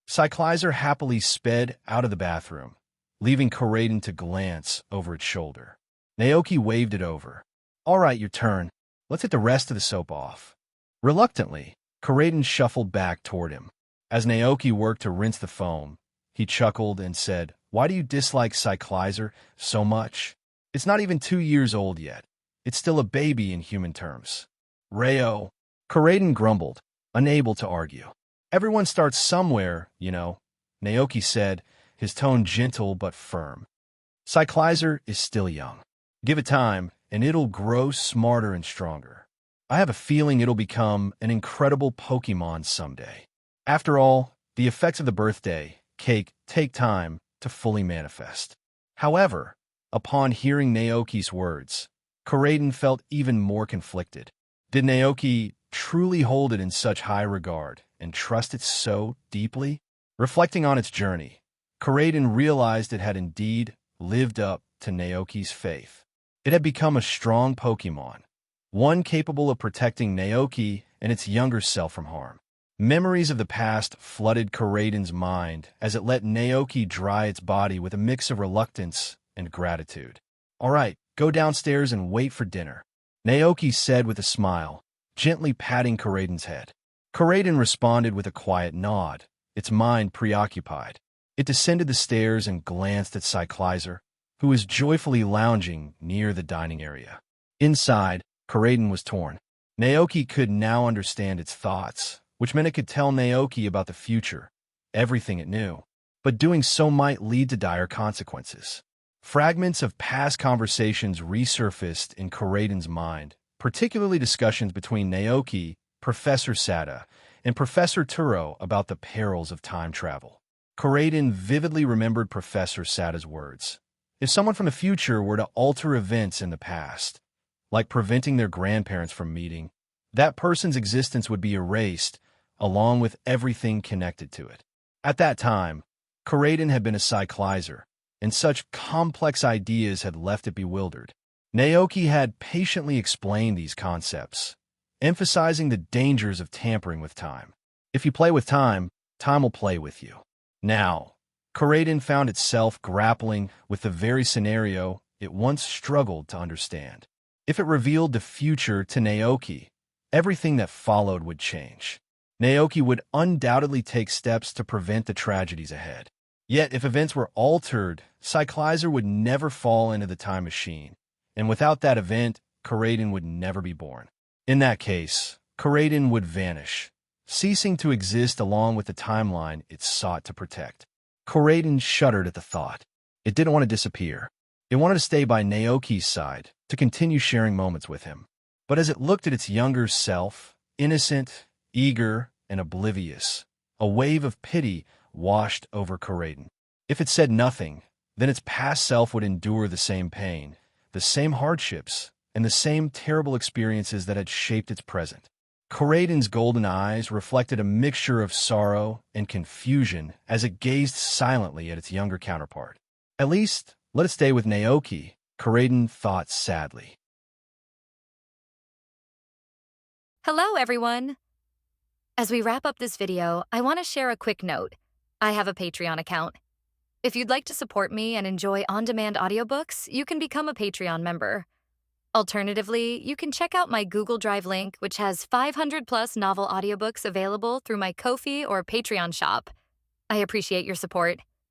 Cyclizer happily sped out of the bathroom, leaving Koraidon to glance over its shoulder. Naoki waved it over. All right, your turn. Let's get the rest of the soap off. Reluctantly, Koraidon shuffled back toward him. As Naoki worked to rinse the foam, he chuckled and said, Why do you dislike Cyclizer so much? It's not even 2 years old yet. It's still a baby in human terms. Rayo. Koraidon grumbled, unable to argue. Everyone starts somewhere, you know, Naoki said, his tone gentle but firm. Cyclizer is still young. Give it time, and it'll grow smarter and stronger. I have a feeling it'll become an incredible Pokémon someday. After all, the effects of the birthday cake take time to fully manifest. However, upon hearing Naoki's words, Koraidon felt even more conflicted. Did Naoki truly hold it in such high regard and trust it so deeply? Reflecting on its journey, Koraidon realized it had indeed lived up to Naoki's faith. It had become a strong Pokémon, one capable of protecting Naoki and its younger self from harm. Memories of the past flooded Koraidon's mind as it let Naoki dry its body with a mix of reluctance and gratitude. All right, go downstairs and wait for dinner, Naoki said with a smile, gently patting Koraidon's head. Koraidon responded with a quiet nod, its mind preoccupied. It descended the stairs and glanced at Cyclizer, who was joyfully lounging near the dining area. Inside, Koraidon was torn. Naoki could now understand its thoughts, which meant it could tell Naoki about the future, everything it knew. But doing so might lead to dire consequences. Fragments of past conversations resurfaced in Koraidon's mind, particularly discussions between Naoki, Professor Sada, and Professor Turo about the perils of time travel. Koraidon vividly remembered Professor Sada's words. If someone from the future were to alter events in the past, like preventing their grandparents from meeting, that person's existence would be erased, along with everything connected to it. At that time, Koraidon had been a Cyclizer, and such complex ideas had left it bewildered. Naoki had patiently explained these concepts, emphasizing the dangers of tampering with time. If you play with time, time will play with you. Now, Koraidon found itself grappling with the very scenario it once struggled to understand. If it revealed the future to Naoki, everything that followed would change. Naoki would undoubtedly take steps to prevent the tragedies ahead. Yet, if events were altered, Cyclizer would never fall into the time machine, and without that event, Koraidon would never be born. In that case, Koraidon would vanish, ceasing to exist along with the timeline it sought to protect. Koraidon shuddered at the thought. It didn't want to disappear. It wanted to stay by Naoki's side, to continue sharing moments with him. But as it looked at its younger self, innocent, eager, and oblivious, a wave of pity washed over Koraidon. If it said nothing, then its past self would endure the same pain, the same hardships, and the same terrible experiences that had shaped its present. Koraidon's golden eyes reflected a mixture of sorrow and confusion as it gazed silently at its younger counterpart. At least, let it stay with Naoki, Koraidon thought sadly. Hello, everyone! As we wrap up this video, I want to share a quick note. I have a Patreon account. If you'd like to support me and enjoy on-demand audiobooks, you can become a Patreon member. Alternatively, you can check out my Google Drive link, which has 500-plus novel audiobooks available through my Ko-fi or Patreon shop. I appreciate your support.